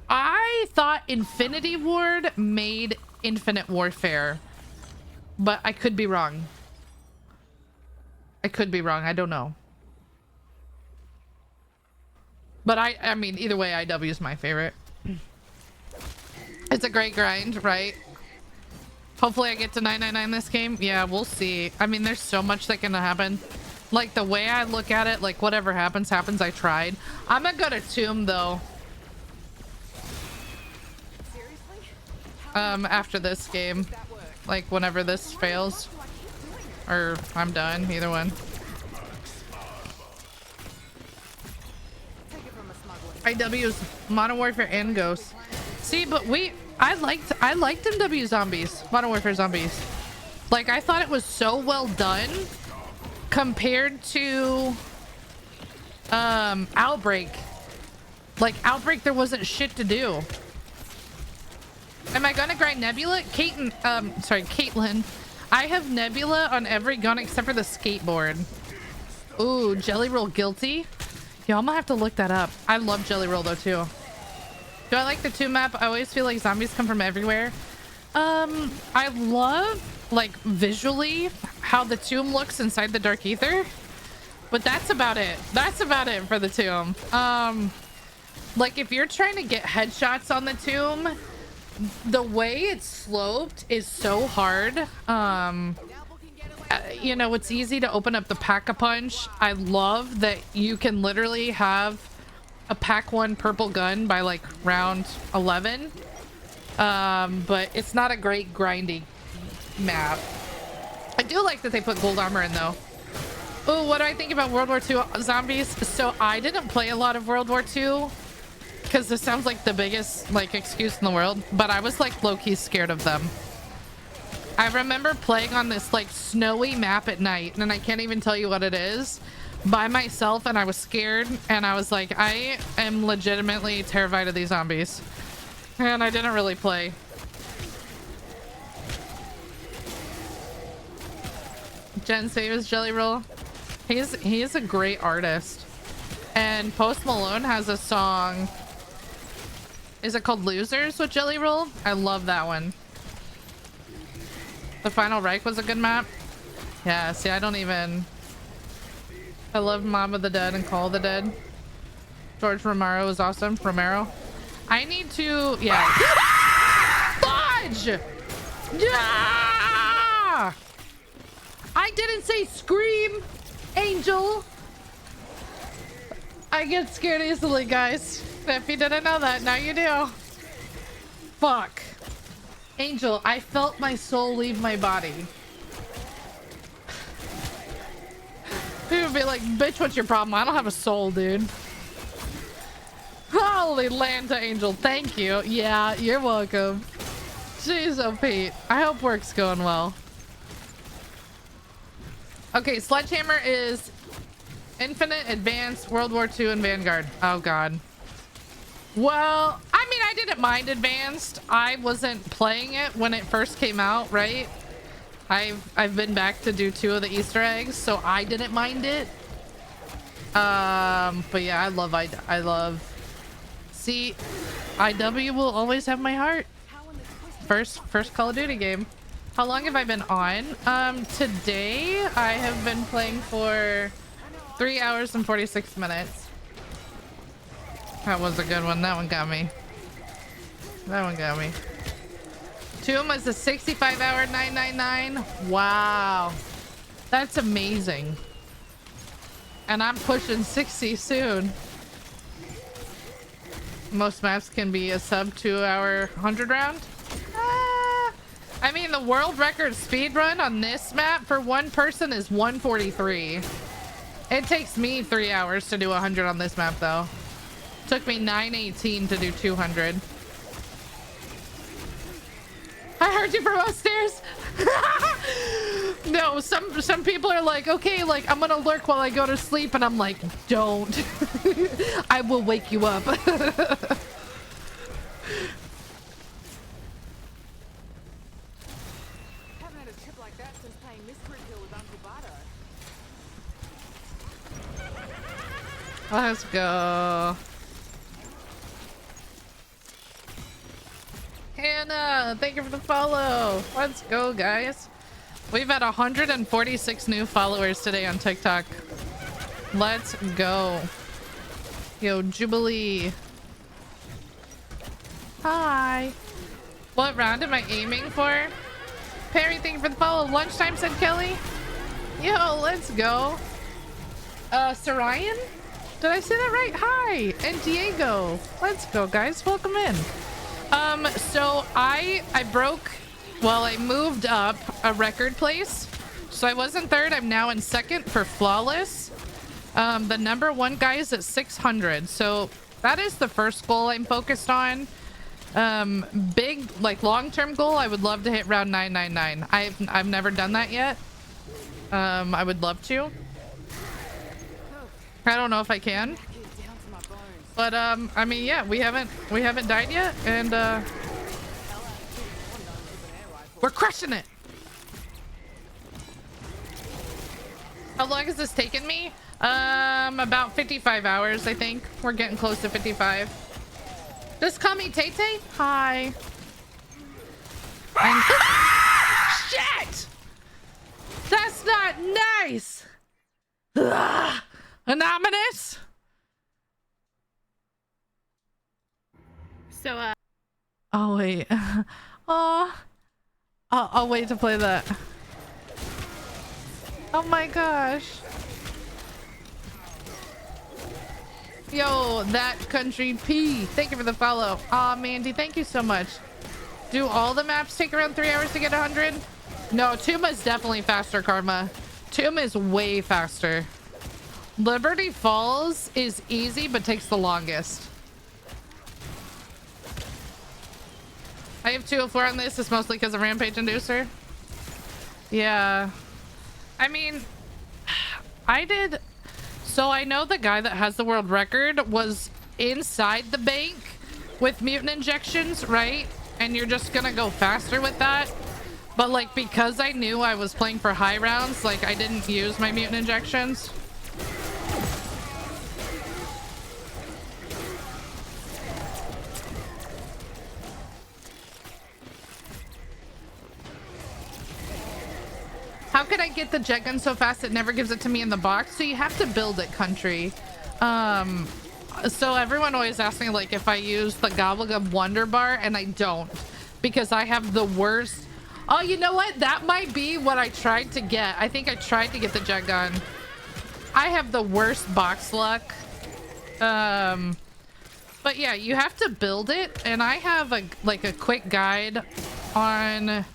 I thought Infinity Ward made Infinite Warfare, but I could be wrong. I could be wrong. I don't know. But I mean, either way, IW is my favorite. It's a great grind, right? Hopefully I get to 999 this game. Yeah, we'll see. I mean, there's so much that can happen. Like, the way I look at it, like, whatever happens, happens. I tried. I'm gonna go to Tomb, though. After this game. Like, whenever this fails. Or I'm done. Either one. IW's Modern Warfare and Ghost. See, but I liked MW Zombies, Modern Warfare Zombies. Like, I thought it was so well done compared to Outbreak. Like, Outbreak, there wasn't shit to do. Am I gonna grind Nebula? Caitlin. I have Nebula on every gun except for the skateboard. Ooh, Jelly Roll guilty. Yo, I'm gonna have to look that up. I love Jelly Roll though too. Do I like the Tomb map? I always feel like zombies come from everywhere. I love, like, visually how the Tomb looks inside the Dark Ether, but that's about it. That's about it for the Tomb. Like, if you're trying to get headshots on the Tomb, the way it's sloped is so hard. You know, it's easy to open up the Pack-a-Punch. I love that you can literally have a Pack-1 purple gun by like round 11. But it's not a great grindy map. I do like that they put gold armor in though. Oh, what do I think about World War II zombies? So I didn't play a lot of World War II because this sounds like the biggest like excuse in the world, but I was like low-key scared of them. I remember playing on this like snowy map at night, and I can't even tell you what it is, by myself, and I was scared, and I was like, I am legitimately terrified of these zombies. And I didn't really play. Jen saves Jelly Roll. He is a great artist. And Post Malone has a song. Is it called Losers with Jelly Roll? I love that one. The Final Reich was a good map. Yeah, see, I don't even... I love Mob of the Dead and Call of the Dead. George Romero is awesome. Romero. I need to... Yeah. Fudge! Yeah! I didn't say scream, Angel. I get scared easily, guys. If you didn't know that, now you do. Fuck. Angel, I felt my soul leave my body. People would be like, bitch, what's your problem? I don't have a soul, dude. Holy Lanta Angel, thank you. Yeah, you're welcome. Jeez, oh Pete. I hope work's going well. Okay, Sledgehammer is Infinite, Advanced, World War II, and Vanguard. Oh god. Well, I mean, I didn't mind Advanced. I wasn't playing it when it first came out, right? I've been back to do 2 of the Easter eggs, so I didn't mind it. But yeah, I love. See, IW will always have my heart. First Call of Duty game. How long have I been on? Today I have been playing for 3 hours and 46 minutes. That was a good one. That one got me. That one got me. Tomb was a 65-hour 999. Wow. That's amazing. And I'm pushing 60 soon. Most maps can be a sub 2 hour 100 round. I mean, the world record speed run on this map for one person is 143. It takes me 3 hours to do 100 on this map though. Took me 918 to do 200. I heard you from upstairs. No, some people are like, okay, like I'm gonna lurk while I go to sleep, and I'm like, don't. I will wake you up. Haven't had a trip like that since playing Mystery Hill with Uncle Bardo. Let's go. Hannah, thank you for the follow. Let's go, guys. We've had 146 new followers today on TikTok. Let's go. Yo, Jubilee. Hi. What round am I aiming for? Perry, thank you for the follow. Lunchtime, said Kelly. Yo, let's go. Sarayan? Did I say that right? Hi. And Diego. Let's go, guys. Welcome in. So I moved up a record place. So I was in third. I'm now in second for flawless. The number one guy is at 600. So that is the first goal I'm focused on. Big, like long-term goal, I would love to hit round 999. I've never done that yet. I would love to. I don't know if I can. But I mean, yeah, we haven't died yet, and we're crushing it. How long has this taken me? About 55 hours, I think. We're getting close to 55. Just call me Tay Tay. Hi. Shit! That's not nice. Ugh. Anonymous. So, Oh wait. Oh, I'll wait to play that. Oh my gosh. Yo, that country P. Thank you for the follow. Aw, Mandy, thank you so much. Do all the maps take around 3 hours to get 100? No, Tomb is definitely faster, Karma. Tomb is way faster. Liberty Falls is easy, but takes the longest. I have 204 on this. It's mostly because of Rampage Inducer. Yeah. I mean, I did... So I know the guy that has the world record was inside the bank with mutant injections, right? And you're just gonna go faster with that. But like, because I knew I was playing for high rounds, like I didn't use my mutant injections. How could I get the jet gun so fast it never gives it to me in the box? So you have to build it, country. So everyone always asks me like if I use the Gobblegum Wonder Bar, and I don't, because I have the worst. Oh, you know what? That might be what I tried to get. I think I tried to get the jet gun. I have the worst box luck. But yeah, you have to build it, and I have a quick guide on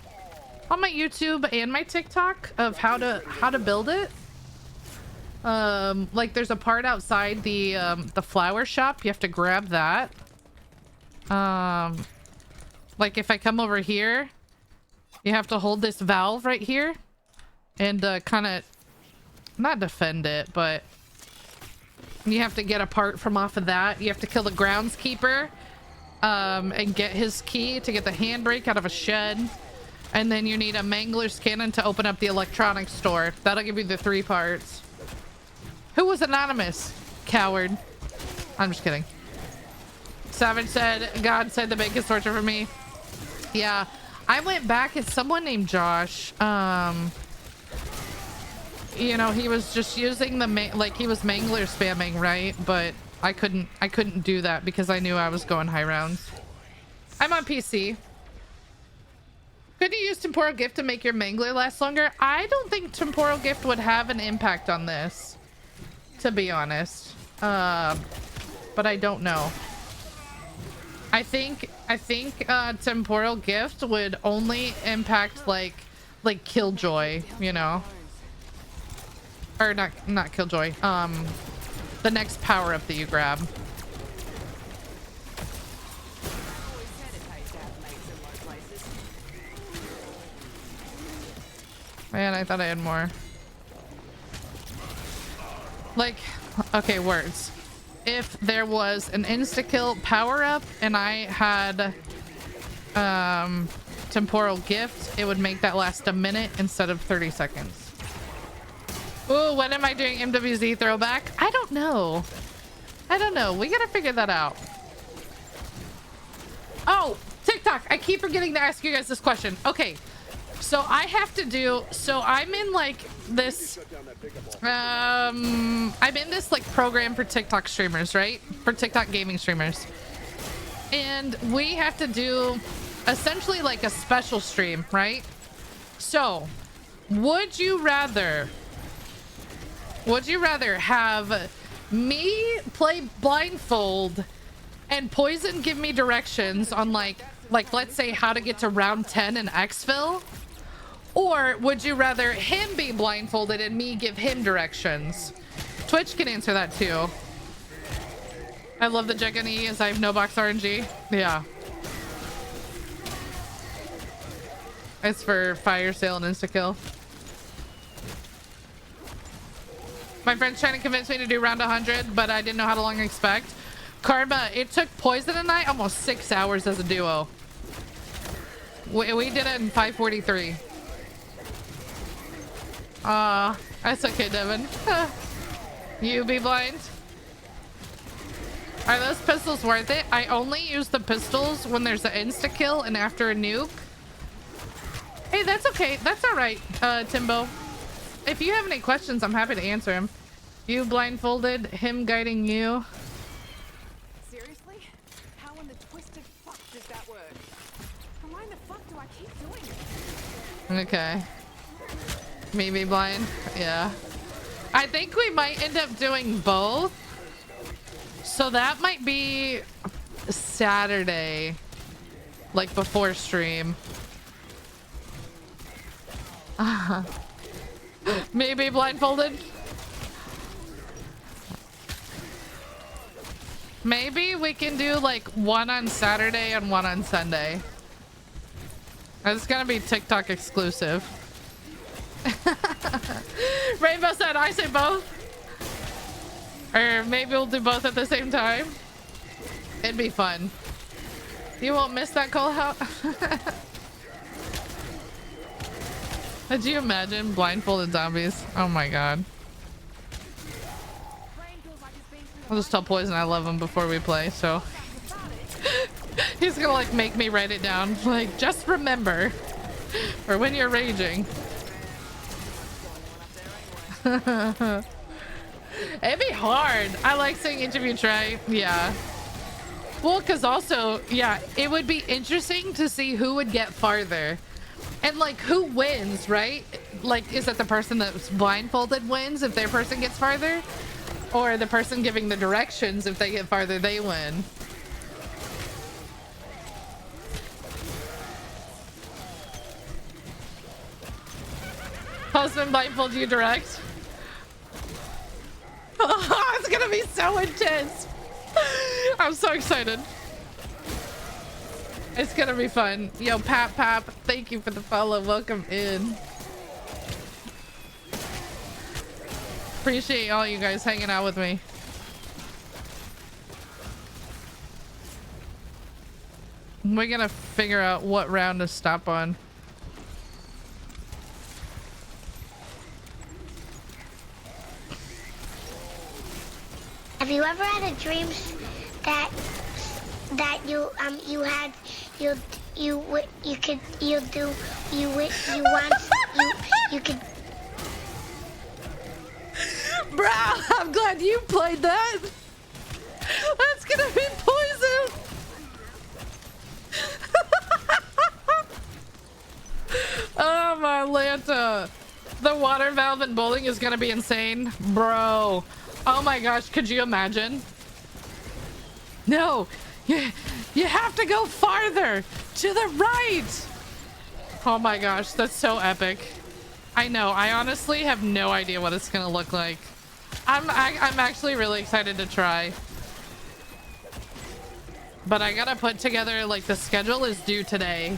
my YouTube and my TikTok of how to build it. Like there's a part outside the flower shop. You have to grab that. Like if I come over here, you have to hold this valve right here and kind of not defend it, but you have to get a part from off of that. You have to kill the groundskeeper and get his key to get the handbrake out of a shed. And then you need a Mangler's cannon to open up the electronics store. That'll give you the 3 parts. Who was anonymous? Coward. I'm just kidding. Savage said, God said the bacon torture for me. Yeah, I went back. It's someone named Josh. You know, he was just using the like he was mangler spamming, right? But I couldn't do that because I knew I was going high rounds. I'm on PC. Could you use Temporal Gift to make your mangler last longer? I don't think Temporal Gift would have an impact on this, to be honest. But I don't know. I think Temporal Gift would only impact like Killjoy, you know, or not Killjoy. The next power up that you grab. Man, I thought I had more. Like, okay, words. If there was an insta-kill power-up and I had Temporal Gift, it would make that last a minute instead of 30 seconds. Ooh, when am I doing MWZ throwback? I don't know. I don't know. We gotta figure that out. Oh, TikTok. I keep forgetting to ask you guys this question. Okay. So I have to do, so I'm in like this, I'm in this like program for TikTok streamers, right? For TikTok gaming streamers. And we have to do essentially like a special stream, right? So would you rather have me play blindfold and Poison give me directions on like let's say how to get to round 10 in exfil? Or would you rather him be blindfolded and me give him directions? Twitch can answer that too. I love the Juggan E as I have no box RNG. Yeah. It's for fire sale and insta-kill. My friend's trying to convince me to do round 100, but I didn't know how long to expect. Karma, it took Poison and I almost 6 hours as a duo. We did it in 5:43. That's okay, Devin. You be blind. Are those pistols worth it? I only use the pistols when there's an insta-kill and after a nuke. Hey, that's okay. That's all right, Timbo. If you have any questions, I'm happy to answer them. You blindfolded, him guiding you. Seriously? How in the twisted fuck does that work? And why in the fuck do I keep doing it? Okay. Me be blind? Yeah. I think we might end up doing both. So that might be Saturday. Like before stream. Maybe blindfolded. Maybe we can do like one on Saturday and one on Sunday. It's gonna be TikTok exclusive. Rainbow said I say both. Or maybe we'll do both at the same time. It'd be fun. You won't miss that call out. Could you imagine blindfolded zombies? Oh my god. I'll just tell Poison I love him before we play, so he's gonna like make me write it down. Like, just remember. Or when you're raging. It'd be hard. I like saying interview try. Yeah. Well, because also, yeah, it would be interesting to see who would get farther. And like, who wins, right? Like, is it the person that's blindfolded wins if their person gets farther? Or the person giving the directions, if they get farther, they win? Husband blindfold you direct. Oh, it's gonna be so intense. I'm so excited. It's gonna be fun. Yo, Pap, thank you for the follow. Welcome in. Appreciate all you guys hanging out with me. We're gonna figure out what round to stop on. Have you ever had a dream that could. Bro, I'm glad you played that. That's gonna be poison. Oh my Lanta. The water valve in bowling is gonna be insane. Bro. Oh my gosh, could you imagine? No. You have to go farther. To the right. Oh my gosh, that's so epic. I know. I honestly have no idea what it's gonna look like. I'm actually really excited to try. But I gotta put together, like, the schedule is due today.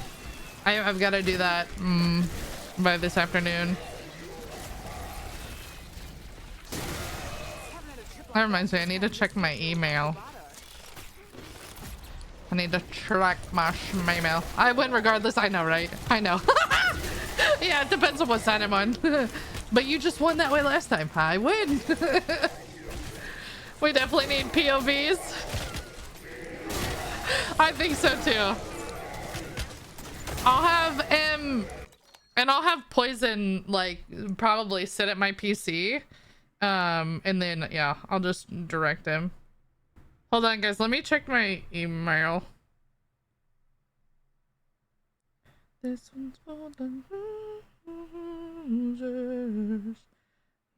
I've got to do that by this afternoon. That reminds me, I need to check my email. I need to track my email. I win regardless. I know, right? I know. Yeah, it depends on what side I'm on. But you just won that way last time. I win. We definitely need POVs. I think so too. I'll have and I'll have Poison like probably sit at my PC. And then yeah, I'll just direct him. Hold on guys, let me check my email. This one's for the losers.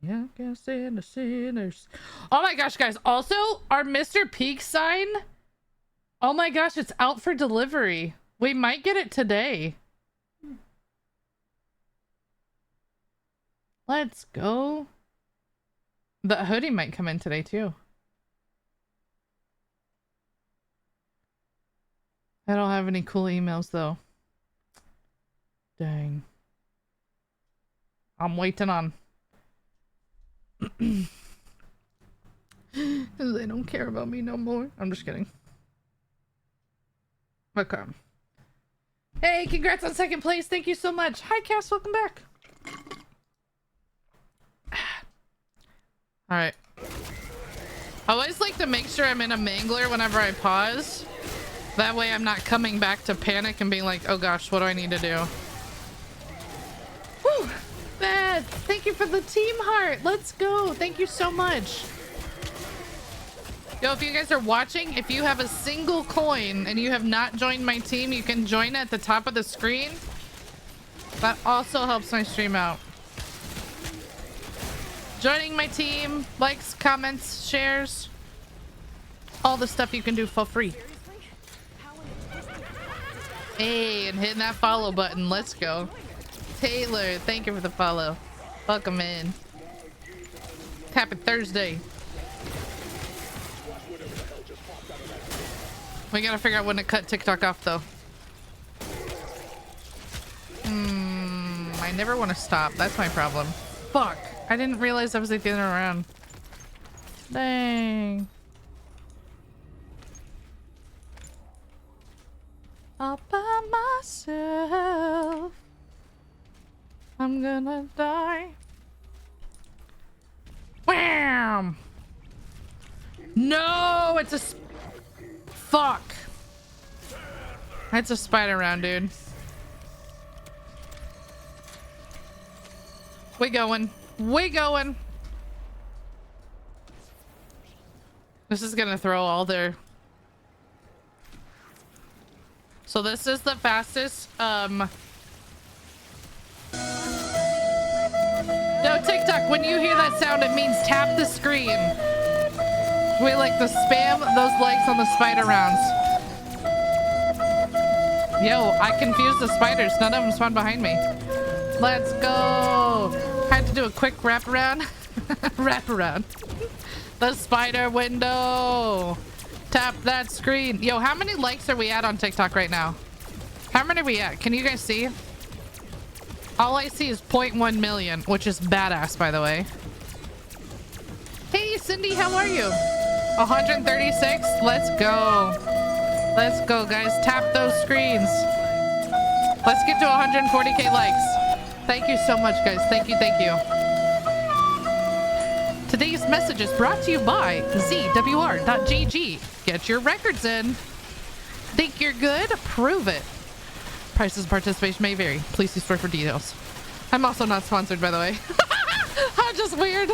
Yeah, can't stand the sinners. Oh my gosh, guys. Also, our Mr. Peak sign. Oh my gosh, it's out for delivery. We might get it today. Let's go. The hoodie might come in today too. I don't have any cool emails though. Dang. I'm waiting on. They don't care about me no more. I'm just kidding. Okay. Hey, congrats on second place. Thank you so much. Hi, Cass. Welcome back. All right. I always like to make sure I'm in a mangler whenever I pause. That way I'm not coming back to panic and being like, oh gosh, what do I need to do? Whew. Beth, thank you for the team heart. Let's go. Thank you so much. Yo, if you guys are watching, if you have a single coin and you have not joined my team, you can join at the top of the screen. That also helps my stream out. Joining my team, likes, comments, shares, all the stuff you can do for free. Hey, and hitting that follow button. Let's go. Taylor, thank you for the follow. Welcome in. Happy Thursday. We gotta figure out when to cut TikTok off though. I never want to stop. That's my problem. Fuck. I didn't realize I was at the other round. Dang. All by myself. I'm gonna die. Wham! No, it's a fuck. That's a spider round, dude. We going. We going. This is gonna throw all their... So this is the fastest, No, TikTok, when you hear that sound, it means tap the screen. We like to spam those likes on the spider rounds. Yo, I confused the spiders. None of them spawned behind me. Let's go. Had to do a quick wraparound. Wraparound. The spider window. Tap that screen. Yo, how many likes are we at on TikTok right now? How many are we at? Can you guys see? All I see is 0.1 million, which is badass, by the way. Hey, Cindy, how are you? 136? Let's go. Let's go, guys. Tap those screens. Let's get to 140k likes. Thank you so much, guys. Thank you, thank you. Today's message is brought to you by ZWR.GG. Get your records in. Think you're good? Prove it. Prices of participation may vary. Please see store for details. I'm also not sponsored, by the way. I'm just weird.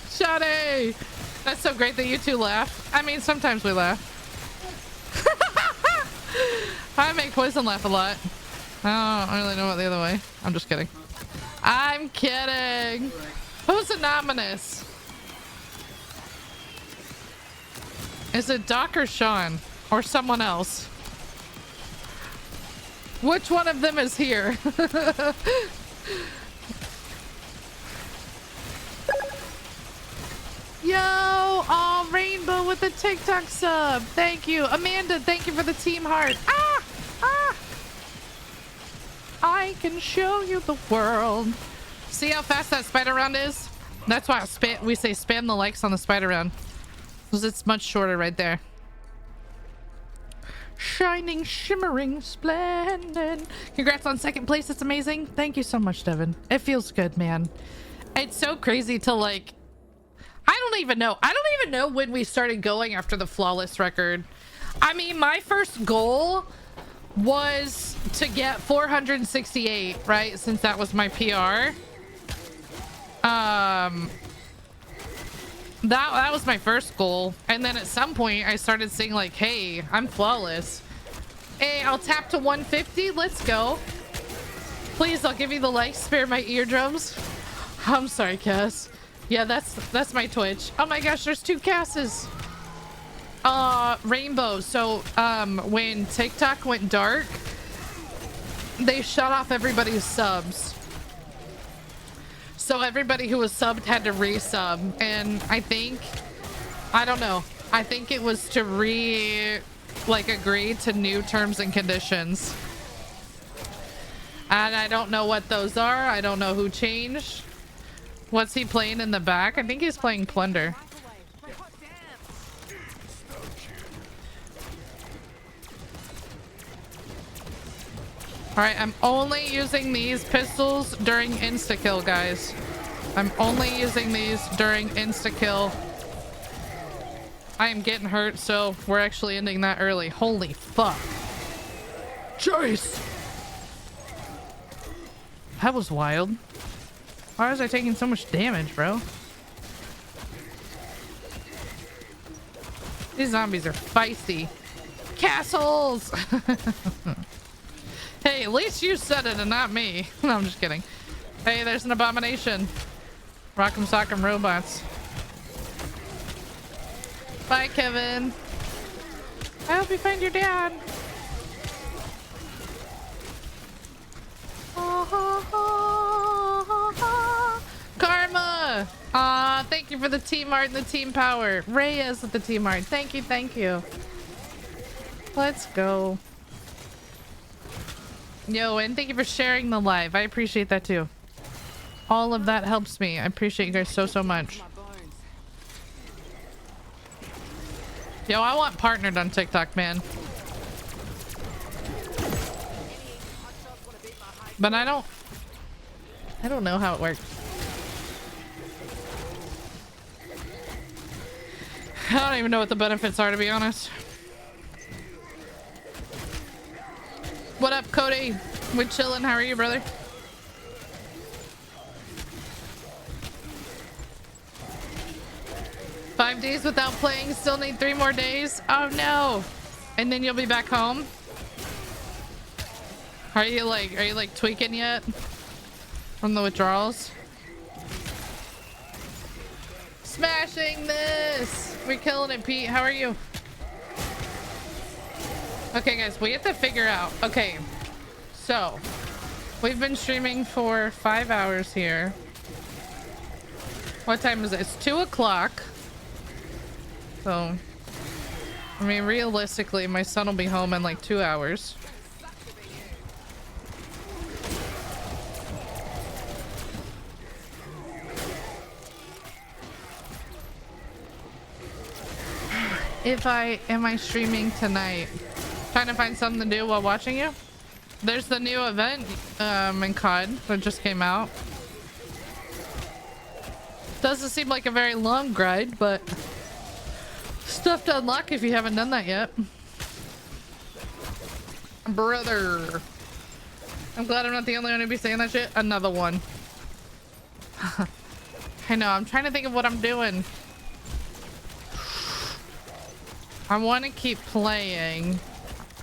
Shade. That's so great that you two laugh. I mean, sometimes we laugh. I make Poison laugh a lot. I don't really know what the other way. I'm just kidding. I'm kidding. Who's anonymous? Is it Doc or Sean? Or someone else? Which one of them is here? Yo! Oh, Rainbow with the TikTok sub. Thank you. Amanda, thank you for the team heart. Ah! Ah! I can show you the world. See how fast that spider round is? That's why we say spam the likes on the spider round. Because it's much shorter right there. Shining, shimmering, splendid. Congrats on second place. It's amazing. Thank you so much, Devin. It feels good, man. It's so crazy to like... I don't even know when we started going after the flawless record. I mean, my first goal was to get 468, right? Since that was my PR. That was my first goal. And then at some point I started saying like, hey, I'm flawless. Hey, I'll tap to 150. Let's go. Please, I'll give you the like. Spare my eardrums. I'm sorry, Cass. Yeah, that's my Twitch. Oh my gosh, there's 2 Casses. Rainbow. So, when TikTok went dark, they shut off everybody's subs. So everybody who was subbed had to resub. And I don't know. I think it was to agree to new terms and conditions. And I don't know what those are. I don't know who changed. What's he playing in the back? I think he's playing Plunder. Alright, I'm only using these pistols during insta-kill, guys. I'm only using these during insta-kill. I am getting hurt, so we're actually ending that early. Holy fuck. Jeez! That was wild. Why was I taking so much damage, bro? These zombies are feisty. Castles! Hey, at least you said it and not me. No, I'm just kidding. Hey, there's an abomination. Rock'em sock'em robots. Bye, Kevin. I hope you find your dad. Karma! Thank you for the team art and the team power. Reyes with the team art. Thank you, thank you. Let's go. Yo, and thank you for sharing the live. I appreciate that too. All of that helps me. I appreciate you guys so much. Yo, I want partnered on TikTok, man. But I don't know how it works. I don't even know what the benefits are, to be honest. What up, Cody? We're chilling. How are you, brother? Five days without playing. Still need 3 more days. Oh no! And then you'll be back home. Are you like tweaking yet from the withdrawals? Smashing this. We're killing it, Pete. How are you? Okay, guys, we have to figure out. Okay, so we've been streaming for 5 hours here. What time is it? It's 2 o'clock. So, I mean, realistically, my son will be home in like 2 hours. Am I streaming tonight? Trying to find something to do while watching you. There's the new event in COD that just came out. Doesn't seem like a very long grind, but stuff to unlock if you haven't done that yet. Brother. I'm glad I'm not the only one to be saying that shit. Another one. I know, I'm trying to think of what I'm doing. I want to keep playing.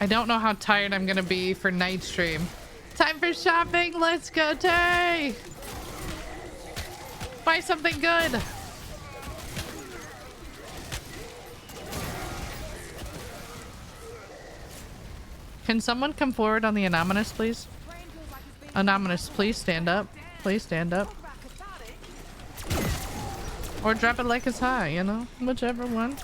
I don't know how tired I'm gonna be for night stream. Time for shopping. Let's go, Tay. Buy something good. Can someone come forward on the anonymous, please? Anonymous, please stand up. Please stand up. Or drop it like it's high, you know? Whichever one.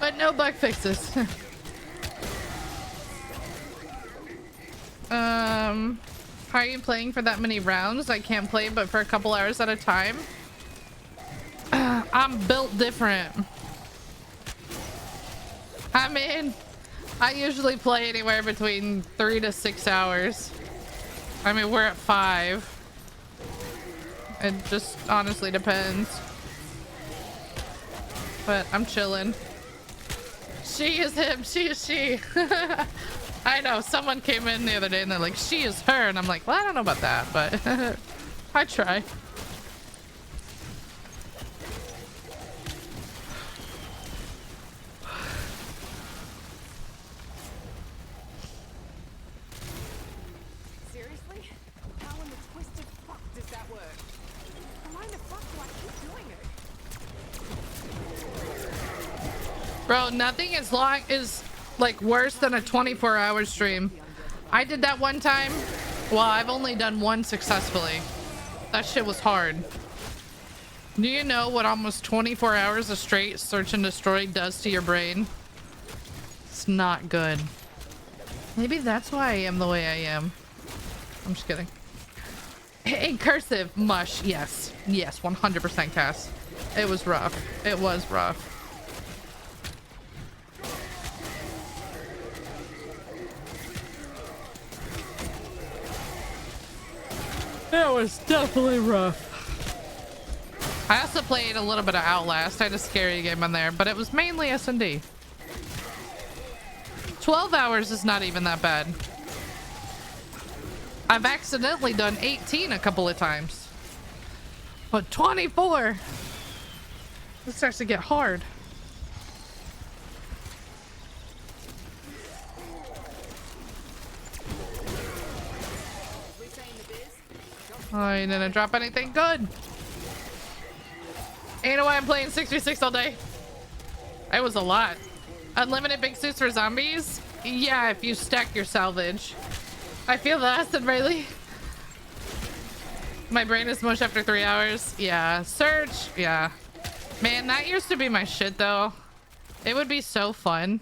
But no bug fixes. How are you playing for that many rounds? I can't play but for a couple hours at a time. I'm built different. I mean, I usually play anywhere between 3 to 6 hours. I mean, we're at 5. It just honestly depends. But I'm chilling. She is him, she is she. I know, someone came in the other day and they're like, she is her. And I'm like, well, I don't know about that, but I try. Seriously? How in the twisted fuck does that work? Why the fuck do I keep doing it? Bro, nothing is like worse than a 24-hour stream. I did that one time. Well, I've only done one successfully. That shit was hard. Do you know what almost 24 hours of straight search and destroy does to your brain? It's not good. Maybe that's why I am the way I am. I'm just kidding. In cursive, mush. Yes. Yes, 100% Cass. It was rough. It was rough. That was definitely rough. I also played a little bit of Outlast. I had a scary game in there, but it was mainly S&D. 12 hours is not even that bad. I've accidentally done 18 a couple of times. But 24! This starts to get hard. Oh, you didn't drop anything good. You know why I'm playing 66 all day? It was a lot. Unlimited big suits for zombies? Yeah, if you stack your salvage. I feel the acid, Rayleigh. My brain is mush after 3 hours. Yeah, search. Yeah. Man, that used to be my shit, though. It would be so fun.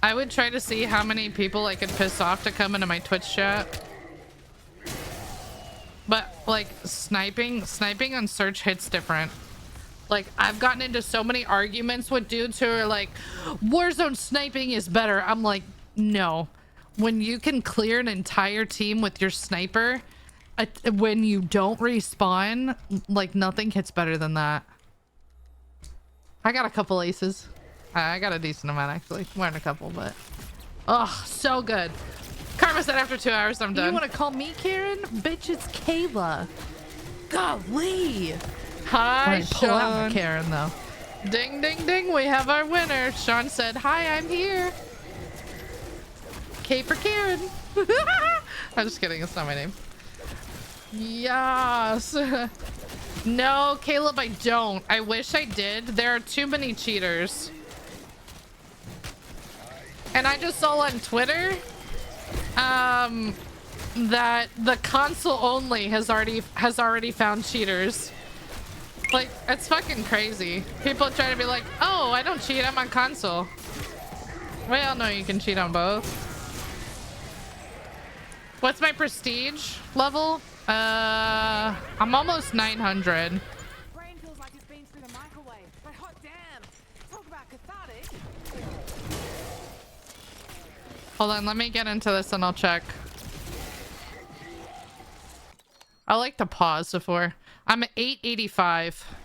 I would try to see how many people I could piss off to come into my Twitch chat. But like sniping on search hits different. Like I've gotten into so many arguments with dudes who are like, Warzone sniping is better. I'm like, no. When you can clear an entire team with your sniper, when you don't respawn, like nothing hits better than that. I got a couple aces. I got a decent amount actually. More than a couple, but oh, so good. Karma said after 2 hours I'm done. You want to call me Karen? Bitch, it's Kayla. Golly. Hi, Sean. Pull out my Karen though. Ding, ding, ding. We have our winner. Sean said, hi, I'm here. K for Karen. I'm just kidding. It's not my name. Yes. No, Caleb, I don't. I wish I did. There are too many cheaters. And I just saw on Twitter that the console only has already found cheaters. Like, it's fucking crazy. People try to be like, oh, I don't cheat, I'm on console. We all know you can cheat on both. What's my prestige level? I'm almost 900. Brain feels like it's been through the microwave, but hot damn. Talk about cathartic. Hold on, let me get into this and I'll check. I like to pause before. I'm at 885.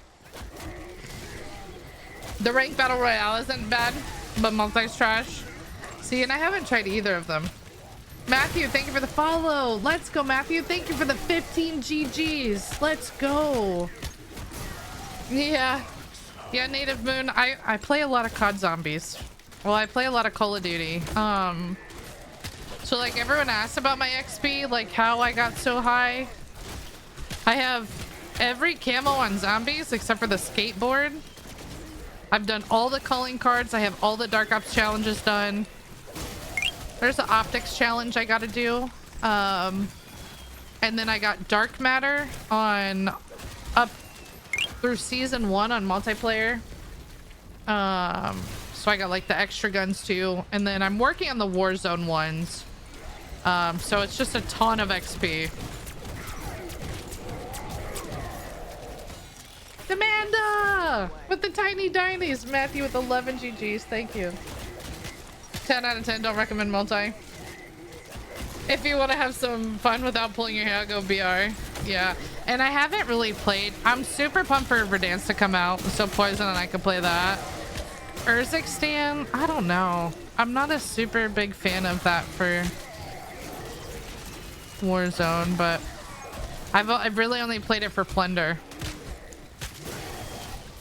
The ranked battle royale isn't bad, but multi's trash. See, and I haven't tried either of them. Matthew, thank you for the follow. Let's go, Matthew. Thank you for the 15 GGs. Let's go. Yeah. Yeah, Native Moon. I play a lot of COD Zombies. Well, I play a lot of Call of Duty. So like everyone asks about my XP, like how I got so high. I have every camo on Zombies except for the skateboard. I've done all the calling cards. I have all the Dark Ops challenges done. There's the optics challenge I gotta do. And then I got Dark Matter on up through season 1 on multiplayer. So I got like the extra guns too. And then I'm working on the Warzone ones. So it's just a ton of XP. Amanda with the tiny dinies. Matthew with 11 GGs. Thank you. 10 out of 10. Don't recommend multi. If you want to have some fun without pulling your hair, go BR. Yeah. And I haven't really played. I'm super pumped for Verdansk to come out. So Poison and I could play that. Urzikstan, I don't know. I'm not a super big fan of that for Warzone, but I've really only played it for Plunder.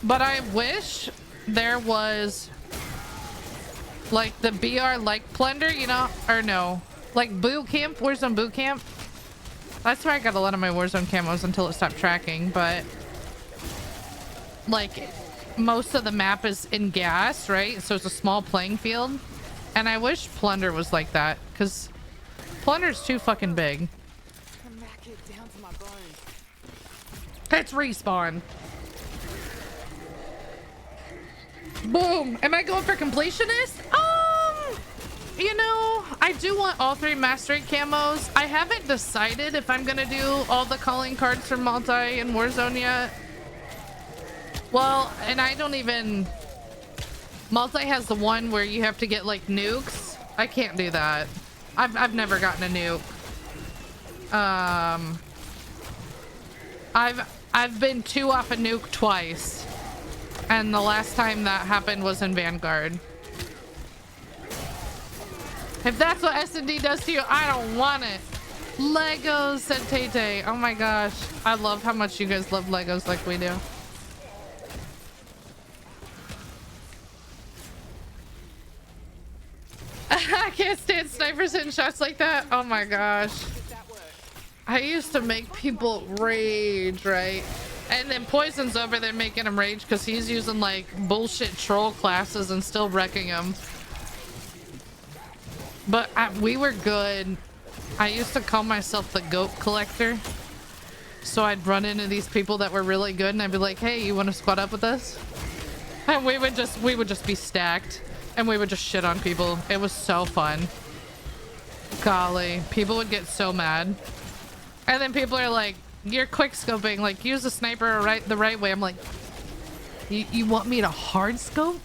But I wish there was like the BR like Plunder, you know, or no, like boot camp, Warzone boot camp. That's where I got a lot of my Warzone camos until it stopped tracking. But like most of the map is in gas, right? So it's a small playing field, and I wish Plunder was like that because Plunder's too fucking big. Let's respawn. Boom. Am I going for completionist? You know, I do want all 3 mastery camos. I haven't decided if I'm gonna do all the calling cards for multi and Warzone yet. Well, and I don't even... Multi has the one where you have to get like nukes. I can't do that. I've never gotten a nuke. I've been 2 off a nuke twice. And the last time that happened was in Vanguard. If that's what S&D does to you, I don't want it. Legos, said Tay-Tay. Oh my gosh. I love how much you guys love Legos like we do. I can't stand snipers hitting shots like that. Oh my gosh. I used to make people rage, right? And then Poison's over there making him rage because he's using like bullshit troll classes and still wrecking them. But we were good. I used to call myself the goat collector. So I'd run into these people that were really good and I'd be like, hey, you want to squad up with us? And we would just be stacked and we would just shit on people. It was so fun. Golly, people would get so mad. And then people are like, you're quick scoping, like use the sniper the right way. I'm like, you want me to hard scope?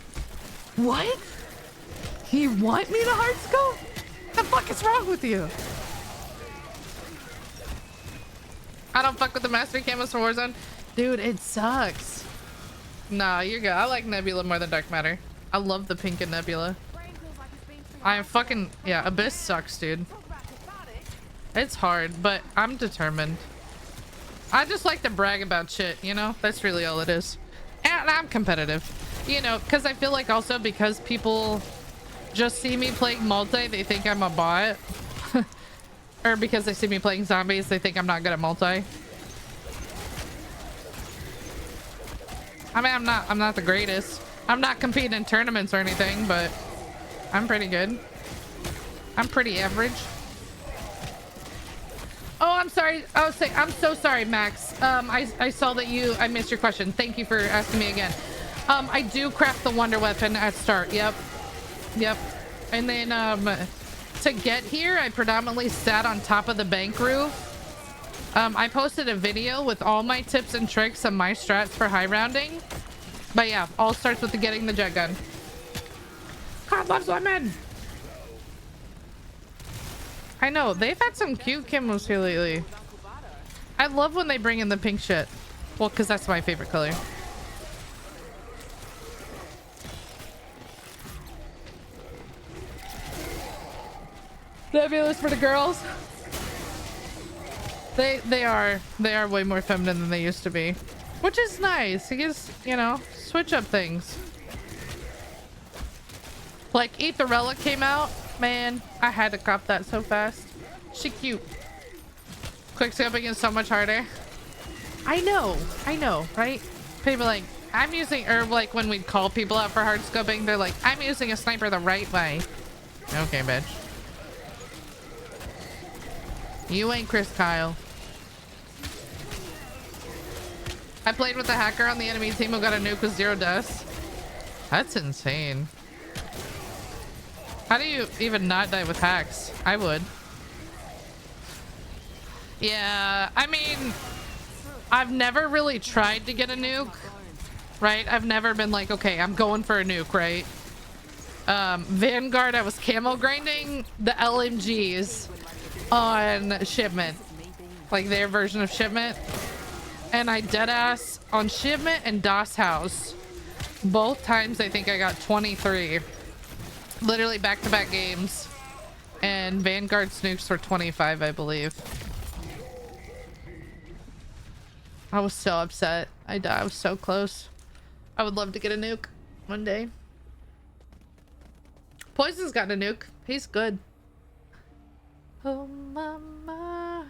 What? You want me to hard scope? The fuck is wrong with you? I don't fuck with the mastery camos for Warzone. Dude, it sucks. Nah, you're good. I like Nebula more than Dark Matter. I love the pink and Nebula. I am fucking... Yeah, Abyss sucks, dude. It's hard, but I'm determined. I just like to brag about shit, you know? That's really all it is. And I'm competitive. You know, because I feel like also because people just see me playing multi, they think I'm a bot. Or because they see me playing zombies, they think I'm not good at multi. I mean, I'm not the greatest. I'm not competing in tournaments or anything, but I'm pretty good. I'm pretty average. Oh, I'm sorry. Oh, I'm so sorry, Max. I saw that I missed your question. Thank you for asking me again. I do craft the wonder weapon at start. Yep. And then to get here, I predominantly sat on top of the bank roof. I posted a video with all my tips and tricks and my strats for high rounding. But yeah, all starts with getting the jet gun. God loves women. I know, they've had some cute camos here lately. I love when they bring in the pink shit. Well, because that's my favorite color. Fabulous for the girls. They are way more feminine than they used to be, which is nice. It gives, you know, switch up things. Like Etherella came out, man, I had to cop that so fast. She cute. Quick scoping is so much harder. I know, right? People like, I'm using, or like when we'd call people out for hard scoping, they're like, I'm using a sniper the right way. Okay, bitch. You ain't Chris Kyle. I played with a hacker on the enemy team who got a nuke with 0 deaths. That's insane. How do you even not die with hacks? I would. Yeah, I mean, I've never really tried to get a nuke, right? I've never been like, okay, I'm going for a nuke, right? Vanguard, I was camo grinding the LMGs on Shipment, like their version of Shipment, and I deadass on Shipment and DOS House. Both times I think I got 23, literally back-to-back games, and Vanguard nukes were 25, I believe. I was so upset. I was so close. I would love to get a nuke one day. Poison's got a nuke. He's good. Oh mama.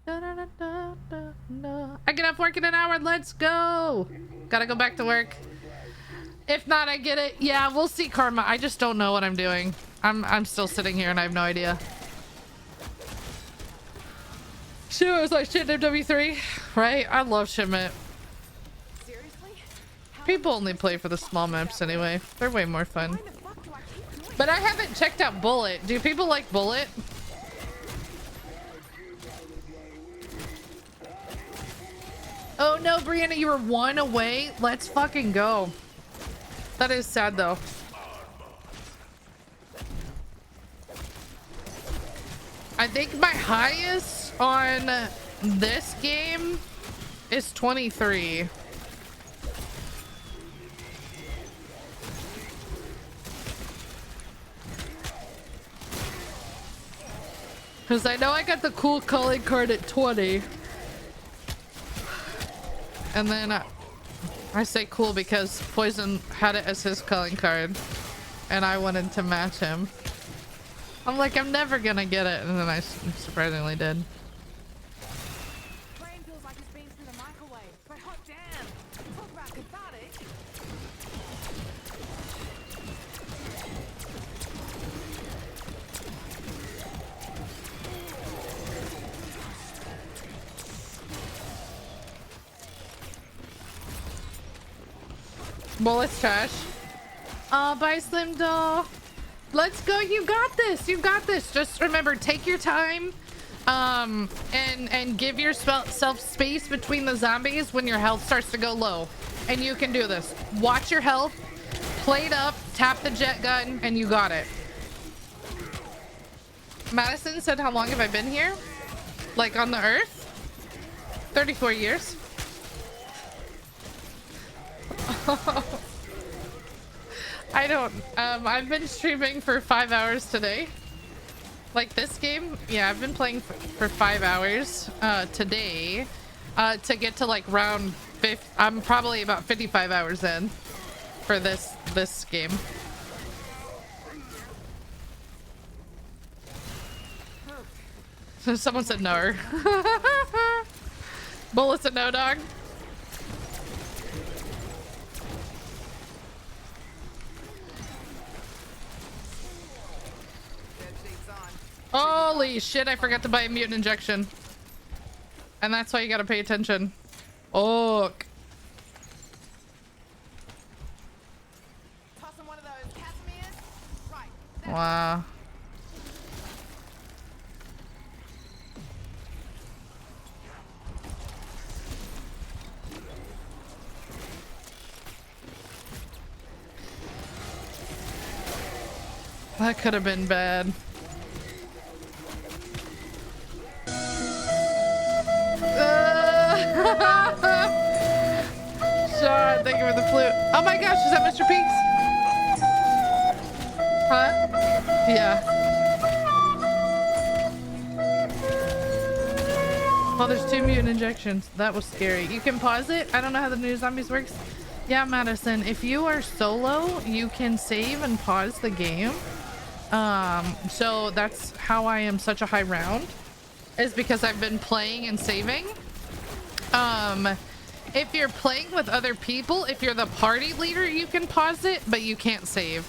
Da, da, da, da, da, da. I get off work in an hour. Let's go. Gotta go back to work. If not, I get it. Yeah, we'll see, Karma. I just don't know what I'm doing. I'm still sitting here and I have no idea. Sure, it was like shit MW3, right? I love Shipment. People only play for the small maps anyway. They're way more fun. But I haven't checked out Bullet. Do people like Bullet? Oh no, Brianna, you were 1 away. Let's fucking go. That is sad though. I think my highest on this game is 23. Because I know I got the cool calling card at 20. And then I say cool because Poison had it as his calling card. And I wanted to match him. I'm like, I'm never gonna get it. And then I surprisingly did. Brain feels like it's been through the microwave, but hot damn. Talk about cathartic. Bullet's trash. Oh, bye, Slim Doll. Let's go. You got this. You got this. Just remember, take your time. And give yourself space between the zombies when your health starts to go low. And you can do this. Watch your health. Play it up. Tap the jet gun. And you got it. Madison said, how long have I been here? Like on the earth? 34 years. I don't, I've been streaming for 5 hours today. Like this game, yeah, I've been playing for 5 hours today to get to like round 50. I'm probably about 55 hours in for this game. Someone said no. Bullet said no, dog. Holy shit, I forgot to buy a mutant injection. And that's why you gotta pay attention. Oh. Tossing one of those Casimirs. Right. Wow. That could have been bad. you for the flute. Oh my gosh, is that Mr. Peaks? Huh? Yeah. Well, there's 2 mutant injections. That was scary. You can pause it. I don't know how the new zombies works. Yeah, Madison, if you are solo, you can save and pause the game. So that's how I am such a high round, is because I've been playing and saving. If you're playing with other people, if you're the party leader, you can pause it, but you can't save.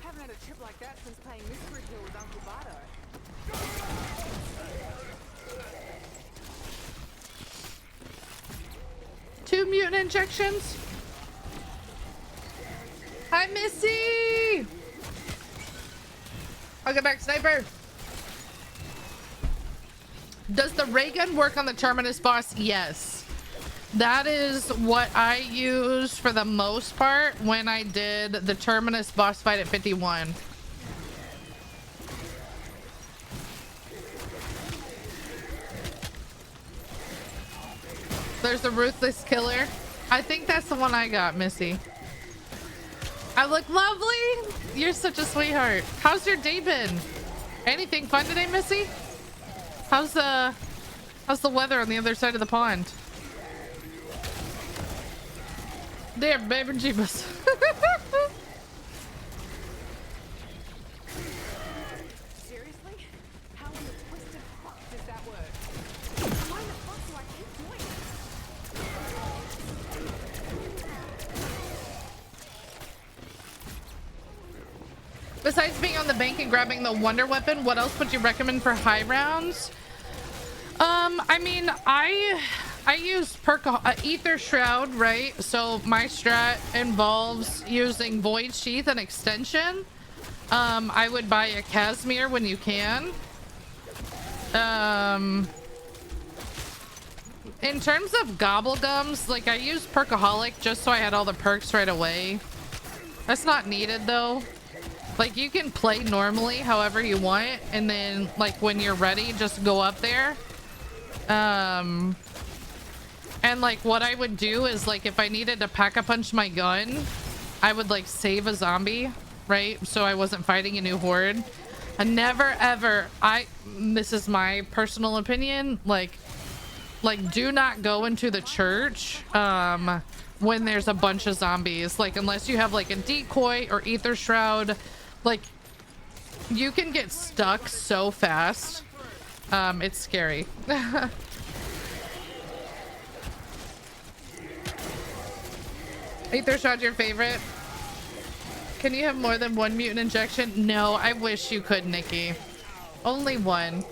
Haven't had a trip like that since playing Mystery Hill with Uncle Bardo. Two mutant injections. Hi, Missy. I'll get back, sniper. Does the ray gun work on the Terminus boss? Yes. That is what I used for the most part when I did the Terminus boss fight at 51. There's the Ruthless Killer. I think that's the one I got, Missy. I look lovely. You're such a sweetheart. How's your day been? Anything fun today, Missy? How's the weather on the other side of the pond? Damn, baby Jeebus. Seriously? How in the twisted fuck does that work? Why the fuck do I keep doing it? Besides being on the bank and grabbing the wonder weapon, what else would you recommend for high rounds? I mean, I use Ether Shroud, right? So my strat involves using Void Sheath and Extension. I would buy a Casimir when you can. In terms of Gobblegums, like I used Perkaholic just so I had all the perks right away. That's not needed though. Like you can play normally however you want, and then like when you're ready, just go up there. And like what I would do is like if I needed to pack-a-punch my gun, I would like save a zombie, right? So I wasn't fighting a new horde. I never ever, this is my personal opinion, like do not go into the church when there's a bunch of zombies, like unless you have like a decoy or Ether Shroud. Like you can get stuck so fast. It's scary. Ether Shroud your favorite? Can you have more than one mutant injection? No, I wish you could, Nikki. Only one.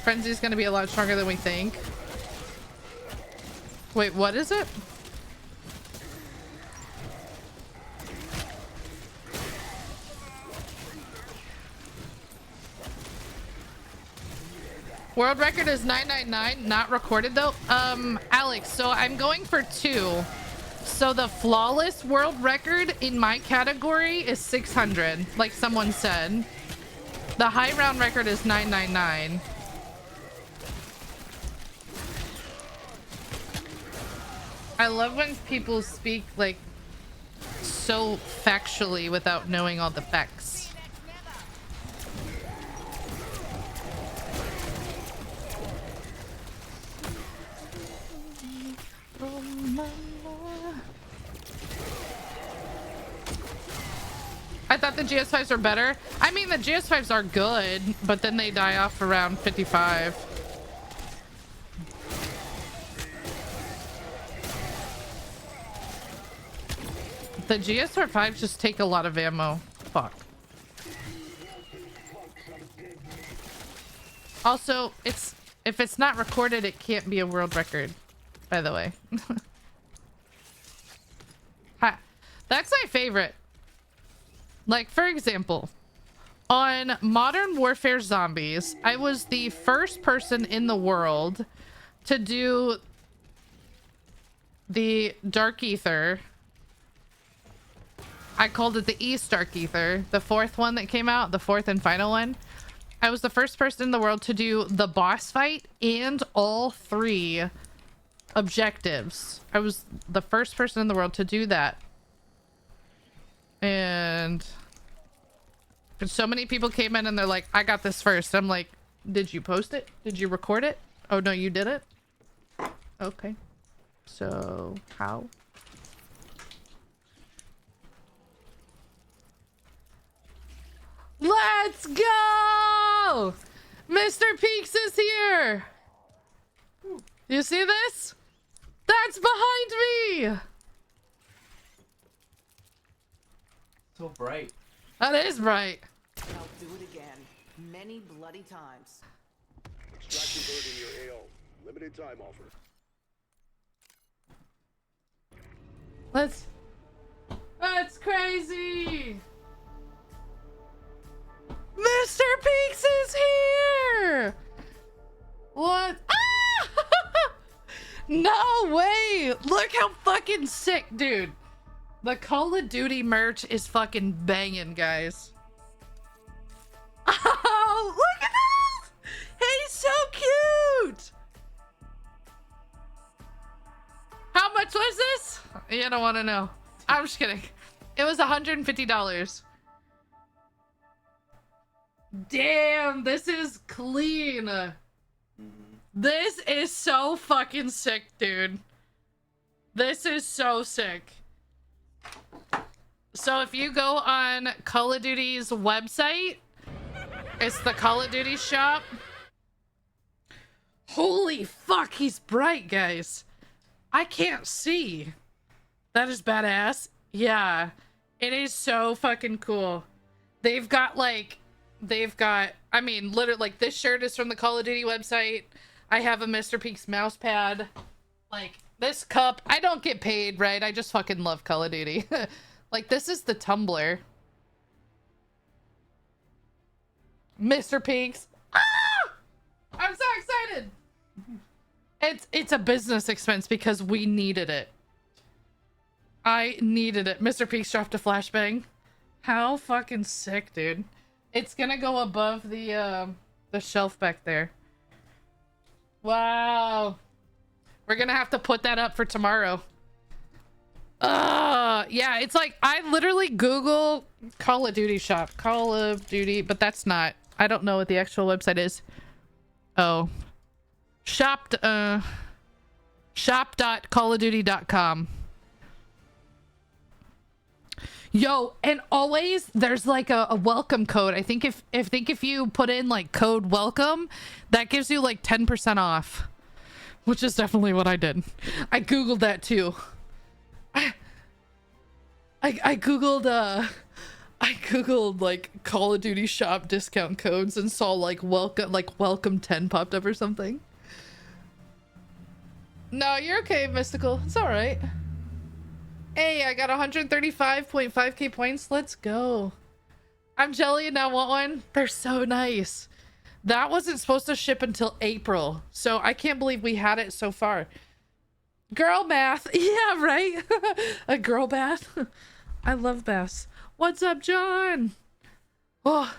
Frenzy's gonna be a lot stronger than we think. Wait, what is it? World record is 999, not recorded though. Alex, so I'm going for 2. So the flawless world record in my category is 600, like someone said. The high round record is 999. I love when people speak like so factually without knowing all the facts. I thought the GS5s were better. I mean, the GS5s are good, but then they die off around 55. The GS5s just take a lot of ammo. Fuck. Also, if it's not recorded, it can't be a world record, by the way. Ha. That's my favorite. Like, for example, on Modern Warfare Zombies, I was the first person in the world to do the Dark Ether. I called it the East Dark Ether, the 4th one that came out, the 4th and final one. I was the first person in the world to do the boss fight and all 3 objectives. I was the first person in the world to do that. And so many people came in and they're like, I got this first. I'm like, did you post it? Did you record it? Oh, no, you didn't? Okay. So, how? Let's go! Mr. Peaks is here! You see this? That's behind me! So bright. That is bright. I'll do it again. Many bloody times. Extraction bird in your AO. Limited time offer. That's crazy! Mr. Peaks is here! What? Ah! No way! Look how fucking sick, dude. The Call of Duty merch is fucking banging, guys. Oh, look at this! He's so cute! How much was this? You don't want to know. I'm just kidding. It was $150. Damn, this is clean. This is so fucking sick, dude. This is so sick. So if you go on Call of Duty's website, it's the Call of Duty shop. Holy fuck, he's bright, guys. I can't see. That is badass. Yeah, it is so fucking cool. They've got I mean, literally, like, this shirt is from the Call of Duty website. I have a Mr. Peaks mouse pad. Like, this cup, I don't get paid, right? I just fucking love Call of Duty. Like, this is the tumbler. Mr. Peaks. Ah! I'm so excited. It's a business expense because we needed it. I needed it. Mr. Peaks dropped a flashbang. How fucking sick, dude. It's gonna go above the shelf back there. Wow. We're gonna have to put that up for tomorrow. Yeah, it's like I literally Google Call of Duty shop. Call of Duty, but that's not. I don't know what the actual website is. Oh. Shop.callofduty.com. Yo, and always there's like a welcome code. I think if you put in like code welcome, that gives you like 10% off, which is definitely what I did. I googled that too. I googled like Call of Duty shop discount codes and saw like welcome 10 popped up or something. No, you're okay, Mystical. It's all right. Hey, I got 135.5k points. Let's go. I'm jelly and now want one. They're so nice. That wasn't supposed to ship until April, so I can't believe we had it so far. Girl math. Yeah, right? A girl bath. I love baths. What's up, John? Oh,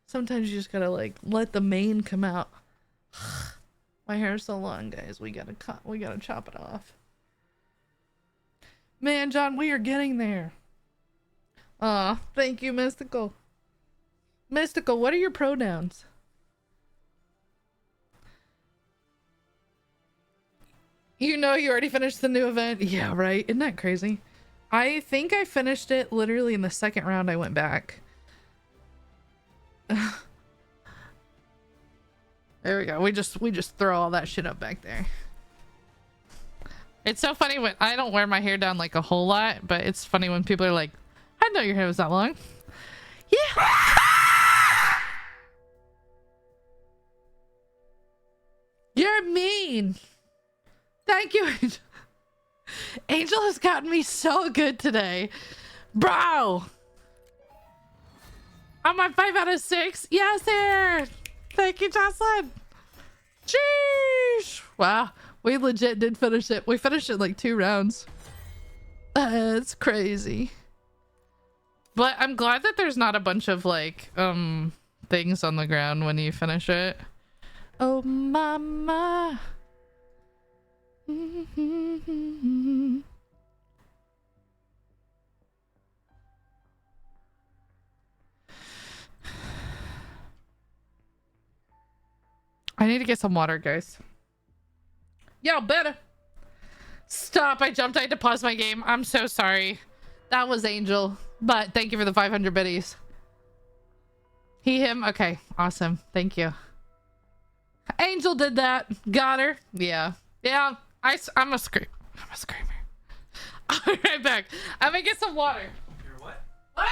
sometimes you just gotta like let the mane come out. My hair's so long, guys. We gotta chop it off. Man, John, we are getting there. Aw, thank you, Mystical. Mystical, what are your pronouns? You know you already finished the new event. Yeah, right? Isn't that crazy? I think I finished it literally in the second round I went back. There we go. We just throw all that shit up back there. It's so funny when I don't wear my hair down like a whole lot, but it's funny when people are like, I didn't know your hair was that long. Yeah. You're mean. Thank you. Angel has gotten me so good today. Bro. I'm on 5 out of 6. Yes, here. Thank you, Jocelyn. Jeez. Wow. We legit did finish it. We finished it like 2 rounds. That's crazy. But I'm glad that there's not a bunch of like things on the ground when you finish it. Oh mama. I need to get some water, guys. Yo, better. Stop. I jumped. I had to pause my game. I'm so sorry. That was Angel. But thank you for the 500 biddies. He, him. Okay. Awesome. Thank you. Angel did that. Got her. Yeah. Yeah. I'm a screamer. I'm a screamer. I'll be right back. I'm gonna get some water. You're what? What?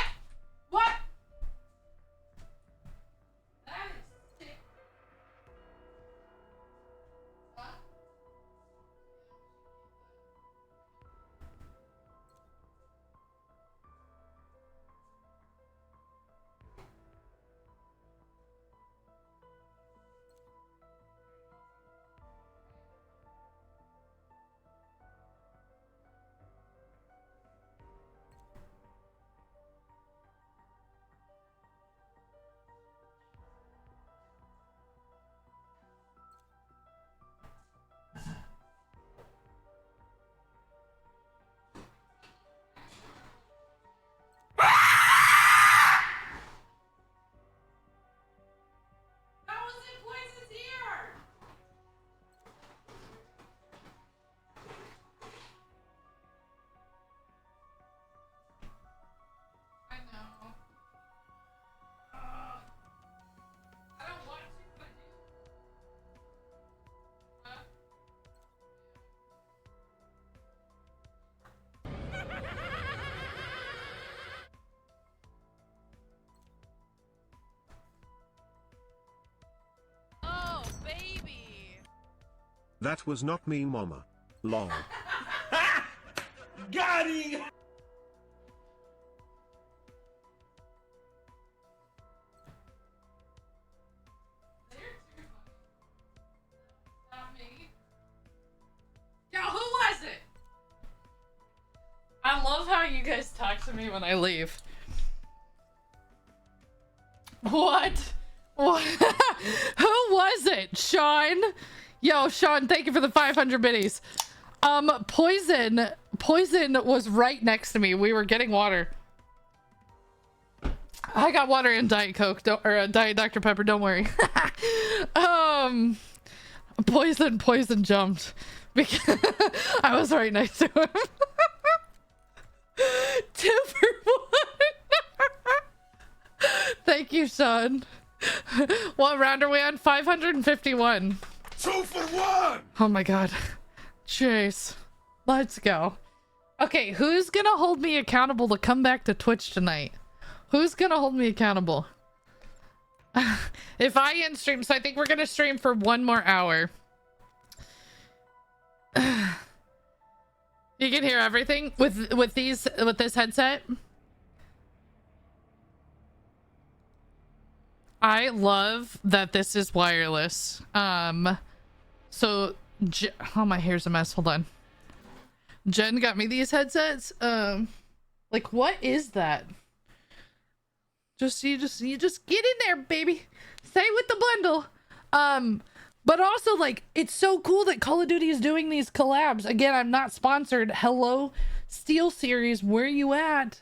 What? That was not me, mama. Lol. Got him! Yo, who was it? I love how you guys talk to me when I leave. What? What? Who was it? Sean? Yo, Sean, thank you for the 500 biddies. Poison was right next to me. We were getting water. I got water and Diet Coke, or Diet Dr. Pepper, don't worry. Poison jumped because I was right next to him. 2 for 1. Thank you, Sean. What round are we on? 551. 2 for 1! Oh my god. Chase. Let's go. Okay, who's gonna hold me accountable to come back to Twitch tonight? Who's gonna hold me accountable? If I end stream, so I think we're gonna stream for 1 more hour. You can hear everything with this headset. I love that this is wireless. So oh, my hair's a mess. Hold on. Jen got me these headsets. Like, what is that? You just get in there, baby. Stay with the bundle. But also, like, it's so cool that Call of Duty is doing these collabs. Again, I'm not sponsored. Hello, Steel Series, where you at?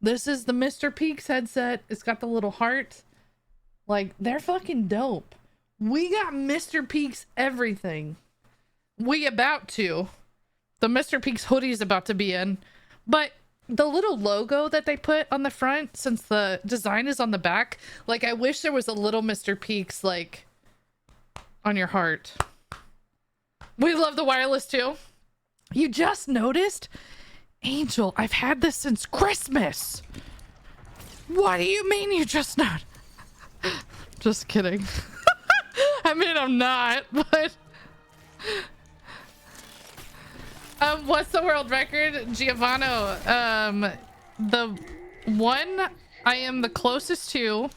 This is the Mr. Peaks headset. It's got the little heart. Like, they're fucking dope. We got Mr. Peaks everything. We about to. The Mr. Peaks hoodie's about to be in. But the little logo that they put on the front, since the design is on the back, like, I wish there was a little Mr. Peaks, like, on your heart. We love the wireless too. You just noticed? Angel, I've had this since Christmas. What do you mean you just not? Just kidding. I mean, I'm not, but what's the world record? Giovanno, the one I am the closest to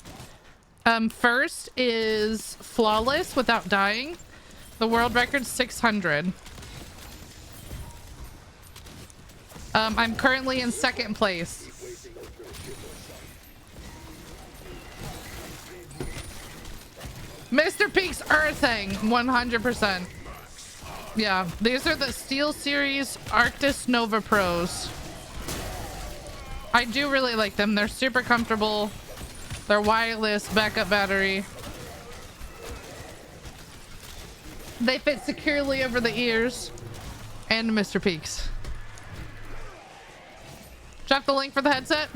first is flawless without dying. The world record's 600. I'm currently in 2nd place. Mr. Peak's Earthing, 100%. Yeah, these are the Steel Series Arctis Nova Pros. I do really like them. They're super comfortable. They're wireless, backup battery. They fit securely over the ears. And Mr. Peaks. Drop the link for the headset.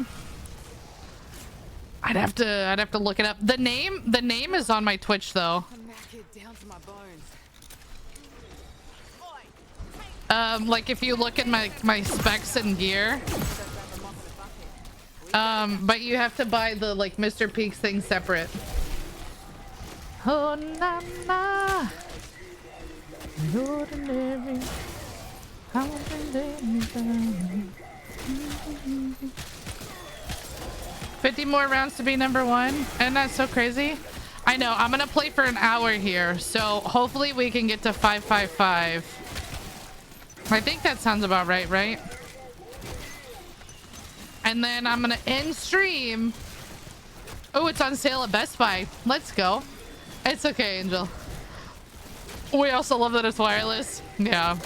I'd have to look it up. The name is on my Twitch though. I'm knackered down to my bones. Like if you look at my specs and gear. But you have to buy the like Mr. Peaks thing separate. Oh na na. Ordinary. How can they be done? 50 more rounds to be number one, and that's so crazy. I know. I'm gonna play for an hour here, so hopefully we can get to 555. I think that sounds about right? And then I'm gonna end stream. Oh, it's on sale at Best Buy. Let's go. It's okay, Angel. We also love that it's wireless. Yeah.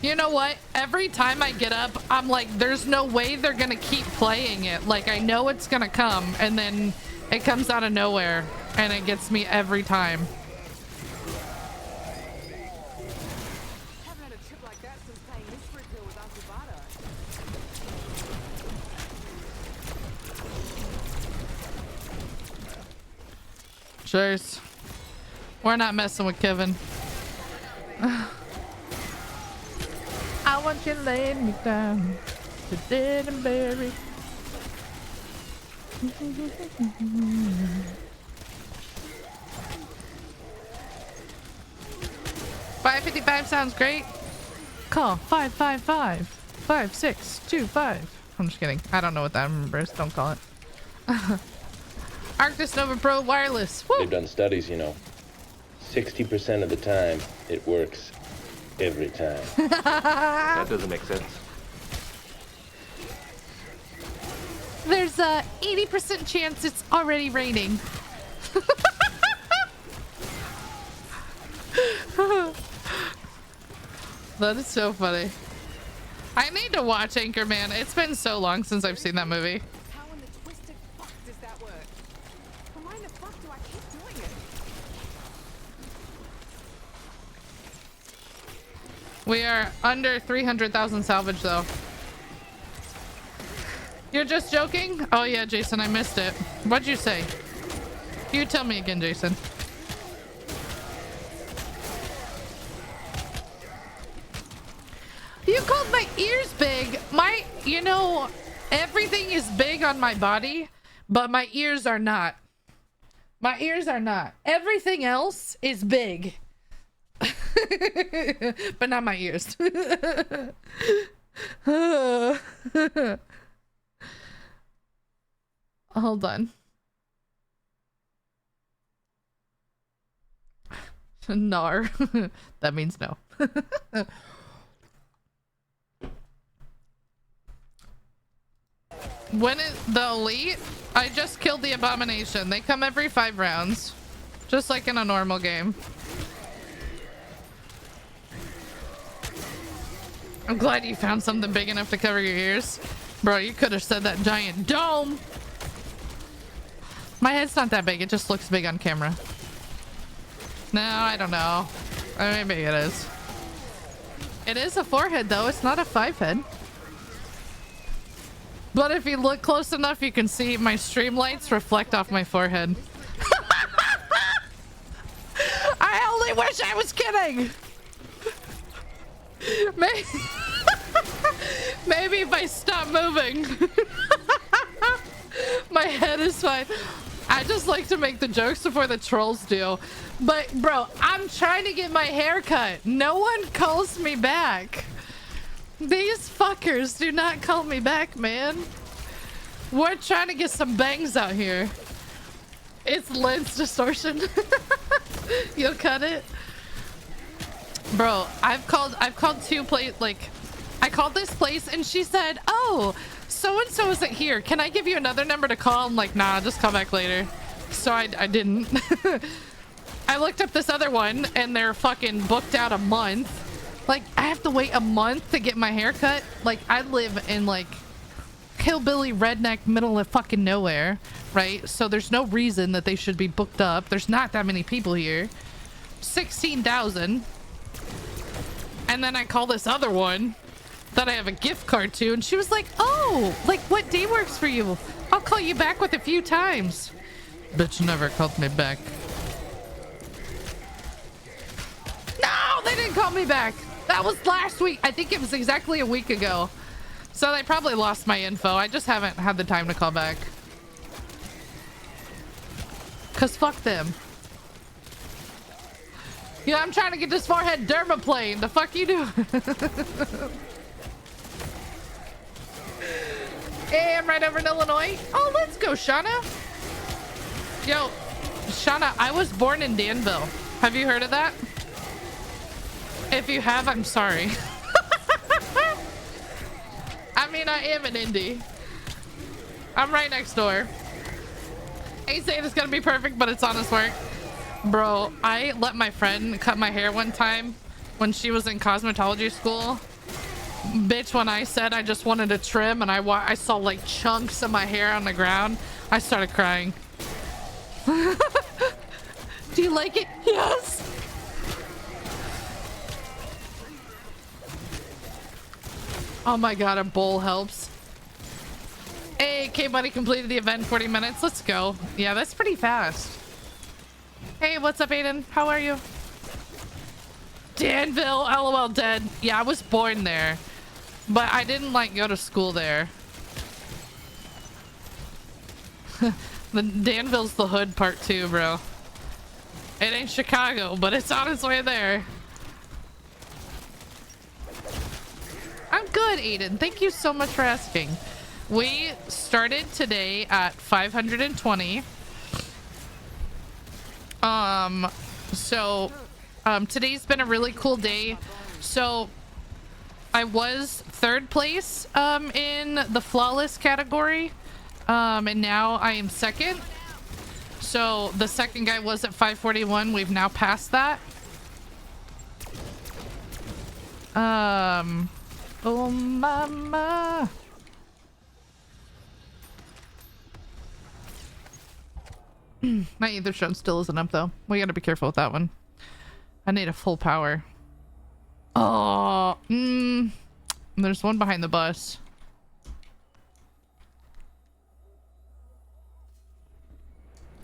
You know what? Every time I get up, I'm like, there's no way they're gonna keep playing it. Like, I know it's gonna come, and then it comes out of nowhere, and it gets me every time. Haven't had a trip like that since playing Mystery Kill with Uncle Bardo. Cheers. We're not messing with Kevin. I want you to lay me down to dead and buried. 555 sounds great. Call 555-5625. I'm just kidding. I don't know what that number is. Don't call it. Arctis Nova Pro wireless. Woo! They've done studies, you know. 60% of the time, it works every time. That doesn't make sense. There's a 80% chance it's already raining. That is so funny. I need to watch Anchorman. It's been so long since I've seen that movie. How in the twisted fuck does that work? Why in the fuck do I keep doing it? We are under 300,000 salvage though. You're just joking? Oh yeah, Jason, I missed it. What'd you say? You tell me again, Jason. You called my ears big. You know, everything is big on my body, but my ears are not. My ears are not. Everything else is big. But not my ears. Hold on. Nar. That means no. When is the elite? I just killed the abomination. They come every 5 rounds. Just like in a normal game. I'm glad you found something big enough to cover your ears. Bro, you could have said that giant dome. My head's not that big. It just looks big on camera. No, I don't know. Maybe it is. It is a 4-head though. It's not a 5-head. But if you look close enough, you can see my stream lights reflect off my forehead. I only wish I was kidding. Maybe if I stop moving. My head is fine. I just like to make the jokes before the trolls do. But bro, I'm trying to get my hair cut. No one calls me back. These fuckers do not call me back, man. We're trying to get some bangs out here. It's lens distortion. You'll cut it? Bro, I've called 2 places, like, I called this place and she said, oh, so-and-so isn't here. Can I give you another number to call? I'm like, nah, just call back later. So I didn't. I looked up this other one and they're fucking booked out a month. Like, I have to wait a month to get my hair cut. Like, I live in like hillbilly redneck middle of fucking nowhere, right? So there's no reason that they should be booked up. There's not that many people here. 16,000. And then I call this other one that I have a gift card to, and she was like, oh, like, what day works for you? I'll call you back with a few times. Bitch never called me back. No, they didn't call me back. That was last week. I think it was exactly a week ago. So they probably lost my info. I just haven't had the time to call back. Cause fuck them. Yeah, I'm trying to get this forehead dermaplane. The fuck you do? Hey, I'm right over in Illinois. Oh, let's go, Shauna. Yo, Shauna, I was born in Danville. Have you heard of that? If you have, I'm sorry. I mean, I am an indie. I'm right next door. Ain't saying it's gonna be perfect, but it's honest work. Bro, I let my friend cut my hair one time when she was in cosmetology school. Bitch, when I said I just wanted to trim and I saw like chunks of my hair on the ground, I started crying. Do you like it? Yes. Oh my god, a bowl helps. Hey, K-Buddy completed the event in 40 minutes. Let's go. Yeah, that's pretty fast. Hey, what's up, Aiden? How are you? Danville, LOL dead. Yeah, I was born there. But I didn't, like, go to school there. The Danville's the hood part too, bro. It ain't Chicago, but it's on its way there. I'm good, Aiden. Thank you so much for asking. We started today at 520. Today's been a really cool day. So I was third place in the flawless category, and now I am second. So the second guy was at 541. We've now passed that. Oh mama. My ether shone still isn't up though. We gotta be careful with that one. I need a full power. Oh, there's one behind the bus.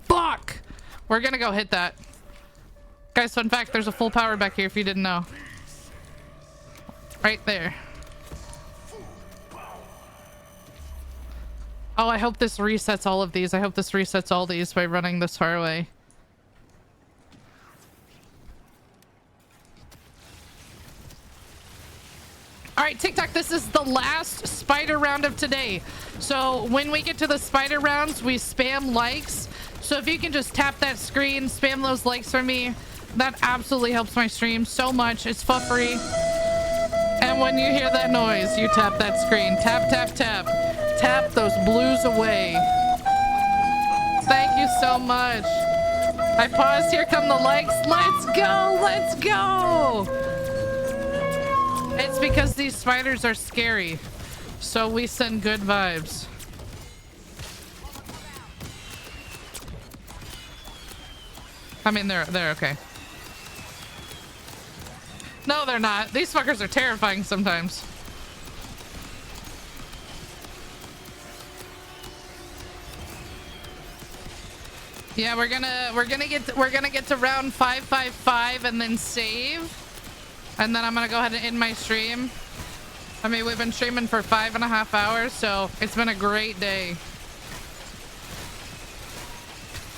Fuck! We're gonna go hit that. Guys, fun fact, there's a full power back here if you didn't know. Right there. Oh, I hope this resets all of these. I hope this resets all these by running this far away. All right, TikTok, this is the last spider round of today. So when we get to the spider rounds, we spam likes. So if you can just tap that screen, spam those likes for me, that absolutely helps my stream so much. It's free. And when you hear that noise, you tap that screen. Tap, tap, tap. Tap those blues away. Thank you so much. I paused. Here come the likes. Let's go. Let's go. It's because these spiders are scary. So we send good vibes. I mean, they're okay. No, they're not. These fuckers are terrifying sometimes. Yeah, we're gonna get to round 555 and then save. And then I'm gonna go ahead and end my stream. I mean, we've been streaming for 5.5 hours, so it's been a great day.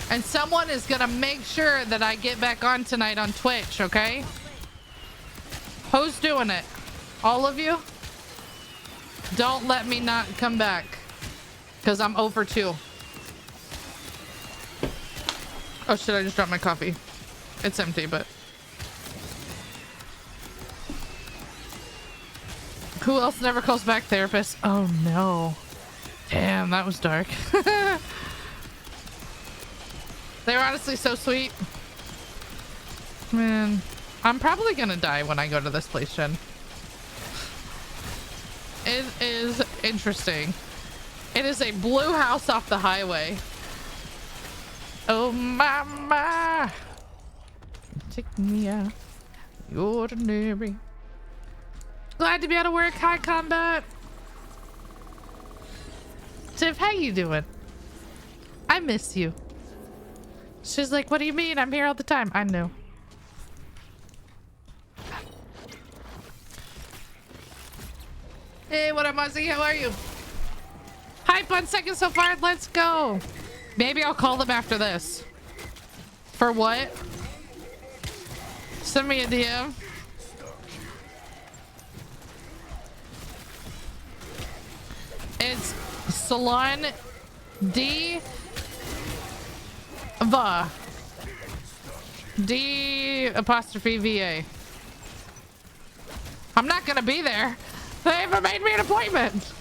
And someone is gonna make sure that I get back on tonight on Twitch, okay? Who's doing it? All of you? Don't let me not come back. Because I'm over 2. Oh shit, I just dropped my coffee. It's empty, but... Who else never calls back? Therapist? Oh no. Damn, that was dark. They were honestly so sweet. Man, I'm probably gonna die when I go to this place, Jen. It is interesting. It is a blue house off the highway. Oh my. Take me out. The ordinary. Glad to be out of work. Hi, Combat. Tiff, how you doing? I miss you. She's like, what do you mean? I'm here all the time. I know. Hey, what up, Muzzy? How are you? Hype on second so far. Let's go. Maybe I'll call them after this. For what? Send me a DM. It's Salon D Va D apostrophe VA. I'm not gonna be there. They haven't made me an appointment.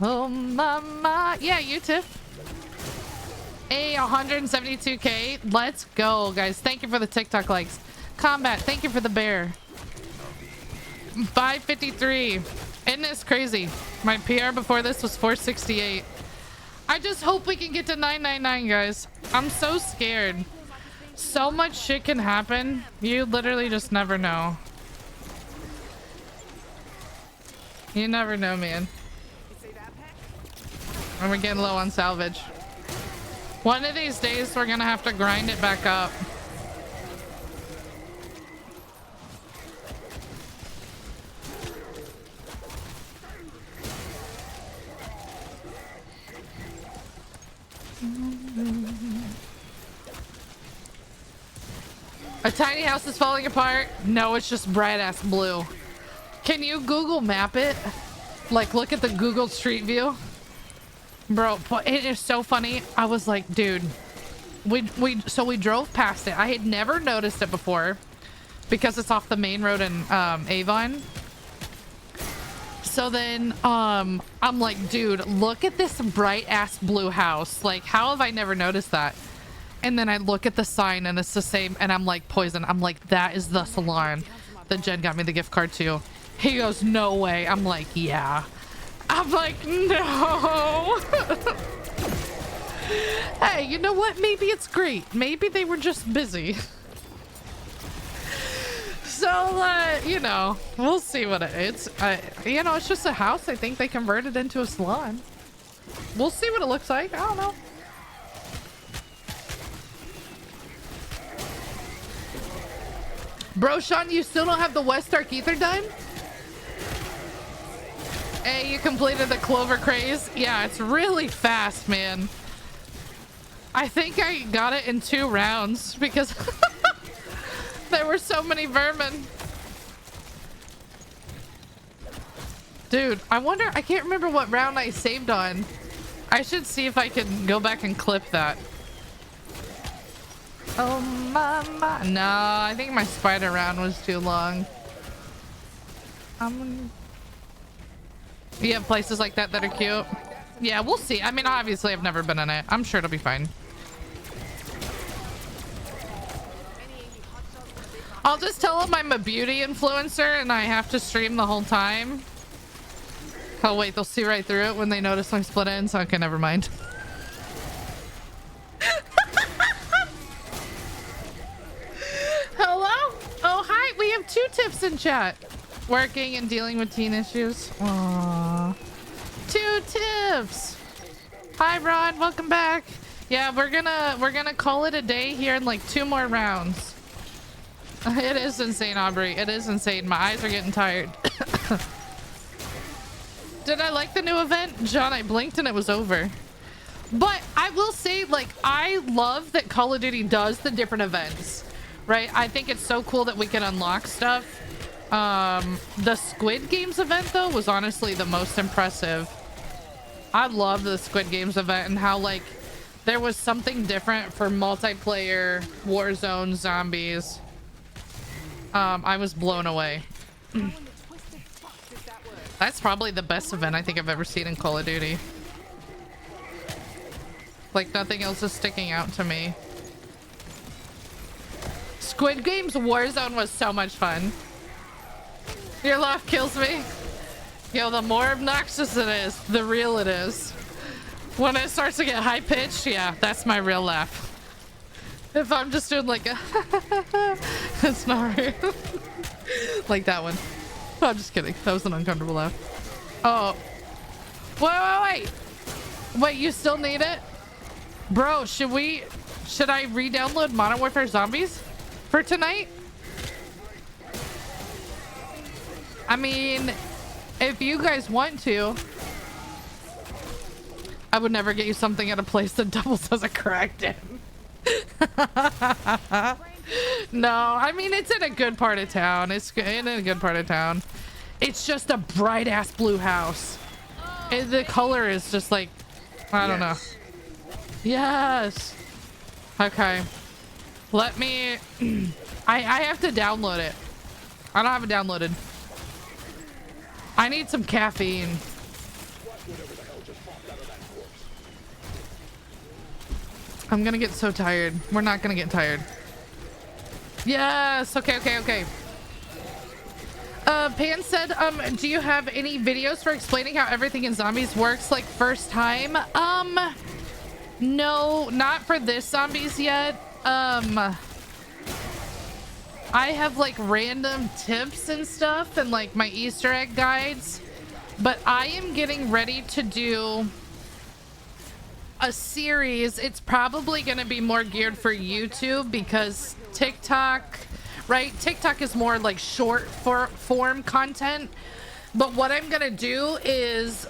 Oh mama. Yeah, you too. A 172k. Let's go, guys. Thank you for the TikTok likes. Combat, thank you for the bear. 553. Isn't this crazy? My PR before this was 468. I just hope we can get to 999, guys. I'm so scared. So much shit can happen. You literally just never know. You never know, man. And we're getting low on salvage. One of these days, we're gonna have to grind it back up. A tiny house is falling apart. No, it's just bright ass blue. Can you Google map it? Like, look at the Google Street View. Bro, it is so funny. I was like, dude, we drove past it. I had never noticed it before because it's off the main road in Avon. So then I'm like, dude, look at this bright ass blue house. Like, how have I never noticed that? And then I look at the sign and it's the same, and I'm like, Poison. I'm like, that is the salon that Jen got me the gift card to. He goes, no way. I'm like, yeah. I'm like, no. Hey, you know what? Maybe it's great. Maybe they were just busy. So, you know, we'll see what it's. You know, it's just a house. I think they converted into a salon. We'll see what it looks like. I don't know. Bro, Sean, you still don't have the West Arc Ether done? Hey, you completed the Clover Craze? Yeah, it's really fast, man. I think I got it in 2 rounds because there were so many vermin. Dude, I wonder, I can't remember what round I saved on. I should see if I can go back and clip that. Oh mama. No, I think my spider round was too long. You have places like that that are cute. Yeah, we'll see. I mean, obviously I've never been in it. I'm sure it'll be fine. I'll just tell them I'm a beauty influencer and I have to stream the whole time. Oh wait, they'll see right through it when they notice my split ends. Okay, never mind. Hello? Oh, hi. We have 2 tips in chat. Working and dealing with teen issues. Aww. 2 tips. Hi, Ron. Welcome back. Yeah, we're gonna call it a day here in like 2 more rounds. It is insane, Aubrey. It is insane. My eyes are getting tired. Did I like the new event? John, I blinked and it was over. But I will say, like, I love that Call of Duty does the different events, right? I think it's so cool that we can unlock stuff. The Squid Games event, though, was honestly the most impressive. I love the Squid Games event and how, like, there was something different for multiplayer, Warzone, zombies. I was blown away. That's probably the best event I think I've ever seen in Call of Duty. Like nothing else is sticking out to me. Squid Game's Warzone was so much fun. Your laugh kills me. Yo, the more obnoxious it is, the real it is. When it starts to get high pitched, yeah, that's my real laugh. If I'm just doing like a it's not real. Like that one. Oh, I'm just kidding. That was an uncomfortable laugh. Oh. Wait. Wait, you still need it? Bro, should I re-download Modern Warfare Zombies for tonight? I mean, if you guys want to. I would never get you something at a place that doubles as a crack den. No, I mean, it's in a good part of town. It's in a good part of town. It's just a bright ass blue house. The color is just like, I don't know. Yes. Okay. Let me, I have to download it. I don't have it downloaded. I need some caffeine. I'm gonna get so tired. We're not gonna get tired. Yes. Okay. Pan said, do you have any videos for explaining how everything in Zombies works like first time? No, not for this Zombies yet. I have like random tips and stuff and like my Easter egg guides, but I am getting ready to do a series. It's probably going to be more geared for YouTube because TikTok, right? TikTok is more like short form content. But what I'm going to do is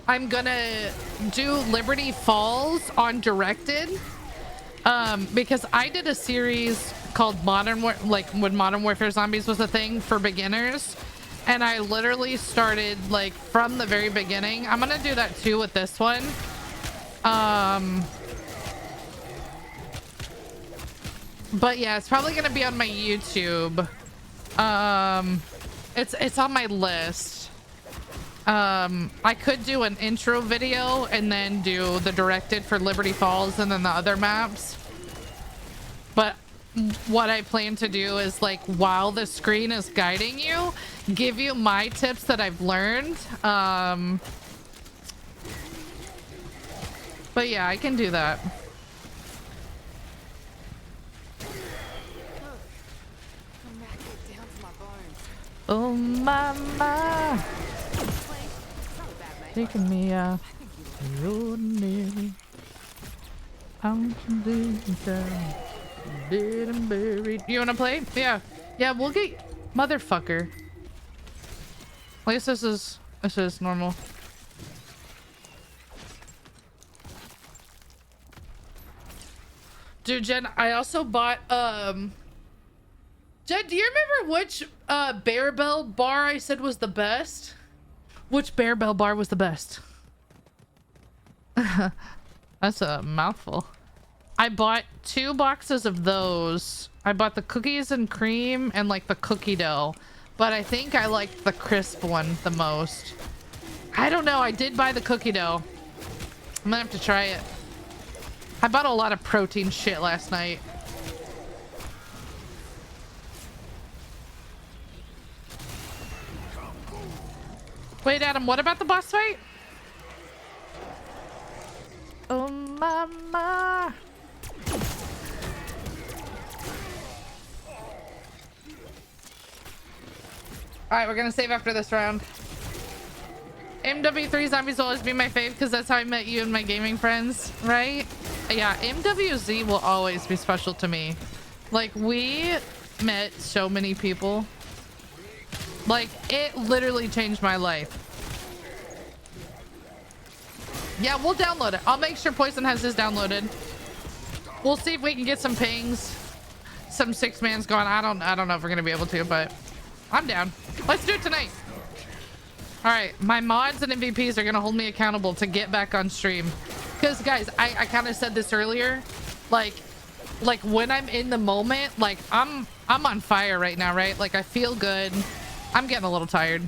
I'm going to do Liberty Falls on Directed. Because I did a series called when Modern Warfare Zombies was a thing for beginners. And I literally started like from the very beginning. I'm going to do that too with this one. But yeah, it's probably gonna be on my YouTube. It's on my list. I could do an intro video and then do the directed for Liberty Falls and then the other maps. But what I plan to do is like while the screen is guiding you, give you my tips that I've learned. But yeah, I can do that. Oh mama, taking me out the road nearly. I'm down, dead and buried. You wanna play? Yeah, we'll get motherfucker. At least this is normal. Dude, Jen, I also bought, Jen, do you remember which, Bearbell bar I said was the best? Which Bearbell bar was the best? That's a mouthful. I bought 2 boxes of those. I bought the cookies and cream and, like, the cookie dough. But I think I liked the crisp one the most. I don't know. I did buy the cookie dough. I'm gonna have to try it. I bought a lot of protein shit last night. Wait, Adam, what about the boss fight? Oh, mama. Alright, we're gonna save after this round. MW3 Zombies will always be my fave because that's how I met you and my gaming friends, right? Yeah, MWZ will always be special to me. Like, we met so many people. Like, it literally changed my life. Yeah, we'll download it. I'll make sure Poison has this downloaded. We'll see if we can get some pings. Some 6-man's going. I don't know if we're gonna be able to, but I'm down. Let's do it tonight. All right, my mods and MVPs are gonna hold me accountable to get back on stream. Because guys, I kind of said this earlier, like when I'm in the moment, like I'm on fire right now, right? Like I feel good. I'm getting a little tired,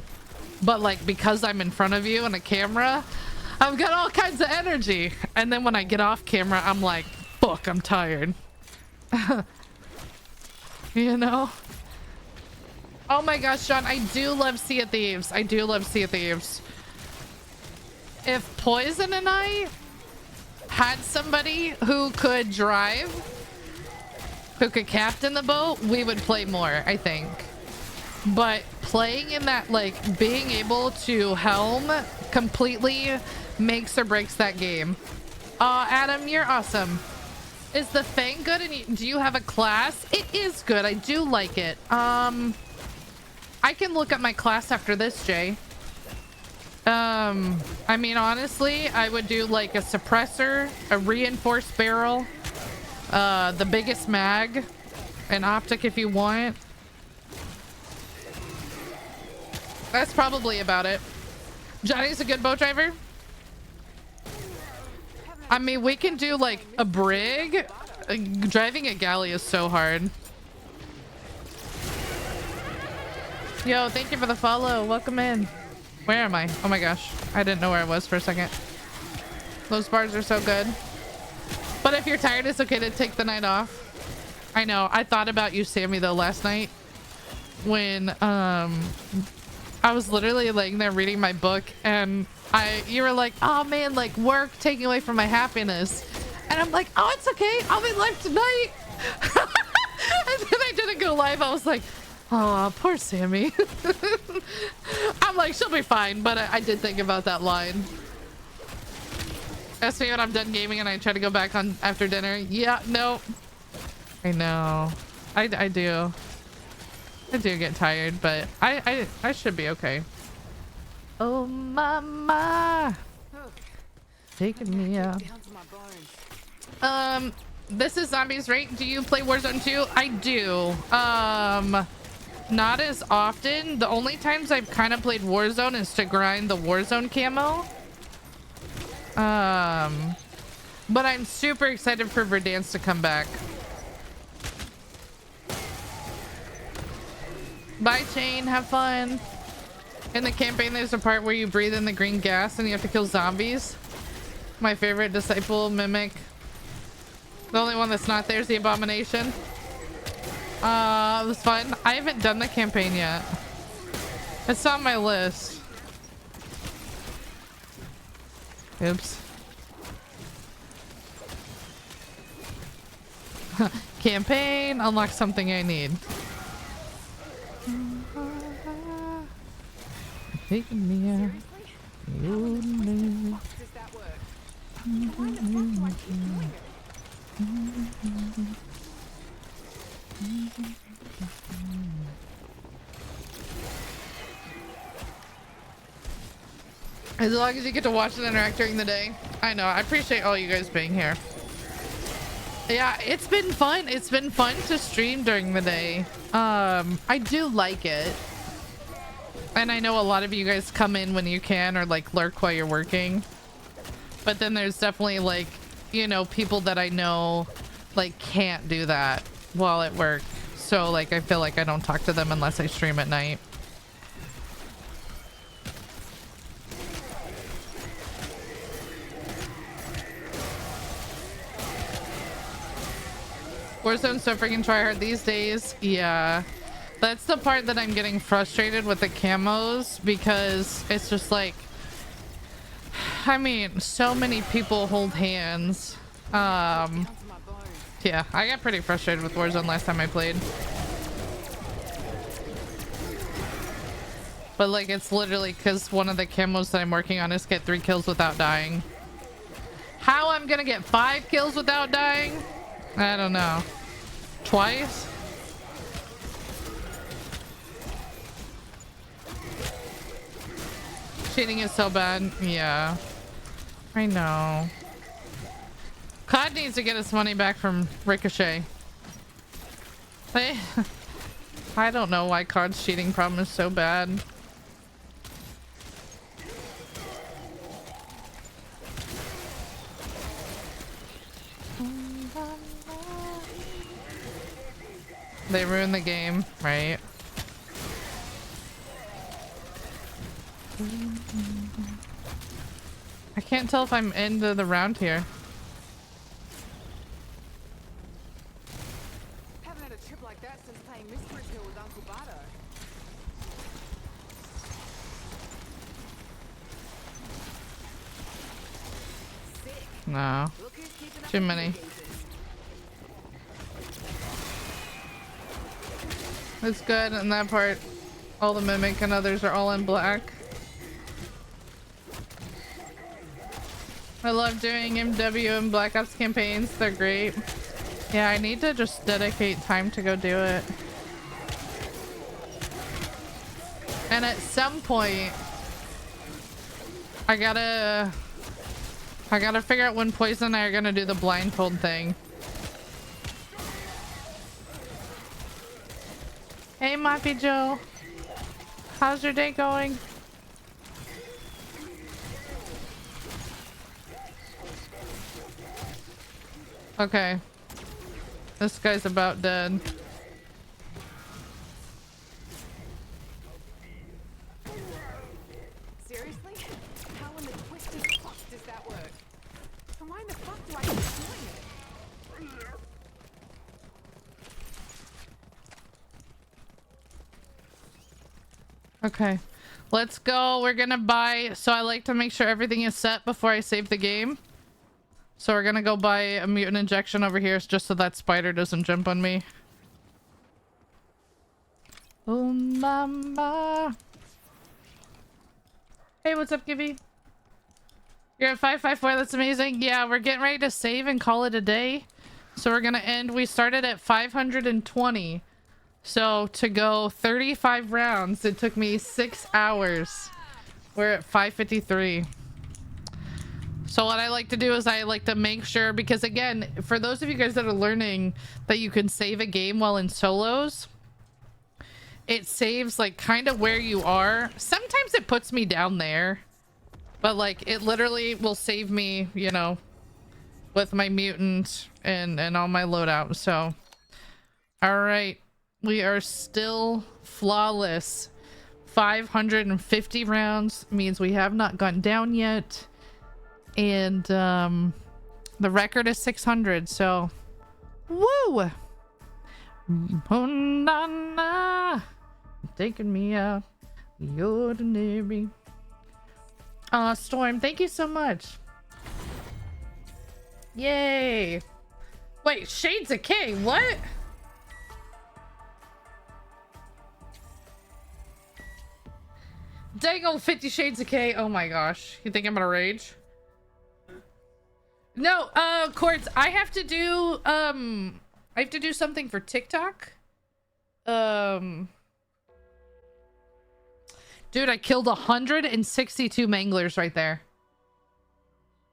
but like because I'm in front of you and a camera, I've got all kinds of energy. And then when I get off camera, I'm like, fuck, I'm tired. You know? Oh my gosh, Sean, I do love Sea of Thieves. I do love Sea of Thieves. If Poison and I had somebody who could drive, who could captain the boat, we would play more, I think. But playing in that, like, being able to helm completely makes or breaks that game. Adam, you're awesome. Is the Fang good? And do you have a class? It is good. I do like it. I can look at my class after this, Jay. I mean, honestly, I would do like a suppressor, a reinforced barrel, the biggest mag, an optic if you want. That's probably about it. Johnny's a good boat driver. I mean, we can do like a brig. Driving a galley is so hard. Yo, thank you for the follow. Welcome in. Where am I? Oh my gosh. I didn't know where I was for a second. Those bars are so good. But if you're tired, it's okay to take the night off. I know. I thought about you, Sammy, though, last night. When, I was literally laying there reading my book and you were like, oh man, like work taking away from my happiness. And I'm like, oh, it's okay. I'll be live tonight. And then I didn't go live. I was like, oh, poor Sammy. I'm like, she'll be fine. But I did think about that line. Ask me when I'm done gaming and I try to go back on after dinner. Yeah, no. I know. I do. I do get tired, but I should be okay. Oh, mama. Taking me out. This is Zombies, right? Do you play Warzone 2? I do. Not as often. The only times I've kind of played Warzone is to grind the Warzone camo. But I'm super excited for Verdansk to come back. Bye, Chain. Have fun. In the campaign, there's a part where you breathe in the green gas and you have to kill zombies. My favorite disciple mimic. The only one that's not there is the Abomination. It was fun. I haven't done the campaign yet. It's on my list. Oops. Campaign. Unlock something I need. Taking me out. As long as you get to watch and interact during the day. I know. I appreciate all you guys being here. Yeah, it's been fun. It's been fun to stream during the day. I do like it. And I know a lot of you guys come in when you can or like lurk while you're working. But then there's definitely like, you know, people that I know like can't do that while at work. So like I feel like I don't talk to them unless I stream at night. Warzone's so freaking tryhard these days. Yeah. That's the part that I'm getting frustrated with the camos because it's just like, I mean, so many people hold hands. Yeah, I got pretty frustrated with Warzone last time I played. But like, it's literally because one of the camos that I'm working on is get 3 kills without dying. How I'm gonna get 5 kills without dying? I don't know. Twice? Cheating is so bad. Yeah. I know. COD needs to get its money back from Ricochet. I don't know why COD's cheating problem is so bad. They ruined the game, right? I can't tell if I'm into the round here. Haven't had a trip like that since playing Mystery Hill with Uncle Bardo. No. Look who's keeping up Too with many. you geezers. It's good in that part. All the Mimic and others are all in black. I love doing MW and Black Ops campaigns. They're great. Yeah, I need to just dedicate time to go do it. And at some point, I gotta figure out when Poison and I are gonna do the blindfold thing. Hey, Moppy Joe. How's your day going? Okay. This guy's about dead. Seriously? How in the twisted fuck does that work? And why in the fuck do I keep doing it? Okay. Let's go. We're gonna buy... So I like to make sure everything is set before I save the game. So we're gonna go buy a mutant injection over here just so that spider doesn't jump on me. Oh mama. Hey, what's up, Gibby? You're at 554. That's amazing. Yeah, we're getting ready to save and call it a day. So we're gonna end. We started at 520. So to go 35 rounds, it took me 6 hours. We're at 553. So what I like to do is I like to make sure, because again, for those of you guys that are learning that you can save a game while in solos, it saves like kind of where you are. Sometimes it puts me down there, but like it literally will save me, you know, with my mutant and all my loadout. So, all right, we are still flawless. 550 rounds means we have not gone down yet. And the record is 600, so woo! Oh, na, na. Taking me out the ordinary. Storm, thank you so much. Yay! Wait, Shades of K, what? Dang old 50 Shades of K. Oh my gosh. You think I'm gonna rage? No, Quartz, I have to do something for TikTok. Dude, I killed 162 manglers right there.